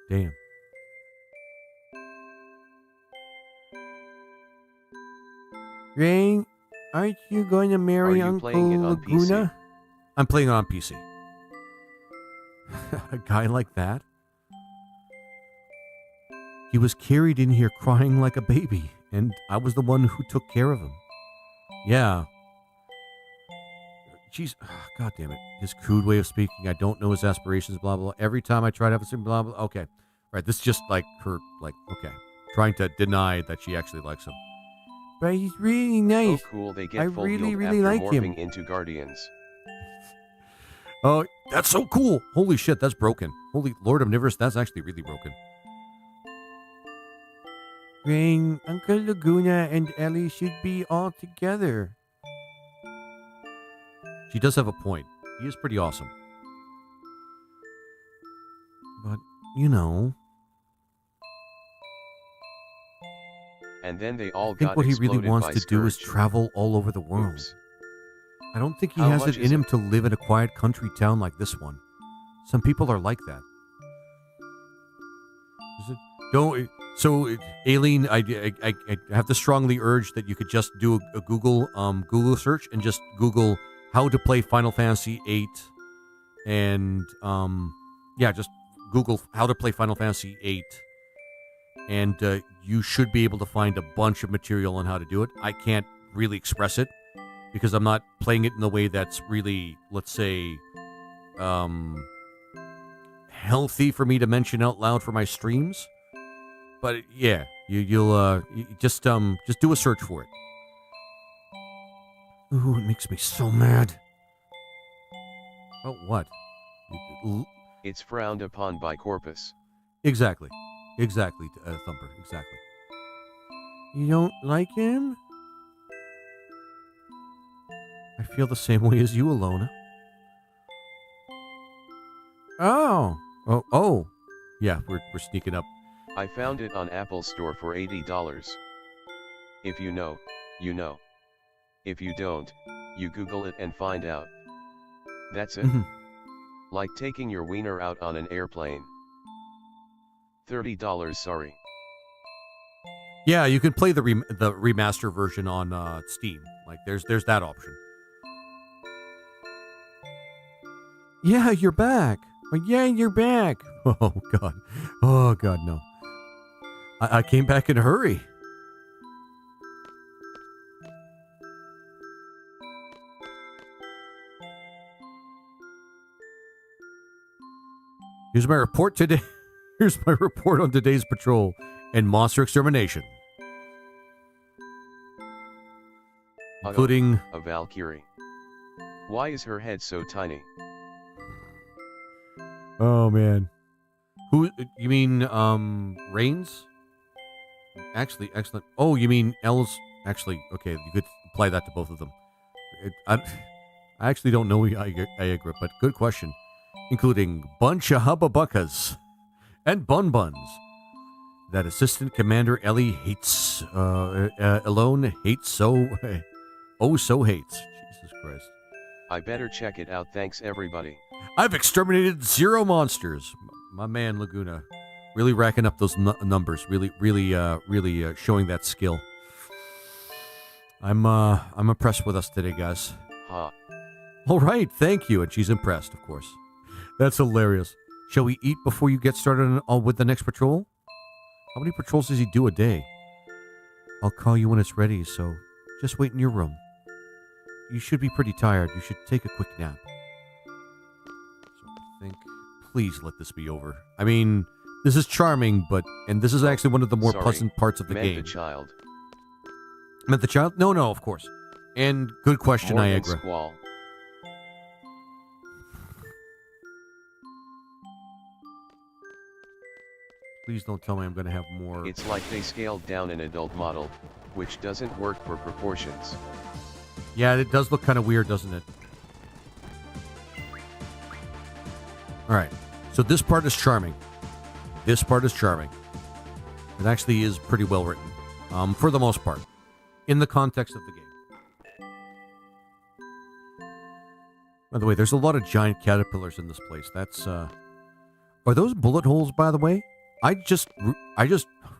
[SPEAKER 1] Damn. Rain, aren't you going to marry
[SPEAKER 3] Are you
[SPEAKER 1] Uncle
[SPEAKER 3] playing it on
[SPEAKER 1] Laguna? I'm playing it on PC. A guy like that? He was carried in here crying like a baby, and I was the one who took care of him. Yeah. Jeez, God damn it. His crude way of speaking, I don't know his aspirations, blah, blah, blah. Every time I try to have a certain blah, blah, okay. Right, this is just like her, like, okay. Trying to deny that she actually likes him. But he's really nice.
[SPEAKER 3] Oh cool, they get
[SPEAKER 1] I
[SPEAKER 3] full
[SPEAKER 1] really,
[SPEAKER 3] healed
[SPEAKER 1] really
[SPEAKER 3] after
[SPEAKER 1] like him.
[SPEAKER 3] morphing into guardians.
[SPEAKER 1] Oh, that's so cool. Holy shit, that's broken. Holy Lord Omnivorous, that's actually really broken. Rain, Uncle Laguna and Ellie should be all together. She does have a point. He is pretty awesome. But, you know,
[SPEAKER 3] And then they all
[SPEAKER 1] I think
[SPEAKER 3] got
[SPEAKER 1] what he really
[SPEAKER 3] exploded
[SPEAKER 1] wants
[SPEAKER 3] by
[SPEAKER 1] to do is
[SPEAKER 3] Scourge.
[SPEAKER 1] travel all over the world.
[SPEAKER 3] Oops.
[SPEAKER 1] I don't think he
[SPEAKER 3] How
[SPEAKER 1] has
[SPEAKER 3] much
[SPEAKER 1] it in
[SPEAKER 3] is
[SPEAKER 1] him
[SPEAKER 3] it?
[SPEAKER 1] to live in a quiet country town like this one. Some people are like that. Is it? Don't. So, Aileen, I have the strongly urge that you could just do a Google search and just Google how to play Final Fantasy VIII, and yeah, just Google how to play Final Fantasy VIII, and you should be able to find a bunch of material on how to do it. I can't really express it because I'm not playing it in the way that's really, let's say, healthy for me to mention out loud for my streams. But yeah, you'll just do a search for it. Ooh, it makes me so mad. Oh, what?
[SPEAKER 3] It's frowned upon by Corpus.
[SPEAKER 1] Exactly, Thumper, exactly. You don't like him? I feel the same way as you, Alona. Oh, yeah, we're sneaking up.
[SPEAKER 3] I found it on Apple Store for $80. If you know, you know. If you don't, you Google it and find out. That's it. Like taking your wiener out on an airplane. $30, sorry.
[SPEAKER 1] Yeah, you can play the remaster version on Steam. Like, there's that option. Yeah, you're back. Oh, yeah, you're back. Oh God, no. I came back in a hurry. Here's my report today. Here's my report on today's patrol and monster extermination. Including
[SPEAKER 3] a Valkyrie. Why is her head so tiny?
[SPEAKER 1] Oh man. Who you mean Reigns? Actually, excellent. Oh, you mean L's actually, okay, you could apply that to both of them. I actually don't know Iagra, but good question. Including bunch of hubba buckas and bun buns that Assistant Commander Ellie hates alone hates so so hates. Jesus Christ.
[SPEAKER 3] I better check it out, thanks everybody.
[SPEAKER 1] I've exterminated 0 monsters. My man Laguna really racking up those numbers, really showing that skill. I'm impressed with us today, guys.
[SPEAKER 3] Ha.
[SPEAKER 1] All right, thank you. And she's impressed, of course. That's hilarious. Shall we eat before you get started with the next patrol? How many patrols does he do a day? I'll call you when it's ready, so just wait in your room. You should be pretty tired. You should take a quick nap. So I think, please let this be over. I mean, this is charming, and this is actually one of the more pleasant parts of the game.
[SPEAKER 3] The child.
[SPEAKER 1] Meant the child? No, of course. And good question,
[SPEAKER 3] More than
[SPEAKER 1] Niagara.
[SPEAKER 3] squall.
[SPEAKER 1] Please don't tell me I'm going to have more.
[SPEAKER 3] It's like they scaled down an adult model, which doesn't work for proportions.
[SPEAKER 1] Yeah, it does look kind of weird, doesn't it? All right. So this part is charming. This part is charming. It actually is pretty well written, for the most part, in the context of the game. By the way, there's a lot of giant caterpillars in this place. That's, are those bullet holes, by the way? I just,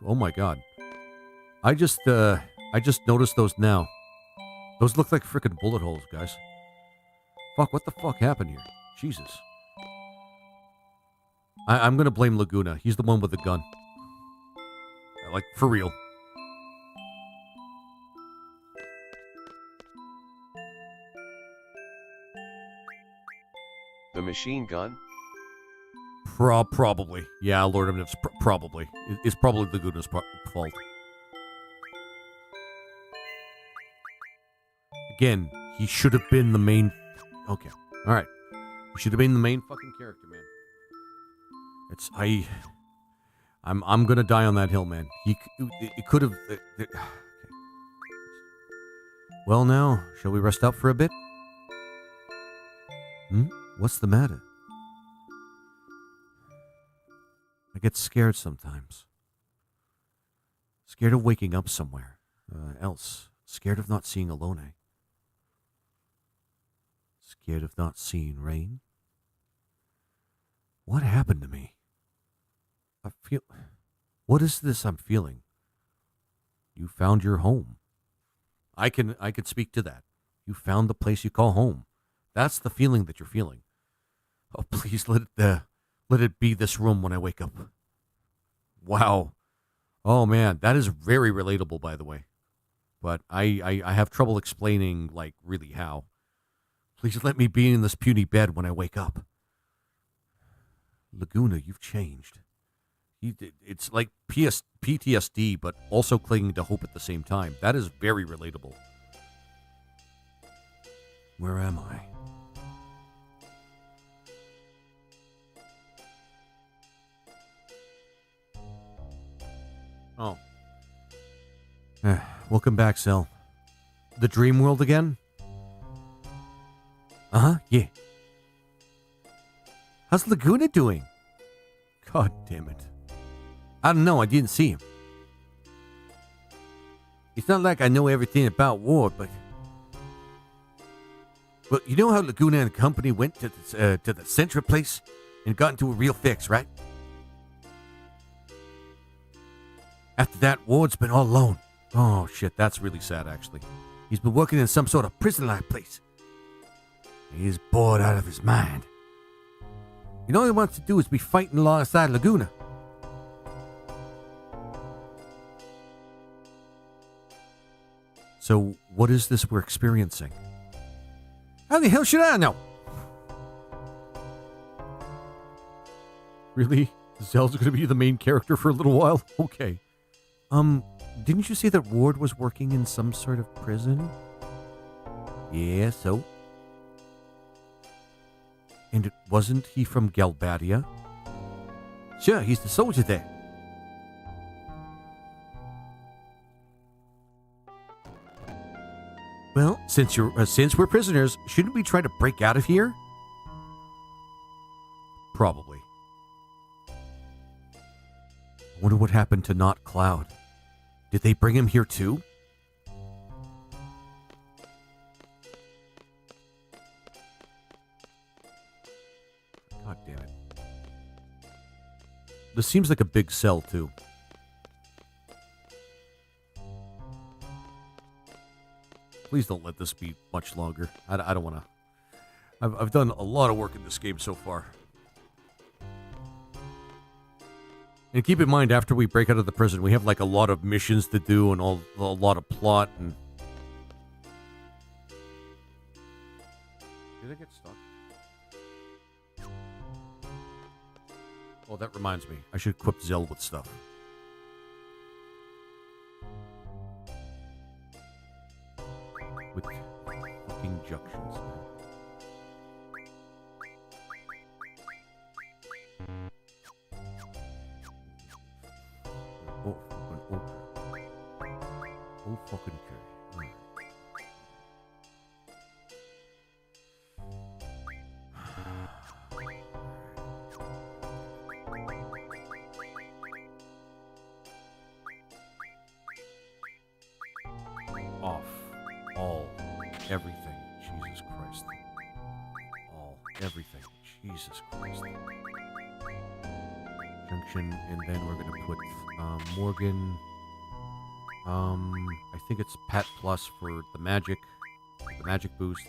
[SPEAKER 1] oh my god. I just noticed those now. Those look like freaking bullet holes, guys. Fuck, what the fuck happened here? Jesus. I'm gonna blame Laguna. He's the one with the gun. Like, for real.
[SPEAKER 3] The machine gun?
[SPEAKER 1] Probably. Yeah, Lord of Nifs, probably. It's probably Laguna's fault. Again, he should have been the main... Okay, alright. He should have been the main fucking character, man. I'm gonna die on that hill, man. It could have... Okay. Well now, shall we rest up for a bit? What's the matter? I get scared sometimes. Scared of waking up somewhere else. Scared of not seeing Alone. Scared of not seeing Rain. What happened to me? I feel... What is this I'm feeling? You found your home. I can speak to that. You found the place you call home. That's the feeling that you're feeling. Oh, please let it be this room when I wake up. Wow. Oh man, that is very relatable, by the way. But I have trouble explaining, like, really how. Please let me be in this puny bed when I wake up. Laguna, you've changed. It's like PTSD, but also clinging to hope at the same time. That is very relatable. Where am I? Oh. Welcome back, Cell. The dream world again? Uh-huh, yeah. How's Laguna doing? God damn it. I don't know, I didn't see him. It's not like I know everything about Ward, but... Well, you know how Laguna and company went to the Centra place and got into a real fix, right? After that, Ward's been all alone. Oh, shit, that's really sad, actually. He's been working in some sort of prison-like place. He's bored out of his mind. And all he wants to do is be fighting alongside Laguna. So, what is this we're experiencing? How the hell should I know? Really? Zell's gonna be the main character for a little while? Okay. Didn't you say that Ward was working in some sort of prison? Yeah, so? And wasn't he from Galbadia? Sure, he's the soldier there. Well, since we're prisoners, shouldn't we try to break out of here? Probably. I wonder what happened to Not Cloud. Did they bring him here too? God damn it. This seems like a big cell too. Please don't let this be much longer. I don't want to. I've done a lot of work in this game so far. And keep in mind, after we break out of the prison, we have like a lot of missions to do and a lot of plot. And did I get stuck? Oh, that reminds me. I should equip Zell with stuff. With fucking junctions. Oh, fucking okay. All right. Off. All. Everything. Jesus Christ. All. Everything. Jesus Christ. Junction, and then we're going to put Morgan. I think it's Pat Plus for the magic boost.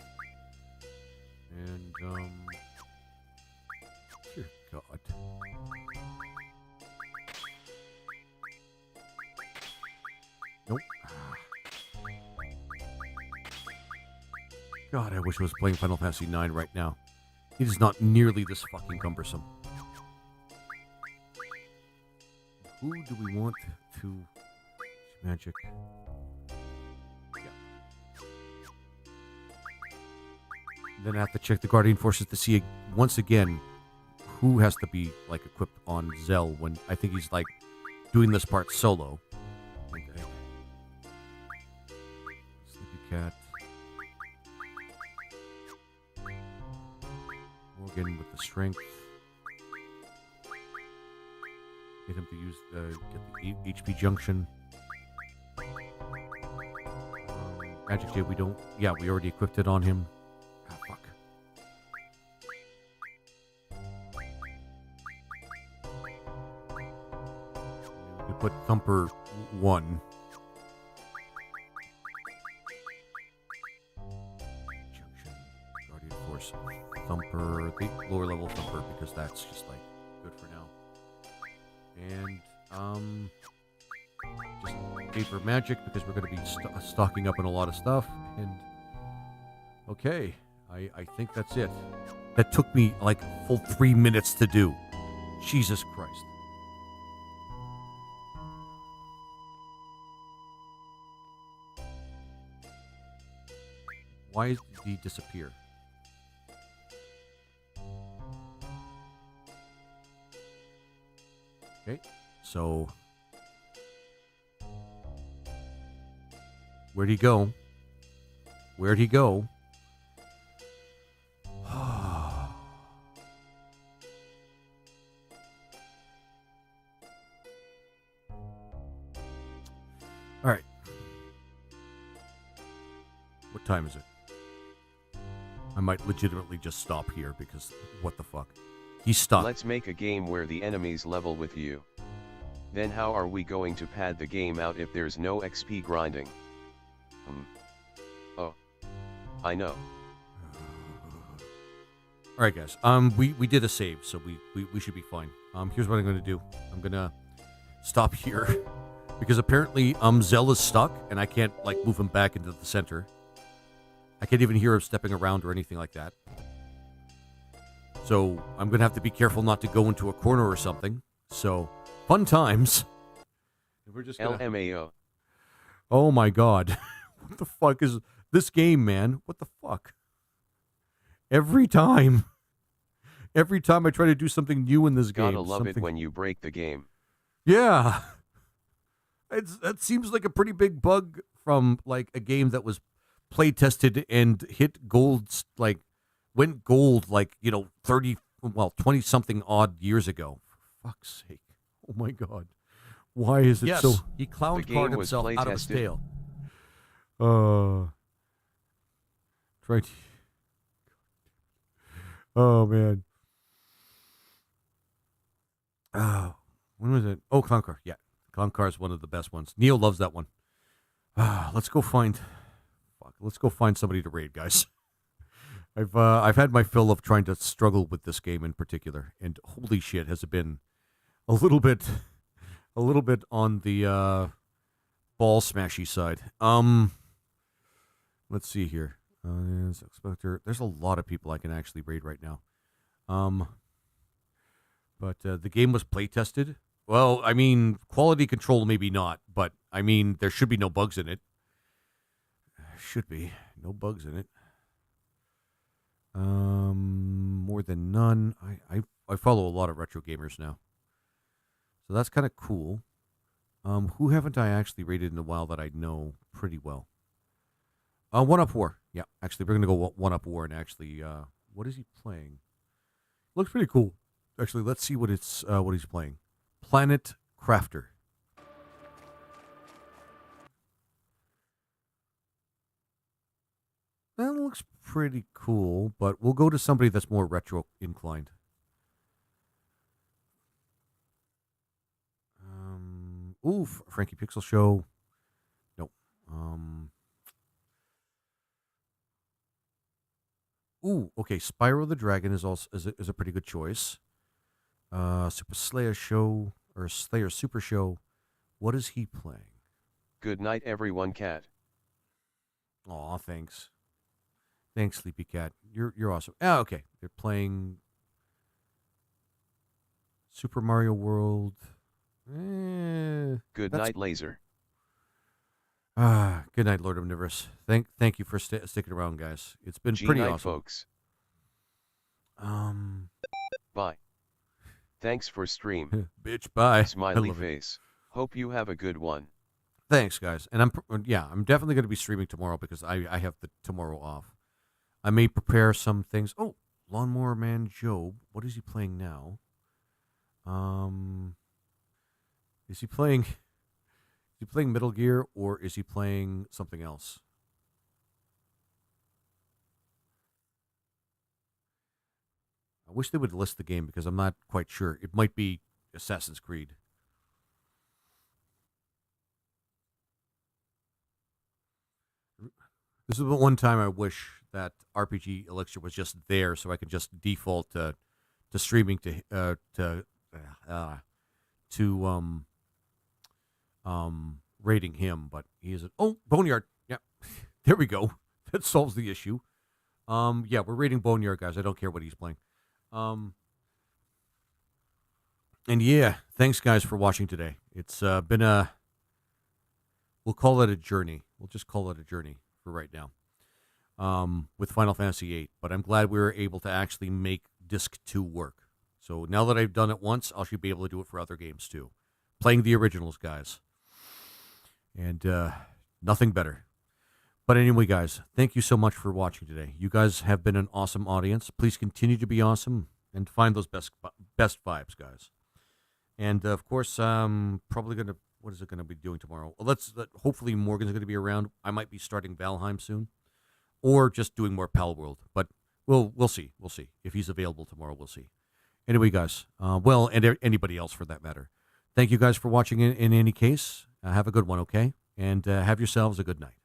[SPEAKER 1] And, dear God. Nope. God, I wish I was playing Final Fantasy IX right now. It is not nearly this fucking cumbersome. Who do we want to... Magic. Yeah. Then I have to check the Guardian Forces to see, once again, who has to be, like, equipped on Zell when I think he's, like, doing this part solo. Okay. Sleepy Cat. Morgan with the strength. Get him to use get the HP junction. Magic J, we don't. Yeah, we already equipped it on him. Ah, fuck. We could put Thumper 1. Junction. Guardian Force. Thumper. The lower level Thumper, because that's just like good for now. And, just paper magic, because we're going to be stocking up on a lot of stuff. And, okay, I think that's it. That took me, like, full 3 minutes to do. Jesus Christ. Why did he disappear? Okay, so... Where'd he go? Where'd he go? All right. What time is it? I might legitimately just stop here because what the fuck? He stopped.
[SPEAKER 3] Let's make a game where the enemies level with you. Then how are we going to pad the game out if there's no XP grinding? Oh. I know.
[SPEAKER 1] All right, guys. We did a save, so we should be fine. Here's what I'm going to do. I'm going to stop here because apparently Zell is stuck and I can't like move him back into the center. I can't even hear him stepping around or anything like that. So I'm going to have to be careful not to go into a corner or something. So fun times. We're just gonna...
[SPEAKER 3] LMAO.
[SPEAKER 1] Oh my God. What the fuck is this game, man? What the fuck? Every time I try to do something new in this game.
[SPEAKER 3] Gotta love it when you break the game.
[SPEAKER 1] Yeah. That seems like a pretty big bug from like a game that was play tested and hit gold, like went gold, like, 20 something odd years ago. For fuck's sake. Oh my God. Why is it so? He clown carded himself out of his tail. Right. Oh man. When was it? Oh, Clown Car. Yeah, Clown Car is one of the best ones. Neil loves that one. Let's go find somebody to raid, guys. I've had my fill of trying to struggle with this game in particular, and holy shit, has it been a little bit on the ball smashy side. Let's see here. There's a lot of people I can actually raid right now. But the game was play tested. Well, I mean, quality control maybe not, but I mean, there should be no bugs in it. Should be no bugs in it. More than none. I follow a lot of retro gamers now, so that's kind of cool. Who haven't I actually rated in a while that I know pretty well? One Up War. Yeah, actually, we're gonna go One Up War and actually, what is he playing? Looks pretty cool. Actually, let's see what he's playing. Planet Crafter. That looks pretty cool, but we'll go to somebody that's more retro inclined. Frankie Pixel Show. Nope. Okay. Spyro the Dragon is also is a pretty good choice. Super Slayer Show or Slayer Super Show. What is he playing?
[SPEAKER 3] Good night, everyone, cat.
[SPEAKER 1] Aw, thanks. Thanks, Sleepy Cat. You're awesome. Ah, okay. They're playing Super Mario World.
[SPEAKER 3] Good night, Laser.
[SPEAKER 1] Good night, Lord Omnivorous. Thank you for sticking around, guys. It's been pretty awesome,
[SPEAKER 3] folks. Bye. Thanks for stream.
[SPEAKER 1] Bitch, bye.
[SPEAKER 3] Smiley face. Hope you have a good one.
[SPEAKER 1] Thanks, guys. And I'm definitely going to be streaming tomorrow because I have the tomorrow off. I may prepare some things. Oh, Lawnmower Man Job. What is he playing now? Is he playing Metal Gear or is he playing something else? I wish they would list the game because I'm not quite sure. It might be Assassin's Creed. This is the one time I wish that RPG Elixir was just there so I could just default to streaming to rating him, but he isn't. Oh, Boneyard. Yeah. There we go. That solves the issue. Yeah, we're rating Boneyard, guys. I don't care what he's playing. And yeah, thanks guys for watching today. It's been we'll call it a journey. We'll just call it a journey for right now. With Final Fantasy VIII, but I'm glad we were able to actually make Disc 2 work. So now that I've done it once, I should be able to do it for other games too. Playing the originals, guys. And nothing better. But anyway, guys, thank you so much for watching today. You guys have been an awesome audience. Please continue to be awesome and find those best vibes, guys. And of course, probably gonna. What is it gonna be doing tomorrow? Well, hopefully Morgan's gonna be around. I might be starting Valheim soon, or just doing more Pal World. But we'll see. We'll see if he's available tomorrow. We'll see. Anyway, guys. And anybody else for that matter. Thank you guys for watching. In any case, have a good one. Okay, and have yourselves a good night.